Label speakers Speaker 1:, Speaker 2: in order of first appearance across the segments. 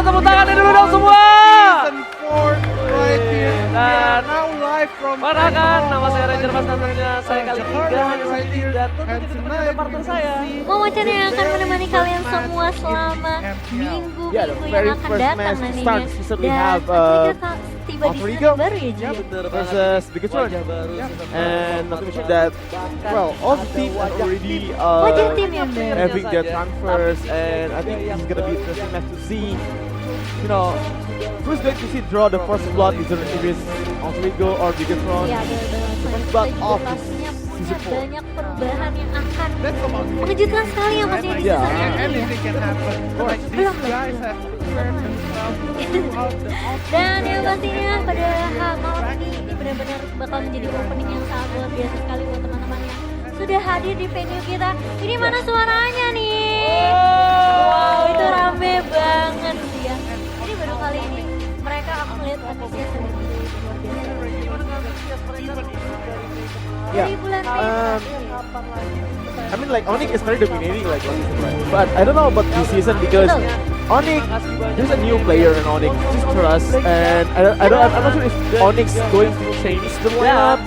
Speaker 1: tepuk tangannya dulu dong semua. Dan perkenalkan, nama saya Ranger Mas tentunya saya kali tiga hanya sendiri dan tentunya ada partner saya.
Speaker 2: Momocan yang akan menemani kalian semua selama minggu-minggu yang akan datang nantinya. Dan kita tiba di season baru ya Ji.
Speaker 3: Versus biggest one. And not to mention that, well, all the teams are already having their transfers, and I think it's gonna be interesting match to see. You know, who's going to see draw the first blood either if it's IGO or biggest one.
Speaker 2: Iya,
Speaker 3: First blood of
Speaker 2: pastinya punya
Speaker 3: season 4.
Speaker 2: banyak perubahan yang akan mengejutkan sekali yang pastinya di season ini ya. Belum. Dan yang pastinya pada malam ini benar-benar bakal menjadi opening yang sangat luar biasa sekali buat teman-teman yang sudah hadir di venue kita. Ini mana suaranya nih? Wow, itu rame banget sih ya. Ini baru kali ini mereka aku melihat antusias dari luar biasa. Dari bulan
Speaker 3: I mean, like Onyx is very dominating, like on season, right? But I don't know about this season because Onyx, there's a new player in Onyx, just Trust, and I'm not sure if Onyx going to change the lineup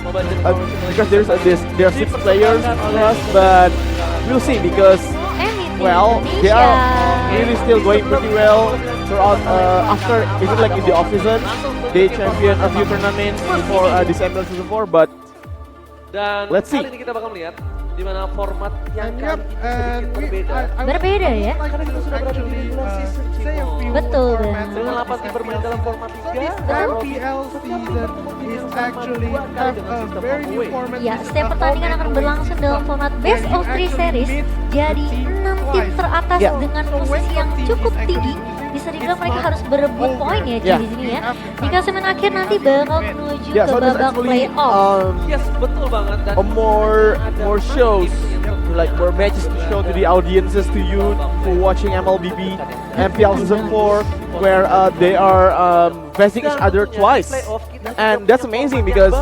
Speaker 3: because there are 6 players Trust, but we'll see because well they are really still going pretty well throughout after even like in the off season they champion a few tournaments before December season 4, but
Speaker 1: Dan
Speaker 3: let's see.
Speaker 1: Kali ini kita bakal melihat di mana format yang kali ini sedikit berbeda.
Speaker 2: Berbeda ya?
Speaker 1: Karena kita sudah berada di regular season, Cimo.
Speaker 2: Betul banget.
Speaker 1: Dengan 8 tim bermain dalam format 3,
Speaker 4: MPL season is actually have a very new format.
Speaker 2: Ya, setiap pertandingan akan berlangsung dalam format best of 3 series. Jadi 6 tim teratas dengan posisi yang cukup tinggi. Bisa dibilang mereka harus berebut poin ya di sini ya. Di klasemen akhir nanti bakal menuju ke babak playoff.
Speaker 1: Yes, betul banget. Dan
Speaker 3: more shows, like more matches to show to the audiences, to you for watching MLBB MPL season 4, where they are facing each other twice, and that's amazing because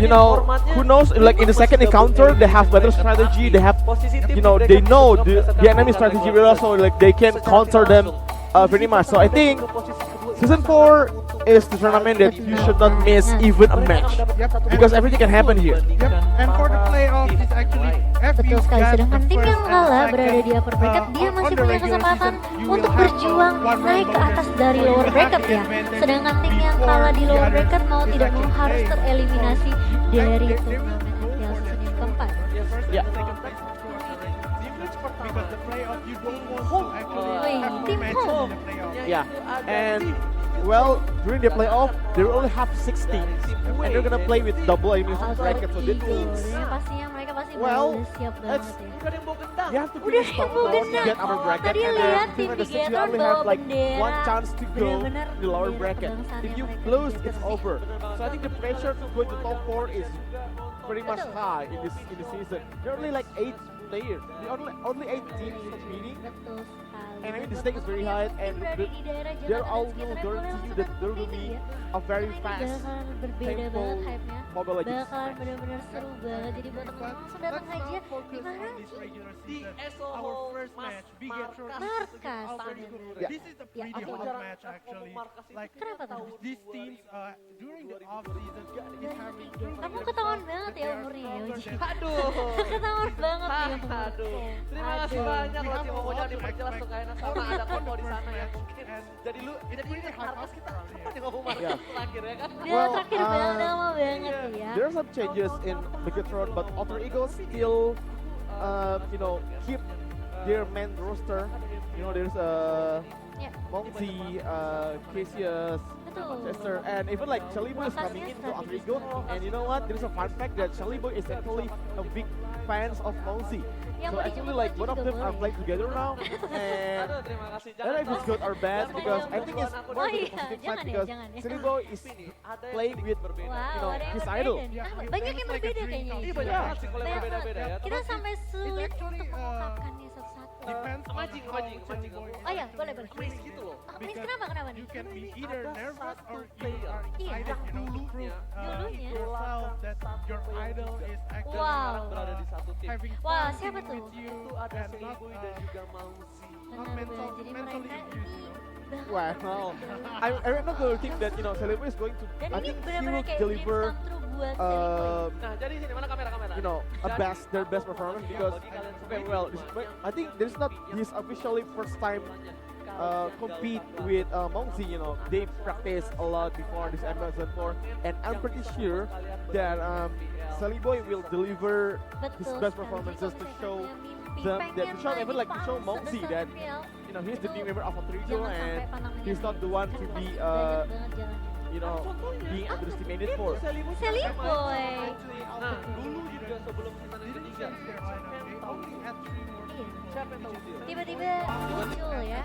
Speaker 3: you know who knows, like in the second encounter they have better strategy, they have they know the enemy strategy well, so like they can counter them pretty much. So I think season 4 is the tournament that you should not miss even a match because everything can happen here.
Speaker 4: Yep, and for the playoff is actually
Speaker 2: Betul sekali, sedangkan tim yang kalah berada di upper bracket, dia masih punya kesempatan untuk berjuang naik ke atas dari lower bracket ya. Sedangkan tim yang kalah di lower bracket mau tidak mau harus tereliminasi dari turnamen MPL season yang keempat.
Speaker 3: Ya.
Speaker 2: Tim home.
Speaker 3: Yeah, and well, during the playoff, they will only have 6 teams, and they're gonna play with double elimination bracket, so that means
Speaker 2: Pastinya mereka pasti
Speaker 3: well,
Speaker 2: siap banget ya.
Speaker 3: you have to finish top 4 to get upper bracket,
Speaker 2: Tadi
Speaker 3: and
Speaker 2: lihat
Speaker 3: then
Speaker 2: tim
Speaker 3: the six you
Speaker 2: Bigetron
Speaker 3: only
Speaker 2: bawa
Speaker 3: have like
Speaker 2: bendera.
Speaker 3: one chance to go
Speaker 2: Benar-benar
Speaker 3: to the lower
Speaker 2: bendera
Speaker 3: bracket.
Speaker 2: kebangsaan
Speaker 3: If
Speaker 2: yang
Speaker 3: you
Speaker 2: mereka
Speaker 3: lose,
Speaker 2: miliki.
Speaker 3: it's over. So I think the pressure to go to top 4 is pretty much high in this season. There are only like 8 players. There are only 8 teams competing.
Speaker 2: Betul sekali.
Speaker 3: And I mean the stake is very high, and they're all will guarantee you that there will be a very fast
Speaker 2: bakalan berbeda
Speaker 3: tempo
Speaker 2: banget hype-nya.
Speaker 3: Mobile Legends.
Speaker 2: Bakalan benar-benar seru banget. Jadi buat teman-teman langsung datang aja di mana
Speaker 1: di
Speaker 4: our first match, Bigetron
Speaker 2: markas.
Speaker 4: This is a pretty hot match actually. Like
Speaker 2: Kenapa tuh?
Speaker 4: these teams during the off season is having
Speaker 2: Kamu ketahuan banget ya umurnya ya Uji.
Speaker 1: Aduh.
Speaker 2: Ketahuan banget ya.
Speaker 1: Aduh. Terima kasih banyak loh Cimo, pokoknya diperjelas tuh kayaknya karena ada konvo di sana ya mungkin. Jadi lu ini markas kita kapan nih ngomong markas terakhir ya kan?
Speaker 2: Udah terakhir banget lama banget ya.
Speaker 3: There are some changes in Bigetron, but Alter Ego still, keep their main roster. You know, there's Monty, Cassius, Chester, and even like Chalibo is coming into Alter Ego. And you know what? There's a fun fact that Chalibo is actually a big fans of Monty. So actually, like one of them are playing together now, and
Speaker 1: Terima kasih.
Speaker 3: I don't know if it's good or bad because I think it's more of a positive side because Chalibo is playing with
Speaker 2: Wow, ada yang
Speaker 3: his
Speaker 2: berbeda
Speaker 3: idol.
Speaker 2: nih. Banyak yang berbeda kayaknya.
Speaker 1: Iya banyak banget sih kalau yang
Speaker 2: Banyak
Speaker 1: berbeda-beda ya.
Speaker 2: banget. Kita sampai sulit untuk mengungkapkannya satu-satu.
Speaker 4: depends on
Speaker 1: Mancing.
Speaker 2: Oh ya, boleh.
Speaker 1: risk gitu loh.
Speaker 2: Riz kenapa nih?
Speaker 4: You can be either
Speaker 1: Ada
Speaker 4: nervous
Speaker 1: satu
Speaker 4: or you
Speaker 1: player
Speaker 4: are excited,
Speaker 1: yang
Speaker 4: you know, to
Speaker 1: dulunya
Speaker 4: prove
Speaker 2: Dulunya.
Speaker 4: yourself that your idol is actually
Speaker 2: Wow.
Speaker 1: berada di satu tim.
Speaker 4: having
Speaker 2: Wah,
Speaker 4: fun
Speaker 2: siapa
Speaker 4: with
Speaker 2: tuh?
Speaker 4: you
Speaker 1: Itu ada
Speaker 4: and not,
Speaker 1: Seliboy dan juga Mauzi.
Speaker 2: Benar
Speaker 4: mental-
Speaker 2: banget. Jadi
Speaker 4: mentally
Speaker 2: mereka
Speaker 4: abused,
Speaker 2: ini
Speaker 4: you know.
Speaker 2: bahkan
Speaker 3: Wow. I'm not going to think that Celebi is going to.
Speaker 2: dan
Speaker 3: I
Speaker 2: ini
Speaker 3: think he
Speaker 2: benar-benar
Speaker 3: will
Speaker 2: kayak dreams
Speaker 3: deliver
Speaker 2: come true buat Seliboy.
Speaker 1: Nah, jadi sini mana kamera?
Speaker 3: you know their best performance because okay, well I think this is not his officially first time compete with Mongzi. You know, they practice a lot before this Amazon 4, and I'm pretty sure that Seliboy will deliver his
Speaker 2: Betul
Speaker 3: best
Speaker 2: sekali.
Speaker 3: performances
Speaker 2: Jadi
Speaker 3: to
Speaker 2: kalau
Speaker 3: show
Speaker 2: mereka mimpi
Speaker 3: them that
Speaker 2: pengen
Speaker 3: to show even
Speaker 2: main
Speaker 3: like to show
Speaker 2: pang
Speaker 3: Mongzi
Speaker 2: sebesar
Speaker 3: that
Speaker 2: MPL,
Speaker 3: you know he's the new member of Alter Ego
Speaker 2: jangan
Speaker 3: and
Speaker 2: sampai pandang
Speaker 3: he's not the one to be
Speaker 2: banyak banget jalannya.
Speaker 3: you know being underestimated for.
Speaker 2: Seliboy.
Speaker 1: Nah, dulu juga sebelum kita
Speaker 4: Didn't
Speaker 1: liga,
Speaker 4: change their lineup. They only had 3 more
Speaker 2: Iya.
Speaker 1: siapa yang tahu dia?
Speaker 2: Tiba-tiba muncul ya.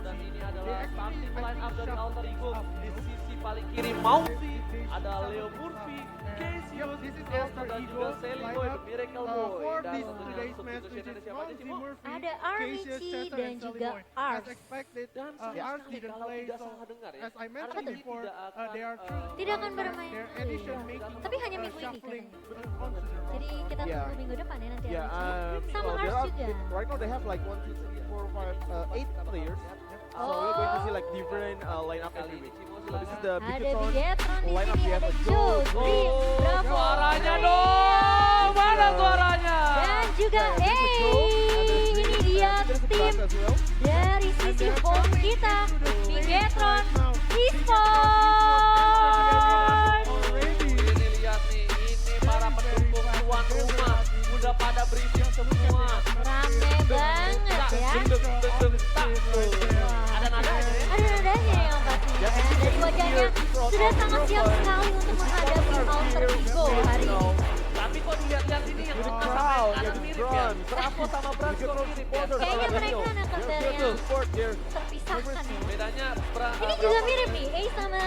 Speaker 1: Dan ini adalah starting line up dari Alter Ego. Di sisi paling kiri Mauzi, ada Leo Murphy, Casey,
Speaker 4: This is
Speaker 1: Esther
Speaker 4: Alter
Speaker 1: dan
Speaker 4: Ego
Speaker 1: juga Seliboy, The Miracle Boy.
Speaker 4: for
Speaker 1: Dan
Speaker 4: this
Speaker 1: tentunya
Speaker 4: today's match,
Speaker 1: substitution
Speaker 4: which
Speaker 1: ada
Speaker 4: is
Speaker 1: siapa aja sih, Mo?
Speaker 4: Murphy,
Speaker 2: Ada Army
Speaker 4: Cassius,
Speaker 2: Chi
Speaker 4: Chester,
Speaker 2: dan
Speaker 4: and
Speaker 2: juga
Speaker 4: Seliboy. As
Speaker 2: Ars.
Speaker 4: expected,
Speaker 1: Dan
Speaker 4: Ars
Speaker 1: sayang
Speaker 4: didn't
Speaker 1: kalau
Speaker 4: play,
Speaker 1: tidak
Speaker 4: so
Speaker 1: salah dengar ya.
Speaker 4: as I
Speaker 2: Apa
Speaker 4: mentioned
Speaker 2: tuh?
Speaker 4: before,
Speaker 1: Tidak akan,
Speaker 4: they are
Speaker 2: Tidak akan bermain.
Speaker 4: their addition making
Speaker 2: Tapi hanya minggu ini
Speaker 4: shuffling
Speaker 2: katanya.
Speaker 4: onto the
Speaker 2: Jadi
Speaker 4: roster.
Speaker 2: kita
Speaker 3: Yeah.
Speaker 2: tunggu minggu depan ya nanti
Speaker 3: Yeah,
Speaker 2: Army Chi. Sama
Speaker 3: well, there
Speaker 2: Ars
Speaker 3: are,
Speaker 2: juga.
Speaker 3: right now they have like 1, 2, 3, 4, 5, 8 players. So we're going to see like different lineup every week. So this is the
Speaker 2: Ada
Speaker 3: Bigetron
Speaker 2: Bigetron di
Speaker 3: lineup.
Speaker 2: sini,
Speaker 3: We have
Speaker 2: ada
Speaker 3: a
Speaker 2: Joe,
Speaker 3: Joe,
Speaker 2: Dream, Bravo,
Speaker 1: Suaranya
Speaker 2: Rian,
Speaker 1: dong, mana suaranya?
Speaker 2: dan juga
Speaker 3: there's a Joe, and there's
Speaker 2: ini
Speaker 3: Dream,
Speaker 2: dia
Speaker 3: and there's a
Speaker 2: tim
Speaker 3: Brand as well.
Speaker 2: dari sisi home kita, Bigetron Esports.
Speaker 1: Ini lihat nih, ini para pendukung tuan rumah udah pada berisik semua.
Speaker 2: Rame banget ya.
Speaker 1: Ada nadanya ya.
Speaker 2: Ada nadanya yang pastinya. Dari wajahnya sudah sangat siap sekali untuk menghadapi Alter Ego hari ini.
Speaker 1: Tapi kok dilihat-lihat ini yang
Speaker 3: Jadi
Speaker 1: tengah
Speaker 3: crowd,
Speaker 1: sama yang
Speaker 3: jadi
Speaker 1: kanan mirip ya.
Speaker 3: Bron.
Speaker 1: Bravo sama Brans kok
Speaker 3: Bigetron
Speaker 1: mirip ya.
Speaker 3: supporters.
Speaker 2: Kayaknya
Speaker 3: are
Speaker 2: mereka
Speaker 3: real.
Speaker 2: anak
Speaker 3: They're
Speaker 2: yang
Speaker 3: here to support their
Speaker 2: terpisahkan ya.
Speaker 1: Bedanya
Speaker 2: Ini juga mirip nih, A sama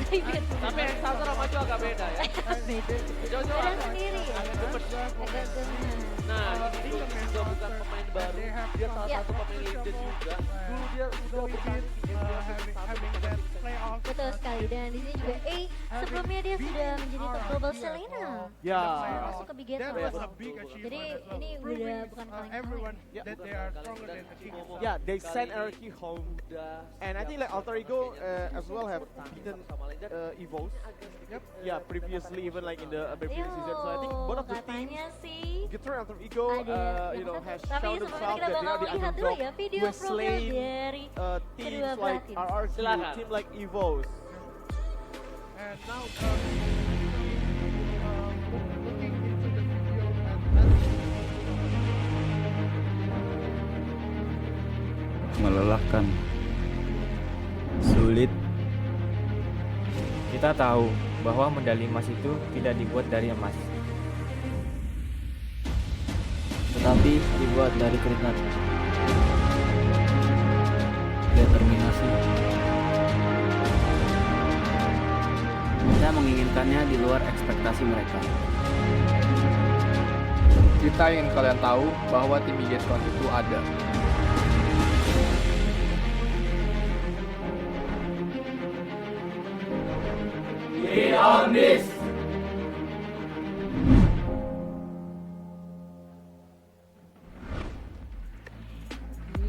Speaker 2: David.
Speaker 1: tapi yang satu sama Jo agak beda ya.
Speaker 2: Beda.
Speaker 1: Jojo
Speaker 2: Beda
Speaker 1: agak
Speaker 2: sendiri ya. Agak gemes.
Speaker 1: Nah, ini juga bukan pemain baru. Dia salah
Speaker 2: Ya.
Speaker 1: satu pemain legend juga. Dulu dia udah bermain di
Speaker 4: Having that playoff.
Speaker 2: Betul sekali, dan di sini juga A sebelumnya dia sudah menjadi top global Selena.
Speaker 3: Ya.
Speaker 2: Masuk ke Big
Speaker 4: That
Speaker 2: Game.
Speaker 4: was a big achievement.
Speaker 2: Jadi
Speaker 4: as well.
Speaker 2: ini
Speaker 4: Proving,
Speaker 2: udah bukan kaleng-kaleng.
Speaker 4: everyone
Speaker 3: Yeah.
Speaker 4: that they are stronger than the king.
Speaker 3: Yeah, they sent Eriki home, and I think like Alter Ego as well have beaten Evos.
Speaker 4: Yep.
Speaker 3: Yeah, previously even like in the previous
Speaker 2: Yo,
Speaker 3: season. So I think both of the teams,
Speaker 2: katanya sih
Speaker 3: Bigetron and Alter Ego,
Speaker 2: ada
Speaker 3: you know, has
Speaker 2: tapi
Speaker 3: shown
Speaker 2: sebelumnya
Speaker 3: themselves
Speaker 2: kita
Speaker 3: that they
Speaker 2: bakal
Speaker 3: are the
Speaker 2: melihat dulu
Speaker 3: underdog
Speaker 2: ya video
Speaker 3: who has
Speaker 2: profil
Speaker 3: slain
Speaker 2: dari
Speaker 3: teams
Speaker 2: kedua belah
Speaker 3: like
Speaker 2: tim.
Speaker 3: RRQ,
Speaker 1: Silakan.
Speaker 3: team like Evos.
Speaker 4: And now, looking into the video and
Speaker 5: Melelahkan, sulit. Kita tahu bahwa medali emas itu tidak dibuat dari emas, tetapi dibuat dari keringat, determinasi. Kita menginginkannya di luar ekspektasi mereka.
Speaker 6: Kita ingin kalian tahu bahwa tim Bigetron itu ada.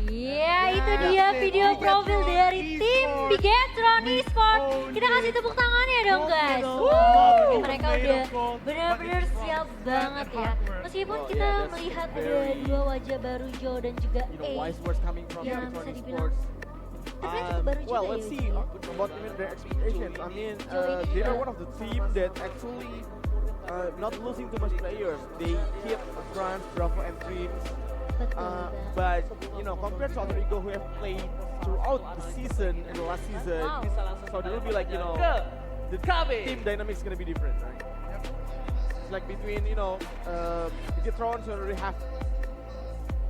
Speaker 2: Iya, itu dia video profil dari tim Bigetron Esports. Kita kasih tepuk tangannya dong guys. Ya, mereka udah benar-benar siap banget ya. Meskipun kita melihat ada dua wajah baru Joe dan juga
Speaker 3: You know,
Speaker 2: A.
Speaker 3: wise words coming from
Speaker 2: yang
Speaker 3: Bigetron
Speaker 2: bisa dibilang
Speaker 3: Esports.
Speaker 2: tapi cukup baru juga
Speaker 3: Well,
Speaker 2: ya
Speaker 3: let's see
Speaker 2: Yuji.
Speaker 3: about even their expectations. I mean, they are one of the team that actually not losing too much players. They keep France, Bravo, and Dreams.
Speaker 2: Betul banget.
Speaker 3: But you know, compared to Alter Ego who have played throughout the season and the last season,
Speaker 2: Wow.
Speaker 3: so there will be like you know, the team dynamics is gonna be different, right? It's like between you know, Bigetron who already have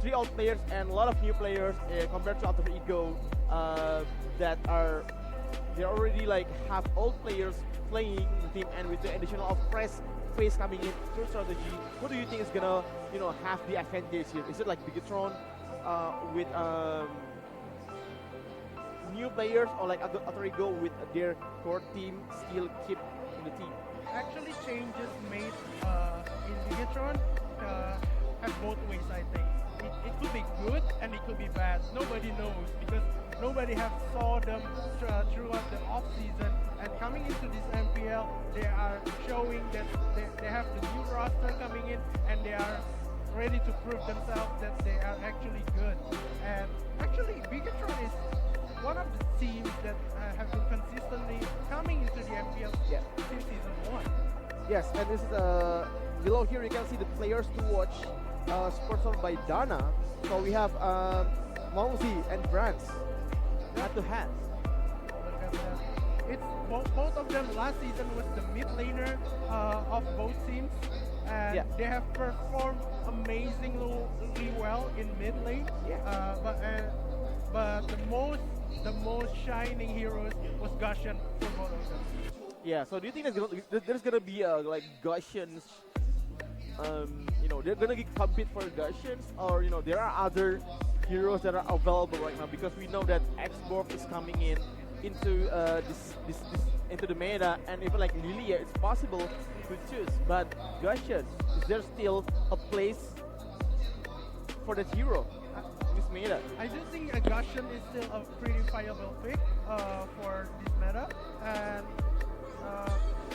Speaker 3: 3 old players and a lot of new players compared to Alter Ego that are they already like have old players playing the team, and with the additional of fresh face coming in through strategy, who do you think is gonna you know have the advantage here? Is it like Bigetron with new players or like alter ego with their core team still keep in the team?
Speaker 4: Actually, changes made in Bigatron have both ways, I think. It could be good and it could be bad. Nobody knows because nobody have saw them throughout the off season. And coming into this MPL, they are showing that they have the new roster coming in and they are ready to prove themselves that they are actually good. And actually, Bigatron is one of the teams that have been consistently coming into the MPL since season 1.
Speaker 3: Yes, and this is below here you can see the players to watch, sponsored by Dana. So we have Mauzi and Brands head to head.
Speaker 4: It's both of them last season was the mid laner of both teams, and they have performed amazingly well in mid lane. But the most shining heroes was Gushan for both of them.
Speaker 3: Yeah, so do you think there's gonna be like Gushans? They're gonna compete for Gushans, or there are other heroes that are available right now because we know that Xborg is coming into into the meta, and even like Lilia, it's possible to choose. But Gushans, is there still a place for that hero in this meta?
Speaker 4: I do think a Gushan is still a pretty viable pick for this meta, and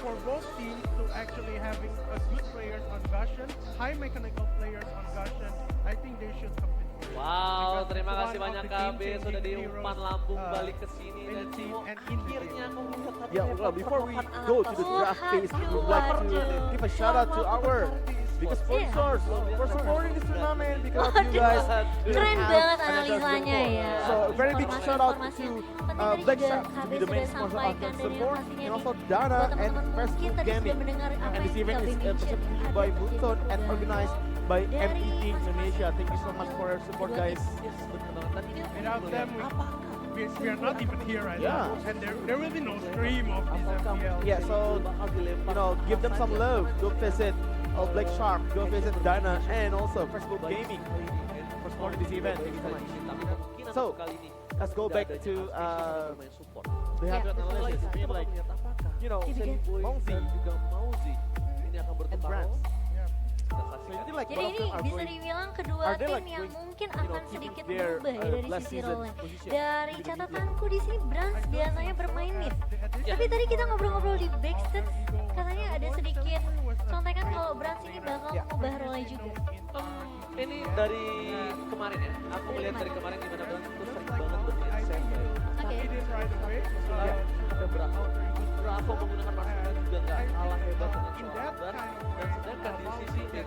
Speaker 4: for both teams to actually having a good players on Gushan, high mechanical players on Gushan, I think they should compete.
Speaker 1: Wow,
Speaker 4: Because
Speaker 1: terima
Speaker 4: one
Speaker 1: kasih
Speaker 4: of
Speaker 1: banyak
Speaker 4: the
Speaker 1: KB
Speaker 4: game-changing
Speaker 1: sudah
Speaker 4: heroes,
Speaker 1: diumpan lambung balik ke sini
Speaker 4: in
Speaker 1: dan
Speaker 4: the team
Speaker 1: Timo
Speaker 4: and in the
Speaker 1: akhirnya aku melihat satu
Speaker 3: Yeah, well, before we go to the draft phase, we would like to give a shout out to our biggest sponsors for supporting this tournament because of you guys. we don't
Speaker 2: Keren
Speaker 3: have
Speaker 2: banget
Speaker 3: financial
Speaker 2: analisanya
Speaker 3: support.
Speaker 2: ya.
Speaker 3: So a very big shout out to
Speaker 2: Informasi-informasi
Speaker 3: Black
Speaker 2: juga
Speaker 3: Shark to
Speaker 2: KB
Speaker 3: be the main
Speaker 2: sudah
Speaker 3: sponsor of
Speaker 2: sampaikan,
Speaker 3: the
Speaker 2: dan
Speaker 3: support,
Speaker 2: pastinya
Speaker 3: and
Speaker 2: nih
Speaker 3: also
Speaker 2: buat
Speaker 3: Dana and
Speaker 2: teman-teman mungkin
Speaker 3: Facebook
Speaker 2: tadi sudah
Speaker 3: Gaming.
Speaker 2: mendengar apa
Speaker 3: And
Speaker 2: yang
Speaker 3: this event
Speaker 2: KB
Speaker 3: is
Speaker 2: mention,
Speaker 3: presented
Speaker 2: ada
Speaker 3: by
Speaker 2: juga
Speaker 3: Bunton and organized by
Speaker 2: dari
Speaker 3: MET
Speaker 2: masing-masing
Speaker 3: Indonesia. Thank you so much for your support, guys.
Speaker 1: Yes, betul banget. Dan ini aku
Speaker 4: Without
Speaker 1: melihat
Speaker 4: them,
Speaker 1: apakah
Speaker 4: we are not even here right
Speaker 3: Yeah.
Speaker 4: now, and there will be no stream of this MPL.
Speaker 3: Yeah, so
Speaker 1: bakal dilempar
Speaker 3: give them some
Speaker 1: saja.
Speaker 3: love. Go visit Black Shark, go visit Dana, and also Facebook Gaming for supporting this event. Thank you so much. So, let's go back to the
Speaker 2: Yeah.
Speaker 3: head analysis. I mean, like, Mauzi
Speaker 1: juga Mauzi ini akan
Speaker 3: and
Speaker 1: bertarung.
Speaker 3: Brands.
Speaker 1: Kita
Speaker 3: So
Speaker 1: saksikan.
Speaker 3: you think like
Speaker 2: Jadi
Speaker 3: both of
Speaker 2: ini
Speaker 3: them are
Speaker 2: bisa
Speaker 3: going
Speaker 2: dibilang kedua
Speaker 3: are they
Speaker 2: tim
Speaker 3: like
Speaker 2: yang
Speaker 3: going,
Speaker 2: mungkin
Speaker 3: you know,
Speaker 2: akan
Speaker 3: keeping
Speaker 2: sedikit
Speaker 3: their,
Speaker 2: berubah ya dari
Speaker 3: last
Speaker 2: sisi
Speaker 3: season
Speaker 2: role-nya.
Speaker 3: position
Speaker 2: Dari
Speaker 3: in the
Speaker 2: catatanku di sini Brands biasanya bermain mid.
Speaker 1: Ya.
Speaker 2: Tapi tadi kita ngobrol-ngobrol di backstage, katanya ada sedikit contekan kalau Brands ini bakal mengubah role juga.
Speaker 1: Ini dari kemarin ya, aku melihat dari kemarin di mana Brands itu sering banget bermain safe.
Speaker 2: Oke.
Speaker 4: He did right away.
Speaker 1: Ada berapa menggunakan masker juga nggak kalah hebat dengan
Speaker 4: In
Speaker 1: seorang
Speaker 4: that
Speaker 1: Brands.
Speaker 4: kind of
Speaker 1: Dan sedangkan di sisi tim,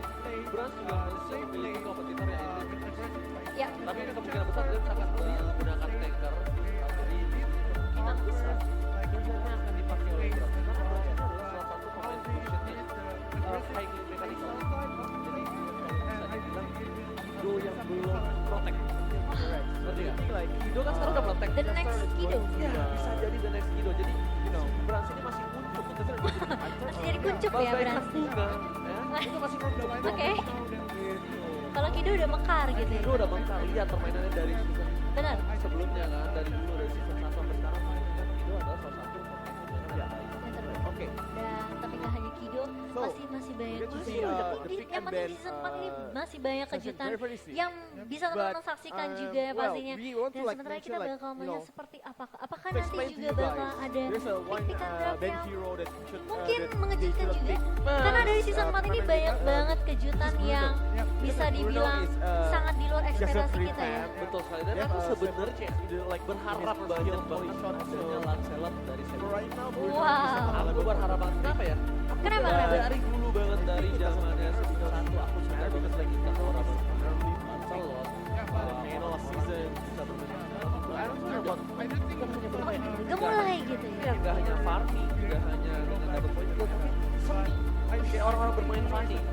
Speaker 1: Brands juga masih memiliki kompetitor yang itu.
Speaker 2: Ya.
Speaker 1: Tapi kemungkinan besar Brands akan menggunakan tanker. Tapi kemungkinan besar biasanya akan dipakai oleh Brands. Karena Brands ini adalah salah satu pemain fusion yang highly mechanical. Jadi bisa dibilang Kido yang belum protect. Ngerti nggak?
Speaker 3: like
Speaker 1: Kido kan sekarang udah protect.
Speaker 2: The next Kido.
Speaker 1: Ya, bisa jadi the next Kido. Jadi, Brands ini masih kuncup.
Speaker 2: Masih jadi kuncup ya
Speaker 1: Bagaikan
Speaker 2: Brands.
Speaker 1: bunga, ya. Itu masih kuncup.
Speaker 2: Oke.
Speaker 1: Gitu.
Speaker 2: Kalau Kido udah mekar gitu ya.
Speaker 1: Kido udah mengkar, lihat permainannya dari season
Speaker 2: Benar.
Speaker 1: sebelumnya kan, dari dulu dari season 1 sampai sekarang mainnya Kido adalah salah satu pemain yang baik.
Speaker 3: Oke.
Speaker 2: Dan tapi nggak hanya Kido,
Speaker 3: So,
Speaker 2: masih banyak
Speaker 3: get to
Speaker 2: juga.
Speaker 3: see, the
Speaker 2: Di
Speaker 3: pick
Speaker 2: yang
Speaker 3: and
Speaker 2: penting
Speaker 3: ban,
Speaker 2: di season 4 ini masih banyak
Speaker 3: session
Speaker 2: kejutan
Speaker 3: very soon.
Speaker 2: yang bisa teman-teman
Speaker 3: But,
Speaker 2: saksikan juga
Speaker 3: well,
Speaker 2: pastinya.
Speaker 3: we want to
Speaker 2: Dan
Speaker 3: like
Speaker 2: sementara
Speaker 3: mention,
Speaker 2: kita
Speaker 3: like,
Speaker 2: bakal
Speaker 3: you
Speaker 2: melihat
Speaker 3: know,
Speaker 2: seperti apakah
Speaker 3: to
Speaker 2: nanti
Speaker 3: explain to
Speaker 2: juga
Speaker 3: you
Speaker 2: bakal
Speaker 3: guys,
Speaker 2: ada
Speaker 3: there's a one
Speaker 2: pick-pickan draft
Speaker 3: Ben
Speaker 2: yang
Speaker 3: hero that should
Speaker 2: mungkin
Speaker 3: that
Speaker 2: mengejutkan
Speaker 3: they should
Speaker 2: juga.
Speaker 3: pick.
Speaker 2: Karena dari season 4 ini
Speaker 3: pertama
Speaker 2: banyak
Speaker 3: dia,
Speaker 2: banget kejutan
Speaker 3: Bruno.
Speaker 2: yang bisa
Speaker 3: Bruno
Speaker 2: dibilang
Speaker 3: is,
Speaker 2: sangat di luar
Speaker 3: just a
Speaker 2: ekspektasi
Speaker 3: free
Speaker 2: kita ya.
Speaker 3: fan.
Speaker 1: Betul sekali. Dan
Speaker 3: Yeah,
Speaker 1: aku
Speaker 3: so
Speaker 1: sebenarnya
Speaker 3: like
Speaker 1: berharap
Speaker 3: his
Speaker 1: banyak
Speaker 3: skill
Speaker 1: banget
Speaker 3: shot,
Speaker 1: adanya
Speaker 3: so-
Speaker 1: Lancelot dari
Speaker 3: So
Speaker 1: Seven.
Speaker 3: right now, Bruno
Speaker 2: Wow.
Speaker 3: is
Speaker 1: Aku berharap banget, kenapa ya?
Speaker 2: Kenapa?
Speaker 1: Dari dulu banget, dari zamannya season 1 aku suka banget lagi kita orang Lancelot.
Speaker 3: Final season bisa bermain. I don't care about
Speaker 2: Gak mulai gitu ya.
Speaker 1: Gak hanya farming, gak hanya dengan dapat poin juga, tapi seni. Kayak orang-orang bermain fighting.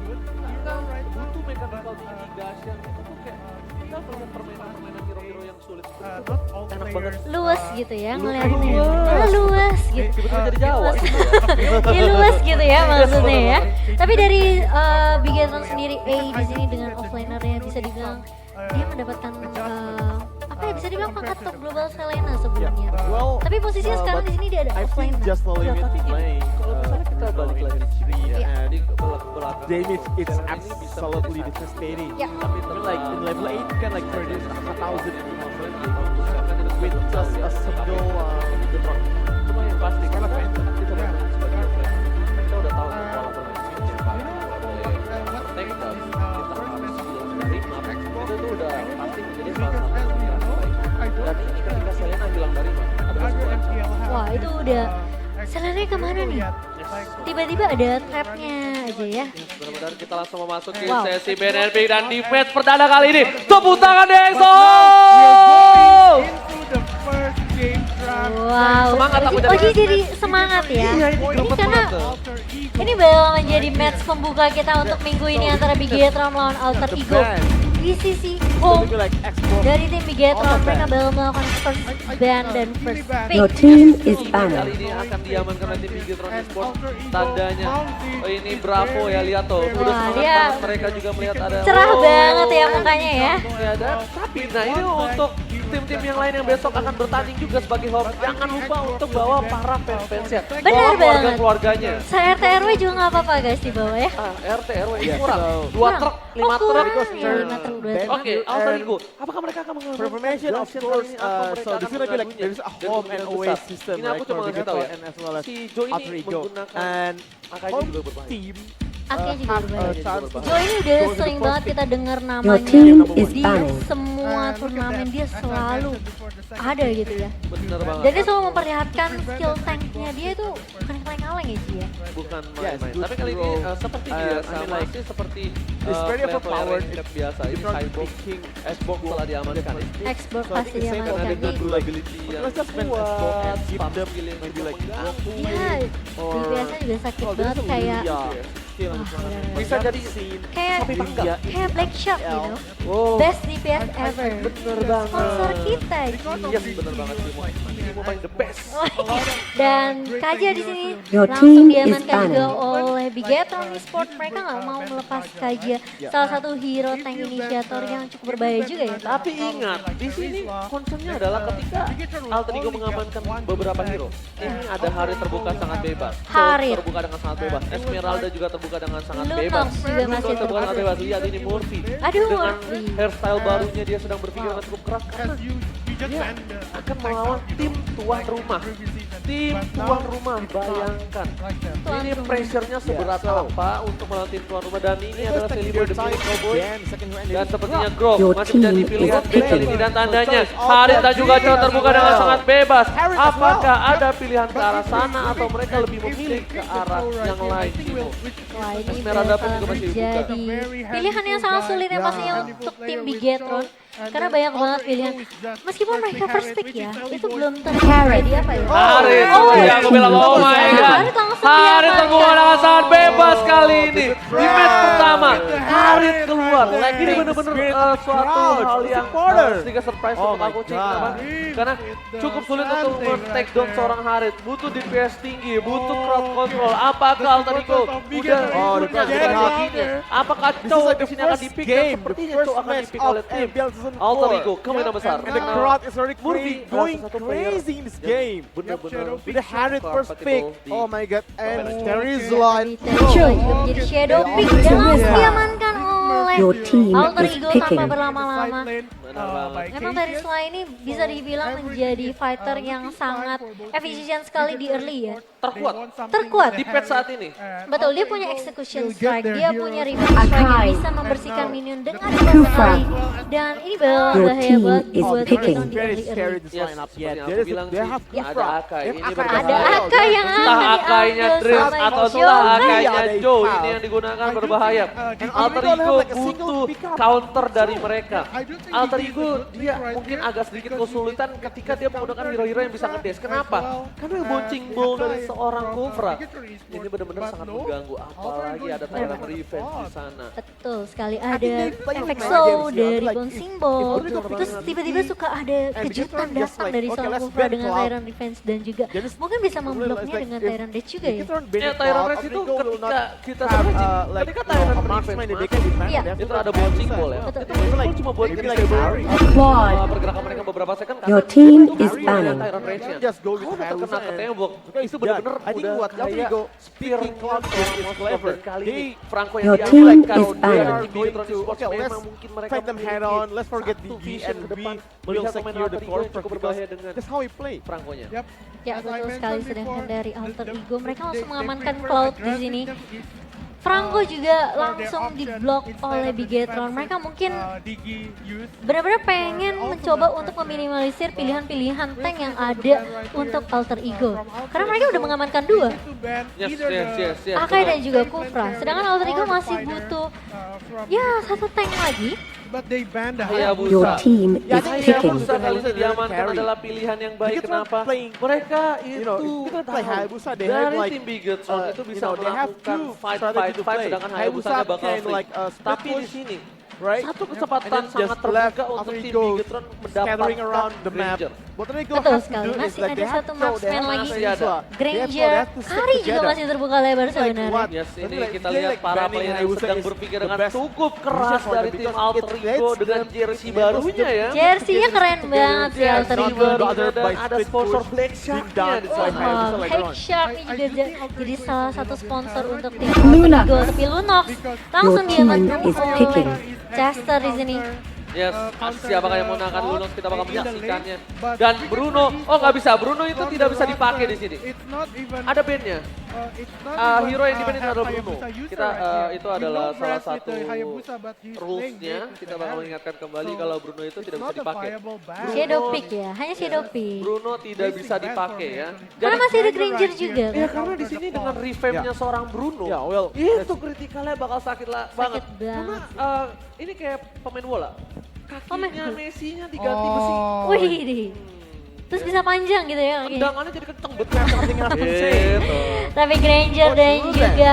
Speaker 1: Kita butuh mechanical tinggi, Gashan. Itu tuh kayak kita melihat permainan-permainan hero-hero yang sulit. Itu enak banget.
Speaker 2: Luas gitu ya ngeliatnya. Luas gitu.
Speaker 1: Tiba-tiba jadi Jawa.
Speaker 2: Ya luas gitu ya maksudnya ya. Tapi dari Bigatron sendiri di sini dengan offlinernya bisa dibilang dia mendapatkan apa ya bisa dibilang pangkat top global Selena sebelumnya.
Speaker 3: Well,
Speaker 2: Tapi posisinya sekarang
Speaker 3: but
Speaker 2: di sini dia ada
Speaker 3: I've
Speaker 2: offline.
Speaker 3: seen just the
Speaker 1: Ya,
Speaker 3: limit
Speaker 1: tapi gini,
Speaker 3: playing.
Speaker 1: kalau misalnya kita balik lagi di sini
Speaker 2: Iya.
Speaker 3: and
Speaker 1: di belakang
Speaker 3: damage it's
Speaker 1: Selena ini bisa
Speaker 3: absolutely
Speaker 1: menjadi
Speaker 3: devastating.
Speaker 2: Ya.
Speaker 1: tapi
Speaker 3: I mean, like in level 8 you can like produce 1,000 with
Speaker 1: with
Speaker 3: just a single
Speaker 1: cuma yang pasti kan kita memang sebagai offline kita udah tahu pola bermain switch yang paling nggak boleh take down kita harus menerima itu tuh udah pasti menjadi salah satu pilihan terbaik dan ini ketika Selena hilang dari map ada sebuah ancaman.
Speaker 2: Wah, itu udah Selena kemana nih? Tiba-tiba ada trapnya aja ya.
Speaker 1: Benar-benar kita langsung memasuki
Speaker 2: Wow.
Speaker 1: sesi BNRB dan di match perdana kali ini tepuk tangan EXO.
Speaker 4: Into the first game track.
Speaker 2: Wow.
Speaker 1: Semangat aku
Speaker 2: Oh,
Speaker 1: jadi.
Speaker 2: jadi semangat ya.
Speaker 1: Iya, ini
Speaker 2: Ini
Speaker 1: greget
Speaker 2: karena
Speaker 1: banget tuh.
Speaker 4: Alter Ego.
Speaker 2: ini bakal menjadi match pembuka kita untuk minggu ini antara Bigetron melawan Alter Ego. Di sisi home
Speaker 3: Maybe like export.
Speaker 2: dari tim Bigetron, mereka bakal melakukan first ban dan first
Speaker 7: Your
Speaker 2: pick.
Speaker 7: team is
Speaker 1: Kali
Speaker 7: banned.
Speaker 1: ini akan diamankan oleh tim Bigetron
Speaker 4: And
Speaker 1: Esports.
Speaker 4: Alter Ego
Speaker 1: Tandanya
Speaker 4: found the
Speaker 1: oh, ini Bravo ya, lihat tuh. Udah
Speaker 2: Wah,
Speaker 1: semangat
Speaker 2: dia
Speaker 1: banget mereka juga melihat ada
Speaker 2: Cerah
Speaker 1: oh,
Speaker 2: banget ya mukanya ya.
Speaker 1: ya ada. Tapi nah ini untuk tim-tim yang lain yang besok akan bertanding juga sebagai host. Jangan lupa untuk bawa para fans-fansnya.
Speaker 2: Benar
Speaker 1: Bawa
Speaker 2: banget.
Speaker 1: keluarga-keluarganya.
Speaker 2: Saya RT RW juga nggak apa-apa guys di bawah ya.
Speaker 1: RT RW ini
Speaker 3: Iya,
Speaker 1: kurang.
Speaker 3: so-
Speaker 1: 2
Speaker 2: Kurang.
Speaker 1: truk,
Speaker 2: Oh,
Speaker 1: 5 truk.
Speaker 2: kurang ya, 5 truk, 2 truk.
Speaker 1: Oke, Alter Ego. Apakah mereka akan mengambil
Speaker 3: Performation of
Speaker 1: Junction
Speaker 3: course,
Speaker 1: kali ini atau mereka
Speaker 3: so
Speaker 1: akan
Speaker 3: this is gonna be like
Speaker 1: mengganggunya?
Speaker 3: there's a
Speaker 1: Dan
Speaker 3: home and
Speaker 1: kemungkinan
Speaker 3: away
Speaker 1: besar.
Speaker 3: system
Speaker 1: Ini aku
Speaker 3: right
Speaker 1: cuma
Speaker 3: for
Speaker 1: ngasih tahu ya.
Speaker 3: Bigetron and as well as
Speaker 1: Si Joe ini
Speaker 3: Alter Ego.
Speaker 1: menggunakan
Speaker 3: And
Speaker 1: angkanya
Speaker 3: home
Speaker 1: juga berbahaya.
Speaker 3: team
Speaker 2: Akhirnya juga
Speaker 3: have
Speaker 2: berbahaya.
Speaker 3: a chance to
Speaker 2: Joe ini udah
Speaker 3: go to the
Speaker 2: sering
Speaker 3: first
Speaker 2: banget
Speaker 3: pick.
Speaker 2: kita dengar
Speaker 7: Your
Speaker 2: namanya
Speaker 7: team is
Speaker 2: di
Speaker 7: banning.
Speaker 2: semua
Speaker 4: And look at
Speaker 2: turnamen
Speaker 4: that.
Speaker 2: dia
Speaker 4: As I
Speaker 2: selalu
Speaker 4: mentioned before, the second
Speaker 2: ada
Speaker 4: pick
Speaker 2: gitu ya.
Speaker 1: Bener banget.
Speaker 2: Dan dia selalu memperlihatkan skill tanknya dia itu bukan kaleng-kaleng ya Ci ya.
Speaker 1: Bukan
Speaker 3: Yes,
Speaker 1: main-main.
Speaker 3: good
Speaker 1: Tapi kali ini
Speaker 3: throw.
Speaker 1: seperti
Speaker 3: I
Speaker 1: biasa,
Speaker 3: mean, like,
Speaker 1: masih seperti
Speaker 3: it's very
Speaker 1: player-player
Speaker 3: overpowered.
Speaker 1: yang biasa. Ini
Speaker 3: Bigetron
Speaker 1: Cyborg,
Speaker 3: picking
Speaker 1: Xbox telah diamankan ya.
Speaker 2: Xbox
Speaker 3: So I
Speaker 2: pasti
Speaker 3: think the same
Speaker 2: diamankan
Speaker 1: Karena
Speaker 3: thing
Speaker 1: dengan
Speaker 2: nih.
Speaker 1: durability yang
Speaker 3: Let's just spend Xbox
Speaker 1: kuat,
Speaker 3: and give
Speaker 1: spam
Speaker 3: them
Speaker 1: skill yang
Speaker 3: maybe
Speaker 1: cukup
Speaker 3: like
Speaker 1: mengganggu.
Speaker 2: Iya,
Speaker 3: or
Speaker 2: DPS-nya juga sakit
Speaker 3: oh,
Speaker 2: banget
Speaker 3: there's a
Speaker 2: kayak
Speaker 3: Lilia skill
Speaker 2: Wah, bener-bener.
Speaker 1: Bisa jadi
Speaker 2: kayak
Speaker 3: Lilia
Speaker 2: kayak Black Shark you know.
Speaker 1: Oh,
Speaker 2: Best DPS ever.
Speaker 1: bener banget.
Speaker 2: Sponsor kita Ci.
Speaker 1: Yes, bener banget Timo. Timo paling the best.
Speaker 2: Dan Kaja di sini
Speaker 7: Your
Speaker 2: langsung
Speaker 7: team is
Speaker 2: diamankan juga
Speaker 7: banning.
Speaker 2: oleh Bigetron Esports. Mereka nggak mau melepas Kaja, salah satu hero tank inisiator yang cukup berbahaya juga ya.
Speaker 1: Tapi ingat, di sini concernnya adalah ketika Alter Ego mengamankan beberapa hero. Ini ada hari terbuka sangat bebas. Soul
Speaker 2: Harit.
Speaker 1: terbuka dengan sangat bebas. Esmeralda juga terbuka dengan sangat
Speaker 2: Lunox
Speaker 1: bebas.
Speaker 2: juga masih
Speaker 1: Lunox terbuka dengan bebas. Lihat ini Murphy.
Speaker 2: Aduh,
Speaker 1: Dengan
Speaker 2: Murphy.
Speaker 1: hairstyle barunya dia sedang berpikir dengan cukup keras karena
Speaker 4: As you just
Speaker 1: dia
Speaker 4: banned the
Speaker 1: akan melawan tim tuan rumah.
Speaker 4: previous season.
Speaker 1: Tim
Speaker 4: But
Speaker 1: tuan
Speaker 4: now
Speaker 1: rumah,
Speaker 4: it's not
Speaker 1: bayangkan.
Speaker 4: like that.
Speaker 2: Tuan
Speaker 1: Ini
Speaker 2: rumah.
Speaker 1: pressure-nya seberat
Speaker 3: Yeah, so-
Speaker 1: apa untuk melawan tim tuan rumah dan ini adalah
Speaker 3: Take
Speaker 1: Celebrate
Speaker 3: your
Speaker 1: the
Speaker 3: time
Speaker 1: Milik Cowboy.
Speaker 3: again, second round
Speaker 1: Dan
Speaker 3: is
Speaker 1: sepertinya
Speaker 3: rough.
Speaker 1: Grove
Speaker 7: Your
Speaker 1: masih menjadi
Speaker 7: team
Speaker 1: pilihan
Speaker 7: is
Speaker 1: B kali
Speaker 7: picking.
Speaker 1: ini dan tandanya
Speaker 3: So, it's
Speaker 1: Harit
Speaker 3: all
Speaker 1: juga
Speaker 3: that
Speaker 1: coba terbuka dengan
Speaker 3: well.
Speaker 1: sangat bebas.
Speaker 3: Harit as
Speaker 1: Apakah
Speaker 3: well.
Speaker 1: ada pilihan ke arah sana atau mereka lebih memilih ke arah yang lain? Timo?
Speaker 2: Wah, ini
Speaker 1: Esmeralda pun
Speaker 2: bakal
Speaker 1: juga masih dibuka.
Speaker 2: menjadi pilihan yang sangat sulit ya pastinya untuk tim Bigetron. Karena banyak banget pilihan. Meskipun mereka first pick ya, itu belum tentu jadi apa ya.
Speaker 1: Harit,
Speaker 2: Oh,
Speaker 1: ya aku bilang oh my god.
Speaker 2: Harit langsung
Speaker 1: Harit
Speaker 2: diamankan.
Speaker 1: terbuka dengan sangat bebas kali ini. Di match pertama, Harit keluar. Ini benar-benar suatu hal yang sedikit surprise
Speaker 3: Oh
Speaker 1: untuk
Speaker 3: my
Speaker 1: aku Cik.
Speaker 3: God.
Speaker 1: Kenapa? Karena cukup sulit untuk men-take down seorang Harit. Butuh DPS tinggi, butuh crowd control. Apakah Alter Ego udah
Speaker 3: Oh, the
Speaker 1: punya
Speaker 3: crowd
Speaker 1: strateginya? Apakah
Speaker 3: This is
Speaker 1: Chow
Speaker 3: like
Speaker 1: di
Speaker 3: the
Speaker 1: sini akan
Speaker 3: first
Speaker 1: di-pick? Dan
Speaker 3: game, the
Speaker 1: sepertinya
Speaker 3: first
Speaker 1: Chow akan
Speaker 3: match
Speaker 1: di-pick
Speaker 3: of
Speaker 1: oleh tim
Speaker 3: MPL season
Speaker 1: Alter
Speaker 3: 4.
Speaker 1: Ego, kemungkinan besar.
Speaker 3: And the crowd is already
Speaker 1: Murphy
Speaker 3: going
Speaker 1: salah satu player
Speaker 3: crazy in this game.
Speaker 1: benar-benar
Speaker 3: With the Harit first pick. Oh my god, and there is
Speaker 2: Dari
Speaker 3: line.
Speaker 2: Terry juga menjadi shadow pick dan langsung diamankan oleh
Speaker 7: Your team
Speaker 2: Alter
Speaker 7: is
Speaker 2: Ego
Speaker 7: picking.
Speaker 2: tanpa berlama-lama.
Speaker 1: Benar banget.
Speaker 2: Memang Terry ini bisa dibilang menjadi fighter yang sangat efisien sekali di early ya.
Speaker 1: Terkuat.
Speaker 2: Terkuat.
Speaker 1: Di patch saat ini.
Speaker 2: Betul, dia punya execution strike, dia punya revenge strike yang bisa membersihkan minion dengan beberapa kali. Dan ini bahaya
Speaker 7: Your
Speaker 2: banget
Speaker 7: team is
Speaker 2: buat
Speaker 7: picking.
Speaker 2: Bigetron di
Speaker 3: Very
Speaker 2: early.
Speaker 3: scary this
Speaker 1: Yes,
Speaker 3: lineup.
Speaker 1: seperti
Speaker 3: Yeah,
Speaker 1: yang
Speaker 3: there
Speaker 1: aku
Speaker 3: is
Speaker 1: bilang
Speaker 3: they
Speaker 1: sih,
Speaker 3: have
Speaker 1: ada Akai. Ini
Speaker 3: Akai
Speaker 1: berbahaya.
Speaker 2: Ada Akai yang akan
Speaker 1: Entah Akainya
Speaker 2: diambil
Speaker 1: Dream
Speaker 2: sama
Speaker 1: atau
Speaker 2: Joe.
Speaker 1: entah Akainya
Speaker 3: They
Speaker 1: Joe
Speaker 3: foul.
Speaker 1: ini yang digunakan berbahaya. Alter
Speaker 3: Ego
Speaker 1: Ego
Speaker 3: like a single
Speaker 1: butuh
Speaker 3: pick up.
Speaker 1: counter dari mereka. Alter Ego dia mungkin agak sedikit kesulitan ketika dia menggunakan hero-hero yang bisa ngedash. Kenapa? Karena bouncing ball dari seorang Kufra ini benar-benar sangat mengganggu. Apalagi ada tayangan revenge di sana.
Speaker 2: Betul sekali, ada efek slow dari bouncing ball. Terus tiba-tiba suka ada kejutan datang dari seorang Kufra dengan Tyrant Defense dan juga mungkin bisa membloknya dengan Tyrant Dash juga ya.
Speaker 1: Ya Tyrant Race itu ketika kita searching, ketika Tyrant
Speaker 3: marksman that they can defend.
Speaker 2: Iya.
Speaker 3: They have
Speaker 1: Itu
Speaker 3: to
Speaker 1: ada
Speaker 3: defend
Speaker 1: bouncing
Speaker 3: Hayabusa.
Speaker 1: ball ya.
Speaker 2: Betul.
Speaker 1: Itu bouncing ball cuma buat
Speaker 3: Maybe
Speaker 1: disable
Speaker 3: like
Speaker 1: pergerakan mereka beberapa second.
Speaker 7: Your
Speaker 1: karena
Speaker 7: team
Speaker 1: itu
Speaker 7: is
Speaker 1: Harry
Speaker 7: banning.
Speaker 1: dan Tyrant Rage-nya.
Speaker 3: Just go with
Speaker 1: Kalau udah
Speaker 3: Hayabusa
Speaker 1: kena ke
Speaker 3: and
Speaker 1: tembok,
Speaker 3: it's
Speaker 1: itu benar-benar
Speaker 3: done. I think
Speaker 1: udah
Speaker 3: what
Speaker 1: kayak
Speaker 3: Alter Ego
Speaker 1: spear
Speaker 3: speaking cloud is clever.
Speaker 1: kali
Speaker 3: They
Speaker 1: ini Franco
Speaker 7: Your
Speaker 1: yang
Speaker 7: team
Speaker 1: diambil
Speaker 7: is
Speaker 1: kalau
Speaker 3: they
Speaker 1: dia
Speaker 3: are
Speaker 1: di
Speaker 3: going
Speaker 1: Bigetron
Speaker 3: to
Speaker 1: Esports
Speaker 3: okay,
Speaker 1: memang
Speaker 3: let's
Speaker 1: mungkin mereka
Speaker 3: fight them head
Speaker 1: memiliki
Speaker 3: on. Let's forget
Speaker 1: satu
Speaker 3: the D
Speaker 1: vision
Speaker 3: and
Speaker 1: ke
Speaker 3: B
Speaker 1: depan
Speaker 3: will
Speaker 1: melihat pemain
Speaker 3: secure the
Speaker 1: Alter Ego
Speaker 3: fourth
Speaker 1: yang cukup
Speaker 3: because
Speaker 1: berbahaya dengan
Speaker 3: that's how we play.
Speaker 1: Franco-nya.
Speaker 4: Yep.
Speaker 2: Ya
Speaker 4: As I
Speaker 2: betul sekali,
Speaker 4: mentioned
Speaker 2: sedangkan
Speaker 4: before,
Speaker 2: dari Alter Ego mereka langsung
Speaker 4: they
Speaker 2: mengamankan
Speaker 4: prefer
Speaker 2: Cloud di sini.
Speaker 4: aggressiveness
Speaker 2: Franco juga
Speaker 4: for their
Speaker 2: langsung
Speaker 4: option
Speaker 2: diblok
Speaker 4: instead
Speaker 2: oleh
Speaker 4: of the
Speaker 2: Bigetron.
Speaker 4: defensive,
Speaker 2: Mereka mungkin
Speaker 4: Digi use.
Speaker 2: benar-benar pengen
Speaker 4: Also
Speaker 2: mencoba
Speaker 4: that
Speaker 2: untuk
Speaker 4: pressure.
Speaker 2: meminimalisir pilihan-pilihan
Speaker 4: We'll
Speaker 2: tank
Speaker 4: see
Speaker 2: yang
Speaker 4: from the
Speaker 2: ada
Speaker 4: ban right here,
Speaker 2: untuk Alter Ego.
Speaker 4: from Alter
Speaker 2: Karena mereka udah
Speaker 4: Ego,
Speaker 2: mengamankan
Speaker 4: they
Speaker 2: dua,
Speaker 4: need to ban
Speaker 1: Yes,
Speaker 4: either
Speaker 1: yes.
Speaker 4: the
Speaker 2: Akai dan juga
Speaker 4: flank
Speaker 2: Kufra.
Speaker 4: carrier
Speaker 2: Sedangkan Alter Ego
Speaker 4: or the
Speaker 2: masih
Speaker 4: fighter,
Speaker 2: butuh
Speaker 4: from
Speaker 2: ya
Speaker 4: Bigetron.
Speaker 2: satu tank lagi.
Speaker 4: But they banned the
Speaker 1: Hayabusa.
Speaker 7: Your team
Speaker 3: Yeah, I
Speaker 7: is
Speaker 3: think
Speaker 7: picking.
Speaker 3: Hayabusa
Speaker 1: kali ini diamankan
Speaker 3: carry.
Speaker 1: adalah pilihan yang baik.
Speaker 3: Bigetron
Speaker 1: Kenapa?
Speaker 3: playing,
Speaker 1: Mereka
Speaker 3: you
Speaker 1: itu
Speaker 3: know, kita play
Speaker 1: tahu
Speaker 3: Hayabusa, they have
Speaker 1: dari
Speaker 3: like,
Speaker 1: tim Bigetron itu
Speaker 3: you
Speaker 1: bisa
Speaker 3: know, they have
Speaker 1: melakukan
Speaker 3: two
Speaker 1: fight,
Speaker 3: strategy to play.
Speaker 1: sedangkan
Speaker 3: Hayabusa
Speaker 1: Hayabusanya bakal
Speaker 3: can
Speaker 1: free.
Speaker 3: like split
Speaker 1: Tapi di
Speaker 3: push,
Speaker 1: sini
Speaker 3: right?
Speaker 1: satu
Speaker 3: And
Speaker 1: kesempatan
Speaker 3: then
Speaker 1: sangat
Speaker 3: just left
Speaker 1: terbuka untuk
Speaker 3: after he
Speaker 1: tim
Speaker 3: goes
Speaker 1: Bigetron
Speaker 3: scattering around
Speaker 1: mendapatkan
Speaker 3: the map.
Speaker 1: Granger.
Speaker 3: What they go
Speaker 2: Betul
Speaker 3: have to
Speaker 2: sekali.
Speaker 3: do is
Speaker 2: Masih
Speaker 3: like
Speaker 2: ada
Speaker 3: they have
Speaker 2: satu
Speaker 3: to show they
Speaker 2: marksman
Speaker 3: have
Speaker 2: lagi.
Speaker 1: Masih ada.
Speaker 2: Granger, Kari juga masih terbuka lebar sebenarnya.
Speaker 1: Yes,
Speaker 3: Tapi
Speaker 1: ini
Speaker 3: like,
Speaker 1: kita
Speaker 3: dia
Speaker 1: lihat
Speaker 3: like
Speaker 1: para
Speaker 3: banning
Speaker 1: player yang
Speaker 3: Hayabusa
Speaker 1: sedang
Speaker 3: is
Speaker 1: berpikir
Speaker 3: the
Speaker 1: dengan
Speaker 3: best
Speaker 1: cukup
Speaker 3: decision
Speaker 1: keras
Speaker 3: for them
Speaker 1: dari tim
Speaker 3: because
Speaker 1: Alter
Speaker 3: it
Speaker 1: Ego
Speaker 3: lets
Speaker 1: dengan
Speaker 3: them
Speaker 1: jersey
Speaker 3: enables
Speaker 1: barunya
Speaker 3: them
Speaker 1: ya.
Speaker 2: Jersey-nya keren banget sih
Speaker 3: Yeah,
Speaker 2: Alter
Speaker 3: not
Speaker 2: Ego.
Speaker 3: good other
Speaker 1: Dan
Speaker 3: by
Speaker 1: ada
Speaker 3: split
Speaker 1: sponsor
Speaker 3: push
Speaker 1: Black
Speaker 3: being
Speaker 1: Shark-nya
Speaker 3: done
Speaker 1: di
Speaker 3: by
Speaker 1: sana.
Speaker 3: Hayabusa later
Speaker 2: Hack
Speaker 3: on.
Speaker 2: Shark ini
Speaker 4: I
Speaker 2: juga
Speaker 4: do think Alter
Speaker 2: jadi
Speaker 4: Ego
Speaker 2: salah
Speaker 4: is
Speaker 2: satu
Speaker 4: a bit
Speaker 2: sponsor
Speaker 4: better
Speaker 2: untuk
Speaker 4: in
Speaker 2: tim
Speaker 4: the
Speaker 2: Alter
Speaker 7: Luna.
Speaker 2: Ego. Tapi Lunox langsung
Speaker 7: Your team
Speaker 2: diamankan
Speaker 7: is
Speaker 2: oleh
Speaker 7: picking.
Speaker 2: Chester di sini.
Speaker 1: Yes,
Speaker 4: counter
Speaker 1: siapakah yang
Speaker 4: the
Speaker 1: menggunakan
Speaker 4: ball
Speaker 1: Lunox kita bakal
Speaker 4: in the lane,
Speaker 1: menyaksikannya.
Speaker 4: but
Speaker 1: Dan
Speaker 4: Bigetron
Speaker 1: Bruno,
Speaker 4: is
Speaker 1: oh nggak bisa, Bruno itu
Speaker 4: from
Speaker 1: tidak
Speaker 4: the
Speaker 1: bisa dipakai di
Speaker 4: roster.
Speaker 1: sini.
Speaker 4: It's not even
Speaker 1: Ada bandnya.
Speaker 4: it's not even,
Speaker 1: Hero yang dibanding
Speaker 4: have
Speaker 1: adalah Bruno.
Speaker 4: Hayabusa user
Speaker 1: Kita
Speaker 4: right here.
Speaker 1: itu
Speaker 4: We
Speaker 1: adalah
Speaker 4: know
Speaker 1: salah
Speaker 4: Brad with
Speaker 1: satu
Speaker 4: the Hayabusa, but he's playing
Speaker 1: rules-nya.
Speaker 4: great
Speaker 1: Kita
Speaker 4: with
Speaker 1: bakal
Speaker 4: the
Speaker 1: mengingatkan kembali
Speaker 4: So,
Speaker 1: kalau Bruno itu
Speaker 4: it's
Speaker 1: tidak
Speaker 4: not
Speaker 1: bisa
Speaker 4: a
Speaker 1: dipakai.
Speaker 4: viable ban.
Speaker 2: Shadow pick ya, hanya shadow pick.
Speaker 1: Bruno tidak bisa dipakai ya.
Speaker 2: Karena masih ada Granger
Speaker 4: right
Speaker 2: juga
Speaker 4: here.
Speaker 1: Ya
Speaker 2: kan.
Speaker 1: karena di sini dengan revamp-nya seorang Bruno,
Speaker 3: Yeah, well,
Speaker 1: itu kritikalnya bakal sakit lah banget.
Speaker 2: Sakit
Speaker 1: Karena
Speaker 2: banget.
Speaker 1: ini kayak pemain bola,
Speaker 2: Pemain
Speaker 1: kakinya
Speaker 2: bola.
Speaker 1: Messi-nya diganti besi.
Speaker 4: Oh,
Speaker 2: Wih, deh. Terus bisa panjang gitu ya kakinya.
Speaker 1: Tendangannya jadi kenceng betul.
Speaker 3: something else to say.
Speaker 1: Gitu.
Speaker 2: Tapi Granger
Speaker 3: Oh,
Speaker 2: dan
Speaker 3: true
Speaker 2: juga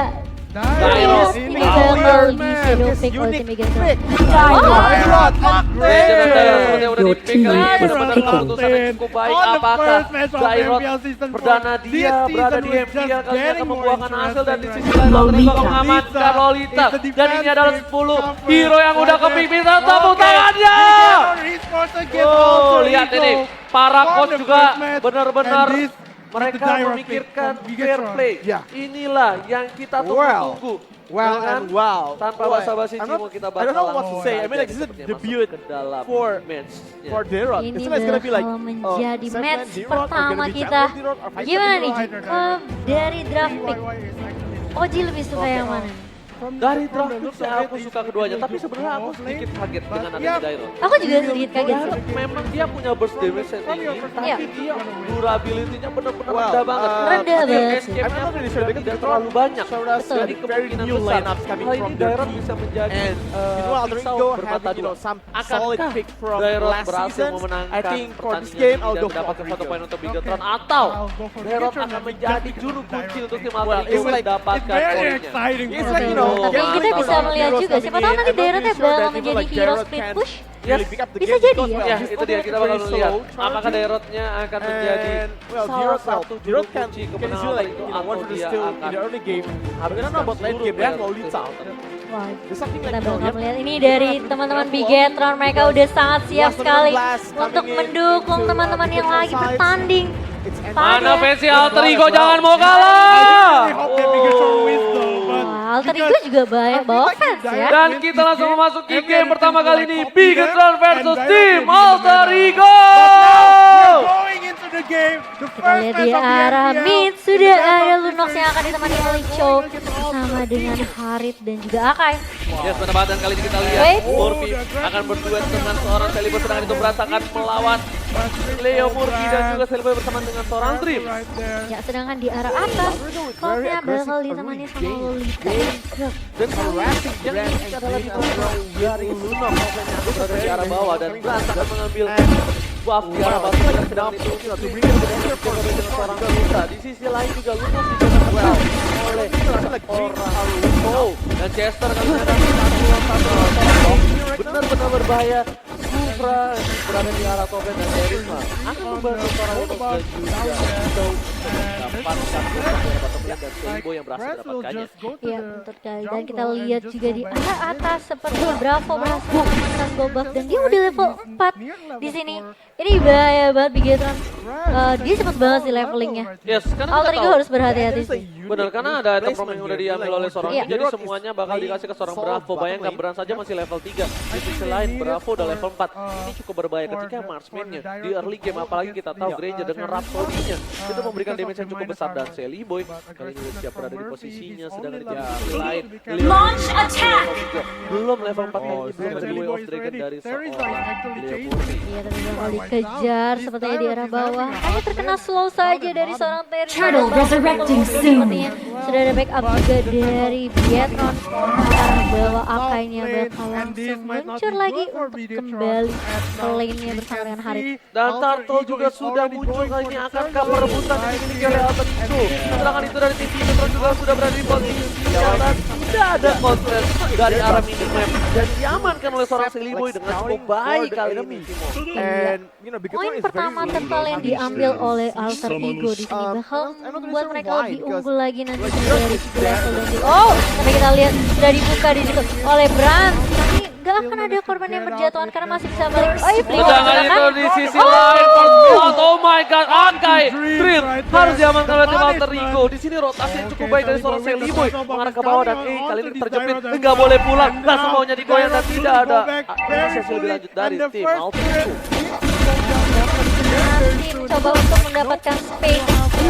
Speaker 1: Dairos.
Speaker 2: ini
Speaker 3: Oh,
Speaker 2: bakal
Speaker 3: weird,
Speaker 2: di
Speaker 3: man.
Speaker 2: shadow
Speaker 3: This
Speaker 2: pick oleh
Speaker 3: unique
Speaker 2: tim Bigetron.
Speaker 3: pick.
Speaker 2: Oh,
Speaker 3: Dairos,
Speaker 1: Granger dan Dairos udah
Speaker 7: Your
Speaker 1: di-pick
Speaker 7: team
Speaker 1: kali ini.
Speaker 7: is
Speaker 1: Benar-benar
Speaker 7: picking.
Speaker 1: keputusan yang cukup baik.
Speaker 4: On the
Speaker 1: Apakah
Speaker 4: first match of
Speaker 1: Dairos
Speaker 4: MPL season
Speaker 1: perdana
Speaker 4: 4,
Speaker 1: dia
Speaker 4: this
Speaker 1: berada
Speaker 4: season
Speaker 1: di
Speaker 4: was
Speaker 1: MPL
Speaker 4: just
Speaker 1: kali ini akan
Speaker 4: getting more
Speaker 1: membuahkan hasil dan di
Speaker 4: interesting
Speaker 1: sisi lain
Speaker 7: right
Speaker 1: Alter Ego
Speaker 7: now.
Speaker 1: mengamankan Lolita.
Speaker 4: It's a
Speaker 1: Dan ini adalah
Speaker 4: defensive
Speaker 1: 10
Speaker 4: cover
Speaker 1: hero yang udah
Speaker 4: right there.
Speaker 1: kepimpinan tepuk
Speaker 4: Okay,
Speaker 1: tangannya.
Speaker 4: Bigetron esports against
Speaker 1: Oh,
Speaker 4: Alter
Speaker 1: lihat
Speaker 4: Ego.
Speaker 1: ini. Para
Speaker 4: Won
Speaker 1: coach
Speaker 4: the
Speaker 1: juga
Speaker 4: first match,
Speaker 1: benar-benar
Speaker 4: and this
Speaker 1: mereka
Speaker 4: the direct
Speaker 1: memikirkan
Speaker 4: pick from
Speaker 1: fair
Speaker 4: Bigetron.
Speaker 1: play.
Speaker 3: Yeah.
Speaker 1: Inilah yang kita tunggu-tunggu.
Speaker 3: Well
Speaker 1: Kan?
Speaker 3: and wow.
Speaker 1: Tanpa
Speaker 3: Boy,
Speaker 1: basa-basi
Speaker 3: I'm not-
Speaker 1: Cimo kita
Speaker 3: I don't know
Speaker 1: bakal
Speaker 3: what to say. I mean like this is a
Speaker 1: sepertinya
Speaker 3: debut
Speaker 1: masuk ke dalam
Speaker 3: for
Speaker 1: match.
Speaker 3: for Derot.
Speaker 2: Ini
Speaker 3: It's like gonna be like
Speaker 2: bakal menjadi
Speaker 3: seven
Speaker 2: match
Speaker 3: Derot, or
Speaker 2: pertama
Speaker 3: gonna be
Speaker 2: kita.
Speaker 3: jungle Derot, or five
Speaker 2: Gimana nih,
Speaker 3: Derot.
Speaker 2: Ji? Dari draft pick,
Speaker 4: DIY is actually
Speaker 2: Oji lebih suka yang mana nih?
Speaker 1: Dari draft pick sih aku suka keduanya, tapi sebenarnya aku sedikit kaget dengan adanya Dairon.
Speaker 2: Aku juga sedikit kaget sih.
Speaker 1: Dairon memang dia punya burst damage yang tinggi,
Speaker 2: Iya.
Speaker 1: tapi dia durability-nya benar-benar
Speaker 3: Well,
Speaker 1: rendah banget.
Speaker 2: Rendah
Speaker 1: Tapi
Speaker 2: banget sih.
Speaker 1: escape-nya
Speaker 3: I'm not really sure because
Speaker 1: tidak
Speaker 3: Derot
Speaker 1: terlalu banyak.
Speaker 3: showed us
Speaker 2: Betul.
Speaker 1: Jadi
Speaker 3: very
Speaker 1: kemungkinan
Speaker 3: new
Speaker 1: besar
Speaker 3: lineups coming
Speaker 1: kali
Speaker 3: from
Speaker 1: ini
Speaker 3: their
Speaker 1: Dairon
Speaker 3: team.
Speaker 1: bisa menjadi
Speaker 3: And you know, Alter
Speaker 1: pisau
Speaker 3: Ego
Speaker 1: bermata
Speaker 3: having
Speaker 1: dua.
Speaker 3: some solid
Speaker 1: Akankah
Speaker 3: pick from
Speaker 1: Dairon
Speaker 3: last
Speaker 1: berhasil
Speaker 3: season.
Speaker 1: memenangkan
Speaker 3: I think for this
Speaker 1: pertandingan
Speaker 3: game
Speaker 1: ini
Speaker 3: I'll
Speaker 1: dan
Speaker 3: go for
Speaker 1: mendapatkan
Speaker 3: Alter
Speaker 1: satu
Speaker 3: Ego.
Speaker 1: poin untuk Bigetron atau
Speaker 4: I'll go for
Speaker 1: Dairon
Speaker 4: Bigetron
Speaker 1: akan
Speaker 4: and
Speaker 1: menjadi
Speaker 4: just
Speaker 1: juru
Speaker 4: because
Speaker 1: kunci
Speaker 4: Dairon
Speaker 1: untuk tim
Speaker 4: is-
Speaker 1: Alter
Speaker 3: it's
Speaker 1: Ego
Speaker 3: like-
Speaker 1: mendapatkan
Speaker 4: It's very
Speaker 1: poinnya.
Speaker 4: exciting
Speaker 3: It's
Speaker 4: for
Speaker 3: like, you
Speaker 4: them.
Speaker 3: know,
Speaker 2: Tapi
Speaker 3: yeah,
Speaker 2: kita
Speaker 3: like
Speaker 2: bisa
Speaker 3: some
Speaker 2: melihat
Speaker 3: heroes
Speaker 2: juga, siapa
Speaker 3: coming
Speaker 2: tahu
Speaker 3: in,
Speaker 2: nanti
Speaker 3: I'm not
Speaker 2: Dairon
Speaker 3: really sure
Speaker 2: bakal
Speaker 3: that even
Speaker 2: menjadi
Speaker 3: like
Speaker 2: hero
Speaker 3: Dairon
Speaker 2: split
Speaker 3: can
Speaker 2: push.
Speaker 3: really pick up the
Speaker 2: Bisa
Speaker 3: game
Speaker 2: jadi
Speaker 3: because,
Speaker 2: ya.
Speaker 3: well,
Speaker 1: Ya,
Speaker 3: he's
Speaker 1: itu dia
Speaker 3: also
Speaker 1: kita bakal
Speaker 3: very
Speaker 1: melihat
Speaker 3: slow
Speaker 1: apakah
Speaker 3: charging.
Speaker 1: Dairotnya akan menjadi
Speaker 3: And well,
Speaker 1: salah
Speaker 3: Derot,
Speaker 1: satu juru
Speaker 3: Derot can
Speaker 1: kunci
Speaker 3: can
Speaker 1: kemenangan
Speaker 3: easily like
Speaker 1: itu
Speaker 3: you know
Speaker 1: atau
Speaker 3: one for the
Speaker 1: dia
Speaker 3: steal in
Speaker 1: akan
Speaker 3: the early game. But I don't know about late game. They have Lolita.
Speaker 2: Wah,
Speaker 3: There's something
Speaker 2: kita
Speaker 3: like you know,
Speaker 2: bakal
Speaker 3: you have-
Speaker 2: melihat ini dari teman-teman Bigetron. Mereka udah sangat siap sekali untuk mendukung teman-teman yang lagi bertanding.
Speaker 3: It's
Speaker 1: Mana
Speaker 2: Pada
Speaker 1: fansi Alter Ego
Speaker 3: as well.
Speaker 1: jangan mau
Speaker 4: I
Speaker 1: kalah.
Speaker 4: really hope that Bigetron wins though, but
Speaker 2: Wah, Alter Ego juga banyak bawa fans ya.
Speaker 1: Dan kita langsung memasuki game pertama kali ini Bigetron versus tim Alter Ego.
Speaker 4: we're going into the game. The
Speaker 2: Kita
Speaker 4: first
Speaker 2: lihat
Speaker 4: match
Speaker 2: di
Speaker 4: of the
Speaker 2: arah
Speaker 4: MPL.
Speaker 2: mid
Speaker 4: The
Speaker 2: sudah
Speaker 4: best
Speaker 2: ada
Speaker 4: of
Speaker 2: Lunox yang akan ditemani oleh Cho bersama dengan Harit dan juga Akai.
Speaker 1: Yes, penempatan kali ini kita lihat
Speaker 2: Wait.
Speaker 1: Murphy akan berduet dengan seorang Celeber, sedangkan itu berantakan melawan Leo Murphy dan juga Celeber bersama dengan seorang Dream.
Speaker 4: Right there.
Speaker 2: Ya, sedangkan di arah atas Klubnya bakal ditemani sama Lolita.
Speaker 1: Dan harassing yang ini adalah dikontrol dari Lunox yang berada di arah bawah dan berantakan mengambil buff di arah bawah. Sedangkan itu dengan seorang Lolita. Di sisi lain juga Lunox dikenakan oleh orang Luno. Dan Chester kali ini ada satu benar-benar berbahaya. Fra berada di arah top lane dan Darius mah akan membantu seorang Enos dan juga Indo mendapatkan bottom lane dan Seibo yang berhasil mendapatkannya.
Speaker 2: Iya, betul sekali. Dan kita lihat juga di arah atas seperti Bravo berhasil menemukan Gobak dan dia udah level 4 di sini. Ini bahaya banget Bigetron. Dia cepet banget sih levelingnya.
Speaker 1: Yes, karena
Speaker 2: Alter
Speaker 1: kita
Speaker 2: Ego
Speaker 1: tahu.
Speaker 2: harus berhati-hati sih.
Speaker 1: Benar, karena ada item prom yang udah diambil oleh seorang
Speaker 2: Iya.
Speaker 1: jadi semuanya bakal dikasih ke seorang Bravo. Bayangkan Bran saja masih level 3. Di sisi lain Bravo udah level 4. Ini cukup berbahaya ketika marksman-nya di early game, apalagi kita tahu Granger dengan Rhapsody-nya itu memberikan damage yang cukup besar dan Sally Boy kali ini udah siap berada di posisinya, sedangkan di sisi lain
Speaker 7: Launch attack!
Speaker 1: belum level 4 lagi, belum ada Way of Dragon dari seorang Leo Murphy.
Speaker 2: Iya, tapi bakal dikejar sepertinya di arah bawah. Hanya terkena slow saja dari seorang Terry.
Speaker 7: Turtle resurrecting soon.
Speaker 2: Sepertinya sudah ada backup juga dari Biatron. Di arah bawah Akainya bakal langsung muncul lagi untuk kembali ke lane-nya bersama dengan Harit.
Speaker 1: Dan Turtle juga sudah muncul kali ini, akankah perebutan yang dimiliki oleh Alter Ego? Serangan itu dari tim Bigetron juga sudah berada di posisi dan tidak ada kontes dari arah minimap dan diamankan oleh seorang Sally Boy dengan cukup baik kali ini.
Speaker 3: And
Speaker 2: Poin pertama total yang diambil oleh Alter Ego di sini bakal membuat mereka lebih unggul lagi nanti dari level dan oh, tapi kita lihat sudah dibuka di situ oleh Bran. Tapi nggak akan ada korban yang berjatuhan karena masih bisa balik. Oh, iya,
Speaker 1: Tendangan itu di sisi lain, first blood. Oh my god, Akai Drill harus diamankan oleh tim Alter Ego. Di sini rotasi yang cukup baik dari seorang Sally Boy mengarah ke bawah dan kali ini terjepit, nggak boleh pulang, langsung maunya digoyang dan tidak ada sesi lebih lanjut dari tim Alter Ego.
Speaker 2: Nanti mencoba untuk mendapatkan space. Nanti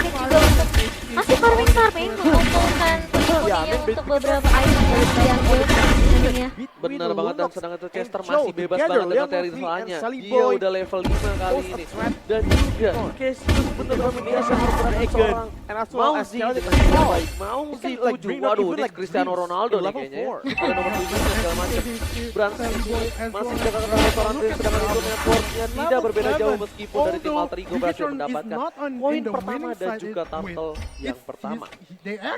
Speaker 2: juga untuk masih farming mengumpulkan pundi-pundinya untuk beberapa item dari Triangle nantinya.
Speaker 1: Benar banget, dan sedang itu Chester masih bebas banget dengan Terry soalnya. Dia udah level 5 kali ini. Dan juga Cassius benar-benar menyiasat pergerakan seorang Mauzi dengan cukup baik. Mauzi 7, waduh ini Cristiano Ronaldo nih kayaknya ya. Ada nomor 7 dan segala macam. Bran masih jaga oleh seorang Chris, sedangkan itu networknya tidak berbeda jauh meskipun dari tim Alter Ego berhasil mendapatkan poin pertama dan juga Turtle yang pertama.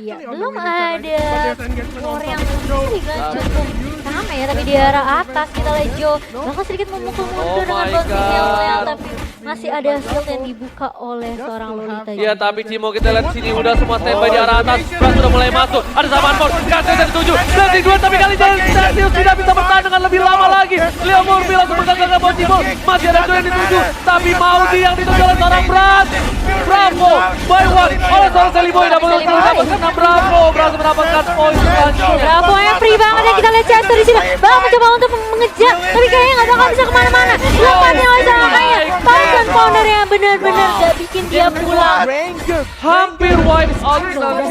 Speaker 2: Ya, belum ada skor yang dibilang cukup sama ya, tapi di arah atas kita lihat Joe bakal sedikit memukul mundur dengan botnya Leon, tapi masih ada shield yang dibuka oleh seorang Lolita.
Speaker 1: Iya, tapi Cimo kita lihat sini udah semua standby di arah atas. Bran sudah mulai masuk. Ada samaan port. Kasih dari 7 dari 2 tapi kali ini Cassius tidak bisa bertahan dengan lebih lama lagi. Leo Murphy langsung bergabung buat Cimo. Masih ada Joe yang dituju, tapi Mauzi yang dituju oleh seorang Bran. Bravo by one oleh seorang Sally Boy mendapatkan Bravo berhasil mendapatkan poin selanjutnya.
Speaker 2: Bravo yang free banget ya, kita lihat Chester di sini bakal mencoba untuk mengejar, tapi kayaknya nggak bakal bisa kemana-mana. Dilemparin oleh seorang Akainya, Thousand Pounder yang benar-benar gak bikin dia pulang.
Speaker 1: Hampir wipe out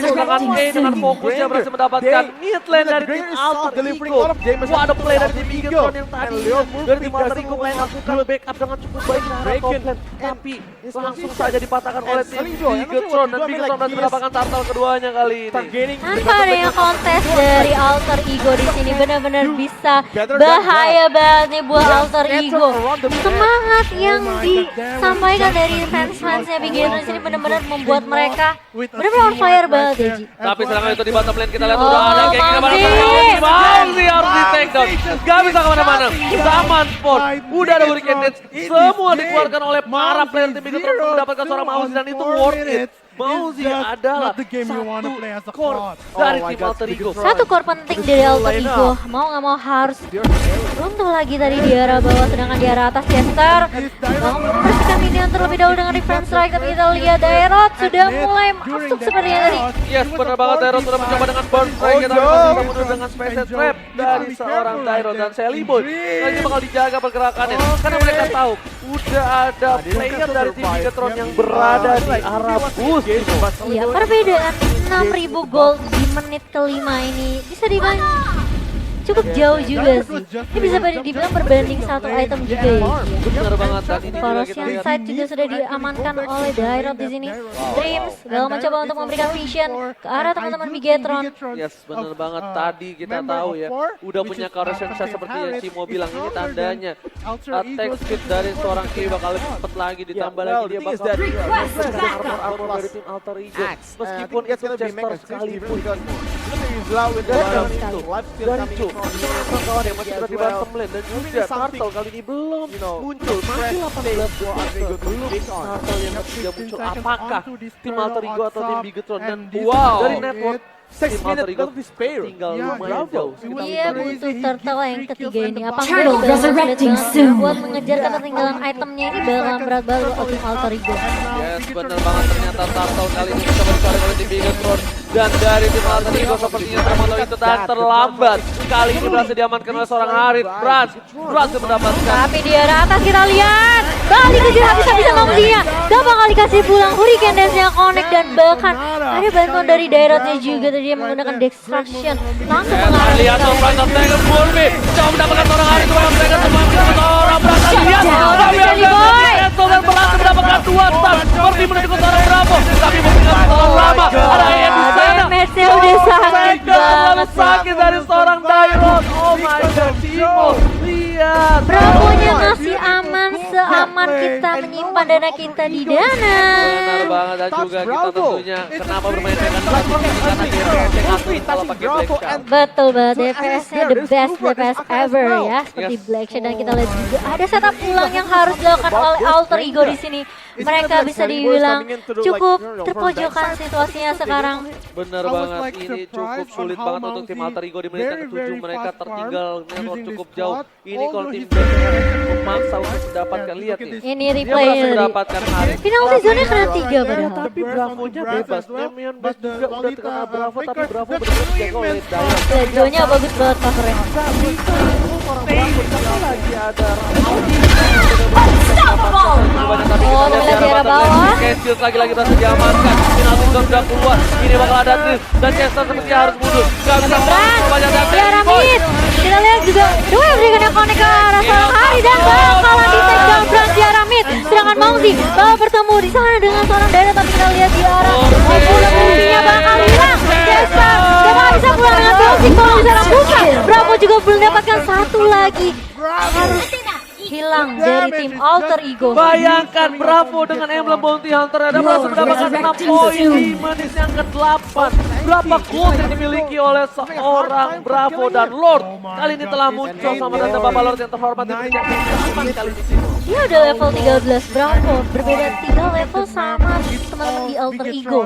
Speaker 1: sedangkan A dengan fokusnya berhasil mendapatkan mid lane dari tim Alter Ego. Ada play dari tim Bigetron yang tadi dari tim Alter Ego melakukan backup dengan cukup baik di arah top lane, tapi langsung saja dipatahkan oleh tim Bigetron dan Bigetron berhasil mendapatkan turtle keduanya kali ini.
Speaker 2: Tanpa adanya kontes dari Alter Ego di sini benar-benar bisa bahaya banget nih buat Alter Ego. Semangat yang disampaikan dari fans-fansnya Bigetron di sini benar-benar membuat mereka benar-benar on fire banget ya, Ji.
Speaker 1: Tapi serangan itu di bottom lane kita lihat udah ada kayak kita bareng Mauzi harus di take down. Gak bisa kemana-mana. Zaman sport udah ada hurricane dance. Semua dikeluarkan oleh para player tim Bigetron untuk mendapatkan seorang Mauzi dan itu worth it. Mauzi adalah satu core dari tim Alter Ego.
Speaker 2: Satu core penting dari Alter Ego. Mau nggak mau harus runtuh lagi tadi di arah bawah, sedangkan di arah atas Chester mau membersihkan minion terlebih dahulu dengan defense strike, tapi kita lihat Dairot sudah mulai masuk sepertinya tadi.
Speaker 1: Yes, benar banget, Dairot sudah mencoba dengan burn strike, tapi masih mundur dengan space trap dari seorang Dairot dan Sally Boy. Kali ini bakal dijaga pergerakannya karena mereka tahu udah ada player dari tim Bigetron yang berada di arah boost.
Speaker 2: Iya, perbedaan 6.000 gold di menit kelima ini bisa dibilang cukup jauh juga sih. Ini bisa dibilang berbanding satu item juga ya.
Speaker 1: Benar banget, tadi ini juga
Speaker 2: Corrosion
Speaker 1: kita lihat.
Speaker 2: Sight juga sudah diamankan oleh Dairot di sini. Dreams bakal mencoba untuk memberikan vision ke arah teman-teman Bigetron.
Speaker 1: Yes, benar banget. Tadi kita tahu ya, udah punya corrosion shot seperti yang Cimo bilang, ini tandanya attack speed dari seorang K bakal lebih cepat lagi, ditambah lagi dia bakal armor dari tim Alter Ego. Meskipun itu Chester sekalipun.
Speaker 3: Fizzla with the
Speaker 2: Betul
Speaker 3: bottom
Speaker 2: sekali.
Speaker 3: life steal
Speaker 1: Dari
Speaker 3: coming
Speaker 1: Jo,
Speaker 3: from
Speaker 1: itu kawan-kawan yang masih berada di bottom lane dan juga Turtle kali ini belum muncul, masih 18 belum Turtle yang ketiga muncul. Apakah tim Alter Ego atau tim Bigetron dan dari network
Speaker 3: 6
Speaker 1: tim Alter
Speaker 3: minutes
Speaker 1: Ego
Speaker 3: don't despair.
Speaker 1: tinggal
Speaker 4: Yeah,
Speaker 1: lumayan
Speaker 4: bravo.
Speaker 1: jauh.
Speaker 2: Iya butuh turtle yang ketiga ini. Apa
Speaker 7: Turtle
Speaker 2: enggak
Speaker 7: resurrecting soon.
Speaker 2: buat mengejar ketertinggalan itemnya ini bakal berat banget buat tim Alter Ego.
Speaker 1: Yes, benar banget ternyata Turtle kali ini bisa dicari oleh tim Bigetron dan dari tim Alter Ego sepertinya termantau itu dan terlambat. Kali ini berhasil diamankan oleh seorang Harit. Berhasil mendapatkan.
Speaker 2: Tapi di arah atas kita lihat balik kejar habis-habisan mamusinya. Gak bakal dikasih pulang Hurricane Dance-nya connect dan bahkan ada bantuan dari Dairotnya juga tadi dia menggunakan Destruction langsung mengarah
Speaker 1: Lihat dong Brandon Tanger Burby coba mendapatkan seorang Harit. Tanger semua seorang Brandon lihat. Tapi
Speaker 2: Jelly Boy.
Speaker 1: dan berhasil mendapatkan 2 stun. Seperti menuju ke seorang Bravo. Tapi mungkin terlalu lama. Ada yang di sana.
Speaker 2: Damage-nya udah sakit
Speaker 1: Terlalu
Speaker 2: banget.
Speaker 1: sakit dari seorang Dairot. Oh my god, Cimo. Lihat.
Speaker 2: Bravonya masih aman seaman kita menyimpan dana kita di dana.
Speaker 1: Benar banget dan juga kita tentunya kenapa bermain dengan Bravo karena DPS yang asli kalau pakai Black Shot.
Speaker 2: Betul banget, DPS-nya the best DPS ever ya, seperti Black Shot. Dan kita lihat juga ada setup ulang yang harus dilakukan oleh Alter Ego di sini. Mereka bisa dibilang cukup terpojokan situasinya sekarang.
Speaker 1: Benar banget, ini cukup sulit banget untuk tim Alter Ego di menit yang ke-7. Mereka tertinggal network cukup jauh. Ini kalau tim Black memaksa untuk mendapatkan, lihat nih.
Speaker 2: Ini
Speaker 1: Dia
Speaker 2: replay
Speaker 1: berhasil mendapatkan Harit.
Speaker 2: penalti zone-nya kena 3 padahal.
Speaker 1: Tapi Bravo-nya bebas. Damian Best juga udah terkena Bravo, tapi Bravo benar-benar dijaga oleh Dairot.
Speaker 2: Lihat zone-nya bagus banget covernya.
Speaker 1: Orang Bravo, tapi lagi ada
Speaker 7: Unstoppable.
Speaker 2: Oh, kita lihat di arah bawah.
Speaker 1: Cassius lagi-lagi berhasil diamankan. Penalti zone udah keluar. Ini bakal ada Tris dan Chester sepertinya harus mundur. Gak bisa banyak
Speaker 2: Di arah mid. Kita lihat juga dua yang berikan connect ke arah seorang Hari dan bakalan di take down Brand di arah mid. Sedangkan Mongzi bakal bertemu di sana dengan seorang Dairot, tapi kita lihat di arah multinya bakal hilang. Chester dia bakal bisa pulang dengan Mongzi kalau bisa buka. Bravo juga belum mendapatkan satu lagi. Harus hilang dari tim Alter Ego.
Speaker 1: Bayangkan Bravo dengan emblem Bounty Hunter ada berhasil mendapatkan 6 poin di menit yang ke-8. Berapa gold yang dimiliki oleh seorang Bravo dan Lord kali ini telah muncul sama tanda Bapak Lord yang terhormat di menit yang ke-8 kali ini.
Speaker 2: Dia udah level 13 Bravo, berbeda 3 level sama teman-teman di Alter Ego.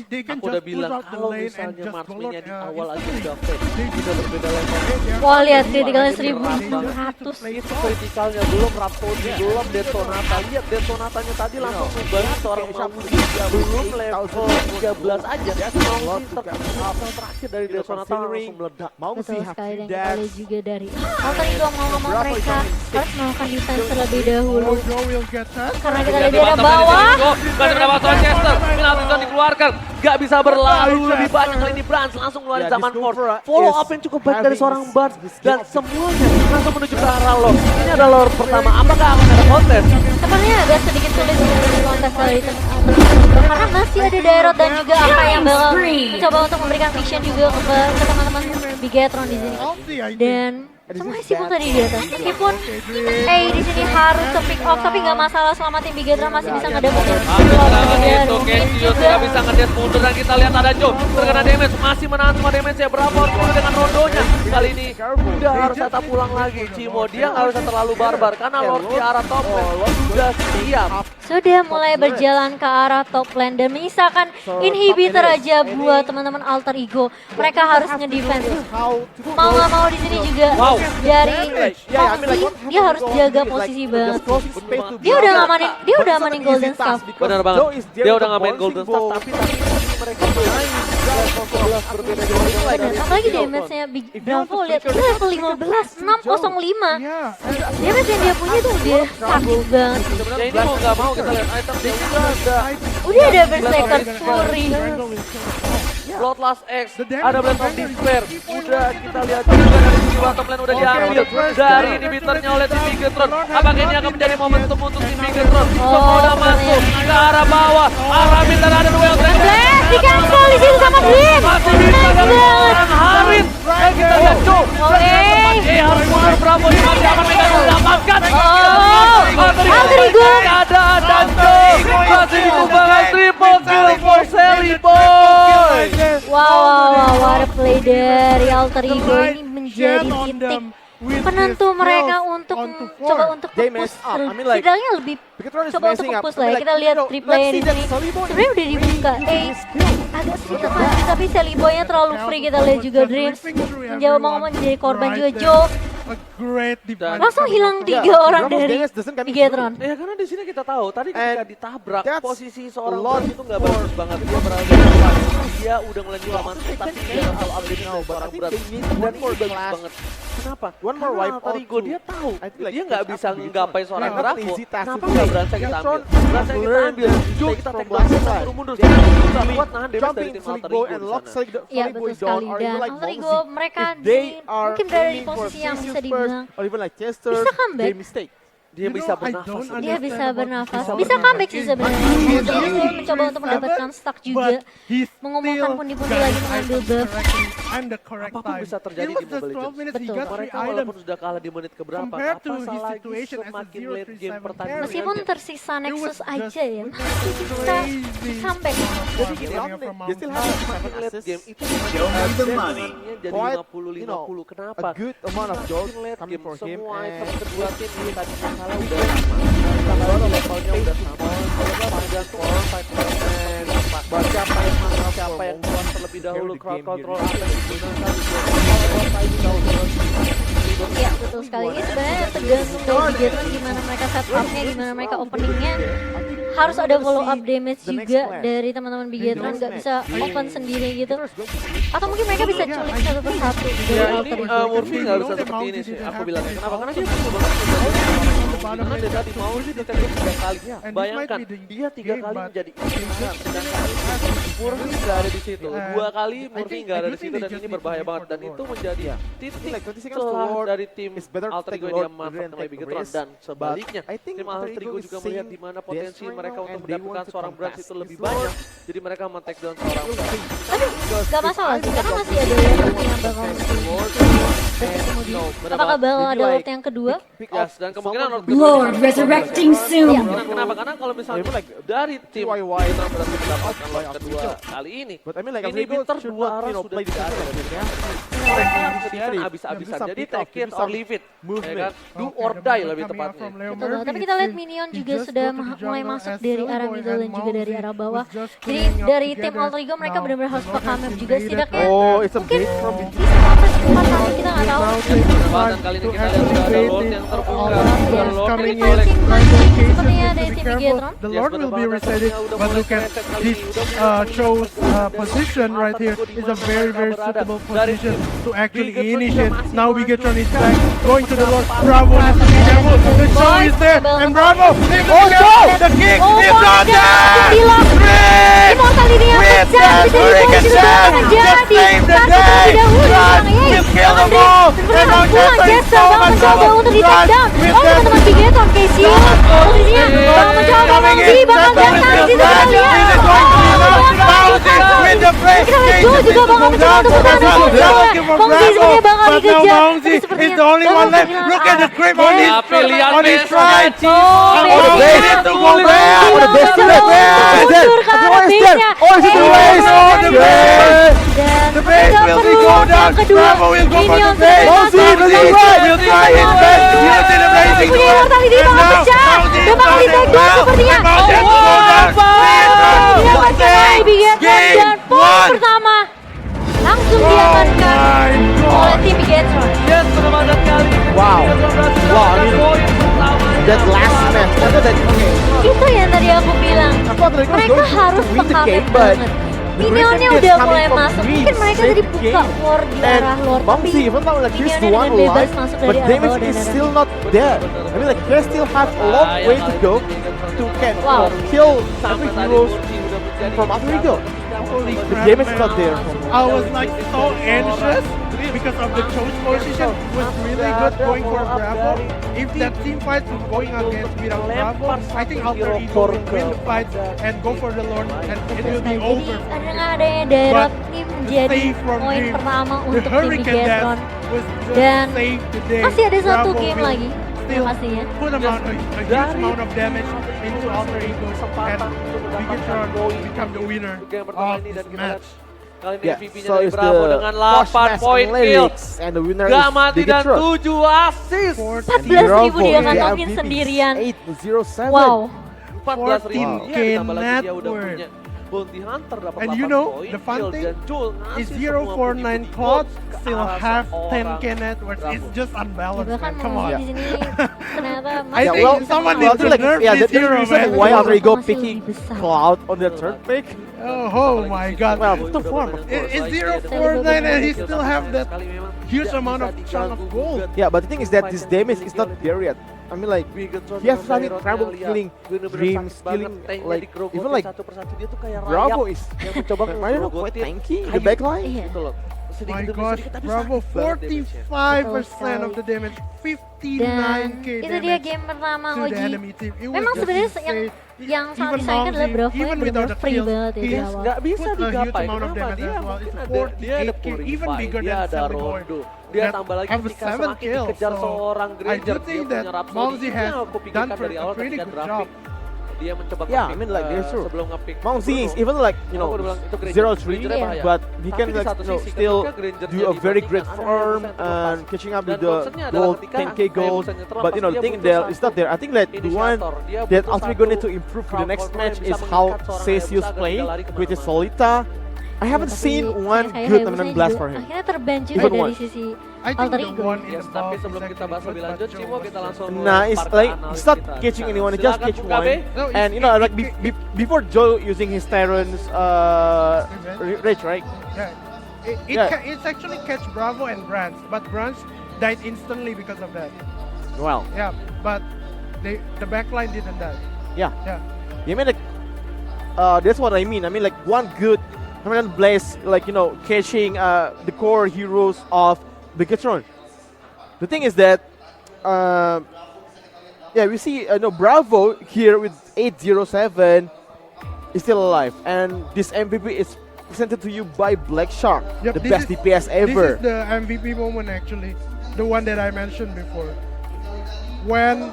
Speaker 1: Aku udah bilang kalau misalnya marksman-nya di awal aja udah fair, udah berbeda level.
Speaker 2: Wah lihat kritikalnya 1600.
Speaker 1: Itu kritikalnya belum Rhapsody, belum Detonata. Lihat Detonatanya tadi langsung membantu seorang Mauzi. Belum level 13 aja. Mauzi terakhir dari Detonata langsung meledak.
Speaker 2: Betul sekali, dan kita lihat juga dari Alter Ego mau ngomong mereka harus melakukan defense terlebih dahulu. Karena kita lihat di arah bawah.
Speaker 1: Gak dapat seorang Chester. Penalti zone dikeluarkan. Gak bisa berlalu lebih banyak kali ini Brans langsung ngeluarin zaman Ford. Follow up yang cukup baik dari seorang Barnes dan semuanya langsung menuju ke arah Lord. Ini adalah Lord pertama. Apakah akan ada kontes?
Speaker 2: Sepertinya agak sedikit sulit untuk kontes kali itu karena masih ada Dairot dan juga apa yang bakal mencoba untuk memberikan vision juga ke teman-teman Bigetron di sini. Dan semuanya sibuk tadi di atas. Meskipun di sini harus ke pick off, tapi nggak masalah selama tim Bigetron masih bisa ngedapetin
Speaker 1: Itu Cassius nggak bisa ngedes mundur dan kita lihat ada Joe terkena damage, masih menahan semua damage ya. Berapa dulu dengan rondonya kali ini udah harus tetap pulang lagi. Cimo dia nggak usah terlalu barbar karena Lord di arah top lane sudah siap.
Speaker 2: Sudah mulai berjalan ke arah top lane dan menyisakan inhibitor aja buat teman-teman Alter Ego. Mereka harus ngedefense. Mau nggak mau di sini juga dari Mongzi dia harus jaga posisi banget. Dia udah amanin Golden Staff.
Speaker 1: Benar banget. Dia udah nggak main Golden Staff tapi mereka main level 11 berbeda dengan yang lain.
Speaker 2: Apalagi damage-nya Big Bravo lihat itu level 15 605. Damage yang dia punya tuh udah sakit banget.
Speaker 1: Ya ini mau nggak mau kita lihat item dia juga ada.
Speaker 2: Udah ada Berserker Fury.
Speaker 1: Bloodlust X, ada Blast of Despair. Udah kita lihat juga dari sisi bottom lane udah diambil dari inhibitornya oleh tim Bigetron. Apakah ini akan menjadi momentum untuk tim Bigetron? Semua udah masuk ke arah bawah. Arah mid dan ada duel trade.
Speaker 2: Blast di cancel di situ sama Green.
Speaker 1: Masih bisa dengan Harit. Dan kita lihat Joe. Harus mundur Bravo ini masih akan megang mendapatkan.
Speaker 2: Alter Ego.
Speaker 1: Ada dan Joe masih dikembangkan triple kill for Sally boy.
Speaker 2: Wow, what a play dari Alter Ego. Ini menjadi titik penentu mereka untuk coba untuk nge-push. Setidaknya lebih coba untuk nge-push lah ya. Kita lihat replay di sini. Sebenarnya udah dibuka. Agak sedikit maju tapi Seliboynya terlalu free. Kita lihat juga Dreams menjawab mau menjadi korban juga. Joe langsung hilang 3 orang dari Bigetron.
Speaker 1: Ya karena di sini kita tahu tadi ketika ditabrak posisi seorang Dreams itu nggak bagus banget. Dia berada di depan. Dia udah mulai nyelamat tapi dia tahu update seorang berat dan ini bagus banget. Kenapa? Karena Terigo dia tahu dia nggak bisa menggapai seorang Bravo. Kenapa nggak berasa kita ambil? Berasa kita ambil. Kita take down kita mundur. Kita buat nahan damage dari tim Alter Ego di sana.
Speaker 2: Iya betul sekali. Dan Alter Ego mereka mungkin berada di posisi yang bisa dibilang bisa comeback.
Speaker 1: Dia bisa bernafas.
Speaker 2: Dia bisa bernafas. Bisa comeback sih sebenarnya. Jadi dia mencoba untuk mendapatkan stack juga. Mengumpulkan pundi-pundi lagi mengambil buff.
Speaker 1: Apapun bisa terjadi di Mobile Legends.
Speaker 2: Betul.
Speaker 1: Mereka walaupun sudah kalah di menit keberapa, apalagi semakin late game pertandingan.
Speaker 2: Meskipun tersisa Nexus aja ya, masih bisa comeback.
Speaker 1: Jadi gini, semakin late game itu jadi 50-50. Kenapa? Semakin late game semua item kedua tim ini tadinya kalah udah sama levelnya udah sama. Panjang core, fight man, siapa yang menang, siapa yang kuat terlebih dahulu, crowd control apa yang digunakan.
Speaker 2: Ya betul sekali. Ini sebenarnya tergantung dari Bigetron gimana mereka setupnya, gimana mereka openingnya. Harus ada follow up damage juga dari teman-teman Bigetron, nggak bisa open sendiri gitu. Atau mungkin mereka bisa culik satu persatu.
Speaker 1: Ya ini Murphy nggak bisa seperti ini sih, aku bilangnya. Kenapa? Karena dia butuh banget. Karena dia tadi mau sih ditembak 3 kali. Bayangkan dia 3 kali menjadi insan, sedangkan Murphy nggak ada di situ. 2 kali Murphy nggak ada di situ dan ini berbahaya banget dan itu menjadi titik celah dari tim Alter Ego yang diamankan oleh Bigetron dan sebaliknya tim Alter Ego juga melihat di mana potensi mereka untuk mendapatkan seorang Brands itu lebih banyak. Jadi mereka men-take down seorang Brands.
Speaker 2: Tapi gak masalah sih, karena masih ada yang bakal apakah bakal ada Lord yang kedua?
Speaker 1: Yes, dan kemungkinan
Speaker 7: Lord resurrecting soon.
Speaker 1: Kenapa? Karena kalau misalnya dari tim Bigetron berhasil mendapatkan Lord kedua kali ini inhibitor 2 arah sudah tidak ada. Habis-habisan. Jadi take it or leave it. Ya kan? Do or die lebih tepatnya.
Speaker 2: Betul, tapi kita lihat minion juga sudah mulai masuk dari arah middle dan juga dari arah bawah. Jadi dari tim Alter Ego mereka benar-benar harus pakai map juga setidaknya. Mungkin di semua kesempatan kita nggak tahu.
Speaker 1: Dan kali ini kita lihat sudah ada Lord yang terbuka.
Speaker 2: Tapi fighting sepertinya dari tim Bigetron.
Speaker 4: The Lord will be resetting, but look at this show's position right here is a very suitable position to actually initiate. Now Bigetron is back, going to the Lord. Bravo has to be careful. The show is there, and Bravo is the kick is on there.
Speaker 2: Immortal ini yang pecah bisa dibuang jadi satu terlebih dahulu you kill them all and now Jester bakal mencoba untuk di take down teman-teman Bigetron Casey posisinya bakal mencoba Mongzi bakal datang di situ kita lihat kita lihat Joe juga bakal mencoba untuk bertahan Mongzi sebenarnya bakal dikejar
Speaker 4: is the only one left. Look at the grip on his stride. The base will be go down. Bravo will go for the base. Mongzi will try his best. He'll see the blazing
Speaker 2: punya immortal ini bakal pecah dan bakal di take down sepertinya. Dan poin pertama langsung diamankan oleh tim Bigetron.
Speaker 1: Yes, pertama kali.
Speaker 3: Wow, that last match,
Speaker 2: Itu yang tadi aku bilang. Mereka harus peka banget. Minionnya udah mulai masuk. Mungkin mereka tadi buka war di arah Lord, tapi minionnya dengan bebas masuk dari arah bawah dan arah.
Speaker 3: still not dead. I mean, like they still have a long way to go to kill every hero from Alter Ego. The game is not there.
Speaker 4: I was like so anxious because of the choice position was really good going for Bravo. If that team fight was going against without Bravo, I think Alter Ego will win the fight and go for the Lord and it will be over.
Speaker 2: Dengan adanya daerah ini menjadi poin pertama untuk tim Bigetron. Dan masih ada satu game lagi pastinya.
Speaker 4: Put a huge amount of damage into Alter Ego and Bigetron become the winner of this match.
Speaker 1: Kali ini
Speaker 3: Yeah,
Speaker 1: MVP-nya
Speaker 3: so
Speaker 1: dari
Speaker 3: it's
Speaker 1: Bravo
Speaker 3: the
Speaker 1: dengan
Speaker 3: Posh
Speaker 1: 8
Speaker 3: Mask
Speaker 1: point kill.
Speaker 3: Analytics, and the winner
Speaker 1: Gak
Speaker 3: is
Speaker 1: mati dan
Speaker 3: Bigetron.
Speaker 1: 7 assist.
Speaker 2: 14.000 dia kantongin
Speaker 3: MVP,
Speaker 2: sendirian.
Speaker 3: 807.
Speaker 2: Wow.
Speaker 1: 14.000
Speaker 4: 14K
Speaker 1: ya, ditambah lagi dia
Speaker 4: net
Speaker 1: udah
Speaker 4: worth.
Speaker 1: punya Bounty Hunter dapat
Speaker 4: And
Speaker 1: 8
Speaker 4: you know,
Speaker 1: poin
Speaker 4: the fun
Speaker 1: kill,
Speaker 4: thing
Speaker 1: dan Jul ngasih
Speaker 4: Is
Speaker 1: semua
Speaker 4: 049
Speaker 1: pundi-pundi
Speaker 4: Cloud
Speaker 1: gold ke
Speaker 4: still
Speaker 1: arah
Speaker 4: have
Speaker 1: seorang
Speaker 4: 10k net worth?
Speaker 1: Bravo.
Speaker 4: It's just
Speaker 2: Ya,
Speaker 4: unbalanced,
Speaker 2: bahkan
Speaker 4: man. Come
Speaker 2: Mongzi
Speaker 4: on.
Speaker 2: di sini ternyata
Speaker 4: I
Speaker 2: masih
Speaker 4: think
Speaker 3: well,
Speaker 4: someone
Speaker 3: well,
Speaker 4: needs to
Speaker 3: like,
Speaker 4: nerf
Speaker 3: yeah,
Speaker 4: this
Speaker 3: that's the
Speaker 4: hero,
Speaker 3: reason
Speaker 4: man.
Speaker 3: why
Speaker 2: Masih
Speaker 3: Alrigo
Speaker 2: lebih
Speaker 3: picking
Speaker 2: besar.
Speaker 3: Cloud on the third pick.
Speaker 4: Oh my god.
Speaker 3: Well, top form.
Speaker 4: It's 049 and he still have that huge amount of chunk of gold.
Speaker 3: Yeah, but the thing is that this damage is not there yet. I mean, like, he has started trouble killing Dreams, killing, like, even like, Bravo is, I don't know, quite tanky in the backline.
Speaker 2: Iya.
Speaker 1: gitu loh.
Speaker 4: My gosh, Bravo 45% of the damage, 59k
Speaker 2: Dan itu dia
Speaker 4: damage
Speaker 2: game pertama
Speaker 4: to the
Speaker 2: Oji.
Speaker 4: enemy team. It was
Speaker 2: Memang
Speaker 4: just
Speaker 2: sebenarnya
Speaker 4: insane.
Speaker 2: yang sangat
Speaker 4: Even
Speaker 2: disayangkan adalah
Speaker 4: Mongzi,
Speaker 2: Bravo yang
Speaker 4: even without
Speaker 2: benar-benar
Speaker 4: the
Speaker 2: free
Speaker 4: kills,
Speaker 2: banget ya di
Speaker 4: he
Speaker 2: awal.
Speaker 1: Nggak bisa
Speaker 4: put a huge
Speaker 1: digapai,
Speaker 4: amount of
Speaker 1: kenapa?
Speaker 4: damage
Speaker 1: Dia
Speaker 4: as well.
Speaker 1: mungkin
Speaker 4: It's
Speaker 1: dia ada
Speaker 4: 48k, even
Speaker 1: Purify,
Speaker 4: bigger
Speaker 1: dia
Speaker 4: than
Speaker 1: ada
Speaker 4: Selling Boy.
Speaker 1: Rondo. Dia
Speaker 4: That
Speaker 1: tambah lagi
Speaker 4: have
Speaker 1: ketika
Speaker 4: 7
Speaker 1: semakin
Speaker 4: kills,
Speaker 1: dikejar
Speaker 4: so
Speaker 1: seorang
Speaker 4: I
Speaker 1: Granger,
Speaker 4: do
Speaker 1: dia
Speaker 4: think
Speaker 1: punya
Speaker 4: that
Speaker 1: Rhapsody.
Speaker 4: Mongzi
Speaker 1: Ini
Speaker 4: has
Speaker 1: yang aku
Speaker 4: done
Speaker 1: pikirkan dari awal
Speaker 4: pretty
Speaker 1: ketika
Speaker 4: good
Speaker 1: draft
Speaker 4: job.
Speaker 1: pick. Dia mencoba
Speaker 3: Yeah,
Speaker 1: nge-pick,
Speaker 3: I mean, like, that's true.
Speaker 1: sebelum nge-pick
Speaker 3: Mongzi is
Speaker 1: Bruno.
Speaker 3: even like, you know,
Speaker 1: Aku udah bilang, itu Granger.
Speaker 3: 0-3,
Speaker 1: Grangernya bahaya.
Speaker 3: but he
Speaker 1: Tapi
Speaker 3: can
Speaker 1: di
Speaker 3: like,
Speaker 1: satu
Speaker 3: you know,
Speaker 1: sisi,
Speaker 3: still
Speaker 1: ketika Grangernya
Speaker 3: do a very
Speaker 1: dibandingkan
Speaker 3: great
Speaker 1: ada
Speaker 3: form
Speaker 1: Hayabusa yang
Speaker 3: and
Speaker 1: terlepas.
Speaker 3: catching up
Speaker 1: Dan
Speaker 3: with the
Speaker 1: concernnya adalah
Speaker 3: gold,
Speaker 1: ketika
Speaker 3: 10k gold.
Speaker 1: Hayabusanya terlepas,
Speaker 3: But you know, the
Speaker 1: dia
Speaker 3: thing
Speaker 1: butuh
Speaker 3: there is
Speaker 1: satu
Speaker 3: not there. I think that the one
Speaker 1: inisiator. Dia
Speaker 3: that
Speaker 1: butuh
Speaker 3: Altrigo need
Speaker 1: satu
Speaker 3: to improve for the
Speaker 1: crowd
Speaker 3: next
Speaker 1: control
Speaker 3: match
Speaker 1: yang
Speaker 3: is
Speaker 1: bisa
Speaker 3: how
Speaker 1: mengikat seorang
Speaker 3: Cesius
Speaker 1: Hayabusa agar
Speaker 3: play
Speaker 1: tidak lari
Speaker 3: with his
Speaker 1: kemana-mana.
Speaker 3: Solita. I haven't
Speaker 2: Tapi
Speaker 3: seen one
Speaker 2: kayak
Speaker 3: good
Speaker 2: Hayabusanya
Speaker 3: Eminent Blast
Speaker 2: juga
Speaker 3: for him.
Speaker 2: akhirnya terban juga
Speaker 3: Even
Speaker 2: dari
Speaker 3: one.
Speaker 2: sisi
Speaker 4: I think
Speaker 2: Alter
Speaker 4: the
Speaker 2: Ego.
Speaker 4: one in
Speaker 1: Yes,
Speaker 4: the
Speaker 1: tapi
Speaker 4: box
Speaker 1: sebelum
Speaker 4: is
Speaker 1: kita
Speaker 4: actually
Speaker 1: bahas
Speaker 4: good,
Speaker 1: lebih
Speaker 4: but
Speaker 1: lanjut,
Speaker 4: Joe
Speaker 1: Cimo
Speaker 4: was
Speaker 1: kita
Speaker 4: just
Speaker 1: langsung
Speaker 3: Nah, it's
Speaker 1: lemparkan
Speaker 3: like
Speaker 1: analis
Speaker 3: it's not
Speaker 1: kita
Speaker 3: catching
Speaker 1: sekarang.
Speaker 3: anyone, it just
Speaker 1: Silakan,
Speaker 3: catch
Speaker 1: Bung
Speaker 3: one.
Speaker 1: KB.
Speaker 4: No,
Speaker 3: And you know, like before Joe using his Tyrant's rage, right?
Speaker 4: Yeah. It's actually catch Bravo and Branch, but Branch died instantly because of that.
Speaker 3: Well,
Speaker 4: Yeah, but the backline didn't die.
Speaker 3: yeah.
Speaker 4: Yeah.
Speaker 3: You mean like that's what I mean. I mean like one good Eminent Blast, like, you know, catching the core heroes of Bigetron. The thing is that yeah, we see no Bravo here with 807 is still alive, and this MVP is presented to you by Black Shark,
Speaker 4: Yep,
Speaker 3: the
Speaker 4: this
Speaker 3: best
Speaker 4: is-
Speaker 3: DPS ever.
Speaker 4: This is the MVP moment actually, the one that I mentioned before. When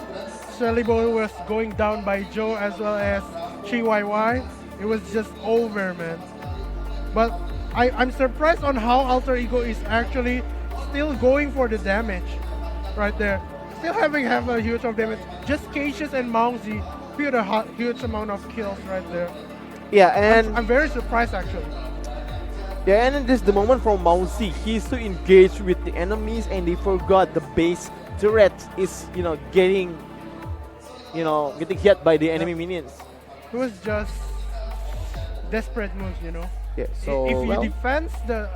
Speaker 4: Shelly Boy was going down by Joe as well as Chihuahua, it was just over, man. But I'm surprised on how Alter Ego is actually still going for the damage right there. Still have a huge of damage. Just Cassius and Mongzi put a huge amount of kills right there.
Speaker 3: Yeah, and
Speaker 4: I'm very surprised actually.
Speaker 3: yeah, and this is the moment from Mousy. He's so engaged with the enemies, and they forgot the base turret is, you know, getting hit by the enemy minions.
Speaker 4: It was just desperate moves, you know.
Speaker 3: Yeah, so
Speaker 4: If you
Speaker 3: well,
Speaker 4: defend the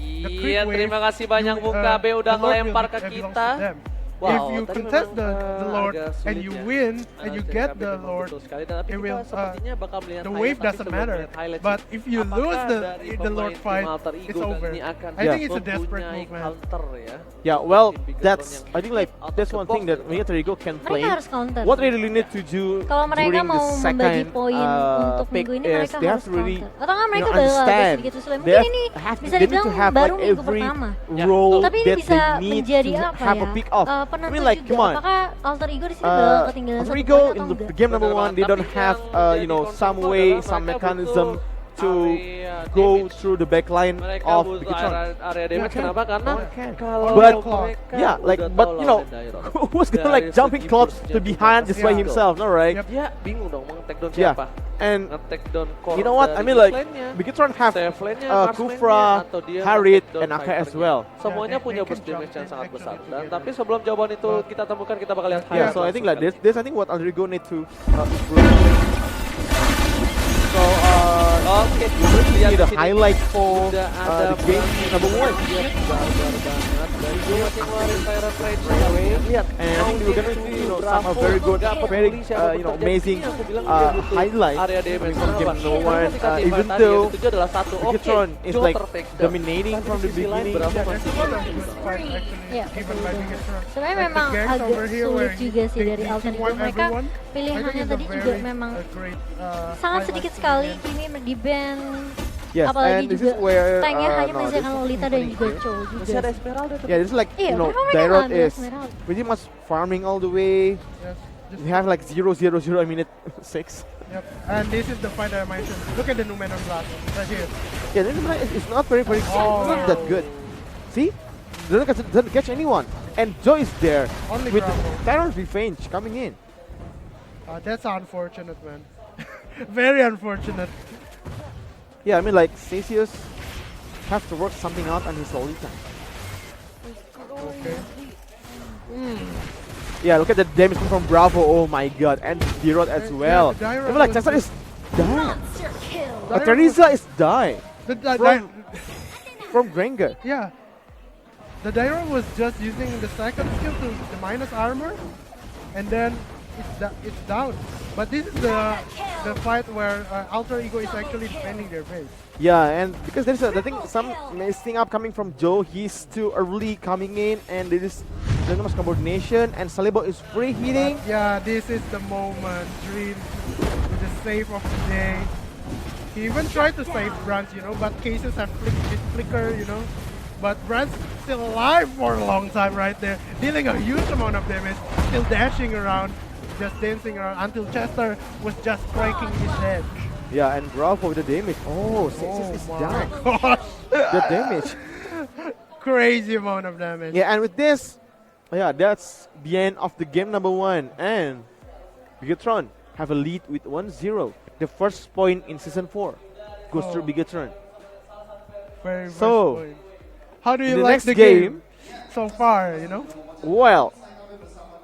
Speaker 1: Iya,
Speaker 4: quick
Speaker 1: terima
Speaker 4: wave,
Speaker 1: kasih banyak
Speaker 4: you,
Speaker 1: Bung KB udah
Speaker 4: the Lord will
Speaker 1: ngelempar ke
Speaker 4: belongs to
Speaker 1: kita.
Speaker 4: them.
Speaker 1: Wow,
Speaker 4: If you
Speaker 1: tadi
Speaker 4: contest
Speaker 1: memang,
Speaker 4: the Lord
Speaker 1: agak
Speaker 4: and
Speaker 1: sulit
Speaker 4: you
Speaker 1: ya.
Speaker 4: win and you
Speaker 1: Analis
Speaker 4: get
Speaker 1: dari
Speaker 4: the
Speaker 1: KB
Speaker 4: Lord,
Speaker 1: betul sekali. Dan tapi
Speaker 4: it
Speaker 1: kita
Speaker 4: will,
Speaker 1: sepertinya bakal melihat
Speaker 4: the
Speaker 1: highlight,
Speaker 4: wave
Speaker 1: tapi
Speaker 4: doesn't
Speaker 1: sebelum
Speaker 4: matter.
Speaker 1: melihat highlight
Speaker 4: But
Speaker 1: sih,
Speaker 4: if you
Speaker 1: apakah
Speaker 4: lose
Speaker 1: dari
Speaker 4: the Lord
Speaker 1: pemain
Speaker 4: fight,
Speaker 1: tim Alter
Speaker 4: it's
Speaker 1: Ego kali
Speaker 4: over.
Speaker 1: ini akan
Speaker 4: I think it's a desperate
Speaker 1: mempunyai
Speaker 4: move, man.
Speaker 1: counter ya.
Speaker 3: yeah, well,
Speaker 1: Tim Bigetron
Speaker 3: that's
Speaker 1: yang
Speaker 3: I think like
Speaker 1: out of
Speaker 3: that's
Speaker 1: the
Speaker 3: one
Speaker 1: box
Speaker 3: thing that
Speaker 1: gitu.
Speaker 3: Alter Ego can play.
Speaker 2: Mereka harus counter.
Speaker 3: What they really need to do
Speaker 2: Kalau mereka
Speaker 3: during
Speaker 2: mau
Speaker 3: the
Speaker 2: membagi
Speaker 3: second
Speaker 2: poin untuk
Speaker 3: pick
Speaker 2: minggu ini
Speaker 3: is
Speaker 2: mereka
Speaker 3: they have
Speaker 2: harus
Speaker 3: to really,
Speaker 2: counter. Atau nggak
Speaker 3: you
Speaker 2: mereka
Speaker 3: know,
Speaker 2: bakal agak
Speaker 3: understand.
Speaker 2: sedikit sulit.
Speaker 3: They
Speaker 2: Mungkin ini bisa
Speaker 3: they need
Speaker 2: dibilang
Speaker 3: to have
Speaker 2: baru
Speaker 3: like
Speaker 2: minggu
Speaker 3: every
Speaker 2: pertama.
Speaker 1: Ya,
Speaker 3: role
Speaker 2: Tapi ini
Speaker 3: that
Speaker 2: bisa
Speaker 3: they need
Speaker 2: menjadi
Speaker 3: to
Speaker 2: apa
Speaker 3: have
Speaker 2: ya?
Speaker 3: a pick off. I
Speaker 2: Penentu
Speaker 3: mean like,
Speaker 2: juga.
Speaker 3: come on.
Speaker 2: Apakah Alter Ego di sini bakal ketinggalan
Speaker 3: Alter
Speaker 2: satu
Speaker 3: Ego
Speaker 2: poin
Speaker 3: in
Speaker 2: atau
Speaker 3: the
Speaker 2: enggak?
Speaker 3: game number
Speaker 1: Bener
Speaker 3: one,
Speaker 1: banget.
Speaker 3: they don't
Speaker 1: Tapi
Speaker 3: have
Speaker 1: yang
Speaker 3: you know,
Speaker 1: jadi
Speaker 3: some
Speaker 1: concern
Speaker 3: way,
Speaker 1: adalah
Speaker 3: some
Speaker 1: mereka
Speaker 3: mechanism
Speaker 1: butuh
Speaker 3: to
Speaker 1: area
Speaker 3: go
Speaker 1: damage.
Speaker 3: through the backline
Speaker 1: Mereka
Speaker 3: of
Speaker 1: butuh
Speaker 3: Bigetron.
Speaker 1: area damage. Kenapa? Karena kalau
Speaker 3: But
Speaker 1: mereka
Speaker 3: yeah, like
Speaker 1: udah
Speaker 3: but
Speaker 1: tahu
Speaker 3: you know,
Speaker 1: lawan Dairon.
Speaker 3: who's gonna
Speaker 1: Dari
Speaker 3: like jumping
Speaker 1: segi
Speaker 3: clubs
Speaker 1: burstnya
Speaker 3: to
Speaker 1: tuh
Speaker 3: behind just by
Speaker 4: Yeah.
Speaker 3: himself, no right?
Speaker 4: Yep.
Speaker 1: Ya bingung dong nge-take down
Speaker 3: Yeah.
Speaker 1: siapa.
Speaker 3: And
Speaker 1: Nge-take down core
Speaker 3: you know what? I
Speaker 1: dari
Speaker 3: mean like
Speaker 1: lane-nya,
Speaker 3: Bigetron have
Speaker 1: safe lane-nya,
Speaker 3: Kufra,
Speaker 1: marksman-nya, atau dia
Speaker 3: Harit,
Speaker 1: nge-take down
Speaker 3: and AK as
Speaker 1: fighter-nya.
Speaker 3: well.
Speaker 1: Semuanya
Speaker 4: Yeah,
Speaker 1: punya
Speaker 4: they
Speaker 1: burst
Speaker 4: can
Speaker 1: damage
Speaker 4: jump
Speaker 1: yang
Speaker 4: in
Speaker 1: sangat
Speaker 4: actually
Speaker 1: besar. Dan
Speaker 4: together.
Speaker 1: tapi sebelum jawaban itu kita temukan, kita bakal lihat
Speaker 3: Yeah,
Speaker 1: highlight
Speaker 3: so I think like
Speaker 1: langsung
Speaker 3: this I think what Alrigo need to improve. So
Speaker 1: Oke,
Speaker 3: see
Speaker 1: lihat
Speaker 3: the
Speaker 1: di sini.
Speaker 3: highlight for
Speaker 1: Udah ada
Speaker 3: the game number one.
Speaker 1: Dia barbar banget dan dia masih ngeluarin Pirate Rage-nya. Lihat,
Speaker 3: And I think we're gonna see, you know, some very good, very you know, amazing highlight
Speaker 1: area damage.
Speaker 3: from game
Speaker 1: Kenapa?
Speaker 3: number one.
Speaker 1: Karena ketika
Speaker 3: Even
Speaker 1: tadi
Speaker 3: though
Speaker 1: yang dituju adalah satu, oke,
Speaker 3: Bigetron is
Speaker 1: Joe
Speaker 3: like
Speaker 1: tertakedown.
Speaker 3: dominating
Speaker 1: Tapi
Speaker 3: from
Speaker 1: di
Speaker 3: the
Speaker 1: sisi lain,
Speaker 3: beginning.
Speaker 1: Bravo
Speaker 4: Yeah,
Speaker 1: masih
Speaker 4: there's a lot of good fights actually
Speaker 2: Yeah,
Speaker 4: given by Bigetron.
Speaker 2: Sebenarnya
Speaker 4: Like the
Speaker 2: memang
Speaker 4: gangs
Speaker 2: agak
Speaker 4: over here
Speaker 2: sulit
Speaker 4: where
Speaker 2: juga sih
Speaker 4: they
Speaker 2: dari Alter Ego.
Speaker 4: wipe
Speaker 2: Mereka
Speaker 4: everyone. I think
Speaker 2: pilihannya
Speaker 4: it's a
Speaker 2: tadi juga
Speaker 4: very,
Speaker 2: memang
Speaker 4: great,
Speaker 2: sangat
Speaker 4: highlight
Speaker 2: sedikit
Speaker 4: to the
Speaker 2: sekali.
Speaker 4: game.
Speaker 2: Ini di band
Speaker 3: Yes,
Speaker 2: apalagi
Speaker 3: and this
Speaker 2: juga
Speaker 3: is where
Speaker 2: tanknya hanya
Speaker 3: no,
Speaker 2: menyisakan
Speaker 3: this-
Speaker 2: Lolita dan juga Cho
Speaker 1: masih
Speaker 2: juga.
Speaker 1: ada Esmeralda tuh.
Speaker 3: yeah, this is like,
Speaker 2: Iya,
Speaker 3: you know,
Speaker 2: kenapa mereka
Speaker 3: Dairot
Speaker 2: ngambil
Speaker 3: is
Speaker 2: Esmeralda?
Speaker 3: pretty much farming all the way.
Speaker 4: Yes, just
Speaker 3: We have like 0-0-0 a minute 6.
Speaker 4: Yep. And this is the fight that I mentioned. Look at the new man on glass right here.
Speaker 3: Yeah, it's not very it's not that good. See? Doesn't catch anyone. And Joe is there
Speaker 4: Only
Speaker 3: with
Speaker 4: Bravo.
Speaker 3: Tyrant's Revenge coming in.
Speaker 4: That's unfortunate, man. Very unfortunate.
Speaker 3: Yeah, I mean like Celsius have to work something out on his Lolita.
Speaker 4: Okay.
Speaker 3: Yeah, look at the damage from Bravo. Oh my god, and D-Rod as well.
Speaker 4: the Dyra
Speaker 3: I mean like
Speaker 4: was
Speaker 3: Tesla is dying.
Speaker 2: Monster kill.
Speaker 3: Teresa is dying
Speaker 4: The
Speaker 3: from Granger.
Speaker 4: yeah. The Dyra was just using the second skill to the minus armor, and then it's down. But this is the fight where Alter Ego is actually defending their base.
Speaker 3: Yeah, and because there's I think some messing up coming from Joe. He's too early coming in, and there is too much coordination, and Salibo is free hitting.
Speaker 4: Yeah, this is the moment. Dream with the save of the day. He even tried to save Branch, but cases have flicker, But Branch still alive for a long time right there, dealing a huge amount of damage, still dashing around, just dancing around until Chester was just breaking his head.
Speaker 3: Yeah, and Bravo with the damage. Oh, Celsius is
Speaker 4: my
Speaker 3: down.
Speaker 4: gosh.
Speaker 3: The damage.
Speaker 4: Crazy amount of damage.
Speaker 3: Yeah, and with this, yeah, that's the end of the game number 1. And Bigatron have a lead with 1-0. The first point in season 4 goes to Bigatron.
Speaker 4: Very
Speaker 3: So,
Speaker 4: first point. How do you
Speaker 3: the
Speaker 4: like
Speaker 3: next
Speaker 4: the game so far,
Speaker 3: Well,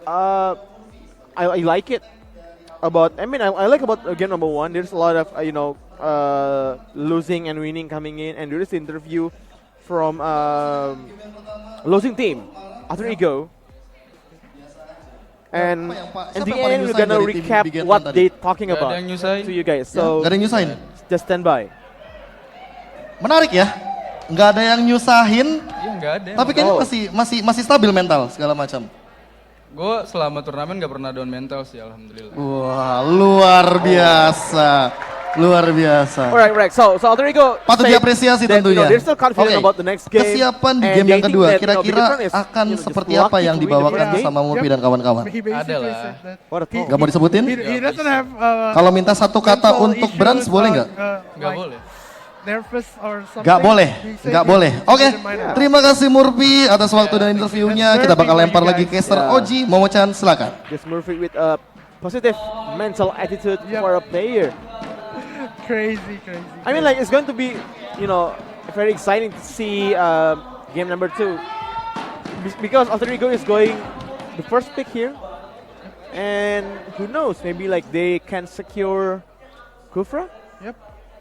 Speaker 3: I like it. I like about game number 1. There's a lot of losing and winning coming in, and there is the interview from losing team Alter Ego. And in the end, we're gonna recap what they talking about to you guys. So
Speaker 8: Gak ada yang nyusahin.
Speaker 3: just stand by.
Speaker 8: Menarik ya. Nggak ada yang nyusahin.
Speaker 6: Iya nggak ada.
Speaker 8: Tapi kayaknya masih stabil mental segala macam.
Speaker 6: Gue selama turnamen nggak pernah down mental sih, alhamdulillah.
Speaker 8: Wah, luar biasa. Luar biasa.
Speaker 3: Alright. So Alter Ego
Speaker 8: Patut
Speaker 3: said
Speaker 8: diapresiasi
Speaker 3: that,
Speaker 8: tentunya.
Speaker 3: they're still confident
Speaker 8: Oke.
Speaker 3: about the next game.
Speaker 8: Kesiapan di
Speaker 3: and
Speaker 8: game
Speaker 3: they
Speaker 8: yang
Speaker 3: think
Speaker 8: kedua
Speaker 3: that,
Speaker 8: kira-kira
Speaker 3: Bigatron is,
Speaker 8: akan
Speaker 3: just
Speaker 8: seperti
Speaker 3: lucky
Speaker 8: apa yang
Speaker 3: to win the
Speaker 8: dibawakan
Speaker 3: game.
Speaker 8: bersama Murphy dan kawan-kawan.
Speaker 4: He basically
Speaker 6: Adalah.
Speaker 4: said that
Speaker 3: What a team.
Speaker 8: Gak mau disebutin?
Speaker 4: he doesn't have
Speaker 8: Kalau minta satu kata
Speaker 4: mental
Speaker 8: untuk
Speaker 4: issues
Speaker 8: Brands boleh
Speaker 4: or,
Speaker 8: nggak?
Speaker 6: Nggak
Speaker 4: like
Speaker 6: boleh.
Speaker 4: nervous or something.
Speaker 8: Gak boleh,
Speaker 4: He said
Speaker 8: gak
Speaker 4: he-
Speaker 8: boleh.
Speaker 4: he
Speaker 8: Oke,
Speaker 4: doesn't mind that.
Speaker 8: terima kasih Murphy atas waktu dan interviewnya. Kita bakal lempar lagi ke Caster
Speaker 3: Yeah.
Speaker 8: Oji. Momo-chan silakan.
Speaker 3: Just Murphy with a positive mental attitude
Speaker 4: Yep.
Speaker 3: for a player.
Speaker 4: Crazy.
Speaker 3: I mean, like, it's going to be, very exciting to see game number 2. Because Alter Ego is going the first pick here. And who knows, maybe like they can secure Kufra.
Speaker 4: Yep.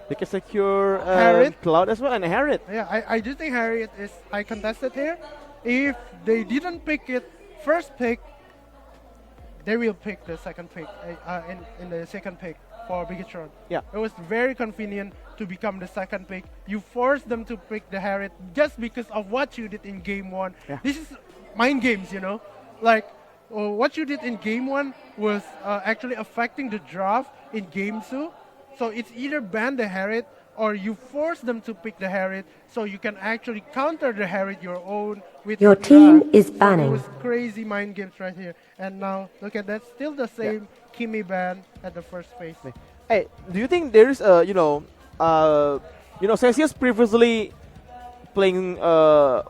Speaker 3: They can secure
Speaker 4: Harriet.
Speaker 3: Cloud as well, and Harriet.
Speaker 4: Yeah, I do think Harriet is high contested here. If they didn't pick it first pick, they will pick the second pick in the second pick for Bigatron.
Speaker 3: Yeah.
Speaker 4: It was very convenient to become the second pick. You forced them to pick the Harriet just because of what you did in game 1.
Speaker 3: Yeah.
Speaker 4: This is mind games, Like, what you did in game 1 was actually affecting the draft in game 2. So it's either ban the Harriet or you force them to pick the Harriet so you can actually counter the Harriet your own with
Speaker 9: Your
Speaker 4: draft.
Speaker 9: team is
Speaker 4: So it
Speaker 9: banning.
Speaker 4: was crazy mind games right here. And now look at that, still the same Kimi ban at the first phase.
Speaker 3: Hey, do you think there is Celsius previously playing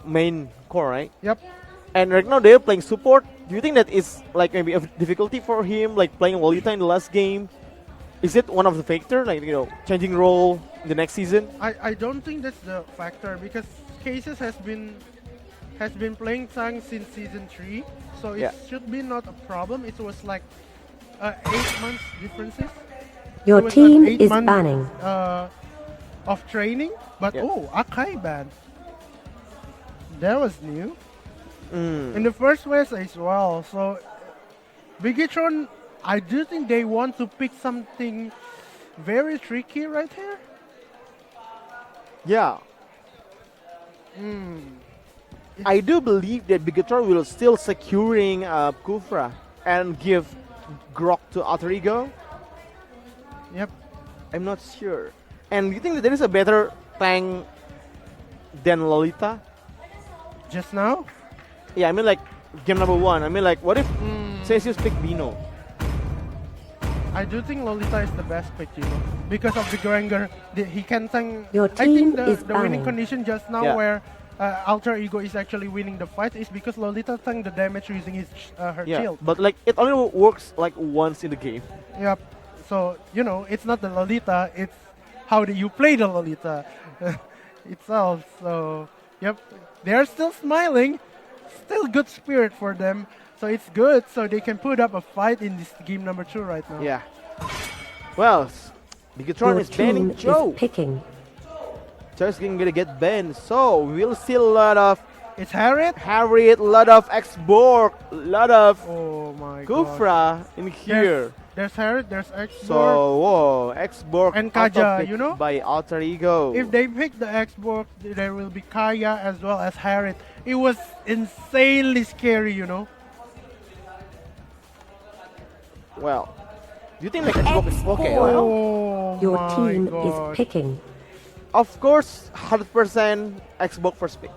Speaker 3: main core, right?
Speaker 4: Yep.
Speaker 3: And right now they're playing support. Do you think that is like maybe a difficulty for him, like playing Lolita in the last game? Is it one of the factor, like changing role in the next season?
Speaker 4: I don't think that's the factor because Cases has been playing Tang since season 3, so it should be not a problem. It was like 8 months differences.
Speaker 9: Your
Speaker 4: It was
Speaker 9: team
Speaker 4: like 8
Speaker 9: is
Speaker 4: months,
Speaker 9: banning.
Speaker 4: of training, but Akai ban. That was new. In the first phase as well. So Bigatron, I do think they want to pick something very tricky right here.
Speaker 3: Yeah. I do believe that Bigatron will still securing Kufra and give Grok to Alter Ego.
Speaker 4: Yep.
Speaker 3: I'm not sure. And you think that there is a better tank than Lolita?
Speaker 4: Just now?
Speaker 3: Yeah, I mean like game number 1. I mean like what if Celsius pick Bino?
Speaker 4: I do think Lolita is the best pick, because of the Granger. He can tank.
Speaker 7: Your
Speaker 4: I think
Speaker 7: team is
Speaker 4: the winning
Speaker 7: banning.
Speaker 4: condition just now
Speaker 3: Yeah.
Speaker 4: where Alter Ego is actually winning the fight is because Lolita tanked the damage using his her
Speaker 3: Yeah,
Speaker 4: shield.
Speaker 3: but like it only works like once in the game.
Speaker 4: Yep. So it's not the Lolita. It's how do you play the Lolita itself. So yep, they're still smiling. Still good spirit for them. So it's good. So they can put up a fight in this game number 2 right now.
Speaker 3: Yeah. Well, Bigatron
Speaker 7: Your
Speaker 3: is banning
Speaker 7: team
Speaker 3: Joe.
Speaker 7: is picking.
Speaker 3: Joe's gonna get banned, so we'll see a lot of
Speaker 4: It's Harriet.
Speaker 3: Harriet, a lot of Xborg, a lot of
Speaker 4: Oh my god.
Speaker 3: Kufra in here.
Speaker 4: There's Harriet. There's X.
Speaker 3: So, whoa, Xborg
Speaker 4: And
Speaker 3: auto
Speaker 4: Kaja,
Speaker 3: pick
Speaker 4: you know?
Speaker 3: by Alter Ego.
Speaker 4: If they pick the Xbox, there will be Kaya as well as Harriet. It was insanely scary,
Speaker 3: Well, do you think like Xborg is okay? Well,
Speaker 4: Oh
Speaker 7: Your
Speaker 4: my
Speaker 7: team
Speaker 4: gosh.
Speaker 7: is picking.
Speaker 3: of course, 100% Xborg first pick.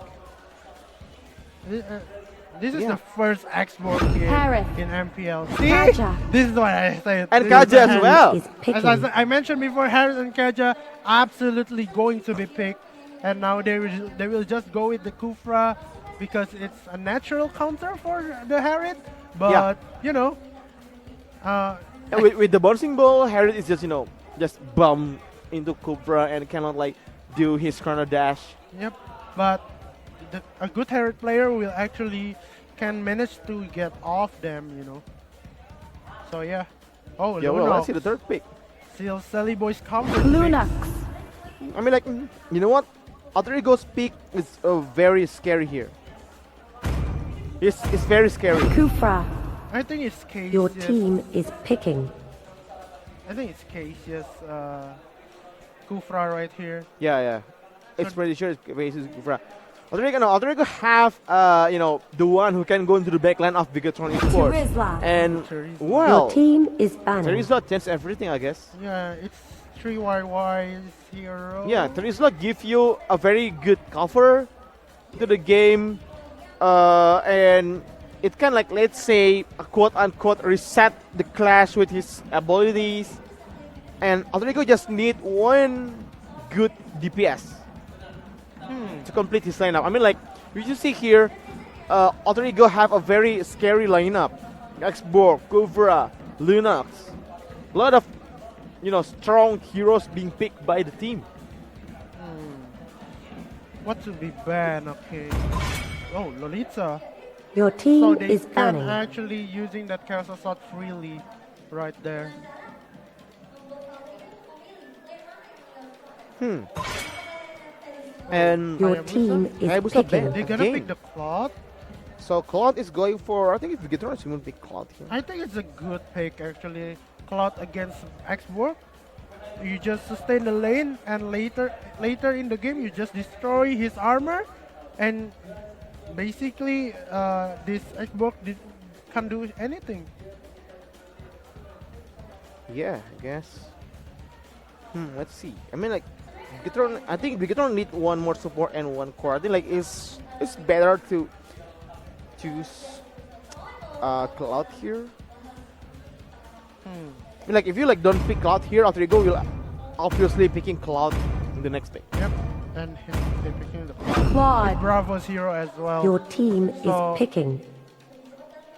Speaker 4: This is
Speaker 3: Yeah.
Speaker 4: the first Xbox game
Speaker 7: Harriet.
Speaker 4: in MPL. See?
Speaker 7: Kaja.
Speaker 4: This is what I said.
Speaker 3: And
Speaker 4: This is
Speaker 3: Kaja as
Speaker 4: the
Speaker 3: well.
Speaker 7: Is picking.
Speaker 4: I mentioned before, Harris and Kaja absolutely going to be picked, and now they will just go with the Kufra because it's a natural counter for the Harriet. But
Speaker 3: And with the bouncing ball, Harriet is just bum into Cobra and cannot like do his chrono dash.
Speaker 4: yep. But a good Harriet player will actually can manage to get off them. So yeah. Oh,
Speaker 3: Yeah, well, let's see the third pick.
Speaker 4: Still Sally Boy's comfort.
Speaker 7: Lunax.
Speaker 3: I mean, like, you know what? Alter Ego's pick is very scary here. It's very scary.
Speaker 7: Kufra.
Speaker 4: I think it's Case.
Speaker 7: Your
Speaker 4: yes.
Speaker 7: team is picking.
Speaker 4: I think it's Case. Yes. Kufra right here.
Speaker 3: Yeah. It's pretty sure it's Faces Kufra. Alter Ego have, the one who can go into the backline of Bigatron Esports.
Speaker 7: Charizla.
Speaker 3: And,
Speaker 4: Charizla.
Speaker 3: well,
Speaker 7: Your team is banning.
Speaker 3: Charizla tends everything, I guess.
Speaker 4: Yeah, it's 3YY's hero.
Speaker 3: Yeah, Charizla give you a very good cover to the game. And it can, like, let's say, a quote-unquote reset the clash with his abilities. And Alter Ego just need one good DPS to complete his lineup. I mean, like, you see here, Alter Ego have a very scary lineup. Xborg, Kuvra, Lunax. A lot of, strong heroes being picked by the team.
Speaker 4: What to be banned? Okay. Oh, Lolita.
Speaker 7: Your
Speaker 4: So
Speaker 7: team
Speaker 4: they
Speaker 7: is
Speaker 4: can
Speaker 7: banning.
Speaker 4: actually using that Chaos Assault freely right there.
Speaker 3: And
Speaker 7: Your
Speaker 4: Hayabusa?
Speaker 7: team is
Speaker 3: Hayabusa
Speaker 7: picking.
Speaker 3: banned.
Speaker 4: They're gonna
Speaker 3: Again.
Speaker 4: pick the Cloud.
Speaker 3: so Cloud is going for, I think if Bigatron, he will pick Cloud here.
Speaker 4: I think it's a good pick actually. Cloud against Xborg. You just sustain the lane, and later in the game you just destroy his armor, and basically this Xborg can't do anything.
Speaker 3: Yeah, I guess. Let's see. I mean, like, Bigatron, I think Bigatron need one more support and one core. I think like it's better to choose Cloud here. I mean, like if you like don't pick Cloud here, Alter Ego will obviously picking Cloud in the next pick.
Speaker 4: Yep, and they're picking the Cloud.
Speaker 7: Claude.
Speaker 4: Bravo's hero as well.
Speaker 7: Your team
Speaker 4: So-
Speaker 7: is picking.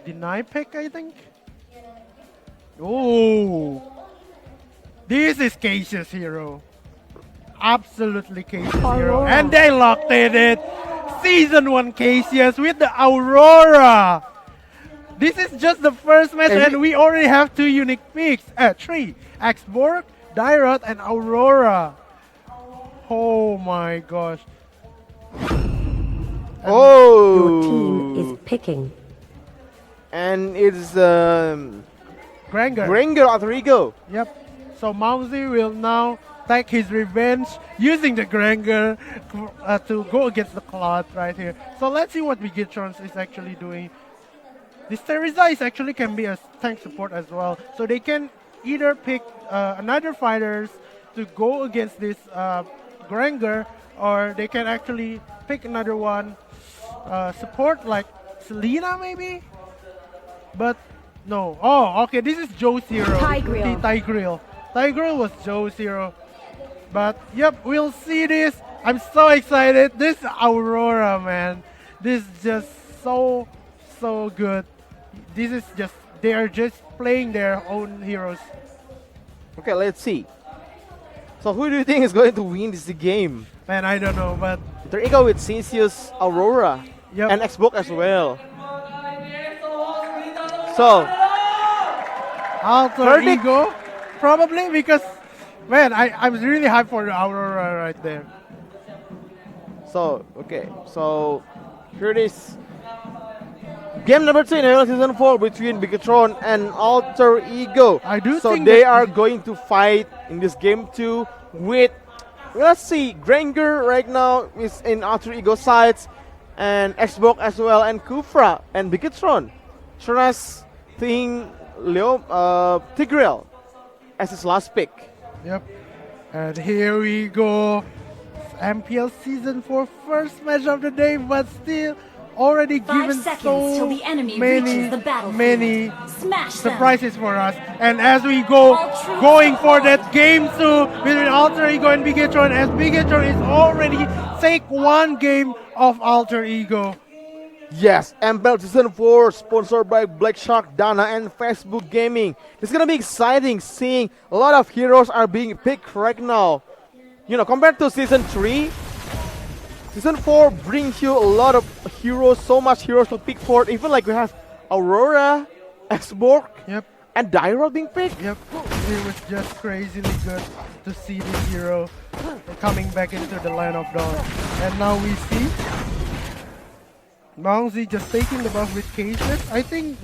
Speaker 4: Deny pick, I think. Oh, this is Case's hero. Absolutely Case's hero,
Speaker 7: Aurora.
Speaker 4: and they locked it. Season 1 Cassius with the Aurora. This is just the first match, and we already have 2 unique picks. 3: Xborg, Dyrot, and Aurora. Oh my gosh.
Speaker 3: Oh!
Speaker 7: Your team is picking.
Speaker 3: And it's
Speaker 4: Granger.
Speaker 3: Granger Alter Ego.
Speaker 4: Yep. So Mousy will now take his revenge using the Granger to go against the Cloud right here. So let's see what Bigatron is actually doing. This Teresa is actually can be a tank support as well. So they can either pick another fighters to go against this Granger, or they can actually pick another one support like Selena maybe. But No. Oh, okay. This is Joe's hero.
Speaker 2: Tigreal.
Speaker 4: The Tigreal. Tigreal was Joe's hero. But yep, we'll see this. I'm so excited. This Aurora, man. This is just so good. This is just they are just playing their own heroes.
Speaker 3: Okay, let's see. So who do you think is going to win this game?
Speaker 4: Man, I don't know, but
Speaker 3: There you go with Cinsius, Aurora,
Speaker 4: yep.
Speaker 3: and Xbox as well. So,
Speaker 4: Alter
Speaker 3: verdict?
Speaker 4: Ego, probably because, man, I'm really hyped for the Aurora right there.
Speaker 3: okay. So, here it is. Game number 2 in MPL Season 4 between Bigatron and Alter Ego.
Speaker 4: I do
Speaker 3: so
Speaker 4: think
Speaker 3: they
Speaker 4: that-
Speaker 3: are going to fight in this game 2 with, let's see, Granger right now is in Alter Ego sides, and Xbox as well, and Kufra and Bigatron. Trust Thing Tigreal as his last pick.
Speaker 4: Yep. And here we go. MPL Season 4 first match of the day, but still already
Speaker 9: 5
Speaker 4: given
Speaker 9: seconds
Speaker 4: so
Speaker 9: till the enemy
Speaker 4: many,
Speaker 9: reaches the battlefield.
Speaker 4: many
Speaker 9: Smash them.
Speaker 4: surprises for us. And as we go, going for that game 2 between Alter Ego and Bigatron, as Bigatron is already take 1 game of Alter Ego.
Speaker 3: Yes, MPL Season 4 sponsored by Black Shark, Dana, and Facebook Gaming. It's gonna be exciting seeing a lot of heroes are being picked right now. You know, compared to Season 3, Season 4 brings you a lot of heroes, so much heroes to pick for. Even like we have Aurora, Xborg,
Speaker 4: Yep.
Speaker 3: and Dyro being picked.
Speaker 4: Yep, it was just crazily good to see this hero coming back into the line of dawn. And now we see Mounsy just taking the buff with Cases. I think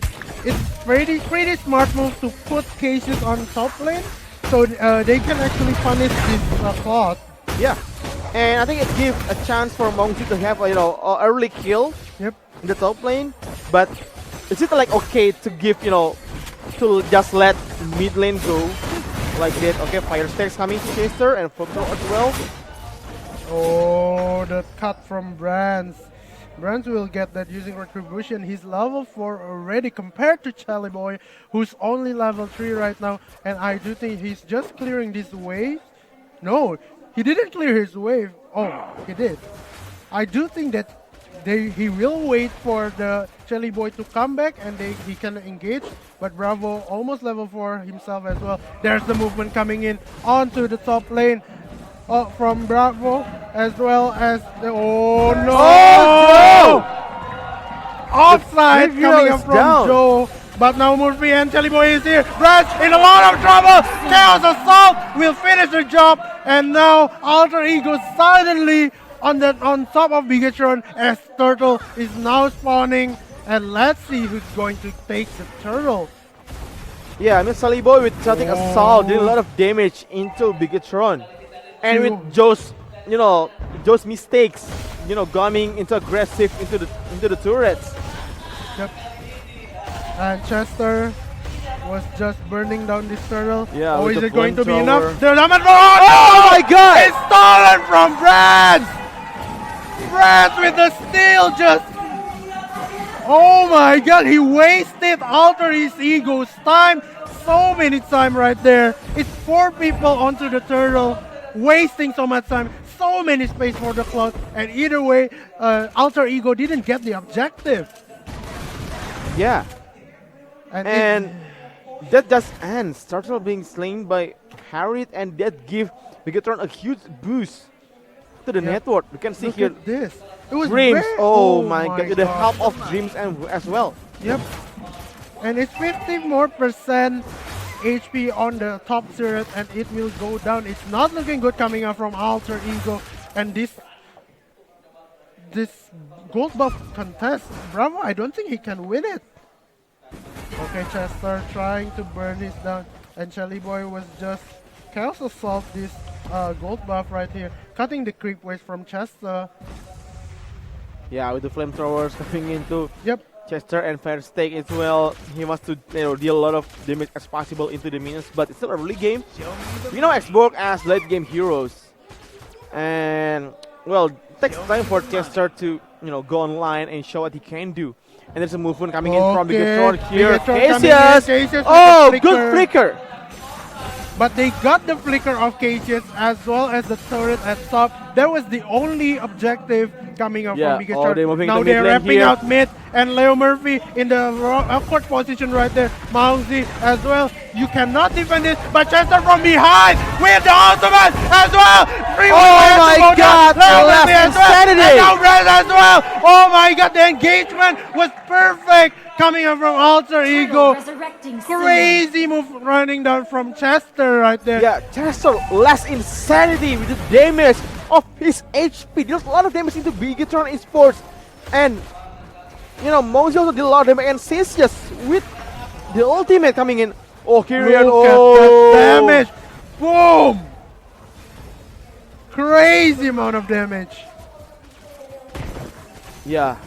Speaker 4: it's pretty smart move to put Cases on top lane, so they can actually punish this Cloth.
Speaker 3: Yeah, and I think it gives a chance for Mongzi to have a early kill
Speaker 4: Yep.
Speaker 3: in the top lane. But is it like okay to give to just let mid lane go like that? Okay, Fire Stacks coming to Chester and Photo as well.
Speaker 4: Oh, the cut from Brands. Brands will get that using Retribution. He's level 4 already compared to Charlie Boy, who's only level 3 right now. And I do think he's just clearing this wave. No, he didn't clear his wave. Oh, he did. I do think that he will wait for the Charlie Boy to come back and he can engage. But Bravo almost level 4 himself as well. There's the movement coming in onto the top lane. From Bravo, as well as the oh no!
Speaker 3: Oh,
Speaker 4: Offside
Speaker 3: The hero
Speaker 4: coming
Speaker 3: is
Speaker 4: up from
Speaker 3: down.
Speaker 4: Joe, but now Murphy and Charlie Boy is here. Branch in a lot of trouble. Chaos Assault will finish the job, and now Alter Ego suddenly on top of Bigatron as Turtle is now spawning, and let's see who's going to take the Turtle.
Speaker 3: Yeah, I mean Sully Boy with Static
Speaker 4: Oh.
Speaker 3: Assault did a lot of damage into Bigatron. And with Joe's, Joe's mistakes, going into aggressive into the turrets.
Speaker 4: Yep. And Chester was just burning down this turtle.
Speaker 3: Yeah,
Speaker 4: Oh,
Speaker 3: with
Speaker 4: is
Speaker 3: the
Speaker 4: it going to be
Speaker 3: flamethrower.
Speaker 4: enough? The damage
Speaker 3: Oh my God!
Speaker 4: It's stolen from Brands! Brands with the steal just... Oh my God, he wasted Alter his Ego's time. So many time right there. It's 4 people onto the turtle. Wasting so much time, so many space for the clock, and either way, Alter Ego didn't get the objective.
Speaker 3: Yeah, and that just ends. Turtle being slain by Harriet, and that give Bigatron a huge boost to the network. You can see
Speaker 4: Look
Speaker 3: here
Speaker 4: at this. It was
Speaker 3: Dreams.
Speaker 4: very-
Speaker 3: Oh my God, with the
Speaker 4: God.
Speaker 3: help of Dreams and as well.
Speaker 4: Yep. And it's 50 more percent HP on the top turret, and it will go down. It's not looking good coming out from Alter Ego, and this gold buff contest, Bravo, I don't think he can win it. Okay, Chester trying to burn this down, and Shelly Boy was just Chaos Assault this gold buff right here, cutting the creep waves from Chester.
Speaker 3: Yeah, with the flamethrowers coming into
Speaker 4: Yep.
Speaker 3: Chester and Fire Stake as well. He wants to deal a lot of damage as possible into the minions, but it's still a early game. We know Xborg as late game heroes, and well, it takes time for Chester to go online and show what he can do. And there's a movement coming in from
Speaker 4: Okay,
Speaker 3: Bigatron here.
Speaker 4: Bigatron coming in,
Speaker 3: Cassius!
Speaker 4: Cassius with
Speaker 3: Oh,
Speaker 4: the
Speaker 3: good flicker!
Speaker 4: But they got the flicker of Cassius as well as the turret at top. That was the only objective coming up
Speaker 3: Yeah,
Speaker 4: from Bigatron.
Speaker 3: they're moving
Speaker 4: Now
Speaker 3: to mid
Speaker 4: they're
Speaker 3: lane
Speaker 4: wrapping
Speaker 3: here.
Speaker 4: out mid, and Leo Murphy in the awkward position right there. Mauzi as well. You cannot defend this, but Chester from behind with the ultimate as well.
Speaker 3: my God,
Speaker 4: Leo
Speaker 3: left
Speaker 4: Murphy as well.
Speaker 3: insanity.
Speaker 4: And now Brad as well. Oh my God, the engagement was perfect coming up from Alter Ego. Crazy move running down from Chester right there.
Speaker 3: Yeah, Chester less insanity with the damage of his HP. There's a lot of damage into Bigatron Esports. And, you know, Mozi also did a lot of damage. And Cassius with the ultimate coming in. Oh, Kyrian,
Speaker 4: Look at
Speaker 3: oh!
Speaker 4: that damage. Boom! Crazy amount of damage.
Speaker 3: Yeah.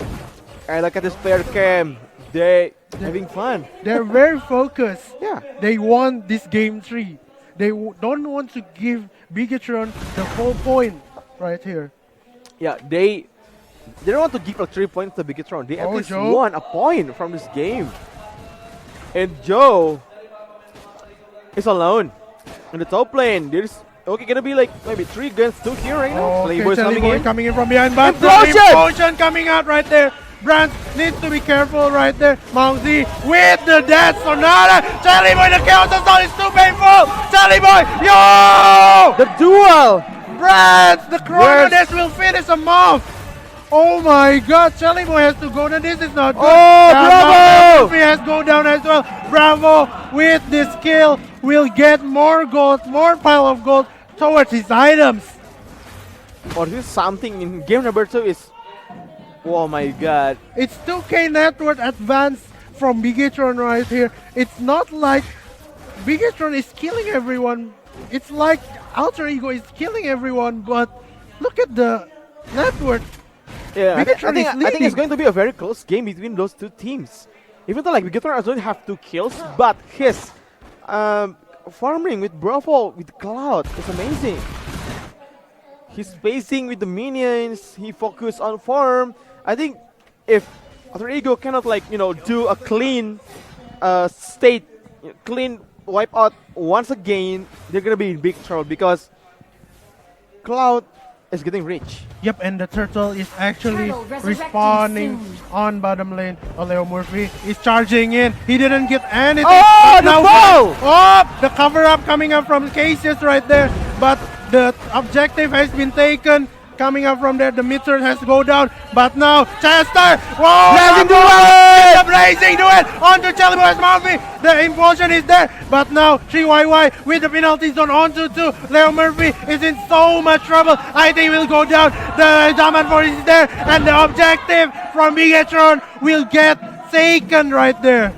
Speaker 3: And look at this player cam. They having fun.
Speaker 4: They're very focused.
Speaker 3: Yeah.
Speaker 4: They won this game 3. They don't want to give Bigatron the full point right here.
Speaker 3: Yeah, they don't want to give like 3 points to Bigatron. They at
Speaker 4: Oh,
Speaker 3: least
Speaker 4: Joe.
Speaker 3: won a point from this game. And Joe is alone in the top lane. There's gonna be like maybe 3 against 2 here right now.
Speaker 4: Okay,
Speaker 3: Playboy's
Speaker 4: Charlie
Speaker 3: coming
Speaker 4: Boy
Speaker 3: in.
Speaker 4: coming in from behind, but
Speaker 3: Implosion!
Speaker 4: the implosion coming out right there. Brands needs to be careful right there. Mauzi with the Death Sonata. Charlie Boy, the chaos assault is too painful. Charlie Boy, yo!
Speaker 3: The duel!
Speaker 4: Brands, the Chrono
Speaker 3: Where's-
Speaker 4: Dash will finish him off. Oh my God, Charlie Boy has to go down. This is not good.
Speaker 3: Oh, bravo!
Speaker 4: Murphy has to go down as well. Bravo with this kill will get more gold, more pile of gold towards his items.
Speaker 3: Or this is something in game number 2 is. Oh my God.
Speaker 4: It's 2K network advance from Bigatron right here. It's not like Bigatron is killing everyone. It's like Alter Ego is killing everyone, but look at the network.
Speaker 3: Yeah,
Speaker 4: Bigatron is
Speaker 3: I think it's
Speaker 4: leading.
Speaker 3: going to be a very close game between those 2 teams. Even though like Bigatron doesn't have 2 kills, but his farming with Bravo with Cloud is amazing. He's spacing with the minions. He focused on farm. I think if Alter Ego cannot do a clean clean wipe out once again, they're gonna be in big trouble because Cloud is getting rich.
Speaker 4: Yep, and the turtle is actually
Speaker 2: Turtle resurrecting
Speaker 4: respawning
Speaker 2: soon.
Speaker 4: on bottom lane. Leo Murphy is charging in. He didn't get anything.
Speaker 3: Oh,
Speaker 4: But
Speaker 3: the
Speaker 4: now-
Speaker 3: ball!
Speaker 4: Oh, the cover up coming up from Cassius right there. But the objective has been taken. Coming up from there, the mid turret has to go down. But now, Chester! Whoa!
Speaker 3: Blazing
Speaker 4: Bravo!
Speaker 3: duet!
Speaker 4: The blazing duet onto Chalibus Murphy. The impulsion is there. But now, 3YY with the penalty zone onto 2. Leo Murphy is in so much trouble. I think will go down. The Daman Force is there. And the objective from Bigatron will get taken right there.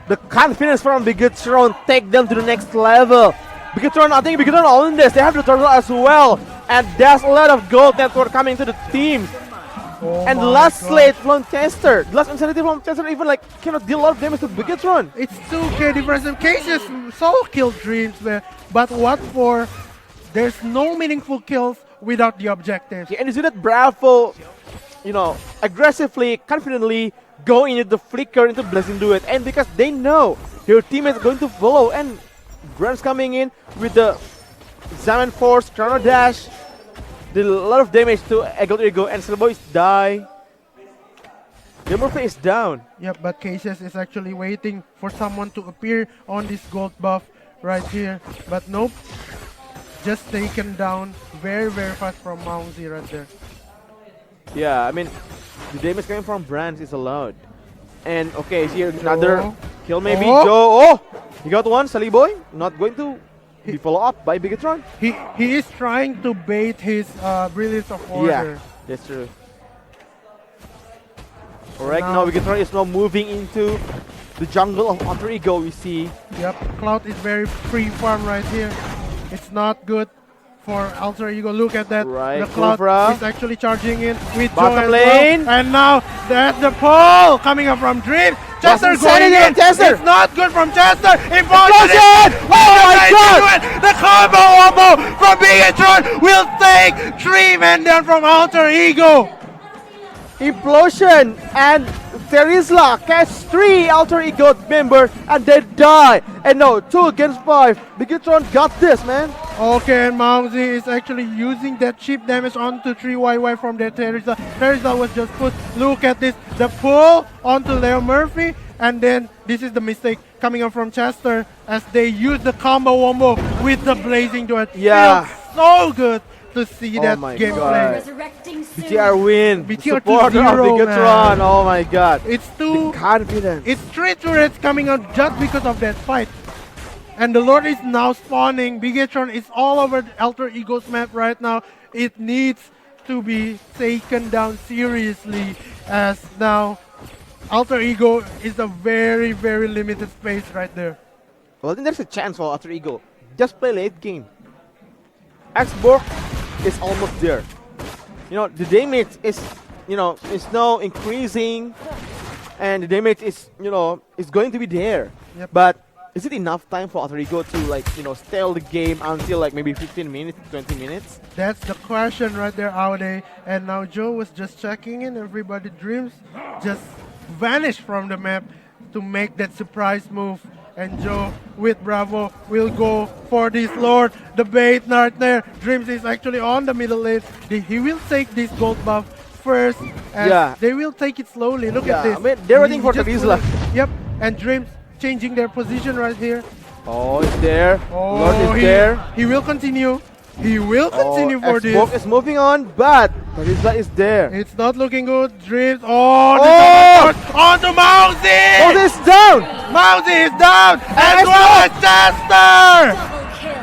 Speaker 3: The confidence from Bigatron take them to the next level. I think Bigatron own this. They have the turtle as well. And there's a lot of gold network coming to the team.
Speaker 4: Oh
Speaker 3: And the
Speaker 4: my
Speaker 3: last
Speaker 4: God.
Speaker 3: slate from Chester. The last insanity from Chester even cannot deal a lot of damage to Bigatron.
Speaker 4: It's 2K difference. Cases solo kill dreams, man. But what for? There's no meaningful kills without the objectives.
Speaker 3: Yeah, and you see that Bravo, aggressively, confidently go into the flicker, into Blazing Duet. And because they know your teammates are going to follow. And Grant's coming in with the Zaman Force, Chrono Dash. Did a lot of damage to Ego, and Silboys die. The Murphy is down.
Speaker 4: Yep, but Cases is actually waiting for someone to appear on this gold buff right here. But nope. Just taken down very, very fast from Mauzi right there.
Speaker 3: Yeah, I mean, the damage coming from Brands is allowed. And okay, here another kill maybe.
Speaker 4: Oh.
Speaker 3: Joe, oh! He got one, Sally Boy. Not going to be followed up by Bigatron.
Speaker 4: He is trying to bait his Brilliance of Order.
Speaker 3: Yeah, that's true. Alright, now Bigatron is now moving into the jungle of Alter Ego, we see.
Speaker 4: Yep, Cloud is very free farm right here. It's not good for Alter Ego. Look at that.
Speaker 3: Right,
Speaker 4: the Cloud
Speaker 3: Cobra.
Speaker 4: is actually charging in with
Speaker 3: Bottom
Speaker 4: Joe as
Speaker 3: lane.
Speaker 4: well. And now that's the pull coming up from Dream. Chester going
Speaker 3: insanity
Speaker 4: in.
Speaker 3: from Chester.
Speaker 4: It's not good from Chester.
Speaker 3: Implosion! Oh my God!
Speaker 4: The combo wombo from Bigatron will take 3 men down from Alter Ego.
Speaker 3: Implosion and Terizla catch 3 Alter Ego member and they die. And no, 2 against 5. Bigatron got this, man.
Speaker 4: Okay, and Mousy is actually using that chip damage onto 3YY from their Terizla. Terizla was just put, look at this, the pull onto Leo Murphy, and then this is the mistake coming up from Chester as they use the combo wombo with the Blazing Duet.
Speaker 3: Yeah.
Speaker 4: Feels so good to see that
Speaker 3: my
Speaker 4: gameplay.
Speaker 3: God. BTR win.
Speaker 4: BTR
Speaker 3: Supporter of
Speaker 4: 2-0,
Speaker 3: Bigatron.
Speaker 4: man.
Speaker 3: Oh my god.
Speaker 4: It's too
Speaker 3: Confidence.
Speaker 4: It's 3 turrets coming out just because of that fight. And the Lord is now spawning. Bigatron is all over the Alter Ego's map right now. It needs to be taken down seriously as now Alter Ego is a very, very limited space right there.
Speaker 3: Well, I think there's a chance for Alter Ego. Just play late game. Xborg is almost there. You know, the damage is, is now increasing, and the damage is, is going to be there.
Speaker 4: Yep.
Speaker 3: But is it enough time for Alter Ego to, stale the game until maybe 15 minutes, 20 minutes?
Speaker 4: That's the question right there, Aude. And now Joe was just checking in. Everybody Dreams just vanished from the map to make that surprise move. And Joe with Bravo will go for this Lord. The bait right there. Dreams is actually on the middle lane. He will take this gold buff first. And they will take it slowly. Look at this.
Speaker 3: I mean, they're waiting for
Speaker 4: just
Speaker 3: Terizla.
Speaker 4: Yep. And Dreams changing their position right here.
Speaker 3: Oh, it's there.
Speaker 4: Oh,
Speaker 3: Lord is there.
Speaker 4: He will continue. He will continue for this.
Speaker 3: Xborg is moving on, but Terizla is there.
Speaker 4: It's not looking good. Dreams. Oh, onto Mousy!
Speaker 3: Mousy is down!
Speaker 4: Mousy is down! As well as Chester!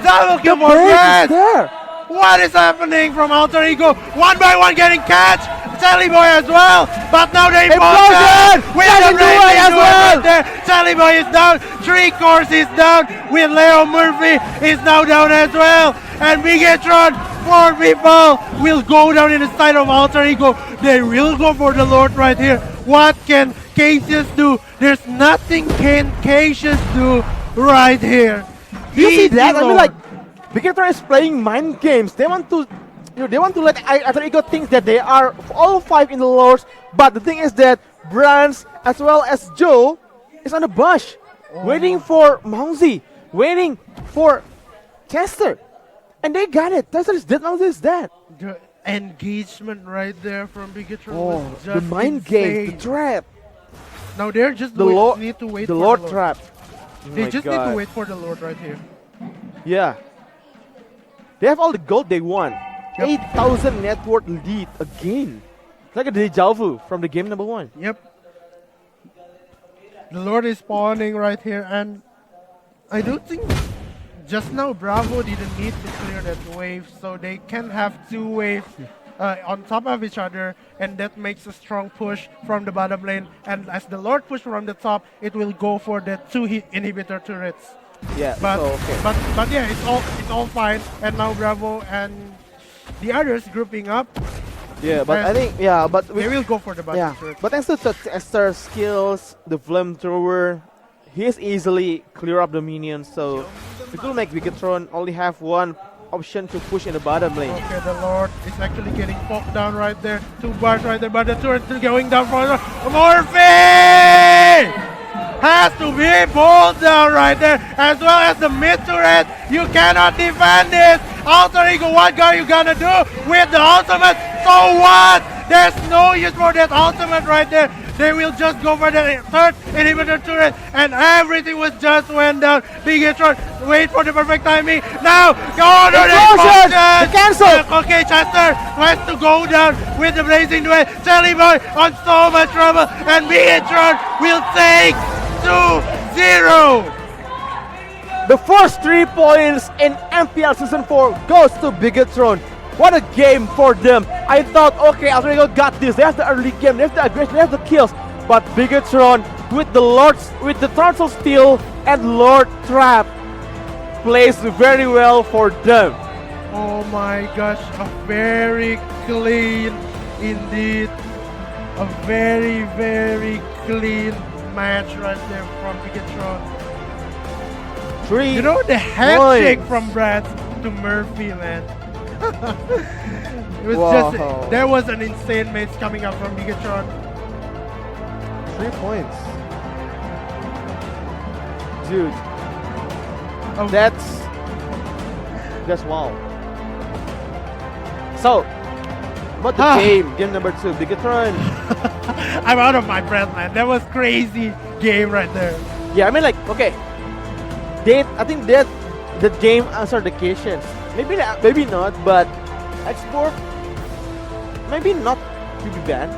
Speaker 4: Double kill for Red!
Speaker 3: There.
Speaker 4: What is happening from Alter Ego? One by one getting catch! Jelly Boy as well! But now they
Speaker 3: Implosion!
Speaker 4: with
Speaker 3: Jelly
Speaker 4: the
Speaker 3: Boy
Speaker 4: Blazing
Speaker 3: as
Speaker 4: Duet
Speaker 3: well!
Speaker 4: right there. Jelly Boy is down. 3 cores is down. With Leo Murphy is now down as well. And Bigatron, 4 people will go down in the side of Alter Ego. They will go for the Lord right here. What can Cassius do? There's nothing can Cassius do right here.
Speaker 3: You see
Speaker 4: Easy
Speaker 3: that? I mean,
Speaker 4: Lord.
Speaker 3: Bigatron is playing mind games. They want to, they want to let Alter Ego think that they are all 5 in the Lords. But the thing is that Brands as well as Joe is on the bush, waiting for Mousy, waiting for Chester. And they got it. Chester is dead, Mousy is dead.
Speaker 4: The engagement right there from Bigatron
Speaker 3: Oh,
Speaker 4: was
Speaker 3: the
Speaker 4: just
Speaker 3: mind game, the
Speaker 4: insane.
Speaker 3: trap.
Speaker 4: Now they're just
Speaker 3: The Lord,
Speaker 4: need to wait
Speaker 3: the
Speaker 4: for
Speaker 3: Lord
Speaker 4: the Lord.
Speaker 3: trap.
Speaker 4: They
Speaker 3: my
Speaker 4: just need
Speaker 3: God.
Speaker 4: to wait for the Lord right here.
Speaker 3: Yeah. They have all the gold they won.
Speaker 4: Yep.
Speaker 3: 8,000 net worth lead again. It's like a deja vu from the game number 1.
Speaker 4: Yep. The Lord is spawning right here, and I do think just now Bravo didn't need to clear that wave, so they can have 2 waves on top of each other, and that makes a strong push from the bottom lane. And as the Lord push from the top, it will go for the 2 hit inhibitor turrets.
Speaker 3: Yeah,
Speaker 4: But
Speaker 3: so okay.
Speaker 4: but yeah, it's all fine. And now Bravo and the others grouping up.
Speaker 3: Yeah, but
Speaker 4: and
Speaker 3: I think, yeah, but
Speaker 4: they will go for the bottom
Speaker 3: yeah,
Speaker 4: turret.
Speaker 3: but thanks to Chester's skills, the flamethrower, he's easily clear up the minions, so it will make Bigatron only have 1 option to push in the bottom lane.
Speaker 4: Okay, the Lord is actually getting poked down right there. 2 bars right there, but the turret still going down for Morphe! Has to be pulled down right there, as well as the mid turret. You cannot defend this. Alter Ego, what are you gonna do with the ultimate? So what? There's no use for that ultimate right there. They will just go for the 3rd inhibitor turret, and everything was just went down. Bigatron, wait for the perfect timing. Now, go to the
Speaker 3: Explosion!
Speaker 4: explosion!
Speaker 3: They cancel!
Speaker 4: Okay, Chester has to go down with the Blazing Duet. Jelly Boy on so much trouble, and Bigatron will take 2-0.
Speaker 3: The first 3 points in MPL Season 4 goes to Bigatron. What a game for them. I thought, okay, Alter Ego got this. They have the early game, they have the aggression, they have the kills. But Bigatron with the Lords, with the Turtle Steel and Lord Trap plays very well for them.
Speaker 4: Oh my gosh, a very clean indeed. A very, very clean match right there from Bigatron.
Speaker 3: 3
Speaker 4: You know the handshake
Speaker 3: points.
Speaker 4: from Brad to Murphy, man. It was
Speaker 3: Wow.
Speaker 4: just, there was an insane match coming up from Bigatron.
Speaker 3: 3 points. Dude,
Speaker 4: Oh,
Speaker 3: that's wow. So, about the game number 2, Bigatron.
Speaker 4: I'm out of my breath, man. That was crazy game right there.
Speaker 3: Yeah, I mean, like, okay. I think that the game answered the questions. Maybe not, but export maybe not to be bad.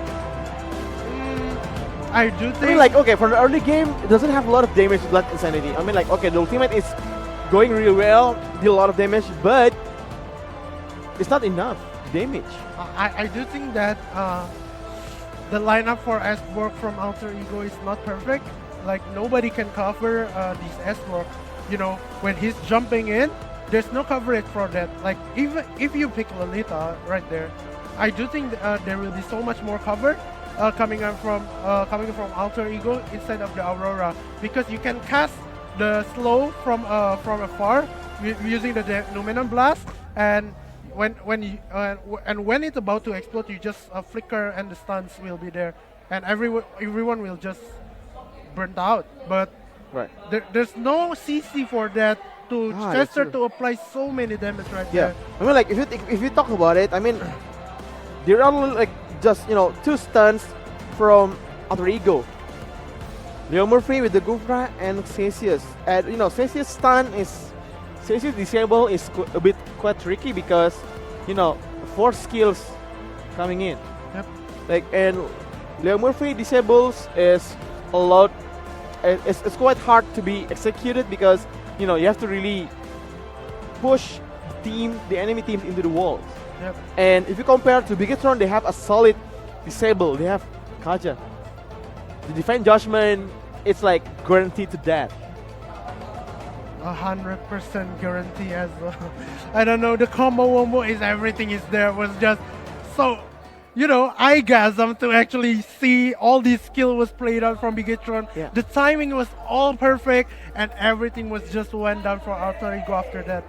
Speaker 4: I do
Speaker 3: I
Speaker 4: think
Speaker 3: mean, like, okay, for the early game, it doesn't have a lot of damage with Blood Insanity. I mean, like, okay, the ultimate is going really well, deal a lot of damage, but it's not enough damage.
Speaker 4: I do think that the lineup for Asborg from Alter Ego is not perfect. Like, nobody can cover these Asborg. You know, when he's jumping in, there's no coverage for that. Like, even if you pick Lolita right there, I do think there will be so much more cover coming from Alter Ego instead of the Aurora, because you can cast the slow from afar using the Numenum Blast, and when it's about to explode, you just flicker and the stuns will be there, and everyone will just burnt out. But
Speaker 3: Right.
Speaker 4: there's no CC for that to
Speaker 3: that's
Speaker 4: Chester
Speaker 3: true.
Speaker 4: to apply so many damage right
Speaker 3: Yeah.
Speaker 4: there.
Speaker 3: I mean, like, if you talk about it, I mean, there are like just 2 stuns from Alter Ego. Leo Murphy with the Gufra and Celsius. And Celsius disable is a bit quite tricky because 4 skills coming in.
Speaker 4: Yep.
Speaker 3: Like, and Leo Murphy disables is a lot. It's quite hard to be executed because you have to really push the enemy teams into the walls.
Speaker 4: Yep.
Speaker 3: And if you compare to Bigatron, they have a solid disable. They have Kaja. The Divine Judgment, it's like guaranteed to death.
Speaker 4: 100% guarantee as well. I don't know, the combo wombo is everything is there. Was just so, orgasm to actually see all these skill was played out from Bigatron.
Speaker 3: Yeah.
Speaker 4: The timing was all perfect and everything was just went down for Alter Ego after that.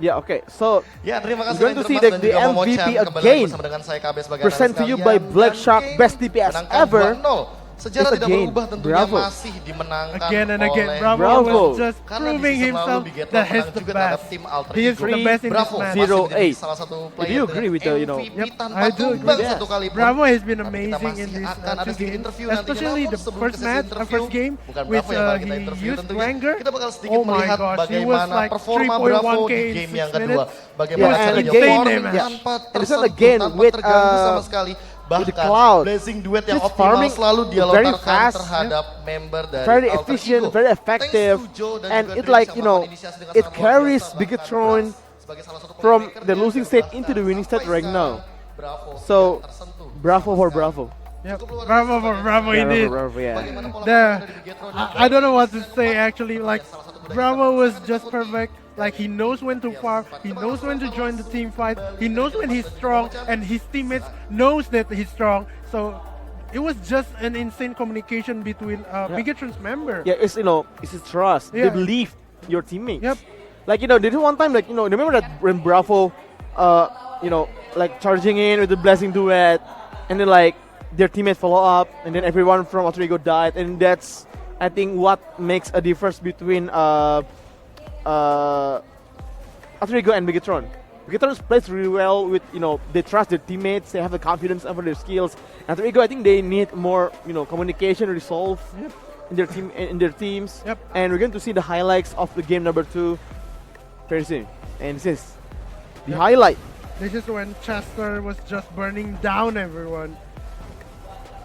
Speaker 3: Yeah, okay. So,
Speaker 8: Ya, terima kasih
Speaker 3: we're going to see
Speaker 8: Intermas
Speaker 3: the
Speaker 8: dan juga Momo
Speaker 3: MVP
Speaker 8: Chan kembali lagi
Speaker 3: again.
Speaker 8: bersama dengan saya KB sebagai
Speaker 3: Present
Speaker 8: analis
Speaker 3: to you
Speaker 8: kalian.
Speaker 3: by Black
Speaker 8: Dan
Speaker 3: Shark,
Speaker 8: game
Speaker 3: best DPS
Speaker 8: menangkan
Speaker 3: ever.
Speaker 8: 2-0. Sejarah
Speaker 3: It's
Speaker 8: tidak
Speaker 3: again.
Speaker 8: berubah tentunya
Speaker 3: Bravo.
Speaker 8: masih dimenangkan
Speaker 4: Again and again,
Speaker 8: oleh
Speaker 4: Bravo
Speaker 3: Bravo.
Speaker 4: was just
Speaker 8: Karena di
Speaker 4: proving
Speaker 8: season lalu
Speaker 4: himself
Speaker 8: Bigetron
Speaker 4: that he's
Speaker 8: menang
Speaker 4: the
Speaker 8: juga terhadap
Speaker 4: best.
Speaker 8: tim Alter
Speaker 4: He is
Speaker 8: Ego.
Speaker 4: the best in this
Speaker 8: Bravo
Speaker 4: match.
Speaker 8: masih menjadi
Speaker 3: 0-8.
Speaker 8: salah satu
Speaker 3: Do
Speaker 8: player
Speaker 3: you agree with the,
Speaker 8: MVP
Speaker 4: Yep,
Speaker 8: tanpa
Speaker 4: I do agree
Speaker 8: tumbang
Speaker 4: with
Speaker 8: satu
Speaker 4: that.
Speaker 8: kali pun.
Speaker 4: Bravo has been
Speaker 8: Tapi kita
Speaker 4: amazing in
Speaker 8: masih
Speaker 4: this
Speaker 8: akan ada
Speaker 4: two
Speaker 8: sedikit
Speaker 4: games,
Speaker 8: interview nantinya.
Speaker 4: especially
Speaker 8: Namun
Speaker 4: the
Speaker 8: sebelum
Speaker 4: first
Speaker 8: ke sesi
Speaker 4: match,
Speaker 8: interview,
Speaker 4: first game,
Speaker 8: bukan
Speaker 4: which
Speaker 8: Bravo yang bakal kita
Speaker 4: he
Speaker 8: interview
Speaker 4: used
Speaker 8: tentunya.
Speaker 4: Ranger.
Speaker 8: Kita bakal sedikit
Speaker 4: Oh my
Speaker 8: melihat
Speaker 4: gosh, he was
Speaker 8: bagaimana
Speaker 4: like
Speaker 8: performa Bravo
Speaker 4: 3.1K
Speaker 8: di
Speaker 4: in
Speaker 8: game
Speaker 4: 6
Speaker 8: yang kedua.
Speaker 4: minutes.
Speaker 8: Bagaimana
Speaker 3: Yeah, and
Speaker 8: caranya
Speaker 3: again,
Speaker 8: forming
Speaker 3: yeah.
Speaker 8: tanpa
Speaker 3: And this one
Speaker 8: tersentuh,
Speaker 3: again
Speaker 8: tanpa
Speaker 3: with,
Speaker 8: terganggu sama sekali.
Speaker 3: with the
Speaker 8: Bahkan
Speaker 3: Cloud.
Speaker 8: blazing duet yang
Speaker 3: Just
Speaker 8: optimal
Speaker 3: farming
Speaker 8: selalu dia
Speaker 3: very
Speaker 8: lontarkan
Speaker 3: fast,
Speaker 8: terhadap member dari
Speaker 3: very
Speaker 8: Alter
Speaker 3: efficient,
Speaker 8: Ego.
Speaker 3: very effective,
Speaker 8: Thanks to Joe dan
Speaker 3: and
Speaker 8: juga
Speaker 3: it
Speaker 8: Dreams
Speaker 3: like,
Speaker 8: yang
Speaker 3: you know,
Speaker 8: melakukan inisiasi dengan
Speaker 3: it
Speaker 8: sangat luar
Speaker 3: carries
Speaker 8: biasa.
Speaker 3: Bigatron
Speaker 8: Bahkan sebagai salah satu
Speaker 3: from
Speaker 8: playmaker
Speaker 3: the
Speaker 8: dia
Speaker 3: losing
Speaker 8: juga
Speaker 3: state
Speaker 8: bahkan
Speaker 3: into the winning state
Speaker 8: sampai
Speaker 3: right now.
Speaker 8: sekarang Bravo
Speaker 3: So,
Speaker 8: tidak tersentuh
Speaker 3: Bravo
Speaker 8: sama
Speaker 3: for
Speaker 8: sekali.
Speaker 3: Bravo.
Speaker 4: Yep.
Speaker 8: Cukup luar
Speaker 4: Bravo
Speaker 8: biasa
Speaker 4: for
Speaker 8: bagaimana
Speaker 4: Bravo
Speaker 3: Yeah,
Speaker 4: indeed.
Speaker 3: Bravo, yeah.
Speaker 8: bagaimana pola
Speaker 4: The,
Speaker 8: permainan dari Bigetron yang
Speaker 4: I don't know what to say actually. Like, Bravo was just perfect. Like, he knows when to farm, he knows when to join the team fight, he knows when he's strong, and his teammates knows that he's strong. So it was just an insane communication between Bigatron's member.
Speaker 3: Yeah, it's a trust. They
Speaker 4: Yeah.
Speaker 3: believe your teammates.
Speaker 4: Yep.
Speaker 3: Like there was one time, like remember that when Bravo, like charging in with the blessing duet, and then like their teammates follow up, and then everyone from Alter Ego died, and that's I think what makes a difference between Alter Ego and Bigatron. Bigatron plays really well with they trust their teammates, they have the confidence over their skills. Alter Ego, I think they need more communication, resolve in their teams.
Speaker 4: Yep.
Speaker 3: And we're going to see the highlights of the game number 2 very soon. And this is the highlight.
Speaker 4: This is when Chester was just burning down everyone.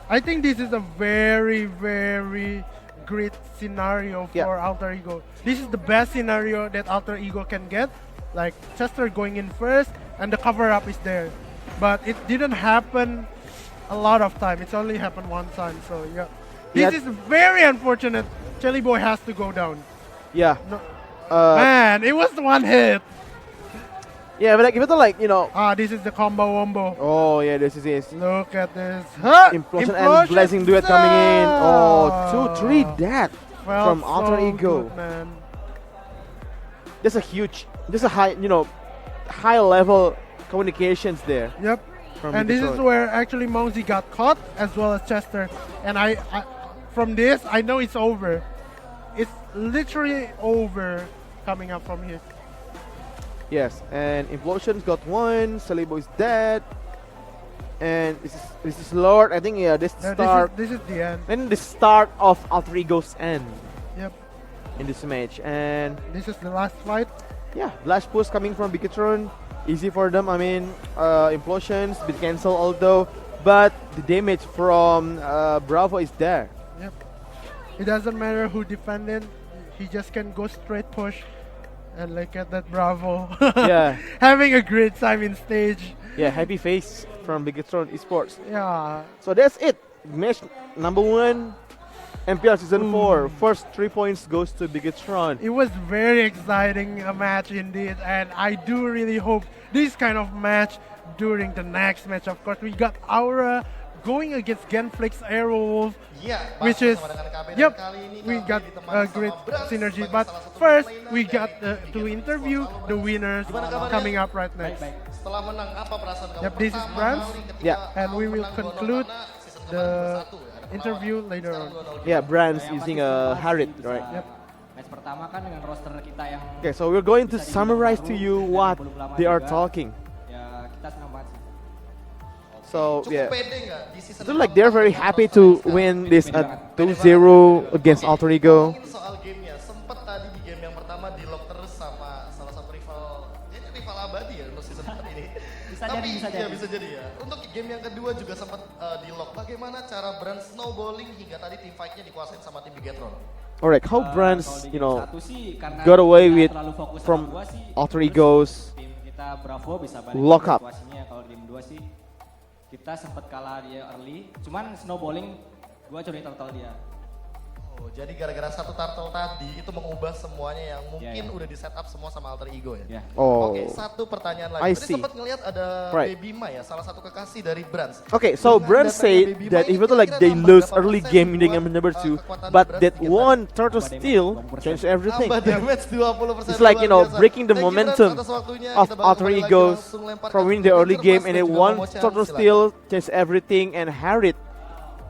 Speaker 4: I think this is a very, very great scenario for
Speaker 3: Yeah.
Speaker 4: Alter Ego. This is the best scenario that Alter Ego can get. Like, Chester going in first and the cover up is there. But it didn't happen a lot of time. It's only happened one time. So yeah. This is very unfortunate. Jelly Boy has to go down.
Speaker 3: Yeah.
Speaker 4: No,
Speaker 3: Uh,
Speaker 4: man, it was one hit.
Speaker 3: yeah, but like if it's like
Speaker 4: This is the combo wombo.
Speaker 3: oh yeah, this is it.
Speaker 4: Look at this. Huh?
Speaker 3: Implosion and blessing duet coming in. Oh, 2-3 death
Speaker 4: Felt
Speaker 3: from Alter
Speaker 4: so
Speaker 3: Ego.
Speaker 4: good, man.
Speaker 3: That's a high, high level communications there.
Speaker 4: Yep.
Speaker 3: From
Speaker 4: And this is
Speaker 3: Bigatron.
Speaker 4: where actually Mosey got caught as well as Chester. And I from this, I know it's over. It's literally over coming up from here.
Speaker 3: Yes, and Implosions got one. Salibo is dead. And this is Lord. I think this
Speaker 4: Yeah,
Speaker 3: start.
Speaker 4: this is the end.
Speaker 3: Then the start of Alter Ego's end
Speaker 4: Yep.
Speaker 3: in this match. And
Speaker 4: This is the last fight.
Speaker 3: yeah, last push coming from Bigatron. Easy for them. I mean, Implosions bit cancel although, but the damage from Bravo is there.
Speaker 4: Yep. It doesn't matter who defended. He just can go straight push. And look at that Bravo.
Speaker 3: Yeah.
Speaker 4: Having a great time in stage.
Speaker 3: Yeah, happy face from Bigatron Esports.
Speaker 4: Yeah.
Speaker 3: So that's it. Match number 1, MPL Season 4. First 3 points goes to Bigatron.
Speaker 4: It was very exciting a match indeed, and I do really hope this kind of match during the next match. Of course, we got Aura going against GENFLIX Aerowolf,
Speaker 8: Iya,
Speaker 4: which is
Speaker 8: bersama dengan KB dan
Speaker 4: yep,
Speaker 8: kali ini
Speaker 4: we
Speaker 8: kami
Speaker 4: got
Speaker 8: ditemani
Speaker 4: a
Speaker 8: sama
Speaker 4: great
Speaker 8: Brans
Speaker 4: synergy.
Speaker 8: sebagai
Speaker 4: But
Speaker 8: salah satu
Speaker 4: first,
Speaker 8: pemain
Speaker 4: we
Speaker 8: dari
Speaker 4: got to
Speaker 8: Bigatron
Speaker 4: interview
Speaker 8: Esports.
Speaker 4: the winners
Speaker 8: Gimana kabarnya?
Speaker 4: coming up right next.
Speaker 8: Setelah menang apa perasaan kamu
Speaker 4: Yep, this is
Speaker 8: pertama
Speaker 4: Brans.
Speaker 8: kali ketika
Speaker 3: Yeah.
Speaker 4: And we
Speaker 8: kamu
Speaker 4: will
Speaker 8: menang 2-0
Speaker 4: conclude
Speaker 8: karena season
Speaker 4: the
Speaker 8: kemarin 2-1 ya, ada
Speaker 4: interview
Speaker 8: perlawanan.
Speaker 4: later on.
Speaker 8: Sekarang 2-0
Speaker 3: Yeah,
Speaker 8: juga.
Speaker 3: Brands using a Harit, right?
Speaker 4: Yep.
Speaker 5: Match pertama kan dengan roster kita yang
Speaker 3: Okay, so we're going to summarize to you what they are talking.
Speaker 5: ya kita senang banget sih.
Speaker 3: So
Speaker 8: Cukup
Speaker 3: yeah,
Speaker 8: pede nggak di season
Speaker 3: so like they're very happy to win this 2-0 against Alter Ego.
Speaker 8: Ngomongin soal gamenya, sempet tadi di game yang pertama di lock terus sama salah satu rival, ya rival abadi ya untuk season 4 ini. Tapi ya bisa jadi ya. Untuk game yang kedua juga sempat di lock. Bagaimana cara brand snowballing hingga tadi tim fight-nya dikuasain sama tim Bigatron?
Speaker 3: Alright, how
Speaker 5: Kalau
Speaker 3: Brands,
Speaker 5: di
Speaker 3: you
Speaker 5: game
Speaker 3: know,
Speaker 5: satu sih, karena
Speaker 3: got away
Speaker 5: kita
Speaker 3: with
Speaker 5: terlalu fokus sama
Speaker 3: from
Speaker 5: gua sih,
Speaker 3: Alter
Speaker 5: terus
Speaker 3: Egos.
Speaker 5: tim kita Bravo bisa balik
Speaker 3: Lock
Speaker 5: ke
Speaker 3: up.
Speaker 5: situasinya. Kalau game 2 sih kita sempat kalah dia early, cuman snowballing gua curi total dia.
Speaker 8: Oh, jadi gara-gara satu turtle tadi itu mengubah semuanya yang mungkin
Speaker 5: Ya.
Speaker 8: udah di setup semua sama Alter Ego ya?
Speaker 5: Ya.
Speaker 3: Oh.
Speaker 8: Oke, satu pertanyaan
Speaker 3: I
Speaker 8: lagi. Tadi
Speaker 3: see.
Speaker 8: sempat ngelihat ada
Speaker 3: Right.
Speaker 8: Baby Ma ya, salah satu kekasih dari Brands.
Speaker 3: Okay, so
Speaker 8: Dengan
Speaker 3: Brands
Speaker 8: datangnya
Speaker 3: said
Speaker 8: Baby Ma
Speaker 3: that
Speaker 8: ini
Speaker 3: even though like
Speaker 8: kira-kira
Speaker 3: they
Speaker 8: nambah
Speaker 3: lose
Speaker 8: berapa
Speaker 3: early
Speaker 8: persen
Speaker 3: game in the
Speaker 8: buat,
Speaker 3: game number 2,
Speaker 8: kekuatan
Speaker 3: but
Speaker 8: Brands
Speaker 3: that
Speaker 8: di game
Speaker 3: one turtle steal
Speaker 5: 20%.
Speaker 3: changed everything.
Speaker 8: Tambah damage 20%.
Speaker 3: It's like, you know,
Speaker 8: luar biasa.
Speaker 3: breaking the
Speaker 8: Thank you,
Speaker 3: momentum
Speaker 8: Brands, atas waktunya.
Speaker 3: of
Speaker 8: Kita bakal
Speaker 3: Alter
Speaker 8: kembali lagi,
Speaker 3: Egos
Speaker 8: langsung lempar
Speaker 3: from
Speaker 8: ke
Speaker 3: winning the early
Speaker 8: Tiger
Speaker 3: game
Speaker 8: Blast
Speaker 3: and
Speaker 8: dan
Speaker 3: then
Speaker 8: juga
Speaker 3: one
Speaker 8: Momo-chan.
Speaker 3: turtle
Speaker 8: Silakan.
Speaker 3: steal changed everything and Harit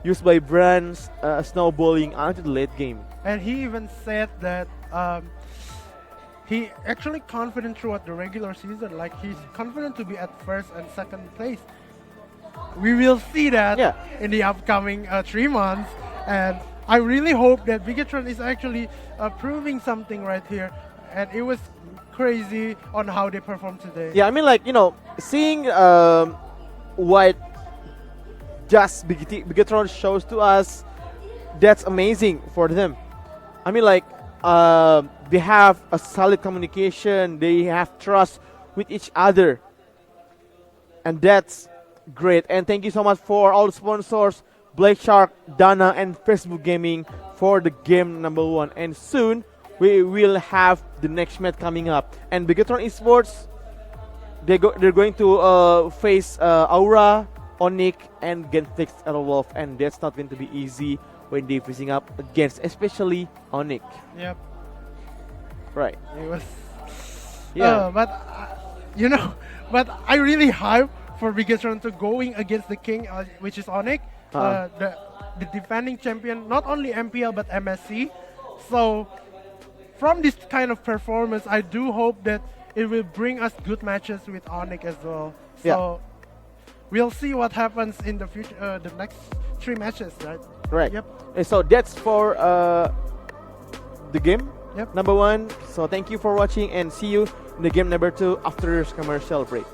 Speaker 3: used by Brands snowballing until the late game.
Speaker 4: And he even said that he actually confident throughout the regular season. Like he's confident to be at first and second place. We will see that
Speaker 3: Yeah.
Speaker 4: in the upcoming 3 months. And I really hope that Bigatron is actually proving something right here. And it was crazy on how they performed today.
Speaker 3: Yeah, I mean like, you know, seeing what just Bigatron shows to us, that's amazing for them. I mean like, they have a solid communication, they have trust with each other. And that's great. And thank you so much for all the sponsors, Black Shark, Dana, and Facebook Gaming for the game number 1. And soon, we will have the next match coming up. And Bigatron Esports, they're going to face Aura, Onyx, and GENFLIX Aerowolf. And that's not going to be easy when they're facing up against, especially Onyx.
Speaker 4: Yep.
Speaker 3: Right.
Speaker 4: It was.
Speaker 3: Yeah.
Speaker 4: But you know, but I really hype for Bigatron to going against the king, which is Onyx, the defending champion, not only MPL but MSC. So from this kind of performance, I do hope that it will bring us good matches with Onyx as well. So we'll see what happens in the future, the next 3 matches, right?
Speaker 3: Right.
Speaker 4: Yep.
Speaker 3: And so that's for the game
Speaker 4: Yep.
Speaker 3: number 1. So thank you for watching and see you in the game number 2 after this commercial break.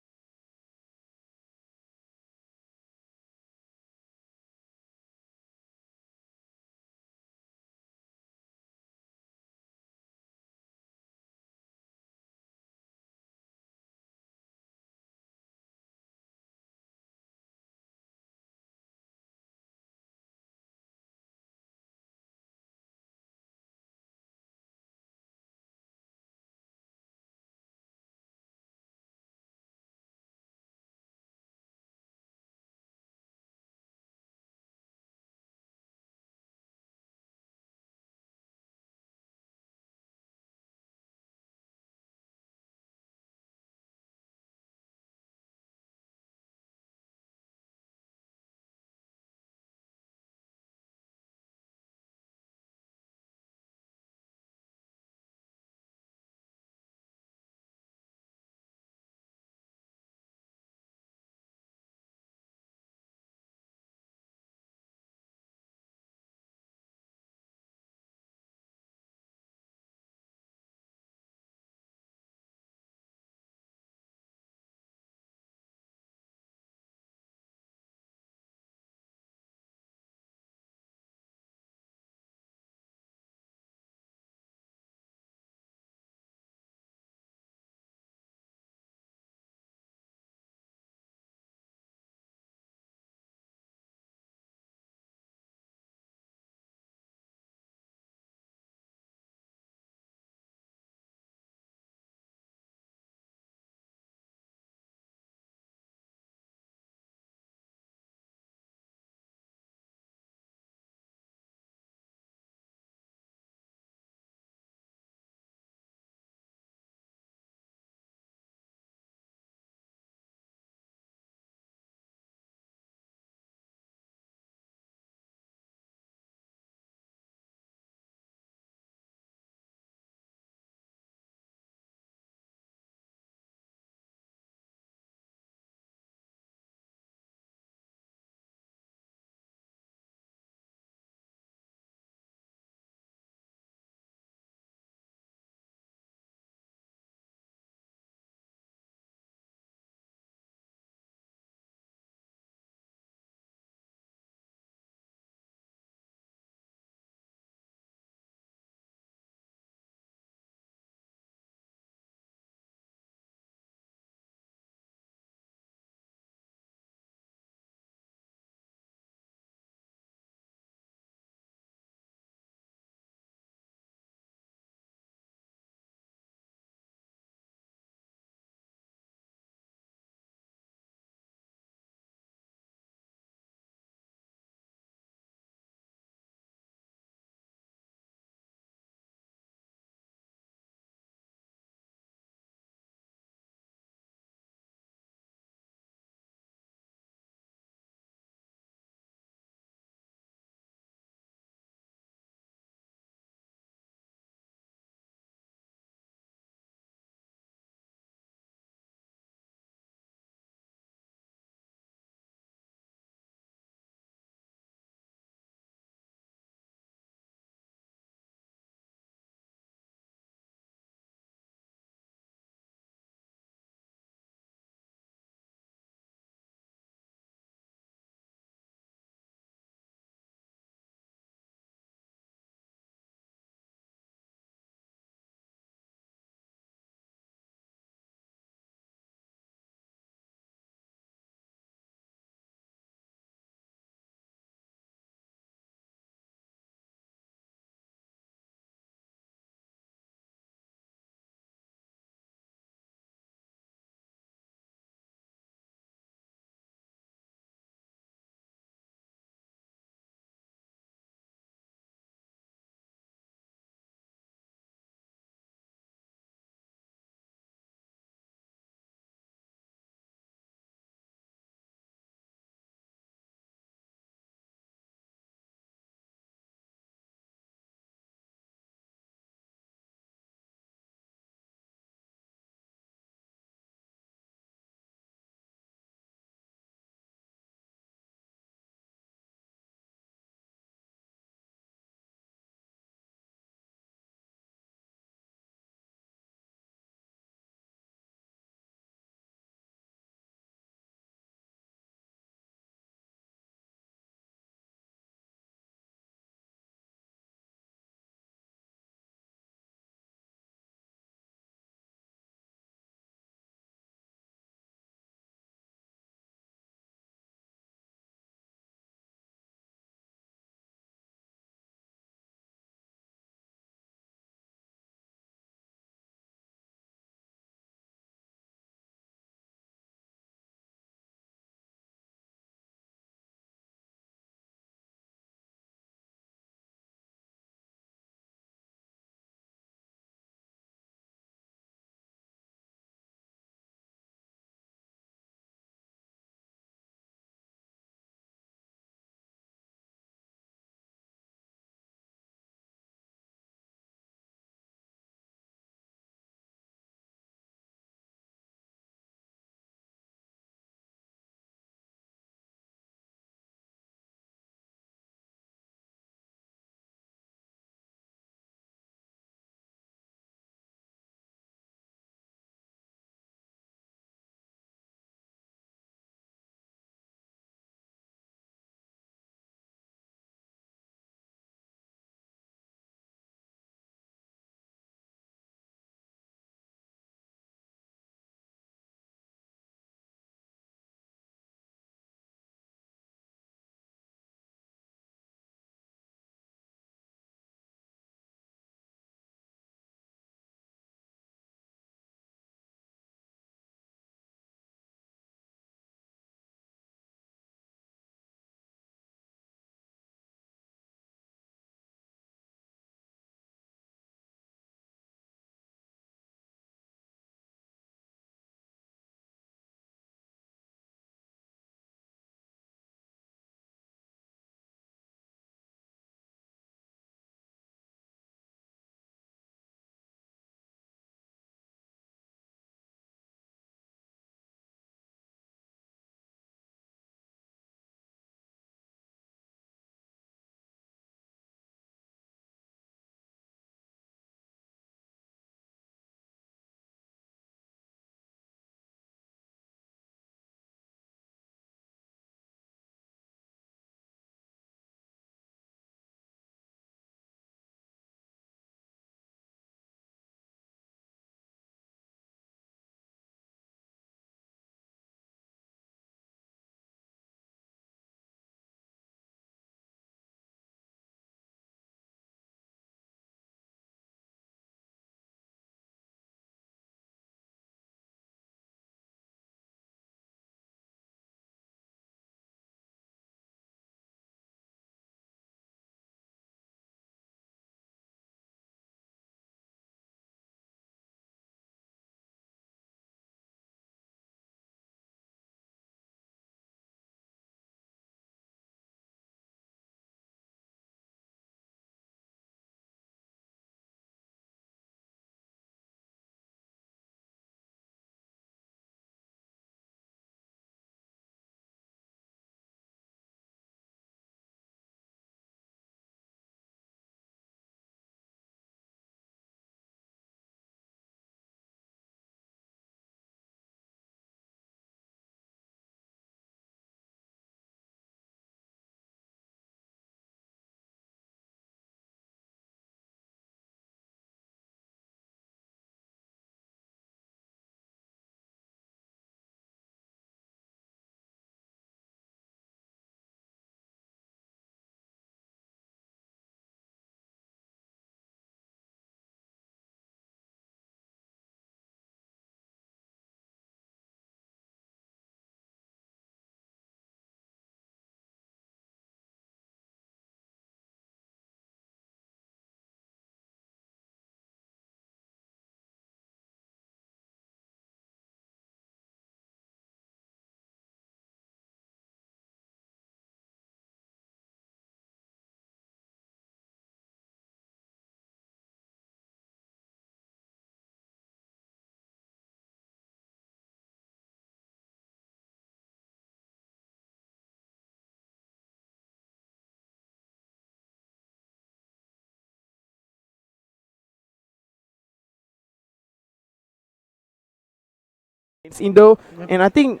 Speaker 3: It's Indo, and I think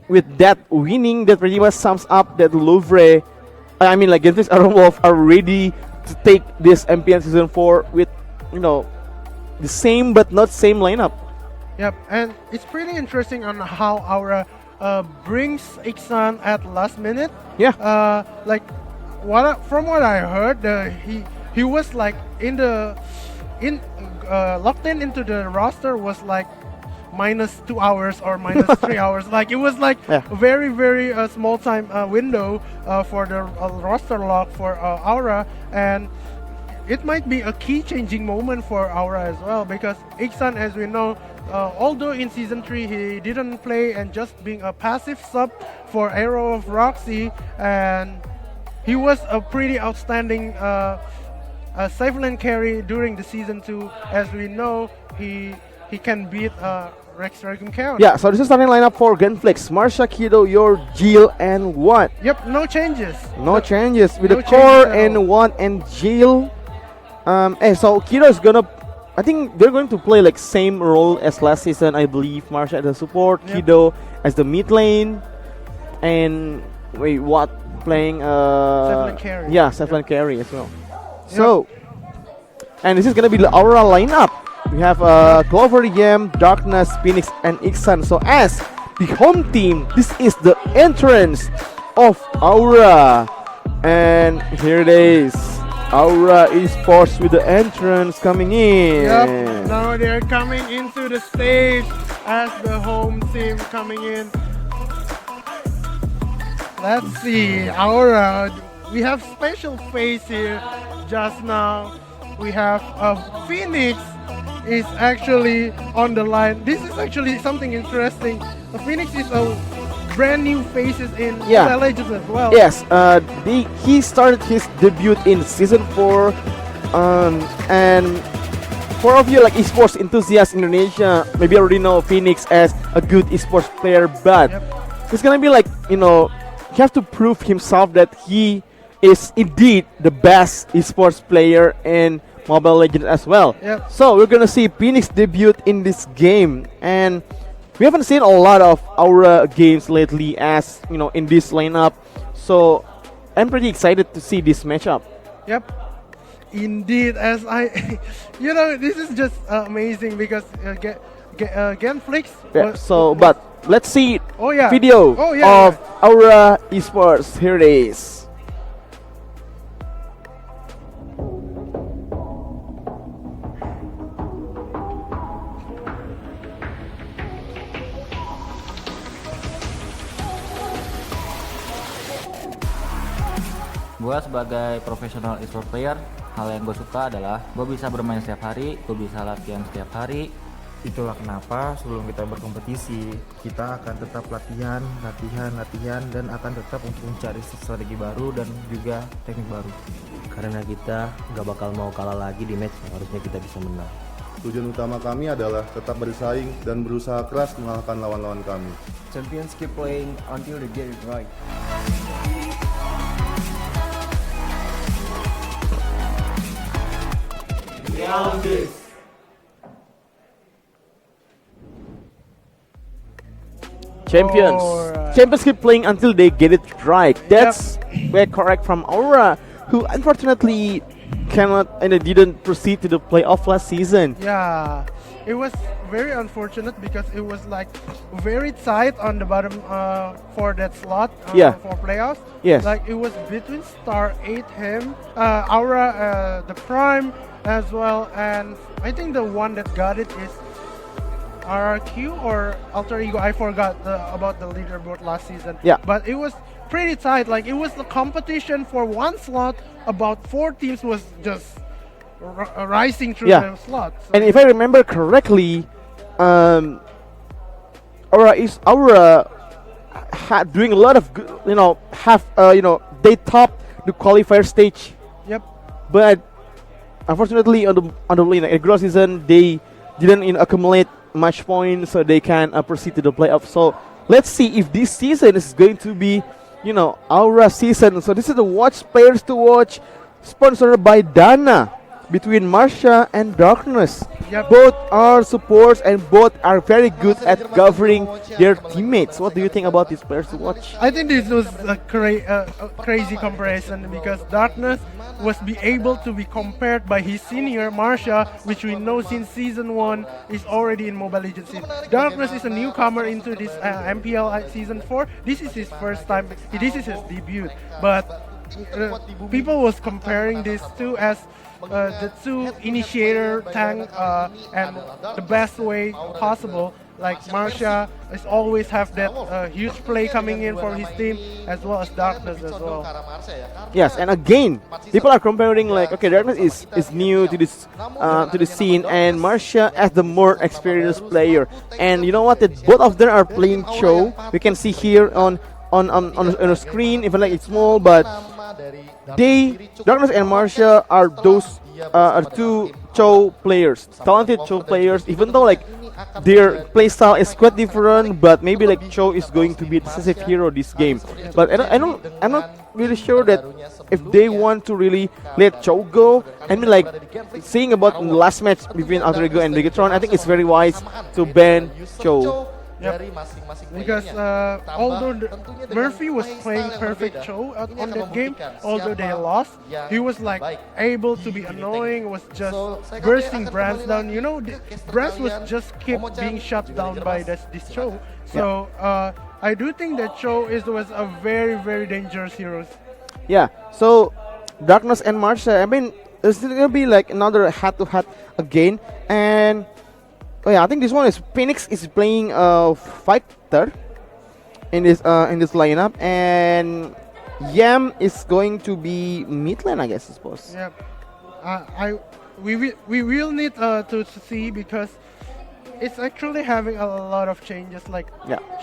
Speaker 3: with that winning, that pretty much sums up that Louvre, I mean like GENFLIX Iron Wolf are ready to take this MPL Season 4 with, you know, the same but not same lineup.
Speaker 4: Yep, and it's pretty interesting on how Aura brings Iksan at last minute.
Speaker 3: Yeah.
Speaker 4: Like from what I heard, he was like locked into the roster was like minus 2 hours or minus 3 hours. Like it was like a very small time window for the roster lock for Aura, and it might be a key changing moment for Aura as well, because Iksan, as we know, although in Season 3 he didn't play and just being a passive sub for Arrow of Roxy, and he was a pretty outstanding safe lane carry during the Season 2. As we know, he can beat Rex Regum Count.
Speaker 3: Yeah, so this is starting lineup for GENFLIX. Marsha, Kido, Yor, Jill, and Watt.
Speaker 4: Yep, no changes.
Speaker 3: No changes with
Speaker 4: no
Speaker 3: the core
Speaker 4: changes at all.
Speaker 3: and Watt and Jill. So Kido is gonna, I think they're going to play like same role as last season. I believe Marsha as the support,
Speaker 4: Yep.
Speaker 3: Kido as the mid lane, and Watt playing
Speaker 4: Safe lane carry.
Speaker 3: Yeah, safe lane carry as well. So, and this is gonna be the Aura lineup. We have Clover, Yam, Darkness, Phoenix, and Iksan. So as the home team, this is the entrance of Aura. And here it is. Aura Esports with the entrance coming in.
Speaker 4: Yep, now they're coming into the stage as the home team coming in. Let's see, Aura. We have special face here just now. We have Phoenix is actually on the line. This is actually something interesting. Phoenix is a brand new faces in Mobile Legends as well.
Speaker 3: Yes, he started his debut in Season 4, and for of you like esports enthusiasts in Indonesia, maybe already know Phoenix as a good esports player, but it's gonna be like, you know, he have to prove himself that he is indeed the best esports player in Mobile Legends as well.
Speaker 4: Yep.
Speaker 3: So we're gonna see Phoenix debut in this game, and we haven't seen a lot of Aura games lately, as you know, in this lineup. So I'm pretty excited to see this matchup.
Speaker 4: Yep. Indeed, as you know, this is just amazing because GENFLIX.
Speaker 3: But let's see video
Speaker 4: Oh, yeah,
Speaker 3: of Aura Esports. Here it is.
Speaker 9: Gue sebagai profesional esports player, hal yang gue suka adalah gue bisa bermain setiap hari, gue bisa latihan setiap hari.
Speaker 10: Itulah kenapa sebelum kita berkompetisi, kita akan tetap latihan, dan akan tetap untuk mencari strategi baru dan juga teknik baru.
Speaker 11: Karena kita gak bakal mau kalah lagi di match yang harusnya kita bisa menang.
Speaker 12: Tujuan utama kami adalah tetap bersaing dan berusaha keras mengalahkan lawan-lawan kami.
Speaker 13: Champions keep playing until they get it right.
Speaker 3: Champions. Champions keep playing until they get it right. That's very correct from Aura, who unfortunately cannot and didn't proceed to the playoff last season.
Speaker 4: Yeah, it was very unfortunate because it was like very tight on the bottom for that slot for playoffs.
Speaker 3: Yes.
Speaker 4: Like it was between Star 8, him, Aura, the Prime as well, and I think the one that got it is RRQ or Alter Ego. I forgot about the leaderboard last season.
Speaker 3: Yeah.
Speaker 4: But it was pretty tight. Like it was the competition for one slot. About 4 teams was just rising through the slots. So
Speaker 3: and if I remember correctly, Aura had doing a lot of good, they topped the qualifier stage.
Speaker 4: Yep.
Speaker 3: But unfortunately on the gross season they didn't accumulate much points, so they can proceed to the playoffs. So let's see if this season is going to be, Aura season. So this is the watch players to watch, sponsored by Dana. between Marsha and Darkness.
Speaker 4: Yep.
Speaker 3: Both are supports and both are very good at governing their teammates. What do you think about these players to watch?
Speaker 4: I think this was a crazy comparison because Darkness was be able to be compared by his senior Marsha, which we know since season 1 is already in Mobile Legends scene. Darkness is a newcomer into this MPL season 4. This is his first time. This is his debut, but people was comparing these two as the two initiator tank and the best way possible. Like Marsha is always have that huge play coming in for his team, as well as Darkness as well.
Speaker 3: Yes, and again, people are comparing like, okay, Darkness is new to this to the scene, and Marsha as the more experienced player. And you know what? That both of them are playing Cho. We can see here on a screen, even like it's small, but Darkness and Marsha are those are two Cho players, talented Cho players. Even though like their playstyle is quite different, but maybe like Cho is going to be a decisive hero this game. But I'm not really sure that if they want to really let Cho go. I mean, like seeing about the last match between Outrigo and Bigetron, I think it's very wise to ban Cho.
Speaker 4: Yep. Because although Murphy was playing perfect Cho on that game, although they lost, he was like able to be annoying, was just bursting brands down. You know, brands was just keep being shut down by this Cho. So I do think that Cho was a very dangerous hero.
Speaker 3: Yeah. So Darkness and Marsha, I mean, it's gonna be like another head-to-head again, and oh yeah, I think this one is Phoenix is playing fighter in this lineup, and Yam is going to be mid lane, I guess, I suppose.
Speaker 4: Yep. We will need to see, because it's actually having a lot of changes. Like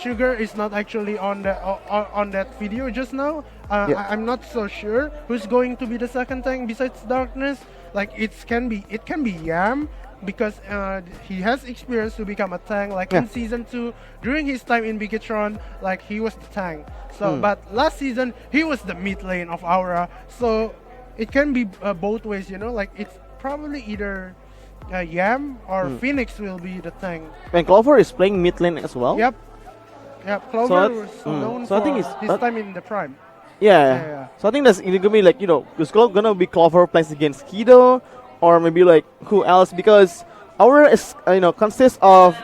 Speaker 4: Sugar is not actually on the on that video just now. I'm not so sure who's going to be the second tank besides Darkness. Like it can be Yam, because he has experience to become a tank. Like in season 2, during his time in Bigetron, like he was the tank. So, but last season he was the mid lane of Aura. So it can be both ways, you know. Like it's probably either Yam or Phoenix will be the tank.
Speaker 3: And Clover is playing mid lane as well.
Speaker 4: Yep. Clover was known
Speaker 3: so I think
Speaker 4: for his time in the prime.
Speaker 3: Yeah. So I think that's gonna be like, you know, it's gonna be Clover plays against Kido, or maybe like who else, because Aura is consists of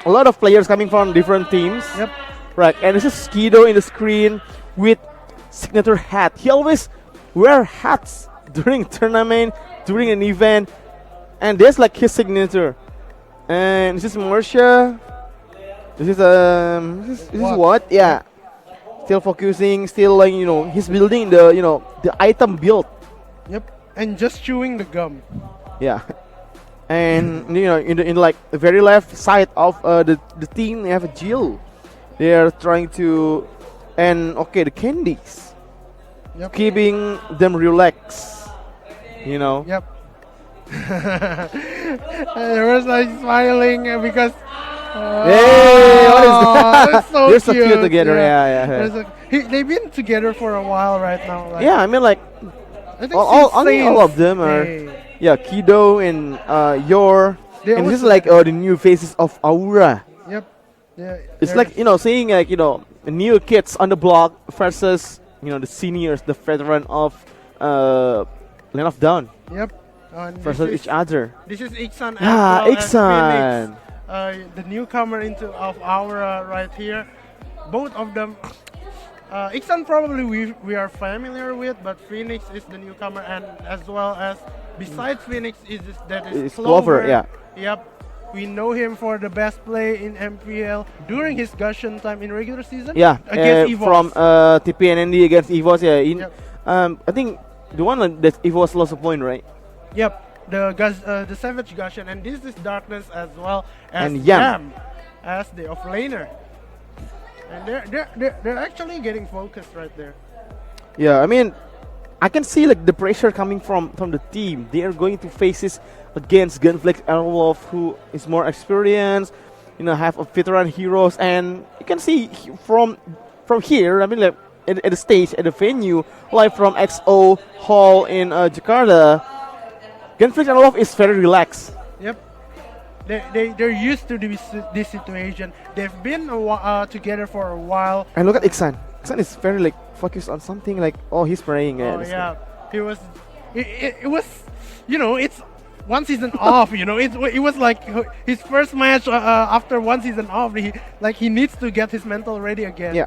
Speaker 3: a lot of players coming from different teams.
Speaker 4: Yep.
Speaker 3: Right, and this is Kido in the screen with signature hat. He always wear hats during tournament, during an event, and there's like his signature. And this is Marsha. This is what? Yeah. Still focusing, still like, you know, he's building the item build.
Speaker 4: Yep. And just chewing the gum.
Speaker 3: Yeah. And you know, in like the very left side of the team, they have a Jill. They are trying to, and okay, the candies, keeping them relaxed. You know.
Speaker 4: Yep. There was like smiling because.
Speaker 3: Hey, what is that?
Speaker 4: That's so
Speaker 3: They're so cute together. Yeah.
Speaker 4: They've been together for a while right now. Like,
Speaker 3: yeah, I mean like all of them are. Yeah, Kido and Yor, and this is like the new faces of Aura.
Speaker 4: Yep. Yeah.
Speaker 3: It's like, you know, seeing like, you know, new kids on the block versus, you know, the seniors, the veteran of Land of Dawn.
Speaker 4: Yep.
Speaker 3: Versus each other.
Speaker 4: This is Iksan.
Speaker 3: Iksan.
Speaker 4: The newcomer of Aura right here. Both of them. Iksan probably we are familiar with, but Phoenix is the newcomer, and as well as besides Phoenix is
Speaker 3: Clover. Yeah.
Speaker 4: Yep. We know him for the best play in MPL during his Gushen time in regular season.
Speaker 3: Yeah.
Speaker 4: Against EVOS.
Speaker 3: From TPNND against EVOS. Yeah. I think the one that EVOS lost a point, right?
Speaker 4: Yep. The Savage Gushen, and this is Darkness as well as
Speaker 3: Yam
Speaker 4: as the offlaner. And they're actually getting focused right there.
Speaker 3: Yeah, I mean, I can see like the pressure coming from the team. They are going to face this against GENFLIX Airwolf, who is more experienced, you know, have a veteran heroes, and you can see from here. I mean, like at the stage, at the venue, live from XO Hall in Jakarta. Genflix and Wolf is very relaxed.
Speaker 4: Yep. They're used to this situation. They've been together for a while.
Speaker 3: And look at Iksan. Iksan is very like focused on something like, oh, he's praying.
Speaker 4: Oh yeah, he was. It was, you know, it's 1 season off. You know, it was like his first match after 1 season off. He needs to get his mental ready again.
Speaker 3: Yeah.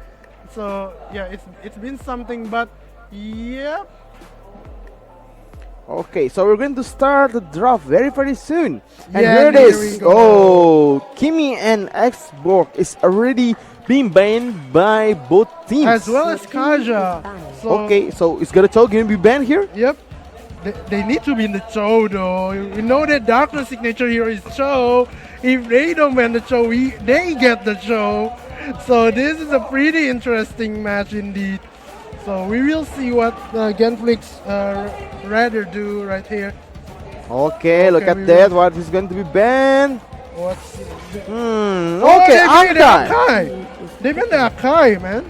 Speaker 4: So yeah, it's been something, but yeah.
Speaker 3: Okay, so we're going to start the draft very soon. And
Speaker 4: Yeah,
Speaker 3: here it
Speaker 4: here
Speaker 3: is.
Speaker 4: we go.
Speaker 3: Oh, Kimi and Xborg is already being banned by both teams.
Speaker 4: As well as Kaja. So,
Speaker 3: Okay, so is Cho going to be banned here?
Speaker 4: Yep. They need to be in the Cho though. You know that Darkness signature hero is Cho. If they don't ban the Cho, they get the Cho. So this is a pretty interesting match indeed. So we will see what Genflix rather do right here.
Speaker 3: Okay, look at
Speaker 4: we
Speaker 3: that.
Speaker 4: will-
Speaker 3: What is going to be banned?
Speaker 4: What's
Speaker 3: Okay,
Speaker 4: they banned the
Speaker 3: Akai.
Speaker 4: Akai. They banned the Akai, man.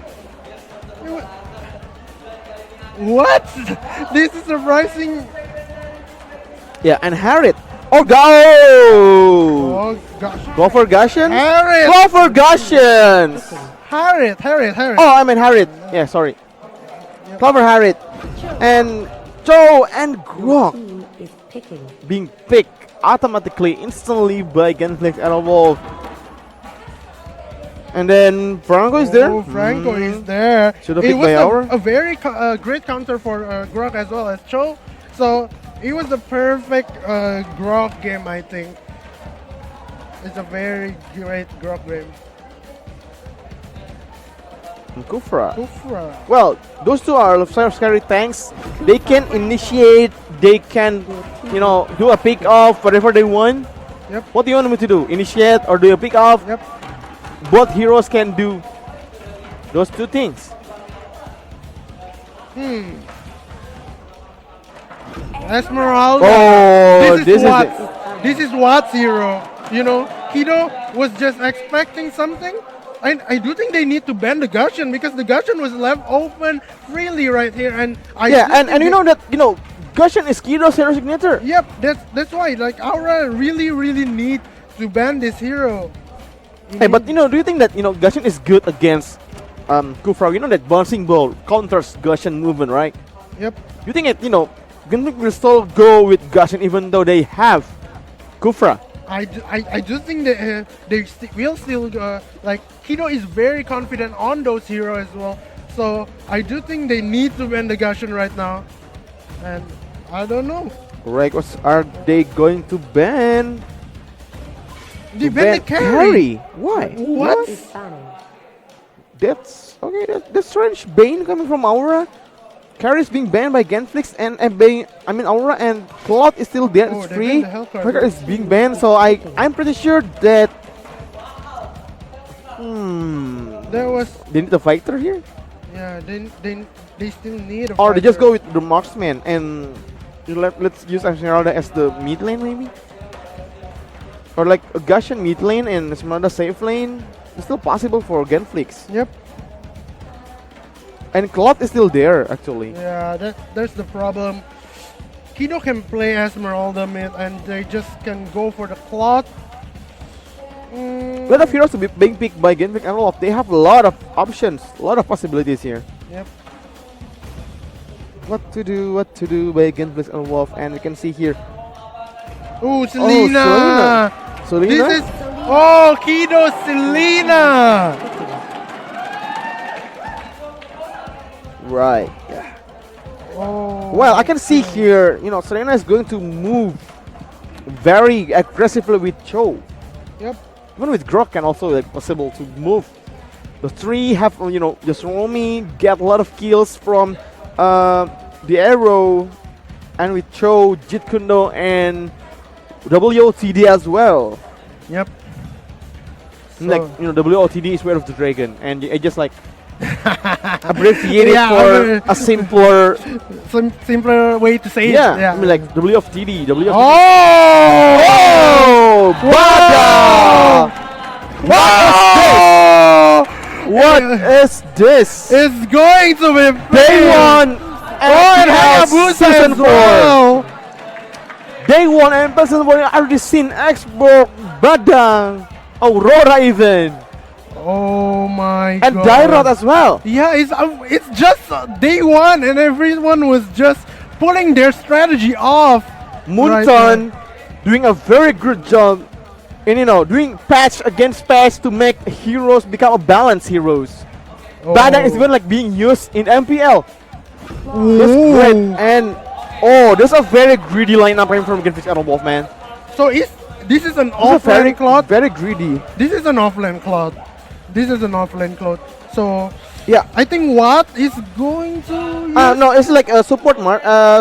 Speaker 4: What? This is surprising.
Speaker 3: Yeah, and Harriet. Oh, go!
Speaker 4: Oh gosh.
Speaker 3: Go for Gushian?
Speaker 4: Harriet.
Speaker 3: Go for Gushian!
Speaker 4: Harriet.
Speaker 3: Oh, I meant Harriet. Yeah, sorry. Clover Harriet. And Joe and Grok
Speaker 7: Is picking.
Speaker 3: being picked automatically, instantly by Genflix and Wolf. And then Franco is there.
Speaker 4: Oh, Franco is there.
Speaker 3: Should have
Speaker 4: It
Speaker 3: picked
Speaker 4: was
Speaker 3: by Aura.
Speaker 4: a very great counter for Grok as well as Cho. So it was the perfect Grok game, I think. It's a very great Grok game.
Speaker 3: And Kufra.
Speaker 4: Kufra.
Speaker 3: Well, those two are scary tanks. They can initiate, they can, do a pick off, whatever they want.
Speaker 4: Yep.
Speaker 3: What do you want me to do? Initiate or do a pick off?
Speaker 4: Yep.
Speaker 3: Both heroes can do those two things.
Speaker 4: Esmeralda.
Speaker 3: Oh,
Speaker 4: this is Watt's hero. You know, Kido was just expecting something. I do think they need to ban the Gushian because the Gushian was left open freely right here, and
Speaker 3: and you know that Gushian is Kido's hero signature.
Speaker 4: Yep, that's why like Aura really need to ban this hero.
Speaker 3: Hey, but do you think that Gushian is good against Kufra? You know that bouncing ball counters Gushian movement, right?
Speaker 4: Yep.
Speaker 3: You think that Genflix will still go with Gushian even though they have Kufra?
Speaker 4: I do think that will still like Kido is very confident on those heroes as well. So I do think they need to ban the Gushian right now, and I don't know.
Speaker 3: Right, what are they going to ban?
Speaker 4: They
Speaker 3: To
Speaker 4: ban the carry.
Speaker 3: Why?
Speaker 4: What?
Speaker 7: Is banning.
Speaker 3: That's okay. That's strange. Bane coming from Aura. Carry is being banned by Genflix and Aura and Cloud is still there.
Speaker 4: Oh,
Speaker 3: It's
Speaker 4: they
Speaker 3: free.
Speaker 4: banned the Hellcard.
Speaker 3: Hellcard is being banned, so I'm pretty sure that
Speaker 4: There was
Speaker 3: they need a fighter here,
Speaker 4: yeah. They still need a
Speaker 3: or they just
Speaker 4: fighter.
Speaker 3: go with the marksman and let's use Esmeralda as the mid lane maybe, or like a Gushian mid lane and Esmeralda safe lane. It's still possible for Genflix.
Speaker 4: Yep.
Speaker 3: And Cloud is still there actually.
Speaker 4: Yeah, that's the problem. Kido can play Esmeralda mid, and they just can go for the cloth.
Speaker 3: A lot of heroes to be being picked by Genflix and Wolf. They have a lot of options, a lot of possibilities here.
Speaker 4: Yep.
Speaker 3: What to do by Genflix and Wolf, and we can see here.
Speaker 4: Ooh, Selena!
Speaker 3: Selena?
Speaker 4: This is Kido Selena!
Speaker 3: Right.
Speaker 4: Oh.
Speaker 3: Well, I can see here, Selena is going to move very aggressively with Cho.
Speaker 4: Yep.
Speaker 3: Even with Grok can also possible to move. The three have, just Romy get a lot of kills from the arrow, and with Cho, Jit Kundo, and WOTD as well.
Speaker 4: Yep.
Speaker 3: Like, WOTD is Way of the Dragon, and I just abbreviate it for a simpler
Speaker 4: way to say it.
Speaker 3: Yeah, I mean like WFTD.
Speaker 4: Oh!
Speaker 3: Bada! What is this?
Speaker 4: It's going to be
Speaker 3: Day 1
Speaker 4: and
Speaker 3: MPL
Speaker 4: Hayabusa
Speaker 3: Season
Speaker 4: as
Speaker 3: 4.
Speaker 4: well.
Speaker 3: Day one MPL season 4 already seen Xbox, Badang, Aurora even.
Speaker 4: Oh my
Speaker 3: and
Speaker 4: god.
Speaker 3: Dairot as well.
Speaker 4: Yeah, it's just day one and everyone was just pulling their strategy off.
Speaker 3: Munton doing a very good job in doing patch against patch to make heroes become a balanced heroes. Badang is even like being used in MPL. That's great. And there's a very greedy lineup coming from GENFLIX Arrow Wolf, man.
Speaker 4: So this is an offline cloud.
Speaker 3: Very greedy.
Speaker 4: This is an offline cloud. So
Speaker 3: yeah,
Speaker 4: I think what is going to
Speaker 3: no, it's like a support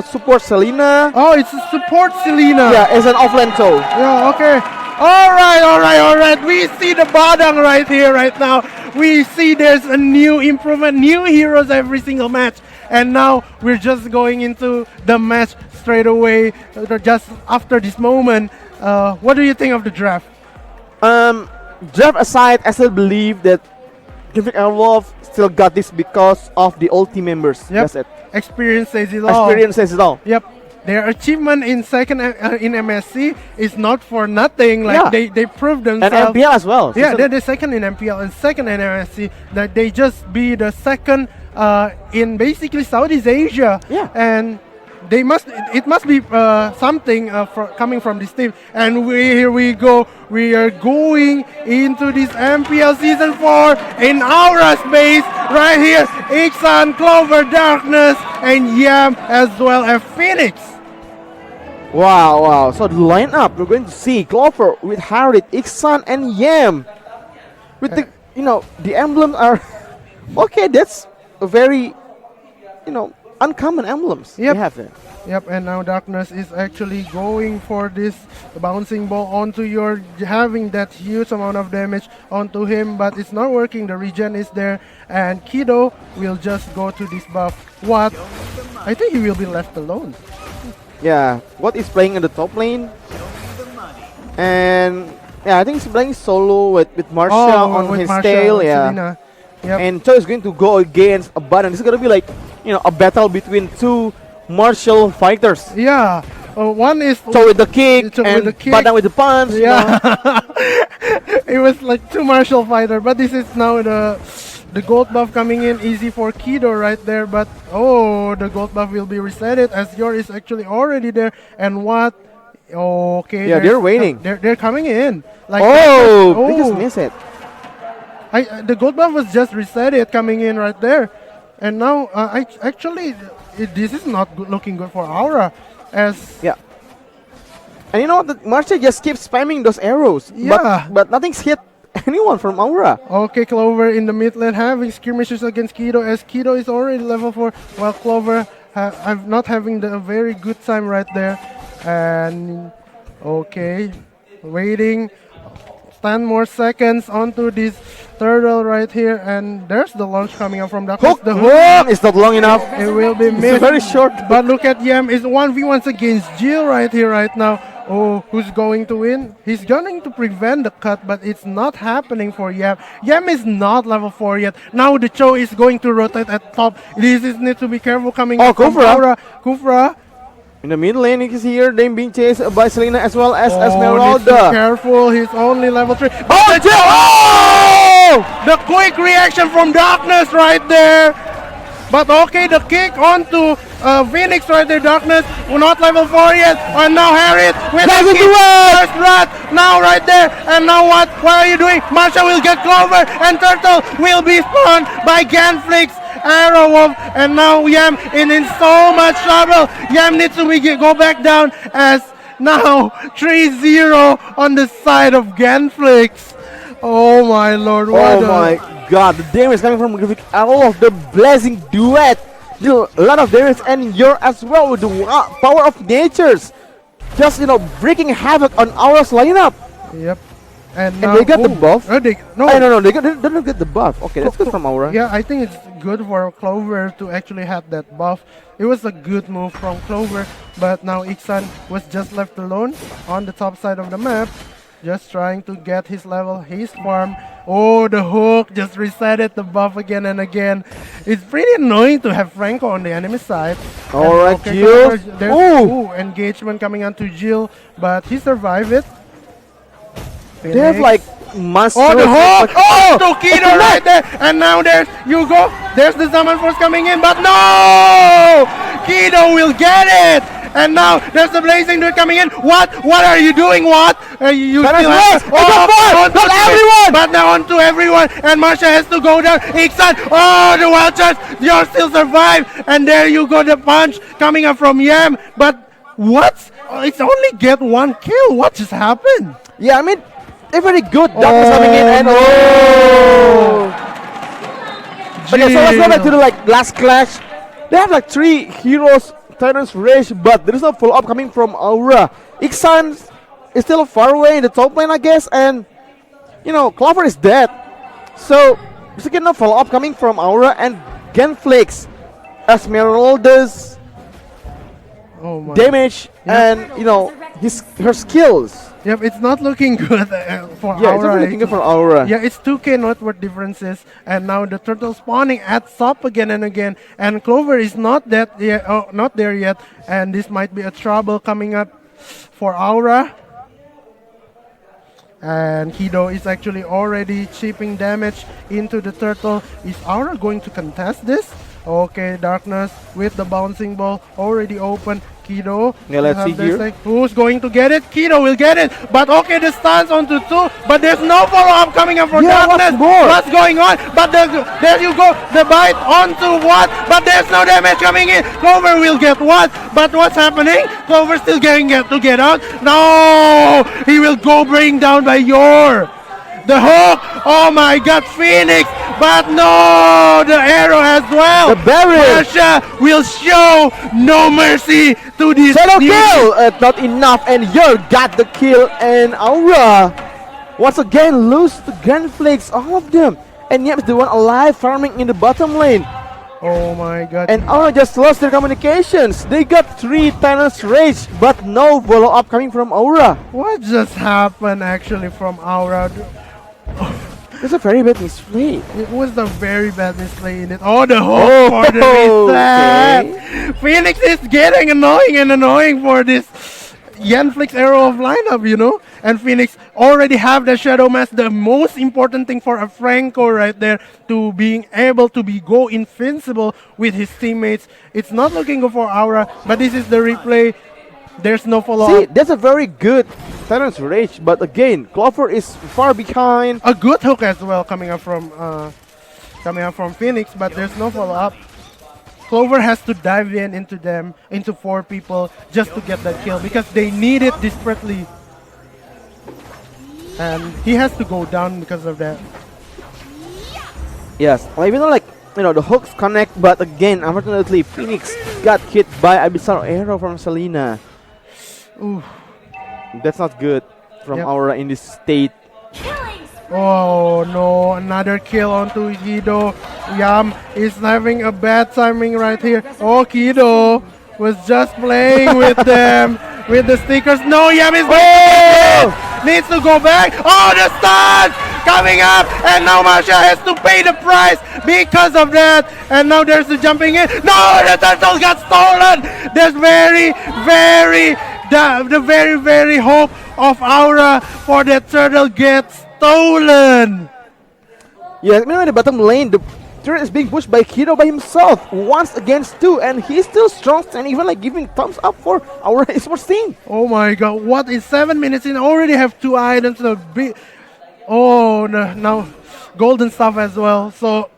Speaker 3: support Selena.
Speaker 4: Oh, it's a support Selena.
Speaker 3: Yeah, it's an offline toe.
Speaker 4: Yeah, okay. Alright. We see the Badang right here, right now. We see there's a new improvement, new heroes every single match. And now we're just going into the match straight away, just after this moment. What do you think of the draft?
Speaker 3: Draft aside, I still believe that GENFLIX Airwolf still got this because of the old team members.
Speaker 4: Yep.
Speaker 3: That's it.
Speaker 4: Experience says it all.
Speaker 3: Experience says it all.
Speaker 4: Yep. Their achievement in second in MSC is not for nothing. Like they proved themselves.
Speaker 3: And MPL as well.
Speaker 4: Yeah, they're the second in MPL and second in MSC. That they just be the second in basically Southeast Asia.
Speaker 3: Yeah.
Speaker 4: And they must. It must be something coming from this team. And here we go. We are going into this MPL season 4 in Aura space right here. Ixan, Clover, Darkness, and Yam as well as Phoenix.
Speaker 3: Wow. So the lineup we're going to see Clover with Harit, Ixan, and Yam. With the the emblems are okay. That's a very uncommon emblems.
Speaker 4: Yep.
Speaker 3: They have there.
Speaker 4: Yep, and now Darkness is actually going for this bouncing ball onto having that huge amount of damage onto him, but it's not working. The regen is there, and Kido will just go to this buff. What? I think he will be left alone.
Speaker 3: Yeah, what is playing in the top lane? And yeah, I think he's playing solo with Marshall on his tail. Yeah.
Speaker 4: Yep.
Speaker 3: And Cho is going to go against a button. This is gonna be like a battle between two martial fighters.
Speaker 4: Yeah, one is
Speaker 3: Cho with the kick and Badang with the punch.
Speaker 4: Yeah, it was like two martial fighter. But this is now the gold buff coming in easy for Kido right there. But the gold buff will be resetted as Yor is actually already there. And what? Okay.
Speaker 3: Yeah, they're waiting.
Speaker 4: They're coming in. Like
Speaker 3: they just miss it.
Speaker 4: The gold buff was just resetted coming in right there. And now, this is not looking good for Aura.
Speaker 3: Yeah. And you know what? Marcia just keeps spamming those arrows.
Speaker 4: Yeah.
Speaker 3: But nothing's hit anyone from Aura.
Speaker 4: Okay, Clover in the mid lane having skirmishes against Kido as Kido is already level 4 while Clover I'm not having a very good time right there. And okay, waiting. 10 more seconds onto this turtle right here, and there's the launch coming up from Darkness. The
Speaker 3: hook is not long enough.
Speaker 4: It will be missed.
Speaker 3: Very short.
Speaker 4: But look at Yam is 1v1 against Jill right here, right now. Who's going to win? He's going to prevent the cut, but it's not happening for Yam. Yam is not level 4 yet. Now the Cho is going to rotate at top. This is need to be careful coming up from Aura. Kufra.
Speaker 3: In the mid lane, is here, then being chased by Selena as well as
Speaker 4: needs to
Speaker 3: Esmeralda.
Speaker 4: be careful, he's only level 3. The quick reaction from Darkness right there. But okay, the kick onto Phoenix right there. Darkness, not level 4 yet. And now Harriet with the kick. First blood, now right there. And now what? What are you doing? Marsha will get Clover, and Turtle will be spawned by GENFLIX. Arrow Wolf, and now Yam in so much trouble. Yam needs to go back down as now 3-0 on the side of GENFLIX. Oh my lord.
Speaker 3: Oh my god, the damage coming from GENFLIX Arrow Wolf, the blazing duet. A lot of damage, and you're as well with the power of natures. Just breaking havoc on Aura's lineup.
Speaker 4: Yep. And
Speaker 3: they got the buff.
Speaker 4: No, they
Speaker 3: don't get the buff. Okay, that's good from Aura.
Speaker 4: Yeah, I think it's good for Clover to actually have that buff. It was a good move from Clover, but now Ixan was just left alone on the top side of the map, just trying to get his level, his farm. Oh, the hook just resetted the buff again and again. It's pretty annoying to have Franco on the enemy side.
Speaker 3: Alright,
Speaker 4: And,
Speaker 3: Jill.
Speaker 4: There's engagement coming onto Jill, but he survived it.
Speaker 3: They have like master.
Speaker 4: Oh, the hook!
Speaker 3: Oh,
Speaker 4: to Kido right there! And now there's Hugo. There's the summon force coming in, but no! Kido will get it! And now there's the blazing dude coming in. What? What are you doing? What? You
Speaker 3: That
Speaker 4: still
Speaker 3: is
Speaker 4: have
Speaker 3: right. Not everyone!
Speaker 4: But now onto everyone, and Marsha has to go down. Iksan, oh, the wild charge! You still survive, and there you go, the punch coming up from Yam. But what? It's only get one kill. What just happened?
Speaker 3: Yeah, I mean, a very good darkness coming in, and okay, so let's go back to the last clash. They have like 3 heroes, Titans Rage, but there is no follow-up coming from Aura. Iksan is still far away in the top lane, I guess, and Clover is dead. So there's again no follow-up coming from Aura and GENFLIX. Esmeralda's damage and her skills.
Speaker 4: Yep, it's not looking good for Aura.
Speaker 3: Yeah, it's not looking good for Aura.
Speaker 4: Yeah, it's 2k not what differences, and now the turtle spawning at top again and again, and Clover is not that yet, not there yet, and this might be a trouble coming up for Aura. And Kido is actually already chipping damage into the turtle. Is Aura going to contest this? Okay, Darkness with the bouncing ball already open. Kido.
Speaker 3: Yeah, let's see here.
Speaker 4: Who's going to get it? Kido will get it. But okay, the stance onto 2. But there's no follow-up coming up from Darkness. What's going on? But there you go. The bite onto what? But there's no damage coming in. Clover will get what? But what's happening? Clover still getting to get out. No! He will go bring down by Yor. The hook! Oh my god, Phoenix! But no! The arrow as well!
Speaker 3: The barrier!
Speaker 4: Russia will show no mercy to this
Speaker 3: Shadow kill! Not enough, and Yor got the kill, and Aura once again lose to GENFLIX, all of them. And Yep is the one alive farming in the bottom lane.
Speaker 4: Oh my god.
Speaker 3: And Aura just lost their communications. They got 3 Titans Rage, but no follow-up coming from Aura.
Speaker 4: What just happened actually from Aura?
Speaker 3: It's a very bad misplay.
Speaker 4: It was a very bad misplay in it. Oh, the hook for the reset!
Speaker 3: Okay.
Speaker 4: Phoenix is getting annoying for this GENFLIX arrow of lineup, And Phoenix already have the Shadow Mask, the most important thing for a Franco right there, to being able to go invincible with his teammates. It's not looking good for Aura, but this is the replay. There's no follow-up.
Speaker 3: See, that's a very good Titans Rage, but again, Clover is far behind.
Speaker 4: A good hook as well coming up from Phoenix, but there's no follow-up. Clover has to dive into 4 people just to get that kill because they need it desperately. And he has to go down because of that.
Speaker 3: Yes, even though the hooks connect, but again, unfortunately, Phoenix got hit by a bizarre arrow from Selena.
Speaker 4: Ooh.
Speaker 3: That's not good from Aura in this state.
Speaker 4: Oh no, another kill onto Kido. Yam is having a bad timing right here. Oh, Kido was just playing with them, with the stickers. No, Yam is needs to go back. Oh, the stun coming up, and now Marsha has to pay the price because of that. And now there's the jumping in. No, the turtle got stolen. There's the very hope of Aura for that turtle gets stolen.
Speaker 3: Yeah, in the bottom lane, the turret is being pushed by Kido by himself, once against 2, and he's still strong and even giving thumbs up for our esports team.
Speaker 4: Oh my god, what is 7 minutes in? Already have 2 items. Oh, no, now golden stuff as well. So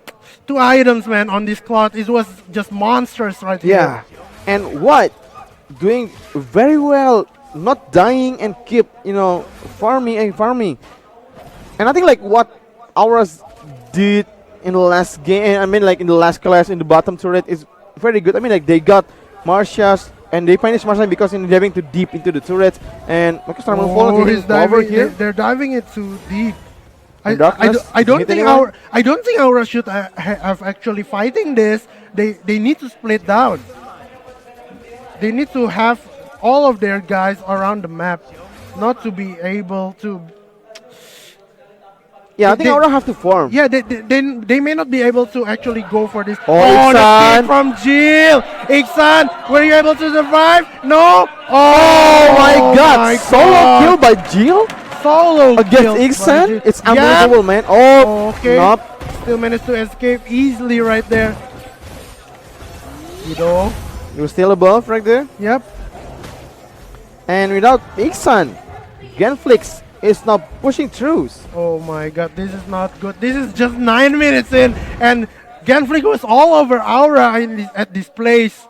Speaker 4: 2 items, man, on this cloth. It was just monsters right here.
Speaker 3: Yeah, and what? Doing very well, not dying and keep, farming and farming. And I think what Auras did in the last game, in the last class in the bottom turret is very good. They got Marsha's and they punished Marsha because they're diving too deep into the turret. And
Speaker 4: he's diving here. They're diving it too deep. I don't think Aura should have actually fighting this. They need to split down. They need to have all of their guys around the map, not to be able to.
Speaker 3: Yeah, I think Aura have to form.
Speaker 4: Yeah, they may not be able to actually go for this.
Speaker 3: Oh,
Speaker 4: the
Speaker 3: Iksan.
Speaker 4: kick from Jill. Iksan, were you able to survive? No.
Speaker 3: Oh my God! Solo kill by Jill
Speaker 4: Solo
Speaker 3: against
Speaker 4: kill by
Speaker 3: Iksan.
Speaker 4: Jill.
Speaker 3: It's unbelievable, man. Oh,
Speaker 4: Okay.
Speaker 3: nope.
Speaker 4: Still managed to escape easily right there. Ido.
Speaker 3: You're still above right there.
Speaker 4: Yep.
Speaker 3: And without Iksan, GENFLIX is now pushing through.
Speaker 4: Oh my God, this is not good. This is just 9 minutes in, and GENFLIX was all over Aura at this place.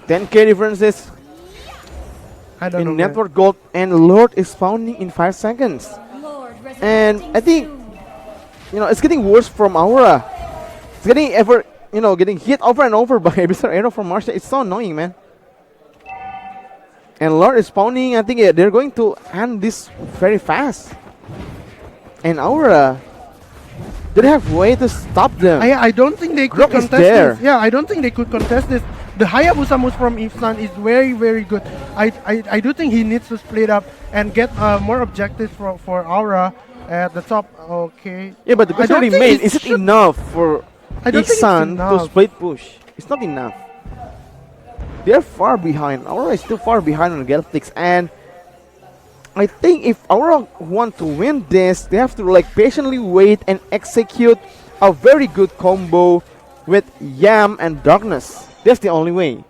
Speaker 3: 10k differences
Speaker 4: I don't know.
Speaker 3: in
Speaker 4: man.
Speaker 3: network gold, and Lord is founding in 5 seconds. And I think, it's getting worse from Aura. It's getting hit over and over by Mr. Arrow from Marsha. It's so annoying, man. And Lord is spawning. I think they're going to end this very fast. And Aura, they have way to stop them.
Speaker 4: I don't think they could
Speaker 3: Rock is
Speaker 4: contest
Speaker 3: there.
Speaker 4: this. Yeah, I don't think they could contest this. The Hayabusa moves from Ifsan is very, very good. I do think he needs to split up and get more objectives for Aura at the top. Okay.
Speaker 3: Yeah, but the question remains, is it enough for
Speaker 4: I don't think it's
Speaker 3: Iksan to
Speaker 4: enough.
Speaker 3: split push? It's not enough. They're far behind. Aura is still far behind on GENFLIX, and I think if Aura want to win this, they have to patiently wait and execute a very good combo with Yam and Darkness. That's the only way.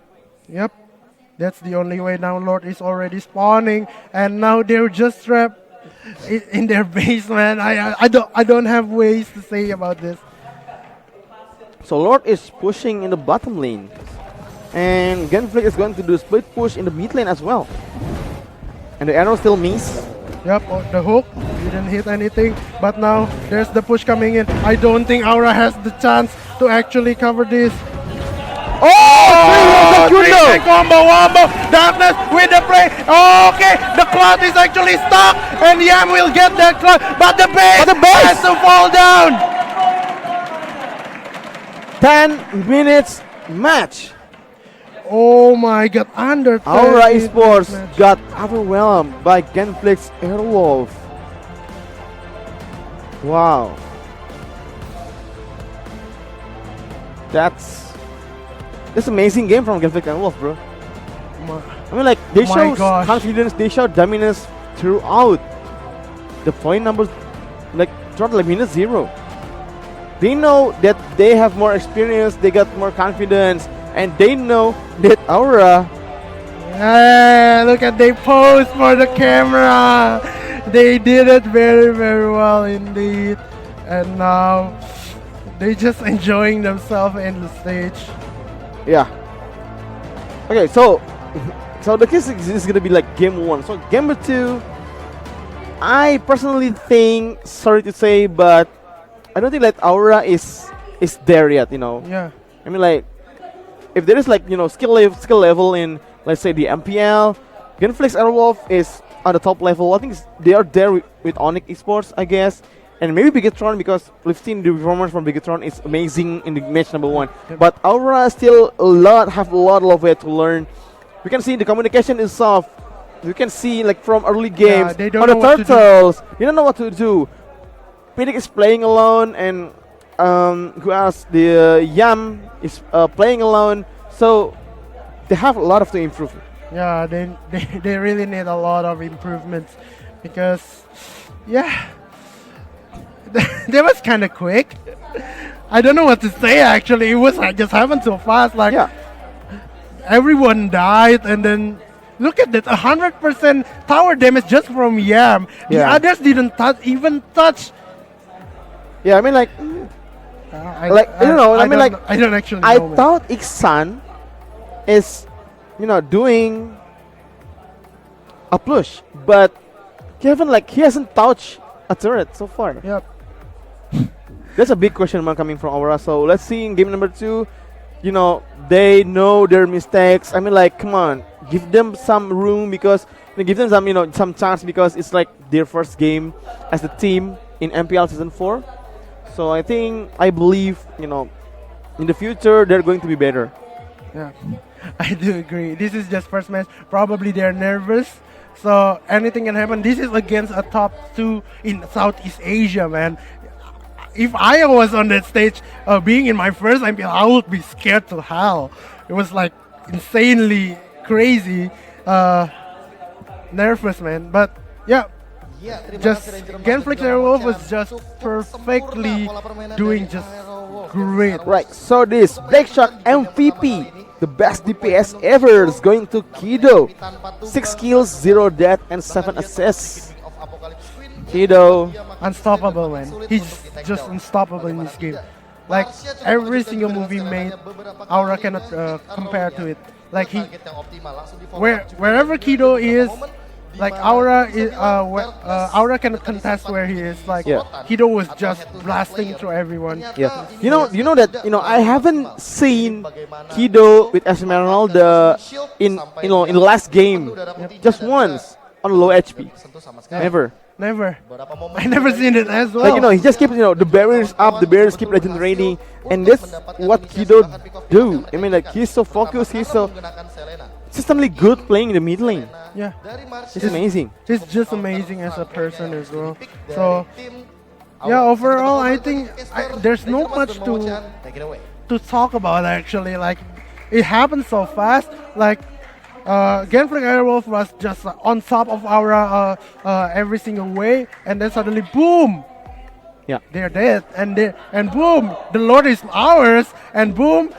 Speaker 4: Yep. That's the only way. Now Lord is already spawning, and now they're just trapped in their basement. I don't have ways to say about this.
Speaker 3: So Lord is pushing in the bottom lane, and GENFLIX is going to do split push in the mid lane as well. And the arrow still miss.
Speaker 4: Yep, the hook didn't hit anything, but now there's the push coming in. I don't think Aura has the chance to actually cover this.
Speaker 3: Oh,
Speaker 4: three combo wombo. Darkness with the play. Okay, the cloud is actually stuck, and Yam will get that cloud, but the base has to fall down.
Speaker 3: 10 minutes match.
Speaker 4: Oh my God, under 10
Speaker 3: Aura
Speaker 4: minutes
Speaker 3: Esports
Speaker 4: match.
Speaker 3: got overwhelmed by GENFLIX Airwolf. Wow. That's amazing game from GENFLIX Airwolf, bro. I mean, they show confidence, they show dominance throughout. The point numbers, throughout minute 0. They know that they have more experience, they got more confidence, and they know that Aura.
Speaker 4: Yeah, look at they pose for the camera. They did it very, very well indeed. And now they just enjoying themselves in the stage.
Speaker 3: Yeah. Okay, so the case is gonna be game 1. So game 2, I personally think, sorry to say, but I don't think that Aura is there yet.
Speaker 4: Yeah.
Speaker 3: I mean, if there is skill level in, let's say, the MPL, GENFLIX Airwolf is on the top level. I think they are there with Onyx Esports, I guess, and maybe Bigatron, because we've seen the performance from Bigatron is amazing in the match number 1. But Aura still have a lot of way to learn. We can see the communication is soft. You can see from early games
Speaker 4: they
Speaker 3: on
Speaker 4: don't
Speaker 3: the
Speaker 4: know what to do.
Speaker 3: turtles, you don't know what to do. Phoenix is playing alone, and who else? The Yam is playing alone. So they have a lot to improve.
Speaker 4: Yeah, they really need a lot of improvements, because that was kind of quick. I don't know what to say actually. It was just happened so fast. Everyone died, and then look at that, 100% tower damage just from Yam. The others didn't even touch.
Speaker 3: Yeah, I mean
Speaker 4: I don't actually know.
Speaker 3: I thought Iksan is, doing a push, but he hasn't touched a turret so far.
Speaker 4: Yep.
Speaker 3: That's a big question mark coming from Aura. So let's see in game number 2. They know their mistakes. I mean, come on, give them some room, because give them some chance, because it's their first game as a team in MPL season 4. So I believe, in the future they're going to be better.
Speaker 4: Yeah, I do agree. This is just first match. Probably they're nervous So anything can happen. This is against a top 2 in Southeast Asia, man. If I was on that stage, being in my first MPL, I would be scared to hell. It was like insanely crazy, nervous, man. But yeah, just GENFLIX Airwolf was just perfectly doing just great.
Speaker 3: Right, so this Black Shark MVP, the best DPS ever, is going to Kido. 6 kills, 0 death, and 7 assists. Kido,
Speaker 4: Unstoppable, man. He's just unstoppable in this game. Like every single movie made, Aura cannot compare to it. Like wherever Kido is, like Aura Aura cannot contest where he is. Like Kido was just blasting through everyone.
Speaker 3: yeah. You know that I haven't seen Kido with Esmeralda in in the last game, just once on low HP. Never.
Speaker 4: I never seen it as well.
Speaker 3: Like he just keeps the barriers up, the barriers keep regenerating, and that's what Kido do. I mean, like he's so focused, he's so systemically good playing in the mid lane.
Speaker 4: Yeah,
Speaker 3: it's amazing.
Speaker 4: He's just amazing as a person as well. So yeah, overall, I think there's not much to talk about actually. Like it happened so fast. Like GENFLIX Airwolf was just on top of Aura every single way, and then suddenly boom, they're dead, and boom, the Lord is ours, and boom,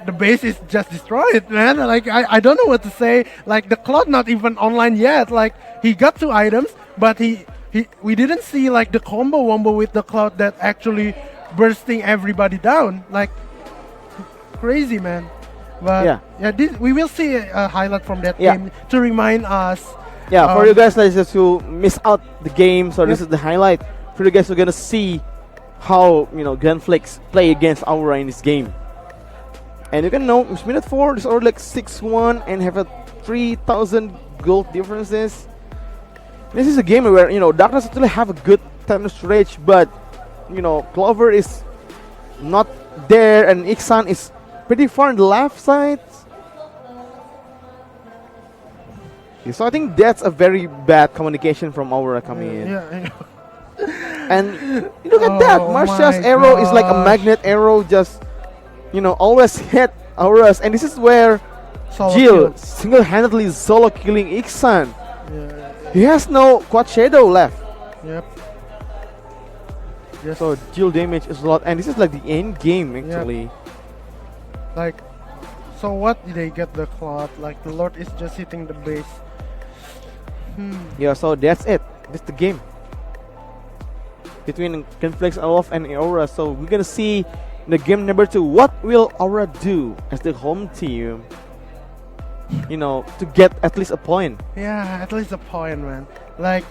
Speaker 4: the base is just destroyed, man. Like I don't know what to say. Like the Cloud not even online yet. Like he got 2 items, but we didn't see like the wombo with the Cloud that actually bursting everybody down. Like crazy, man. But we will see a highlight from that game to remind us.
Speaker 3: Yeah, for you guys just to miss out the game, so this is the highlight. For you guys who are gonna see how GENFLIX play against Aura in this game. And you can know it's minute 4, it's already like 6-1 and have a 3,000 gold differences. This is a game where Darkness actually have a good time to stretch, but Clover is not there, and Iksan is pretty far on the left side. So I think that's a very bad communication from Aura coming in.
Speaker 4: Yeah.
Speaker 3: And look at that, Marsha's arrow is like a magnet arrow, just always hit Aura's, and this is where Jill single-handedly solo killing Iksan. He has no quad shadow left.
Speaker 4: Yep.
Speaker 3: So Jill damage is a lot, and this is like the end game actually.
Speaker 4: Like, so what did they get the Cloud? Like the Lord is just hitting the base.
Speaker 3: Yeah, so that's it. That's the game between GENFLIX and Aura. So we're gonna see in the game number 2 what will Aura do as the home team. To get at least a point.
Speaker 4: Yeah, at least a point, man. Like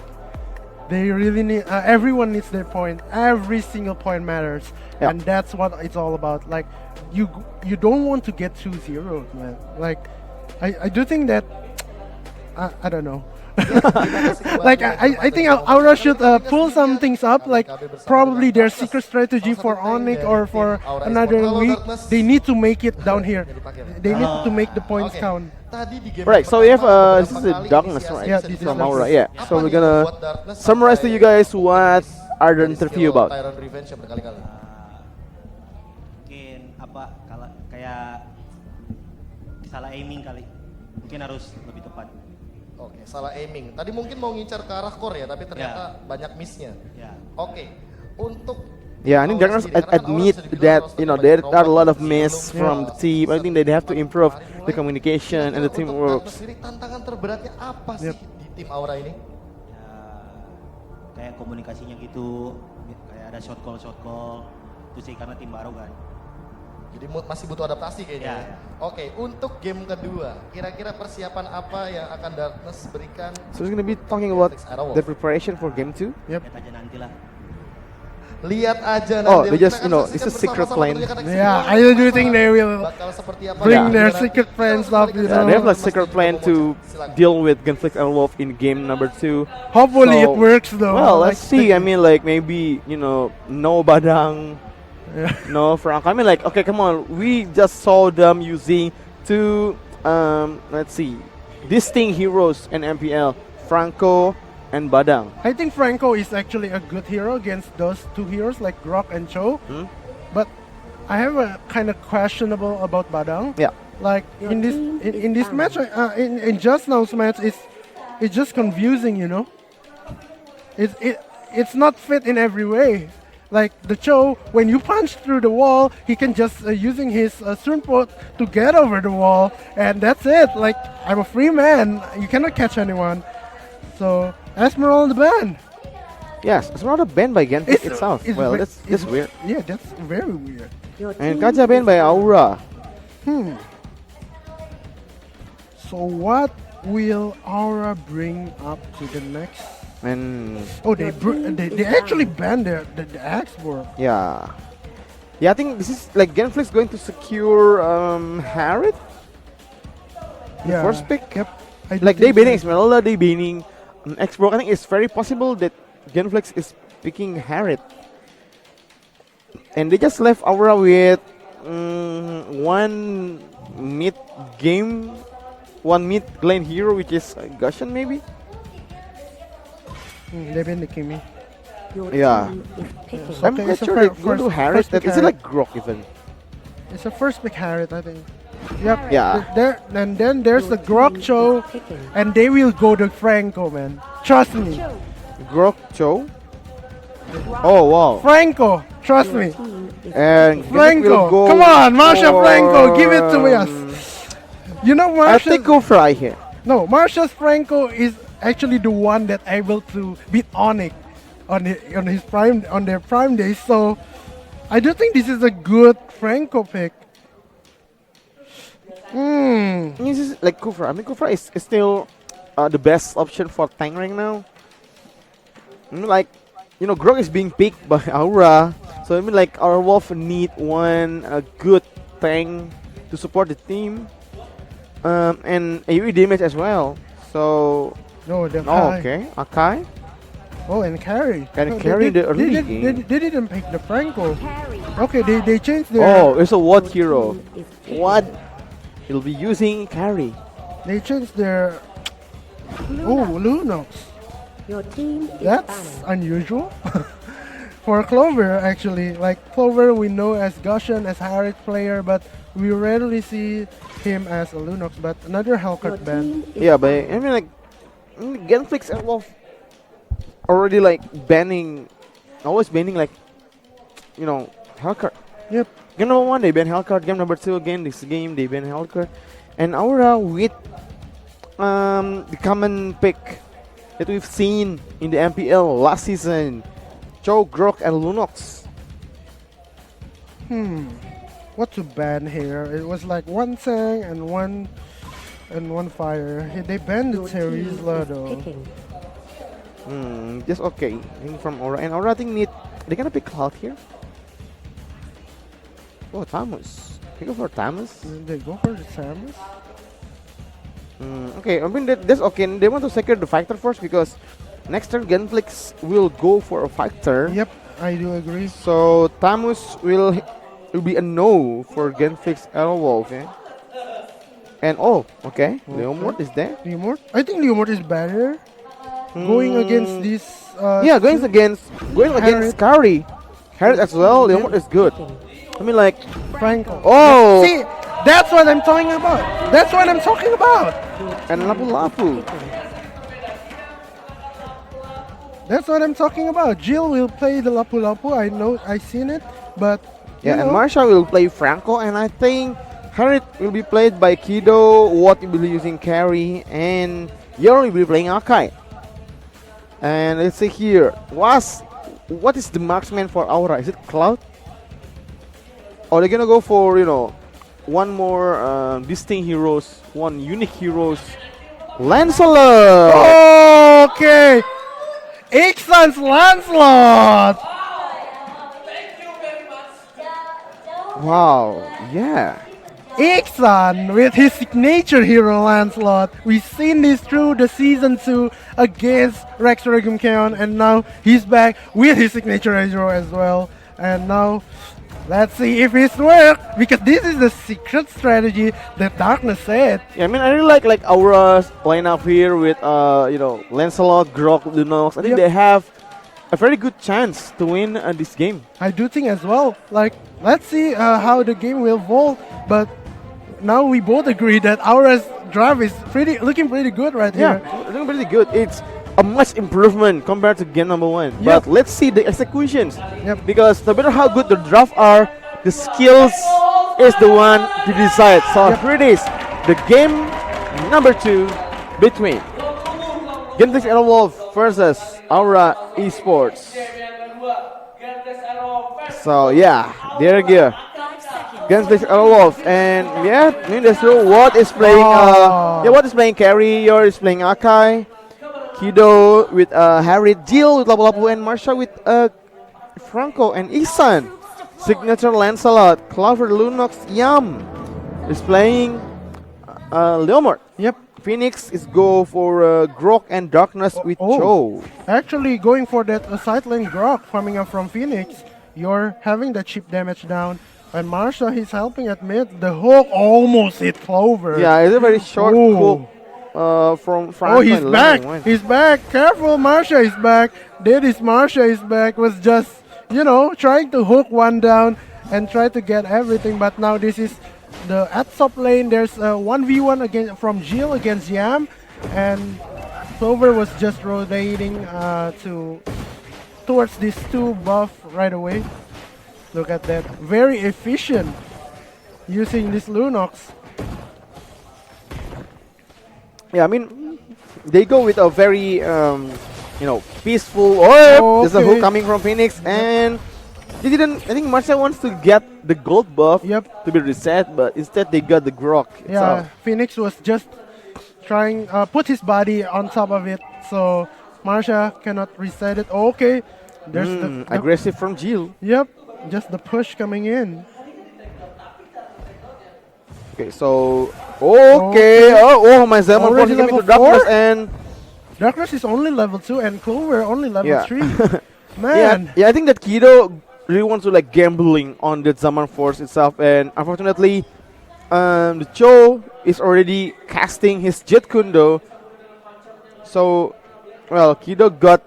Speaker 4: they really need. Everyone needs their point. Every single point matters, and that's what it's all about. Like you don't want to get 2-0, man. Like I do think that I don't know. Like I think Aura should pull some things up, like probably their secret strategy for Onyx or for another week. They need to make it down here. They need to make the points count.
Speaker 3: Right, so we have this is the Darkness, right?
Speaker 4: Yeah, this is
Speaker 3: from Aura. Yeah, so we're gonna summarize to you guys what are the interview about.
Speaker 5: Mungkin kayak salah aiming kali. Mungkin harus lebih tepat.
Speaker 8: Oke, salah aiming. Tadi mungkin mau ngincar ke arah core ya, tapi ternyata banyak missnya. Oke, untuk
Speaker 3: I think Darkness admit that there are a lot of miss from the team. I think they have to improve the communication and the teamwork.
Speaker 8: Tantangan terberatnya apa sih di tim Aura ini?
Speaker 5: Kayak komunikasinya gitu, kayak ada short call itu sih karena tim baru kan.
Speaker 8: Jadi masih butuh adaptasi kayaknya. Oke, untuk game kedua, kira-kira persiapan apa yang akan Darkness berikan?
Speaker 3: So we're gonna be talking about the preparation for game 2.
Speaker 5: Lihat aja nanti lah.
Speaker 8: Lihat aja nanti.
Speaker 3: Oh, they just it's a secret plan.
Speaker 4: Yeah, I do think they will bring their secret plans up. They
Speaker 3: have a secret plan to deal with GENFLIX Airwolf in game number 2.
Speaker 4: Hopefully it works though.
Speaker 3: Well, let's see. I mean, like maybe no Badang. No, Frank. I mean, like, okay, come on. We just saw them using 2, let's see, distinct heroes in MPL Franco and Badang.
Speaker 4: I think Franco is actually a good hero against those two heroes like Grok and Cho. But I have a kind of questionable about Badang.
Speaker 3: Yeah.
Speaker 4: Like in this match, in just now's match, it's just confusing, you know. It's not fit in every way. Like the Cho, when you punch through the wall, he can just using his Sunpot to get over the wall, and that's it. Like, I'm a free man, you cannot catch anyone. So Esmeralda ban.
Speaker 3: Yes, it's not a ban by GENFLIX itself. Well, that's weird.
Speaker 4: Yeah, that's very weird.
Speaker 3: And Kaja banned by Aura.
Speaker 4: So what will Aura bring up to the next?
Speaker 3: And
Speaker 4: they actually banned the Axborg.
Speaker 3: yeah, I think this is like GENFLIX going to secure Harriet. The first pick.
Speaker 4: Yep.
Speaker 3: Like they banning Esmeralda, they banning Xbox. I think it's very possible that GENFLIX is picking Harriet, and they just left Aura with one mid lane hero, which is Gushan maybe.
Speaker 4: They banned the Kimi.
Speaker 3: Yeah, I'm not sure they go to Harriet. Is it like Grok even?
Speaker 4: It's a first pick Harriet, I think. Yep.
Speaker 3: Yeah.
Speaker 4: And then there's the Grok Cho, and they will go to Franco, man. Trust me.
Speaker 3: Grok Cho. Oh wow.
Speaker 4: Franco, trust me.
Speaker 3: And
Speaker 4: Franco, come on, Marsha Franco, give it to us. You know, Marsha.
Speaker 3: I think go fry here.
Speaker 4: No, Marsha's Franco is actually the one that able to beat Onyx on their prime days. So I do think this is a good Franco pick.
Speaker 3: This is like Kufra. I mean, Kufra is still the best option for tank right now. Like, you know, Grok is being picked by Aura, so I mean, like, our Wolf need one good tank to support the team, and AoE damage as well. So okay, Akai.
Speaker 4: Oh, and carry.
Speaker 3: Can carry the early
Speaker 4: game. They didn't pick the Franco. Okay, they changed their.
Speaker 3: Oh, it's a what hero? What? He'll be using carry.
Speaker 4: They changed their. Oh, Lunox.
Speaker 7: Your team is
Speaker 4: That's unusual. For Clover, actually. Like, Clover we know as Gushan, as Harriet player, but we rarely see him as a Lunox. But another Hellcat ban.
Speaker 3: Yeah, but I mean, like, GENFLIX and Wolf already like always banning, like, you know, Hellcat.
Speaker 4: Yep.
Speaker 3: Game number 1 they ban Hellcat. Game number 2 again this game they ban Hellcat. And Aura with the common pick that we've seen in the MPL last season, Cho, Grok, and Lunox.
Speaker 4: What to ban here? It was like one Sang and one fire. They banned the Terizla though.
Speaker 3: Just okay. I think from Aura, and Aura I think they're gonna pick Cloud here. Oh, Tamus. They go for Tamus.
Speaker 4: They go for the Tamus.
Speaker 3: Okay, I mean that's okay. They want to secure the factor first because next turn GENFLIX will go for a factor.
Speaker 4: Yep, I do agree.
Speaker 3: So Tamus will be a no for GENFLIX Airwolf. Okay? And okay, Leomort is there.
Speaker 4: Leomort? I think Leomort is better. Going against this.
Speaker 3: Going against Kari. Harriet as well. Leomort is good. I mean, like
Speaker 4: Franco.
Speaker 3: Oh,
Speaker 4: see, that's what I'm talking about. That's what I'm talking about.
Speaker 3: And Lapu.
Speaker 4: That's what I'm talking about. Jill will play the Lapu. I know, I seen it, but
Speaker 3: and Marsha will play Franco, and I think Harriet will be played by Kido. Watt will be using Carry, and Yoro will be playing Akai. And let's see here, what is the marksman for Aura? Is it Cloud? Or they're gonna go for, you know, one more distinct heroes, one unique heroes. Lancelot!
Speaker 4: Okay! Ixan's Lancelot!
Speaker 3: Wow, yeah.
Speaker 4: Ixan with his signature hero Lancelot. We've seen this through the season 2 against Rex Regum Kaon, and now he's back with his signature hero as well. And now Let's see if it's work, because this is the secret strategy that Darkness said.
Speaker 3: Yeah, I mean, I really like Aura's lineup here with Lancelot, Grok, Lunox. I think they have a very good chance to win this game.
Speaker 4: I do think as well. Like, let's see how the game will evolve. But now we both agree that Aura's draft is looking pretty good right here.
Speaker 3: Yeah, looking pretty good. It's a much improvement compared to game number 1.
Speaker 4: Yep.
Speaker 3: But let's see the executions.
Speaker 4: Yep.
Speaker 3: Because no matter how good the draft are, the skills is the one to decide. So here it is, the game number 2 between GENFLIX Aerowolf versus Aura Esports. So yeah, there you go. GENFLIX Aerowolf, and yeah, I mean that's true. What is playing? What is playing carry? Your is playing Akai. Kido with Harry, Jill with Lapu-Lapu, and Marsha with Franco and Isan. Signature Lancelot, Clover, Lunox, Yam is playing Leomord.
Speaker 4: Yep.
Speaker 3: Phoenix is go for Grok and Darkness with Cho.
Speaker 4: Actually going for that side lane Grok coming up from Phoenix. You're having the chip damage down. And Marsha, he's helping at mid. The hook almost hit Clover.
Speaker 3: Yeah, it's a very short hook. From Franco.
Speaker 4: Oh, he's back. He's back. Careful, Marsha is back. There is Marsha is back. Was just, trying to hook one down and try to get everything. But now this is the at top lane. There's a 1v1 against from Jill against Yam. And Clover was just rotating towards these two buff right away. Look at that. Very efficient using this Lunox.
Speaker 3: Yeah, I mean, they go with a very, peaceful. There's a hook coming from Phoenix, and they didn't. I think Marsha wants to get the gold buff to be reset, but instead they got the Grok.
Speaker 4: Yeah, Phoenix was just trying put his body on top of it, so Marsha cannot reset it. Okay, there's the
Speaker 3: aggressive from Jill.
Speaker 4: Yep, just the push coming in.
Speaker 3: Okay, so my Zaman forcing him into Darkness, and
Speaker 4: Darkness is only level 2 and Clover only level 3. Man.
Speaker 3: Yeah, I think that Kido really wants to like gambling on the Zaman Force itself, and unfortunately, the Cho is already casting his Jet Kundo. So, Kido got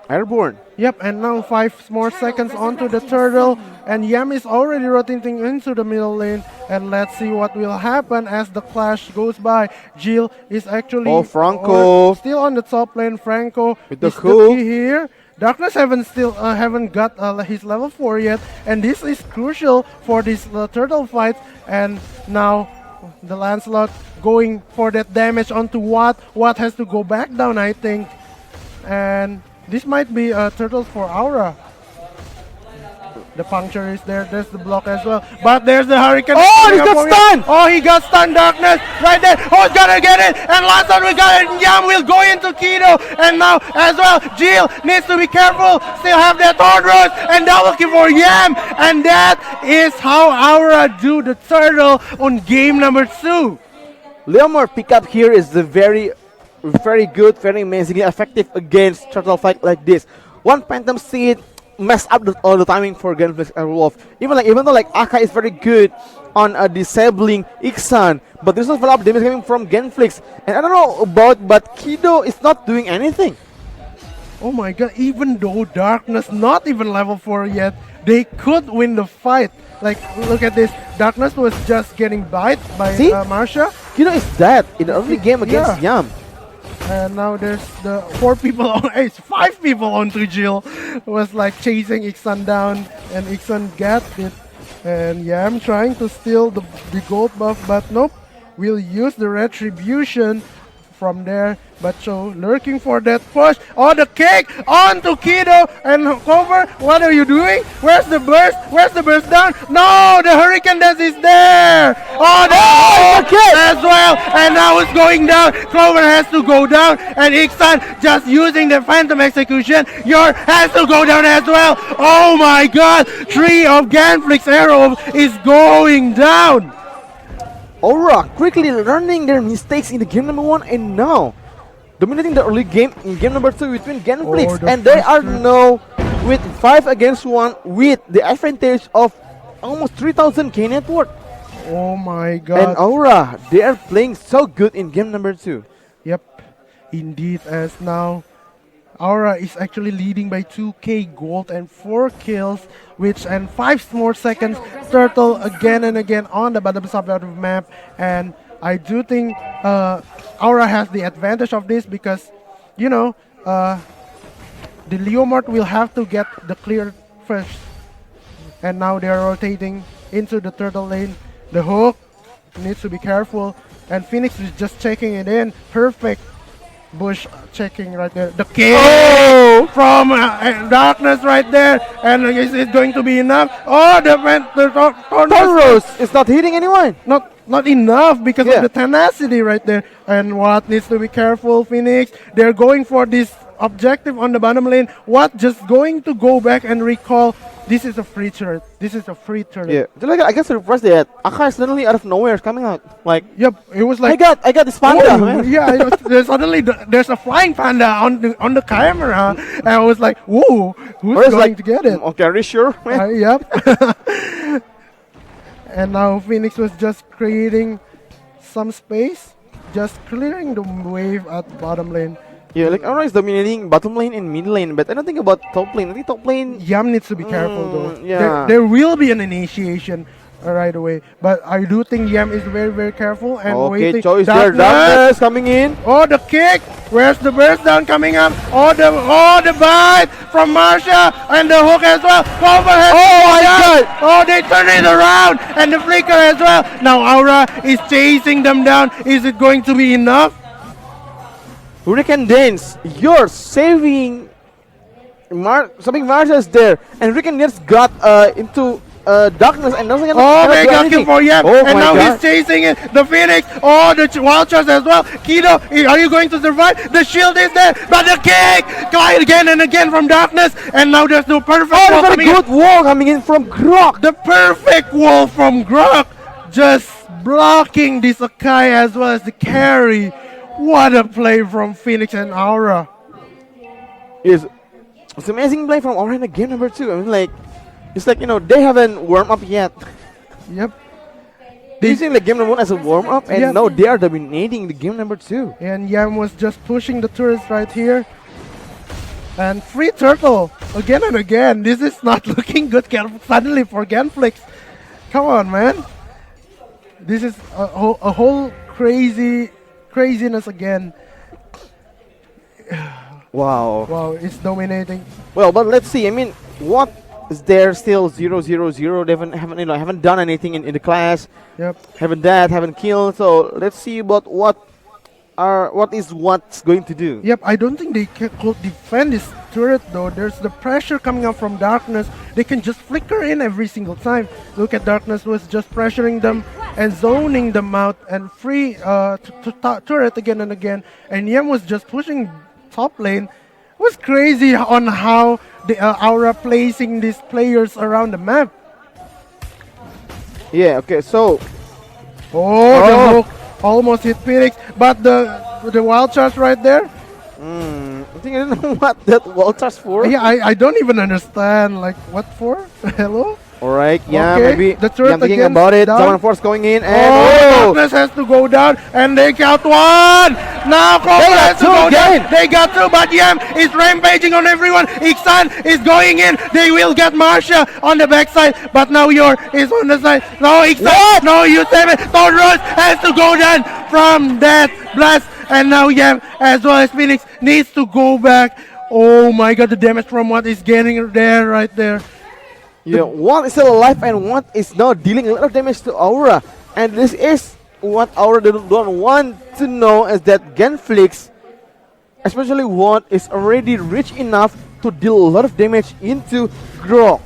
Speaker 3: airborne.
Speaker 4: Yep, and now 5 more seconds onto the turtle, and Yam is already rotating into the middle lane. And let's see what will happen as the clash goes by. Jill is actually
Speaker 3: Franco
Speaker 4: still on the top lane. Franco
Speaker 3: with the
Speaker 4: is
Speaker 3: key
Speaker 4: here. Darkness haven't got his level 4 yet, and this is crucial for this turtle fight. And now the Lancelot going for that damage onto Watt. Watt has to go back down, I think, and this might be a turtle for Aura. The puncture is there. There's the block as well. But there's the Hurricane.
Speaker 3: Oh, he got stunned!
Speaker 4: Oh, he got stunned. Darkness right there. Oh, he's gonna get it. And last one we got it. Yam will go into Kido. And now as well, Jill needs to be careful. Still have that Thorn Rose. And double kill for Yam. And that is how Aura do the turtle on game number 2.
Speaker 3: Leomord pickup here is the very good, very amazingly effective against turtle fight like this. One Phantom Seed mess up all the timing for GENFLIX Aerowolf. Even though Akai is very good on disabling Iksan, but there's no follow-up damage coming from GENFLIX. And I don't know but Kido is not doing anything.
Speaker 4: Oh my god, even though Darkness not even level 4 yet, they could win the fight. Like, look at this. Darkness was just getting bite by Marsha.
Speaker 3: Kido is dead in the early game against Yam.
Speaker 4: And now there's the 4 people on, 5 people onto Jill. Was like chasing Iksan down, and Iksan got it. And Yam trying to steal the gold buff, but nope. We'll use the retribution from there. But Cho lurking for that push. Oh, the kick onto Kido and Clover. What are you doing? Where's the burst? Where's the burst down? No, the Hurricane Dance is there. Oh, the kick as well. And now it's going down. Clover has to go down. And Iksan just using the Phantom Execution. Yor has to go down as well. Oh my god. 3 of GENFLIX Arrow is going down.
Speaker 3: Aura quickly learning their mistakes in the game number 1, and now dominating the early game in game number 2 between GENFLIX, and they are now with 5 against 1 with the advantage of almost 3,000k net worth.
Speaker 4: Oh my god.
Speaker 3: And Aura, they are playing so good in game number 2.
Speaker 4: Yep, indeed, as now Aura is actually leading by 2k gold and 4 kills, which and 5 more seconds. Turtle again and again on the bottom side of the map, and I do think Aura has the advantage of this because, you know, the Leomord will have to get the clear first, and now they are rotating into the turtle lane. The hook needs to be careful, and Phoenix is just checking it in. Perfect bush checking right there. The kill from Darkness right there, and is it going to be enough? Oh, the
Speaker 3: Tauros is not hitting anyone.
Speaker 4: Not enough because of the tenacity right there. And what needs to be careful, Phoenix? They're going for this objective on the bottom lane. What just going to go back and recall? This is a free turret. This is a free turret.
Speaker 3: Yeah, like, I guess surprised that Akai suddenly out of nowhere is coming out. Like,
Speaker 4: yep, it was like
Speaker 3: I got this panda. Man.
Speaker 4: Yeah, there's suddenly there's a flying panda on the camera, and I was like, whoa, who's going to get it?
Speaker 3: Okay, are you sure?
Speaker 4: Yep. And now Phoenix was just creating some space, just clearing the wave at bottom lane.
Speaker 3: Yeah, like Aura is dominating bottom lane and mid lane, but I don't think about top lane. I think top lane.
Speaker 4: Yam needs to be careful though.
Speaker 3: Yeah.
Speaker 4: There will be an initiation right away, but I do think Yam is very, very careful and waiting.
Speaker 3: Okay, choice there. Darkness coming in.
Speaker 4: Oh, the kick. Where's the burst down coming up? Oh, the bite from Marsha and the hook as well. Overhead.
Speaker 3: Oh my god.
Speaker 4: Oh, they turn it around and the flicker as well. Now Aura is chasing them down. Is it going to be enough?
Speaker 3: Hurricane Dance, you're saving something Marsha's there, and Hurricane Dance got into Darkness and doesn't get
Speaker 4: mega kill for Yam, and now he's chasing it. The Phoenix, the Wild Charge as well. Kido, are you going to survive? The shield is there, but the kick again and again from Darkness, and now there's no perfect wall
Speaker 3: coming in. Good wall coming in from Grok.
Speaker 4: The perfect wall from Grok, just blocking this Akai as well as the carry. What a play from Phoenix and Aura.
Speaker 3: It's amazing play from Aura in the game number 2. I mean, like, it's like, you know, they haven't warmed up yet.
Speaker 4: Yep.
Speaker 3: They using the game number 1 as a warm up, and now they are dominating the game number 2.
Speaker 4: And Yam was just pushing the turrets right here. And free turtle again and again. This is not looking good suddenly for GENFLIX. Come on, man. This is a whole craziness again.
Speaker 3: Wow.
Speaker 4: Wow, it's dominating.
Speaker 3: Well, but let's see. I mean, what is there still 0-0-0? They haven't done anything in the class.
Speaker 4: Yep.
Speaker 3: Haven't killed. So let's see about what's going to do.
Speaker 4: Yep, I don't think they could defend this turret though. There's the pressure coming up from Darkness. They can just flicker in every single time. Look at Darkness was just pressuring them and zoning them out, and free turret again and again. And Yam was just pushing top lane. It was crazy on how the Aura placing these players around the map.
Speaker 3: Yeah, okay, so
Speaker 4: the hook almost hit Phoenix, but the wild charge right there.
Speaker 3: I think I don't know what that wild charge for.
Speaker 4: Yeah, I don't even understand. Like, what for? Hello?
Speaker 3: Alright, yeah,
Speaker 4: okay,
Speaker 3: maybe
Speaker 4: the turret
Speaker 3: I'm thinking
Speaker 4: again
Speaker 3: about it.
Speaker 4: down.
Speaker 3: Someone force going in, and
Speaker 4: Darkness has to go down, and they got one. Now Cobra has to go down. They got two, but Yam is rampaging on everyone. Ixan is going in. They will get Marsha on the backside, but now Yor is on the side. No, Ixan. No, you save it. Thornrose has to go down from that blast, and now Yam as well as Phoenix needs to go back. Oh my god, the damage from what is getting there right there.
Speaker 3: Yeah, one is still alive and one is now dealing a lot of damage to Aura. And this is what Aura don't want to know, is that GENFLIX, especially one, is already rich enough to deal a lot of damage into Grok.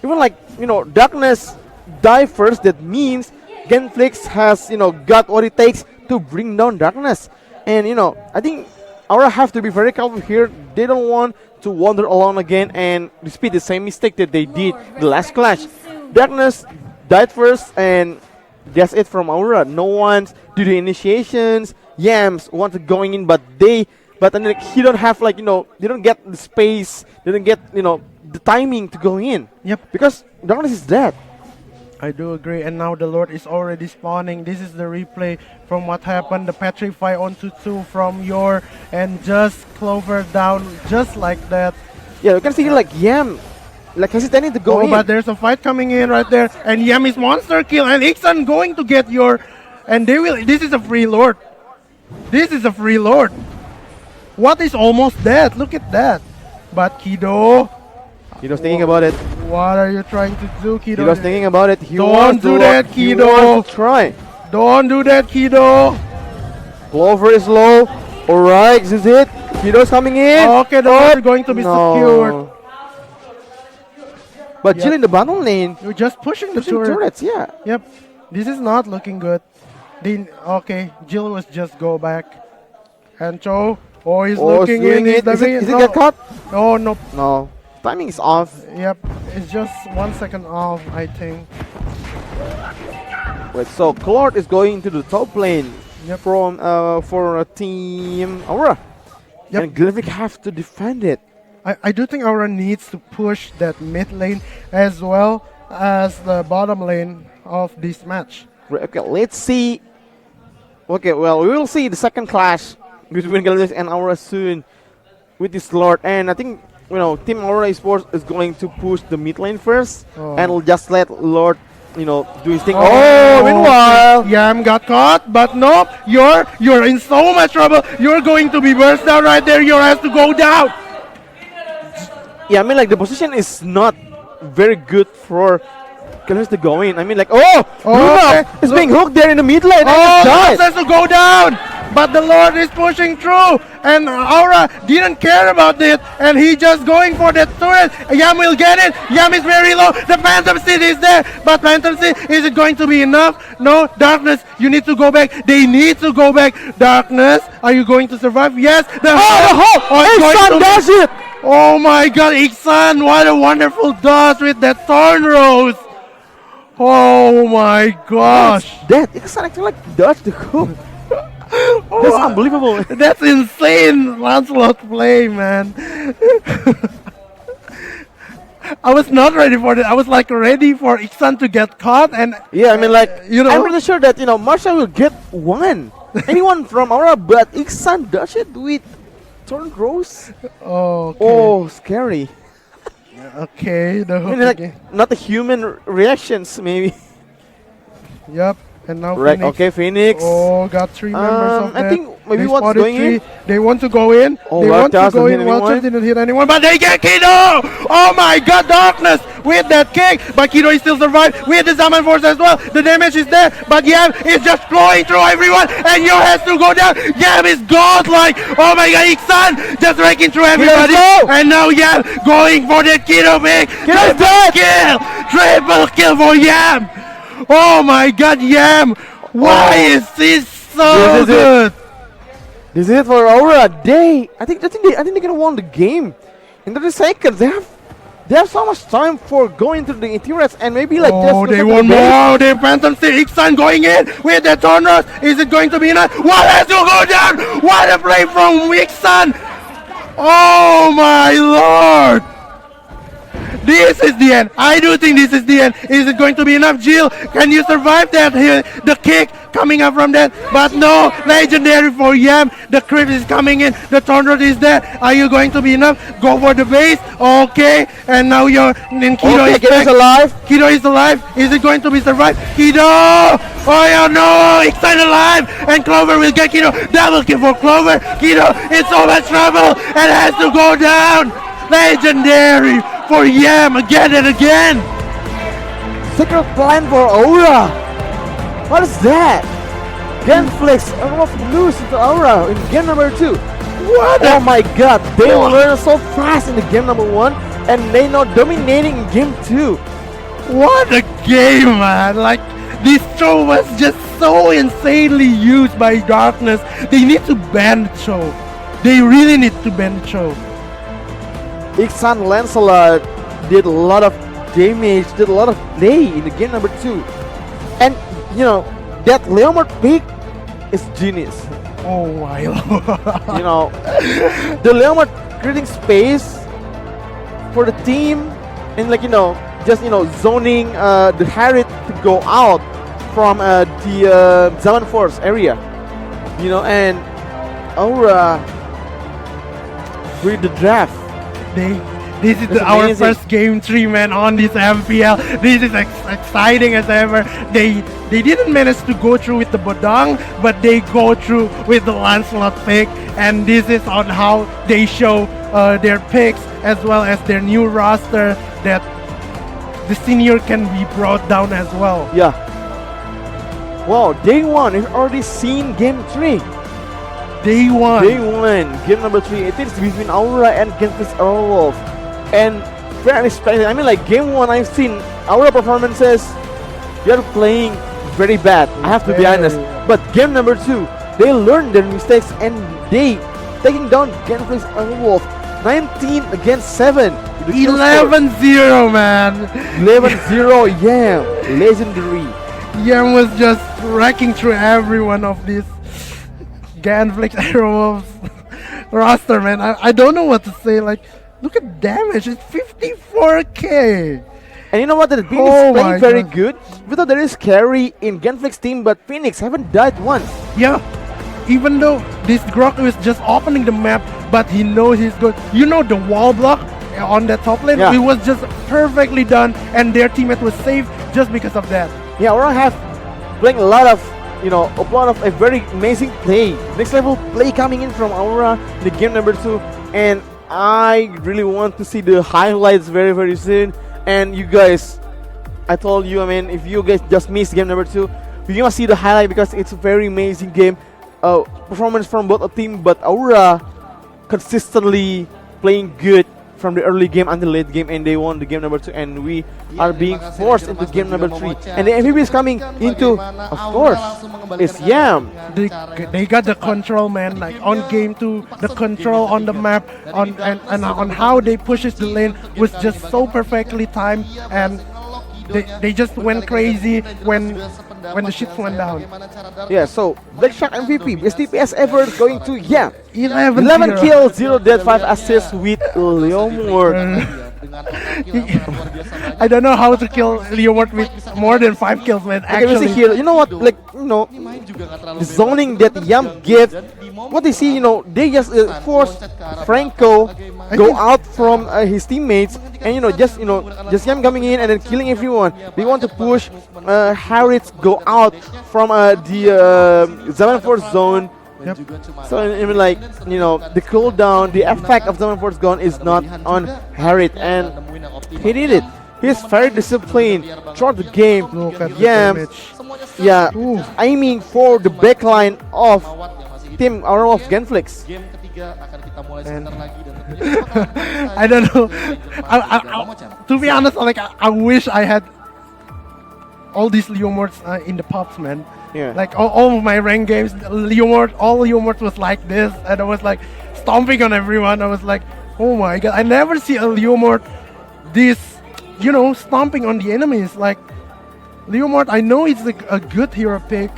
Speaker 3: Even like, you know, Darkness die first, that means GENFLIX has, you know, got what it takes to bring down Darkness. And, you know, I think Aura have to be very careful here. They don't want to wander alone again and repeat the same mistake that they did the last clash. Darkness died first, and that's it from Aura. No one's do the initiations. Yams want to going in, but then like, he don't have, like, you know, they don't get the space. They don't get, you know, the timing to go in.
Speaker 4: Yep.
Speaker 3: Because Darkness is dead.
Speaker 4: I do agree, and now the Lord is already spawning. This is the replay from what happened. The Petrify onto 2 from your, and just Clover down just like that.
Speaker 3: Yeah, you can see like Yam, like hesitating to go in.
Speaker 4: But there's a fight coming in right there, and Yam is monster kill, and Ixan going to get your, and they will. This is a free Lord. This is a free Lord. What is almost dead? Look at that. But Kido.
Speaker 3: Kido's thinking about it.
Speaker 4: What are you trying to do, Kido?
Speaker 3: Kido's thinking about it. He
Speaker 4: Don't
Speaker 3: wants
Speaker 4: do
Speaker 3: to
Speaker 4: that,
Speaker 3: He
Speaker 4: Kido.
Speaker 3: wants to try.
Speaker 4: Don't do that, Kido.
Speaker 3: Clover is low. Alright, this is it. Kido's coming in.
Speaker 4: Okay, the Lord is going to be secured.
Speaker 3: But Jill in the bottom lane.
Speaker 4: You're just pushing the
Speaker 3: turrets, yeah.
Speaker 4: Yep. This is not looking good. Okay, Jill was just go back. And Cho, he's looking in.
Speaker 3: Is it get caught?
Speaker 4: Oh, no.
Speaker 3: No. Timing is off.
Speaker 4: Yep. It's just 1 second off, I think.
Speaker 3: Wait, so Claude is going to the top lane from for Team Aura.
Speaker 4: Yep.
Speaker 3: And GENFLIX have to defend it.
Speaker 4: I do think Aura needs to push that mid lane as well as the bottom lane of this match.
Speaker 3: Okay, let's see. Okay, well, we will see the second clash between GENFLIX and Aura soon with this Lord. And I think, Team Aura Esports is going to push the mid lane first, and we'll just let Lord, do his thing. Meanwhile,
Speaker 4: Yam got caught, but no, you're in so much trouble. You're going to be burst down right there. You have to go down.
Speaker 3: Yeah, I mean, like, the position is not very good for GENFLIX to go in. I mean, like, Luna is being hooked there in the mid lane.
Speaker 4: Lux has to go down, but the Lord is pushing through, and Aura didn't care about it, and he just going for that turret. Yam will get it. Yam is very low. The Phantom Seed is there, but Phantom Seed, is it going to be enough? No. Darkness, you need to go back. They need to go back. Darkness, are you going to survive? Yes.
Speaker 3: Ixan does it!
Speaker 4: Oh my God, Ixan, what a wonderful dodge with that Thorn Rose. Oh my gosh.
Speaker 3: That Ixan actually like dodged the hook. That's unbelievable.
Speaker 4: That's insane Lancelot play, man. I was not ready for that. I was like ready for Ixan to get caught, and
Speaker 3: yeah, I mean, like, I'm pretty sure that Marsha will get anyone from Aura, but Ixan does it with Thorn Rose. Oh, scary.
Speaker 4: Okay, the hook
Speaker 3: like, not the human reactions, maybe.
Speaker 4: Yep. And now
Speaker 3: right,
Speaker 4: Phoenix.
Speaker 3: okay, Phoenix.
Speaker 4: Got 3 members of that.
Speaker 3: I think maybe what's going in.
Speaker 4: They want to go in. They want to go in. Walter didn't hit anyone, but they get Kido! Oh my God, Darkness with that kick. But Kido is still survived with the Zaman Force as well. The damage is there, but Yam is just flowing through everyone, and Yo has to go down. Yam is godlike. Oh my God, Ixan just raking through everybody. And now Yam going for that Kido pick. Triple kill for Yam. Oh my God, Yam! Why is this so good?
Speaker 3: This is it for Aura. I think they're gonna win the game in 30 seconds. They have so much time for going through the turrets and maybe like
Speaker 4: they want more. They Phantom Seed. Ixan going in with the Thorners. Is it going to be enough? What has to go down? What a play from Ixan! Oh my Lord! This is the end. I do think this is the end. Is it going to be enough, Jill? Can you survive that? The kick coming up from that. But no, legendary for Yam. The crit is coming in. The Thundered is there. Are you going to be enough? Go for the base. Okay. And now Kido is back.
Speaker 3: Alive.
Speaker 4: Kido is alive. Is it going to be survived? Kido! Oh no! Ixan alive! And Clover will get Kido. Double kill for Clover. Kido in so much trouble and has to go down. Legendary for Yam again and again.
Speaker 3: Secret plan for Aura. What is that? GENFLIX almost lose to Aura in game number 2.
Speaker 4: What?
Speaker 3: Oh my God! They learn so fast in the game number 1, and they now dominating in game 2.
Speaker 4: What a game, man! Like, this show was just so insanely used by Darkness. They need to ban the show. They really need to ban the show.
Speaker 3: Ixan Lancelot did a lot of damage, did a lot of play in the game number 2. And, that Leomord pick is genius.
Speaker 4: Oh my Lord.
Speaker 3: The Leomord creating space for the team and, just zoning the Harriet to go out from the Zaman Force area, and Aura read the draft.
Speaker 4: This is
Speaker 3: That's
Speaker 4: our
Speaker 3: amazing.
Speaker 4: first game 3, man, on this MPL. This is exciting as ever. They didn't manage to go through with the Bodong, but they go through with the Lancelot pick, and this is on how they show their picks as well as their new roster, that the senior can be brought down as well.
Speaker 3: Yeah. Wow, day one, we've already seen game 3.
Speaker 4: Day one,
Speaker 3: game number 3. It is between Aura and GENFLIX Aerowolf. And very unexpected. I mean, like game 1, I've seen Aura performances. They're playing very bad. I have to be honest. But game number 2, they learned their mistakes and they taking down GENFLIX Aerowolf 19 against 7.
Speaker 4: 11-0, man.
Speaker 3: 11-0, yeah, legendary.
Speaker 4: Yam was just wrecking through every one of these GENFLIX Aerowolves roster, man. I don't know what to say. Like, look at damage. It's 54k.
Speaker 3: And you know what? The Phoenix
Speaker 4: Oh
Speaker 3: is
Speaker 4: my
Speaker 3: playing very
Speaker 4: God.
Speaker 3: good. We thought there is carry in GENFLIX team, but Phoenix haven't died once.
Speaker 4: Yeah. Even though this Grok is just opening the map, but he knows he's good. You know, the wall block on that top lane,
Speaker 3: Yeah.
Speaker 4: it was just perfectly done, and their teammate was safe just because of that.
Speaker 3: Yeah, Aura have playing a lot of a very amazing play. Next level play coming in from Aura in the game number 2, and I really want to see the highlights very, very soon. And you guys, I told you, I mean, if you guys just missed game number 2, you must see the highlight because it's a very amazing game. Performance from both a team, but Aura consistently playing good from the early game until late game, and they won the game number 2, and we are being forced into game number 3. And the MVP is coming into, of course, is Yam.
Speaker 4: They got the control, man. Like on game 2, the control on the map, on how they pushes the lane was just so perfectly timed, and they just went crazy when the ships went down.
Speaker 3: Yeah, so Black Shark MVP, best DPS ever, going to
Speaker 4: 11
Speaker 3: kills, 0 death, 5 assists with Leomord.
Speaker 4: I don't know how to kill Leomord with more than 5 kills, man.
Speaker 3: Okay, we see
Speaker 4: Actually,
Speaker 3: here, you know what, like, the zoning that Yam gives, what they see, they just force Franco go out from his teammates, and just Yam coming in and then killing everyone. They want to push Harriet go out from the Zaman Force zone.
Speaker 4: Yep.
Speaker 3: So I mean, like, the cooldown, the effect of Zaman Force gone is not on Harriet, and he did it. He's very disciplined throughout the game.
Speaker 4: Look at the
Speaker 3: Yam,
Speaker 4: damage.
Speaker 3: yeah, aiming for the backline of team of GENFLIX.
Speaker 4: And I don't know. To be honest, like I wish I had all these Leomords in the pops, man.
Speaker 3: Yeah.
Speaker 4: Like all of my rank games, all Leomord was like this, and I was like stomping on everyone. I was like, oh my god, I never see a Leomord this, stomping on the enemies. Like Leomord, I know it's a good hero pick,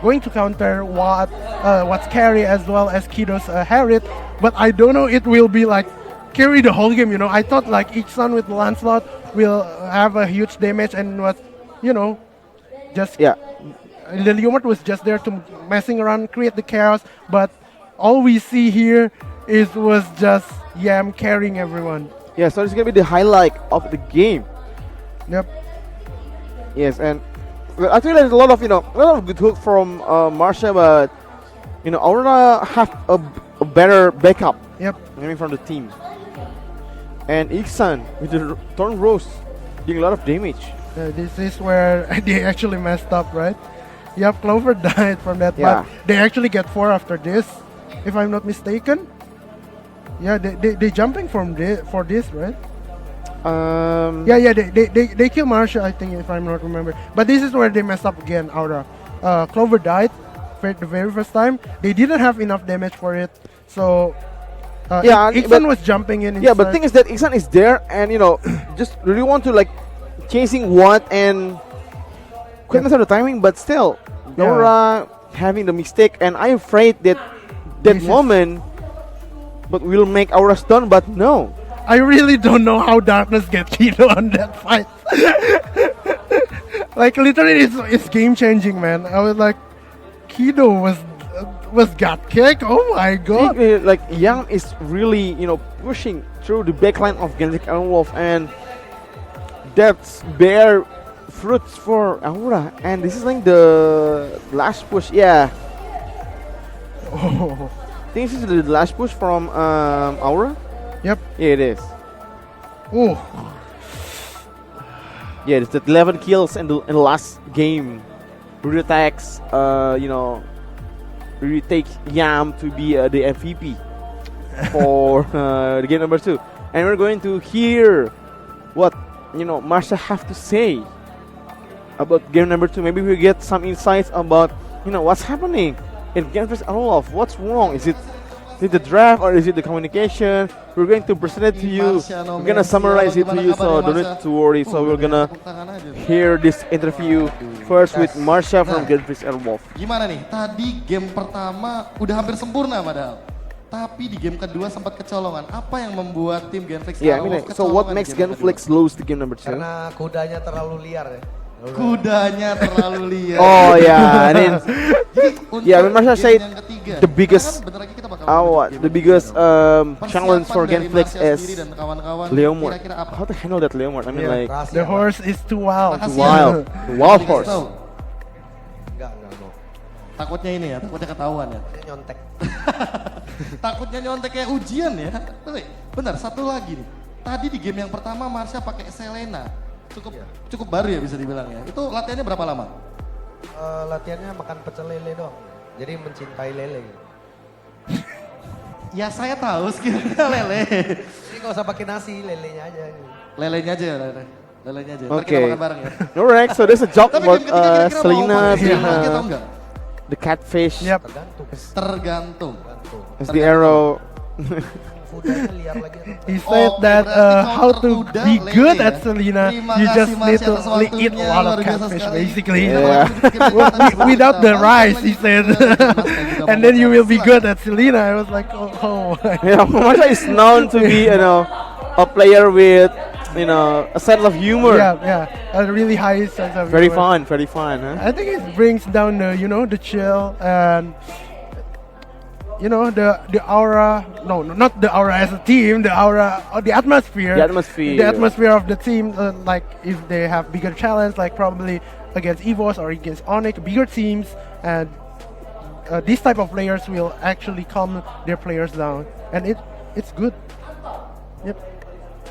Speaker 4: going to counter what's carry as well as Kido's Harriet, but I don't know it will be like carry the whole game. I thought like Iksan with Lancelot will have a huge damage and was, just the Leomord was just there to messing around, create the chaos, but all we see here was just Yam carrying everyone.
Speaker 3: Yeah, so it's gonna be the highlight of the game.
Speaker 4: Yep.
Speaker 3: Yes, and I think there's a lot of good hook from Marsha, but Aurora have a better backup.
Speaker 4: Yep.
Speaker 3: Coming from the team. And Iksan with the Thorn Rose doing a lot of damage.
Speaker 4: This is where they actually messed up, right? Yep, Clover died from that,
Speaker 3: Yeah.
Speaker 4: but they actually get 4 after this, if I'm not mistaken. Yeah, they jumping for this, right? Yeah, they kill Marsha, I think, if I'm not remember. But this is where they messed up again, Aura. Clover died the very first time. They didn't have enough damage for it, so Iksan was jumping in.
Speaker 3: Yeah, but the thing is that Iksan is there, and just really want to like chasing what and quickness of the timing, but still, Aura having the mistake, and I'm afraid that moment, but will make Aura stun. But no,
Speaker 4: I really don't know how Darkness get Kido on that fight. Like literally, it's game changing, man. I was like, Kido was got kicked. Oh my god!
Speaker 3: Like Yang is really, pushing through the backline of GENFLIX Airwolf, and that's bear fruits for Aura. And this is like the last push. Yeah.
Speaker 4: Oh.
Speaker 3: I think this is the last push from Aura.
Speaker 4: Yep.
Speaker 3: Yeah, it is.
Speaker 4: Oh.
Speaker 3: Yeah, it's the 11 kills in the last game. Really attacks, really take Yam to be the MVP for the game number 2. And we're going to hear what, Marsha have to say about game number 2. Maybe we get some insights about, what's happening in GENFLIX Airwolf. What's wrong? Is it the draft or is it the communication? We're going to present it to you. We're gonna summarize it to you, so don't need to worry. So we're gonna hear this interview first with Marsha from GENFLIX Airwolf.
Speaker 8: Gimana nih? Tadi game pertama udah hampir sempurna padahal. Tapi di game kedua sempat kecolongan. Apa yang membuat tim GENFLIX Airwolf
Speaker 3: so what makes GENFLIX lose the game number 2?
Speaker 13: Karena kudanya terlalu liar ya.
Speaker 8: Kudanya terlalu liar.
Speaker 3: Oh yeah, and then Marsha said the biggest challenge for GENFLIX is Leomord. How to handle that Leomord? I mean, like
Speaker 4: the horse is too wild.
Speaker 3: Wild horse.
Speaker 13: Enggak mau.
Speaker 8: Takutnya ini ya, takutnya ketahuan ya.
Speaker 13: Nyontek.
Speaker 8: Takutnya nyontek kayak ujian ya. Benar, satu lagi nih. Tadi di game yang pertama Marsha pakai Selena. Cukup baru ya bisa dibilang ya. Itu latihannya berapa lama?
Speaker 13: Latihannya makan pecel lele dong. Jadi mencintai lele.
Speaker 8: Ya saya tahu skillnya lele.
Speaker 13: Jadi nggak usah pakai nasi, lelenya aja.
Speaker 8: Lelenya aja ya, lelenya aja.
Speaker 3: Okay.
Speaker 8: Kita makan bareng ya.
Speaker 3: Alright, so there's a joke about Selena being the catfish.
Speaker 4: Yep.
Speaker 8: Tergantung.
Speaker 3: As the arrow.
Speaker 4: He said that how to be good at Selena, you just need to eat a lot of catfish basically.
Speaker 3: Yeah.
Speaker 4: Without the rice, he said. And then you will be good at Selena. I was like, oh.
Speaker 3: Marsha is known to be, a player with, a sense of humor.
Speaker 4: Yeah, a really high sense of
Speaker 3: very
Speaker 4: humor.
Speaker 3: Very fun, huh?
Speaker 4: I think it brings down the, the chill and the aura, no, not the aura as a team, the aura, or the atmosphere.
Speaker 3: The atmosphere.
Speaker 4: The atmosphere of the team, like if they have bigger challenge, like probably against EVOS or against Onyx, bigger teams, and these type of players will actually calm their players down, and it's good. Yep.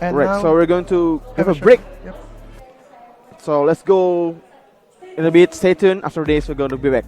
Speaker 4: And
Speaker 3: right, so we're going to have a break.
Speaker 4: Yep.
Speaker 3: So let's go in a bit. Stay tuned. After this, we're going to be back.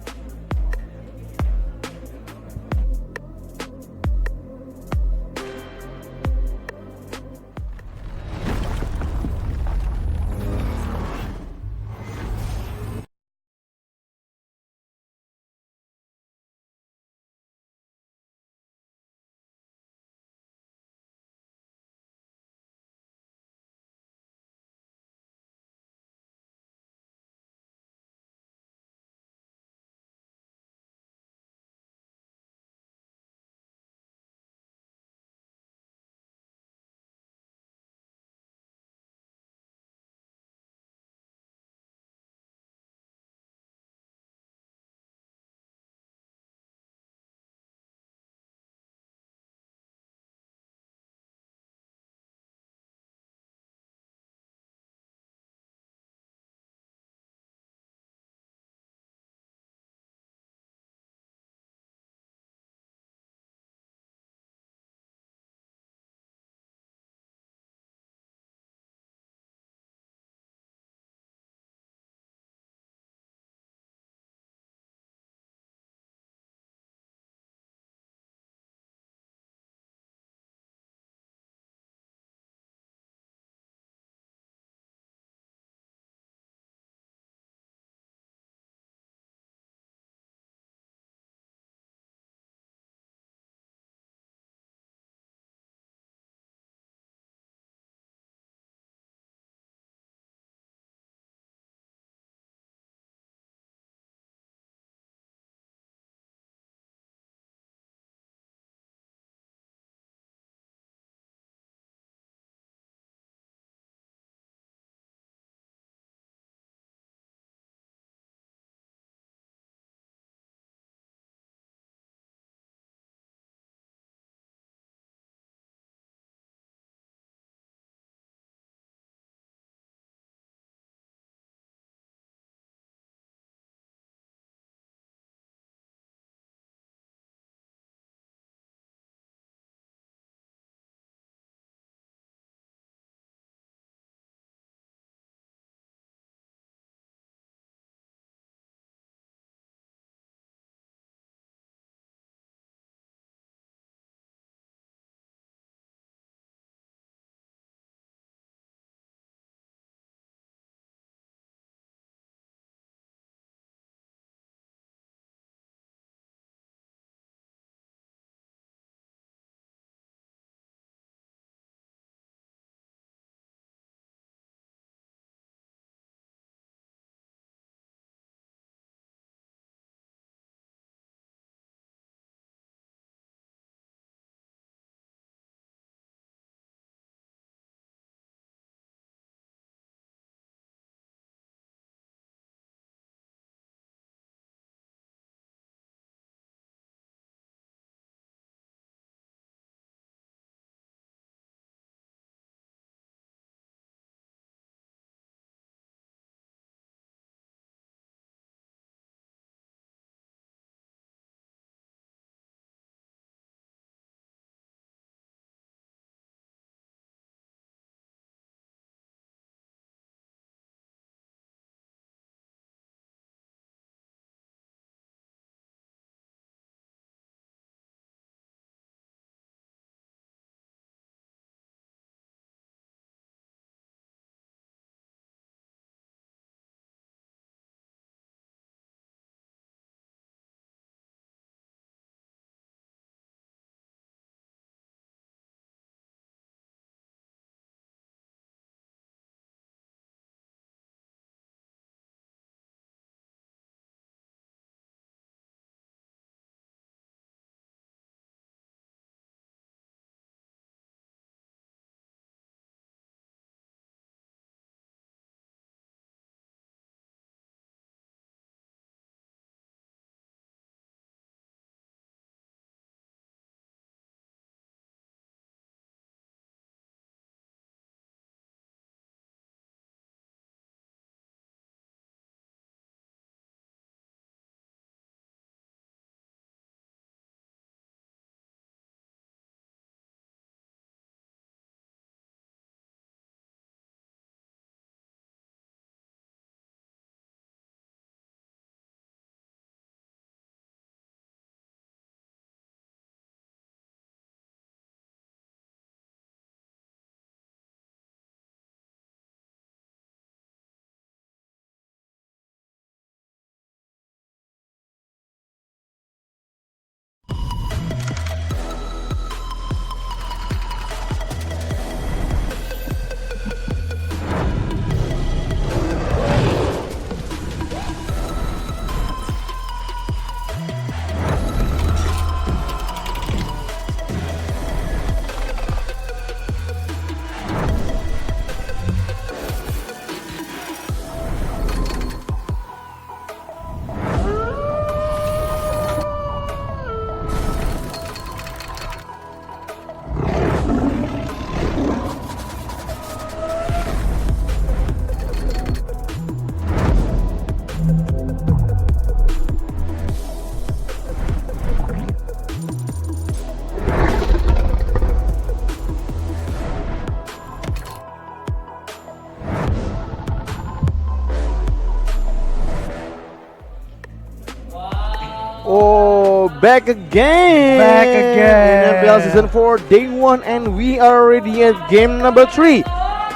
Speaker 3: Oh, back again!
Speaker 4: Back again!
Speaker 3: In MPL Season 4, Day 1, and we are already at game number 3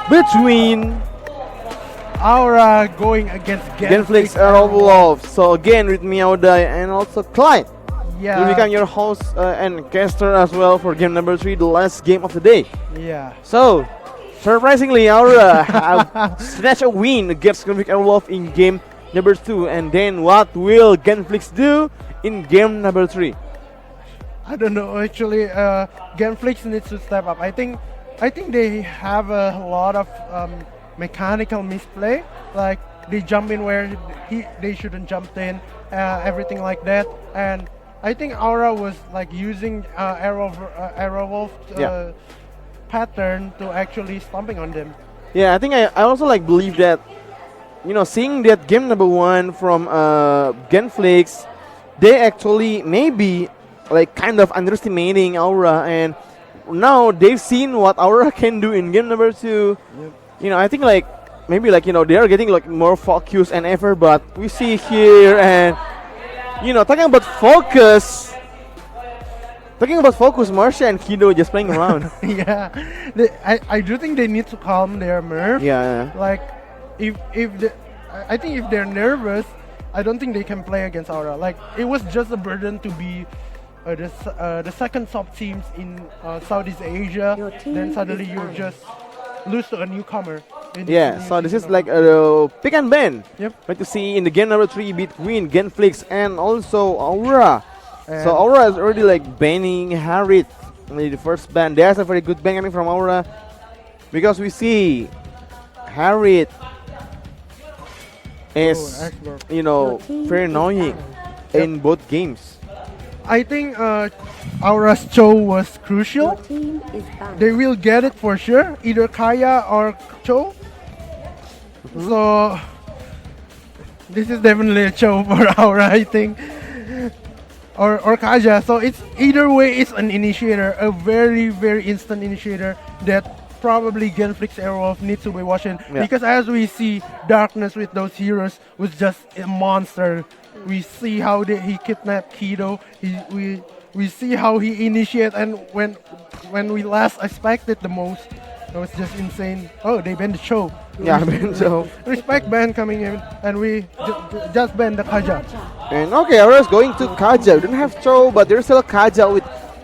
Speaker 3: between
Speaker 4: Aura going against
Speaker 3: GENFLIX Aerolov. So again with me, Audai, and also Clyde.
Speaker 4: Yeah.
Speaker 3: Will become your host and caster as well for game number 3, the last game of the day.
Speaker 4: Yeah.
Speaker 3: So, surprisingly, Aura have snatched a win against GENFLIX Aerolov in game number 2. And then what will GENFLIX do in game number 3?
Speaker 4: I don't know. Actually, GENFLIX needs to step up. I think they have a lot of mechanical misplay. Like they jump in where they shouldn't jump in, everything like that. And I think Aura was like using Aerowolf pattern to actually stomping on them.
Speaker 3: Yeah, I think I also like believe that, you know, seeing that game number 1 from GENFLIX, they actually maybe like kind of underestimating Aura, and now they've seen what Aura can do in game number 2.
Speaker 4: Yep.
Speaker 3: You know, I think like maybe like, you know, they are getting like more focused and ever, but we see here, and you know, talking about focus, Marcia and Kido just playing around.
Speaker 4: Yeah, I do think they need to calm their nerve.
Speaker 3: Yeah.
Speaker 4: Like I think if they're nervous, I don't think they can play against Aura. Like it was just a burden to be the second top teams in Southeast Asia. Then suddenly you just lose to a newcomer.
Speaker 3: Yeah, so this is like a pick and ban.
Speaker 4: Yep.
Speaker 3: Right to see in the game number 3 between GENFLIX and also Aura. So Aura is already like banning Harit. Only the first ban. There's a very good ban coming from Aura, because we see Harit is, you know, very annoying in both games.
Speaker 4: I think Aura's Cho was crucial. They will get it for sure, either Kaya or Cho. So this is definitely a Cho for Aura, I think, or Kaja. So it's either way, it's an initiator, a very very instant initiator that probably GENFLIX Aerowolf needs to be watching, because as we see, Darkness with those heroes was just a monster. We see how he kidnapped Kido. We see how he initiated, and when we last expected the most, it was just insane. Oh, they banned the show.
Speaker 3: Yeah, banned so.
Speaker 4: Respect ban coming in, and we just banned the Kaja.
Speaker 3: And okay, Aura's going to Kaja. We don't have Cho, but there's still a Kaja with,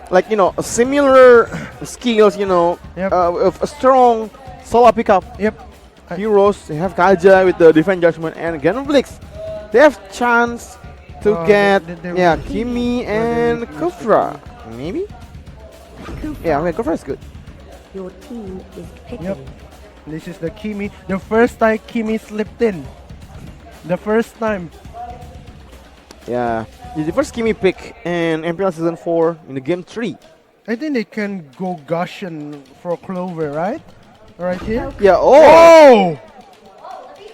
Speaker 3: like, you know, similar skills, you know, of a strong solo pickup.
Speaker 4: Yep.
Speaker 3: Heroes, they have Kaja with the Defense Judgment, and GENFLIX, they have chance to get Kimi and Kufra. Maybe? Yeah, okay, Kufra is good.
Speaker 7: Your team is picking.
Speaker 4: Yep. This is the Kimi. The first time Kimi slipped in. The first time.
Speaker 3: Yeah. The first Kimi pick in MPL Season 4 in the game 3.
Speaker 4: I think they can go Gushen for Clover, right? Right here?
Speaker 3: Yeah,
Speaker 4: oh!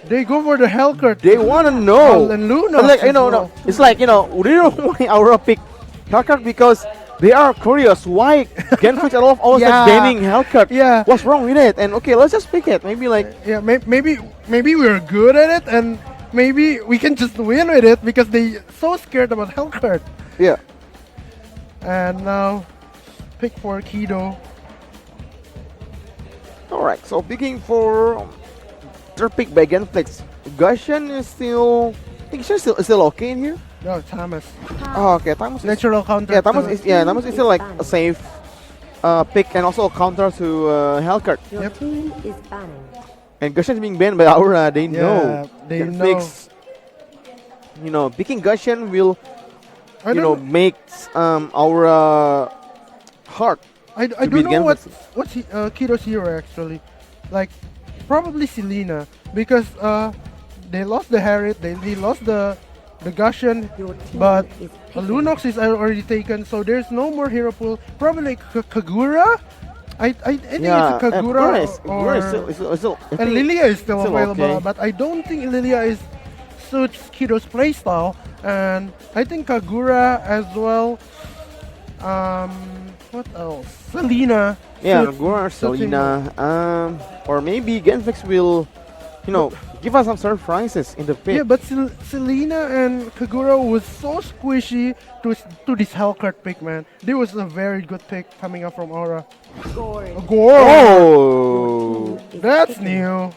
Speaker 4: They go for the Hellcat.
Speaker 3: They want to know.
Speaker 4: And Luna.
Speaker 3: Like, you know, no. It's like, you know, we don't know why Aura pick Hellcat, because they are curious why GENFLIX Aerolov always like banning Hellcat.
Speaker 4: Yeah.
Speaker 3: What's wrong with it? And okay, let's just pick it. Maybe like
Speaker 4: maybe we're good at it, and maybe we can just win with it because they so scared about Hellcat.
Speaker 3: Yeah.
Speaker 4: And now pick for Kido.
Speaker 3: Alright, so picking for third pick by GENFLIX. Gushen is still, I think she's still okay in here.
Speaker 4: No, Thomas.
Speaker 3: Oh, okay, Thomas.
Speaker 4: Natural counter.
Speaker 3: Yeah, Thomas is still like a safe pick, and also a counter to Hellcat.
Speaker 7: Your team is banning.
Speaker 3: And Gushen is being banned by Aura. They know.
Speaker 4: They
Speaker 3: GENFLIX, you know, picking Gushen will, make Aura hard.
Speaker 4: I don't know what's Kido's hero actually. Like, probably Selena, because they lost the Harit, they lost the Gushen, but Lunox is already taken, so there's no more hero pool. Probably Kagura. I think it's a Kagura, and Lilia is still available,
Speaker 3: okay.
Speaker 4: but I don't think Lilia suits Kido's playstyle, and I think Kagura as well. What else? Selena.
Speaker 3: Yeah, Kagura or Selena. Or maybe GENFLIX will give us some surprises in the pit.
Speaker 4: Yeah, but Selena and Kagura was so squishy to this Hellcurt pick, man. This was a very good pick coming up from Aura. Gore.
Speaker 3: Oh,
Speaker 4: That's new.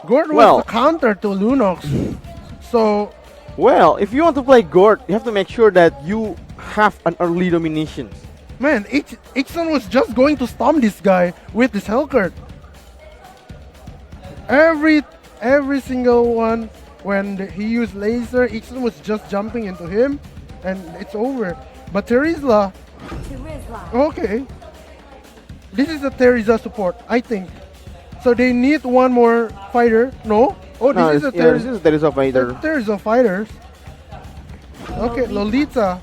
Speaker 4: Gord was
Speaker 3: Well.
Speaker 4: the counter to Lunox. So,
Speaker 3: well, if you want to play Gord, you have to make sure that you have an early domination.
Speaker 4: man, Ixon was just going to stomp this guy with this Hellcurt. Every single one, when he used laser, Ixon was just jumping into him, and it's over. But Terizla, okay, this is a Terizla support, I think. So they need one more fighter. No, oh,
Speaker 3: No,
Speaker 4: this is a
Speaker 3: this is Terizla fighter.
Speaker 4: Terizla fighters. Okay, Lolita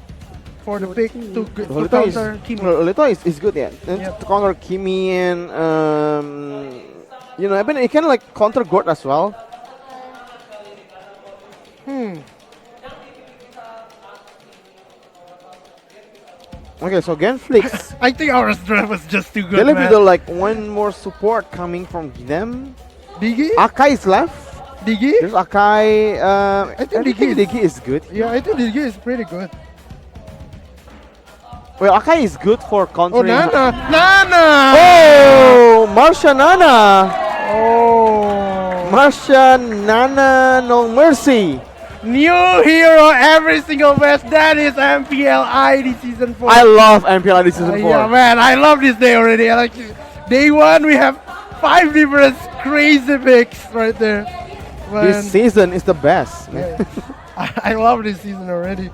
Speaker 4: for the pick to counter Kimi.
Speaker 3: Lolita is good, yeah. And
Speaker 4: Yep.
Speaker 3: to counter Kimi and I mean, it can like counter Gord as well. Okay, so GENFLIX.
Speaker 4: I think our draft was just too good,
Speaker 3: There will be
Speaker 4: man.
Speaker 3: like one more support coming from them.
Speaker 4: Digi?
Speaker 3: Akai is left.
Speaker 4: Digi?
Speaker 3: There's Akai.
Speaker 4: I think
Speaker 3: Digi is good.
Speaker 4: Yeah, I think Digi is pretty good.
Speaker 3: Well, Akai is good for
Speaker 4: Oh,
Speaker 3: countering.
Speaker 4: Nana! Nana!
Speaker 3: Oh, Marsha Nana.
Speaker 4: Oh!
Speaker 3: Marsha Nana, no mercy.
Speaker 4: New hero every single match. That is MPL ID Season 4.
Speaker 3: I love MPL this season 4.
Speaker 4: Yeah, man, I love this day already. I like it. Day 1, we have 5 different crazy picks right there.
Speaker 3: This season is the best.
Speaker 4: Yeah. I love this season already.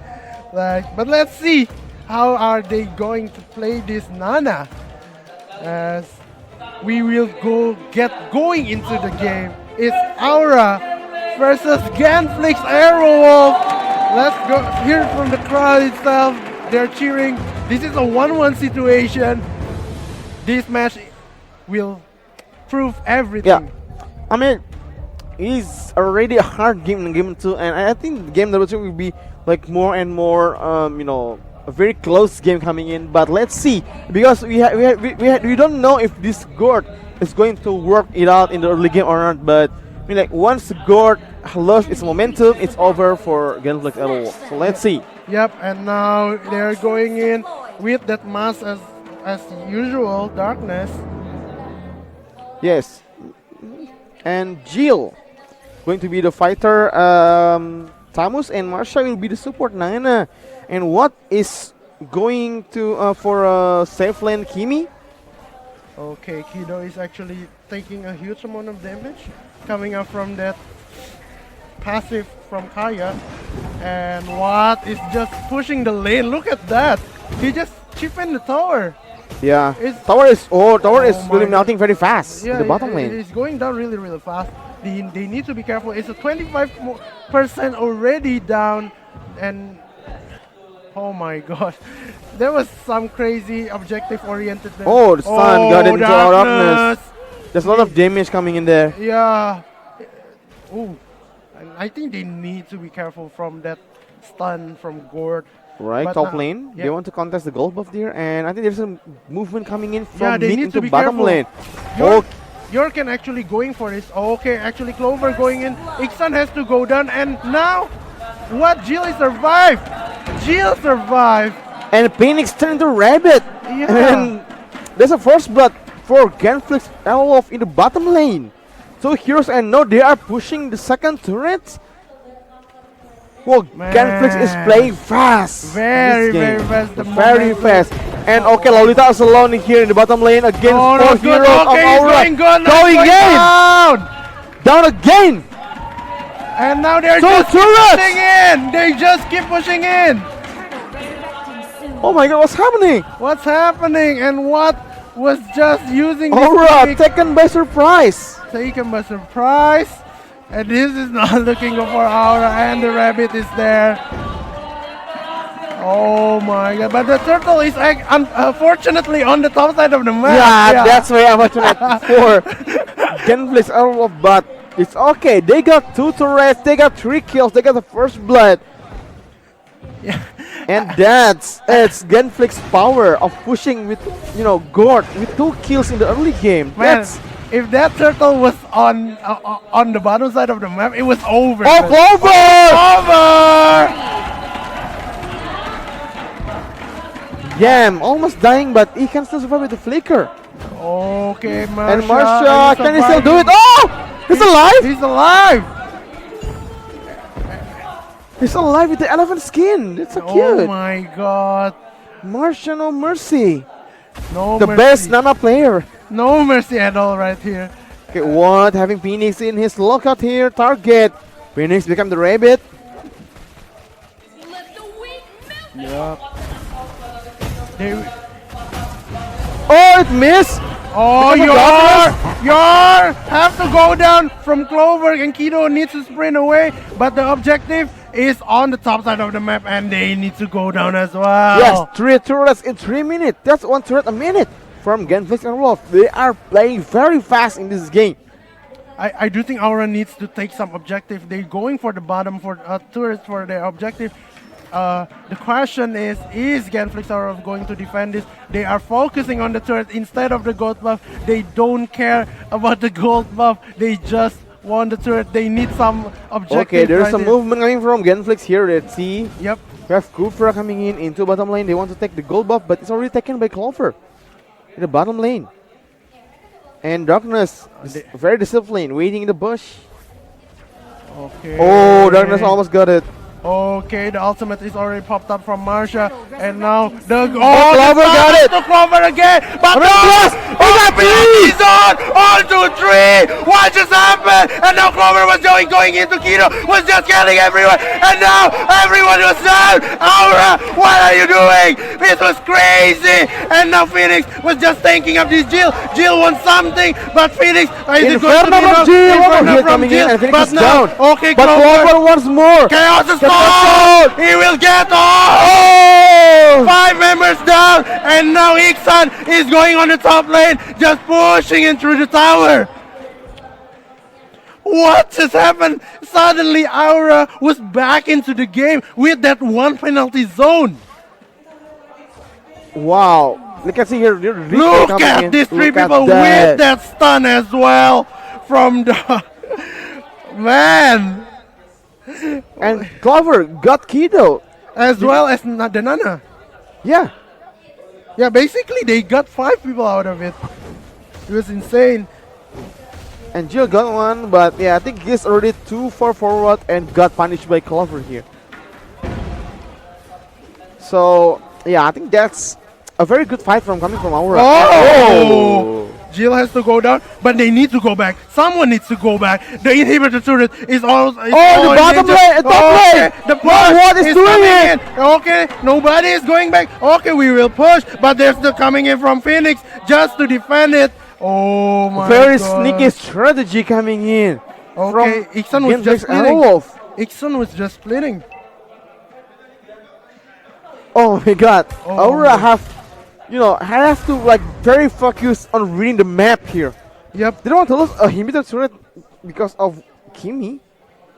Speaker 4: But let's see how are they going to play this Nana as we will get going into the game. It's Aura versus GENFLIX Aerowolf. Let's go hear from the crowd itself. They're cheering. This is a 1-1 situation. This match will prove everything.
Speaker 3: Yeah, I mean, it's already a hard game in game 2, and I think game number 2 will be like more and more, a very close game coming in. But let's see, because we don't know if this Gord is going to work it out in the early game or not. But I mean, like once Gord lost its momentum, it's over for GENFLIX Aerowolf. So let's see.
Speaker 4: Yep, and now they're going in with that mask as usual, darkness.
Speaker 3: Yes, and Jill going to be the fighter. Tamus and Marsha will be the support Nana. And what is going to for safe lane Kimi?
Speaker 4: Okay, Kido is actually taking a huge amount of damage coming up from that passive from Kaya. And Watt is just pushing the lane. Look at that. He just chipped in the tower.
Speaker 3: Yeah,
Speaker 4: It's-
Speaker 3: tower is
Speaker 4: my
Speaker 3: really melting very fast
Speaker 4: Yeah,
Speaker 3: in the bottom lane.
Speaker 4: It's going down really, really fast. They need to be careful. It's a 25% already down. And oh my god. There was some crazy objective-oriented.
Speaker 3: Oh, the stun got into our
Speaker 4: darkness.
Speaker 3: darkness. There's a lot of damage coming in there.
Speaker 4: Yeah. Ooh. And I think they need to be careful from that stun from Gord.
Speaker 3: Right,
Speaker 4: But
Speaker 3: top
Speaker 4: now-
Speaker 3: lane.
Speaker 4: yeah.
Speaker 3: They want to contest the gold buff there, and I think there's some movement coming in from
Speaker 4: Yeah, they
Speaker 3: mid
Speaker 4: need
Speaker 3: into
Speaker 4: to be
Speaker 3: bottom
Speaker 4: careful.
Speaker 3: lane.
Speaker 4: York, York can actually going for this. Okay, actually Clover going in. Ixan has to go down, and now what? Jill survived. Jill survived.
Speaker 3: And Phoenix turned into Rabbit.
Speaker 4: Yeah.
Speaker 3: And there's a first blood for GENFLIX Aerowolf in the bottom lane. So heroes, and now they are pushing the second turret. Well, GENFLIX is playing fast.
Speaker 4: Very,
Speaker 3: this game.
Speaker 4: very fast. The
Speaker 3: Very
Speaker 4: momentum.
Speaker 3: fast. And okay, Lolita is alone here in the bottom lane against
Speaker 4: Oh,
Speaker 3: four
Speaker 4: that's good.
Speaker 3: heroes of
Speaker 4: Okay, he's
Speaker 3: Aura.
Speaker 4: going good. Now
Speaker 3: Going
Speaker 4: he's
Speaker 3: in.
Speaker 4: down.
Speaker 3: Down again.
Speaker 4: And now they're
Speaker 3: So
Speaker 4: just keep
Speaker 3: turrets.
Speaker 4: pushing in. They just keep pushing in.
Speaker 3: Oh my god, what's happening?
Speaker 4: What's happening? And what was just using this
Speaker 3: Aura
Speaker 4: gimmick
Speaker 3: taken by surprise.
Speaker 4: taken by surprise. And this is not looking good for Aura, and the rabbit is there. Oh my god, but the turtle is unfortunately on the top side of the map.
Speaker 3: Yeah, that's very unfortunate for GENFLIX Aerowolf, but it's okay. They got 2 turrets, they got 3 kills, they got the first blood.
Speaker 4: Yeah.
Speaker 3: And it's GENFLIX power of pushing with Gord with 2 kills in the early game.
Speaker 4: Man,
Speaker 3: That's
Speaker 4: if that turtle was on the bottom side of the map, it was over.
Speaker 3: Oh,
Speaker 4: man.
Speaker 3: Clover!
Speaker 4: Over!
Speaker 3: Yam almost dying, but he can still survive with the flicker.
Speaker 4: Okay, Marsha.
Speaker 3: And Marsha, can he still do it? Oh! He's alive!
Speaker 4: He's alive!
Speaker 3: He's alive with the elephant skin. That's so
Speaker 4: Oh
Speaker 3: cute.
Speaker 4: my god.
Speaker 3: Marsha, no mercy.
Speaker 4: No
Speaker 3: The
Speaker 4: mercy.
Speaker 3: best Nana player.
Speaker 4: No mercy at all right here.
Speaker 3: Okay, what? Having Phoenix in his lockout here. Target. Phoenix become the rabbit.
Speaker 4: Yup. They,
Speaker 3: Oh, it missed.
Speaker 4: oh,
Speaker 3: Because of
Speaker 4: your have to go down from Clover, and Kido needs to sprint away, but the objective is on the top side of the map, and they need to go down as well.
Speaker 3: Yes, 3 turrets in 3 minutes. That's 1 turret a minute from GENFLIX and Wolf. They are playing very fast in this game.
Speaker 4: I do think Aura needs to take some objective. They're going for the bottom for turrets for their objective. The question is GENFLIX Aura going to defend this? They are focusing on the turret instead of the gold buff. They don't care about the gold buff. They just want the turret. They need some objective.
Speaker 3: Okay, there's
Speaker 4: right
Speaker 3: some
Speaker 4: here.
Speaker 3: movement coming from GENFLIX here. Let's see.
Speaker 4: Yep.
Speaker 3: We have Kufra coming in into bottom lane. They want to take the gold buff, but it's already taken by Clover in the bottom lane. And Darkness is very disciplined, waiting in the bush.
Speaker 4: Okay.
Speaker 3: Oh, Darkness almost got it.
Speaker 4: Okay, the ultimate is already popped up from Marsha, and now the
Speaker 3: Clover got it.
Speaker 4: To Clover again, but no! He's on 1, 2, 3. What just happened? And now Clover was going into Kido, was just killing everyone, and now everyone was down. Aura, what are you doing? This was crazy. And now Phoenix was just thinking of this Jill. Jill wants something, but Phoenix is it going to be enough? Inferno from Jill,
Speaker 3: and Phoenix
Speaker 4: but
Speaker 3: is
Speaker 4: now,
Speaker 3: down.
Speaker 4: okay,
Speaker 3: But
Speaker 4: Clover.
Speaker 3: Clover wants more.
Speaker 4: Chaos is
Speaker 3: Get
Speaker 4: gone!
Speaker 3: the
Speaker 4: He will get all!
Speaker 3: Oh!
Speaker 4: 5 members down, and now Iksan is going on the top lane, just pushing in through the tower. What just happened? Suddenly Aura was back into the game with that 1 penalty zone.
Speaker 3: Wow. Look at see here.
Speaker 4: Look at these 3 people with that stun as well from the... Man.
Speaker 3: And Clover got Kido.
Speaker 4: As well as the Nana.
Speaker 3: Yeah.
Speaker 4: Yeah, basically they got 5 people out of it. It was insane.
Speaker 3: And Jill got one, but yeah, I think he's already too far forward and got punished by Clover here. So yeah, I think that's a very good fight coming from Aura.
Speaker 4: Oh! Jill has to go down, but they need to go back. Someone needs to go back. The inhibitor turret is all.
Speaker 3: The bottom lane, top lane.
Speaker 4: The push
Speaker 3: What is doing
Speaker 4: coming
Speaker 3: it?
Speaker 4: in. Okay, nobody is going back. Okay, we will push, but there's the coming in from Phoenix just to defend it. Oh my
Speaker 3: Very
Speaker 4: God.
Speaker 3: sneaky strategy coming in.
Speaker 4: Okay, Iksan was just
Speaker 3: and
Speaker 4: splitting.
Speaker 3: Wolf.
Speaker 4: Iksan was just splitting.
Speaker 3: Oh my God,
Speaker 4: Oh
Speaker 3: Aura
Speaker 4: my-
Speaker 3: have to like very focus on reading the map here.
Speaker 4: Yep.
Speaker 3: They don't want to lose a inhibitor turret because of Kimi.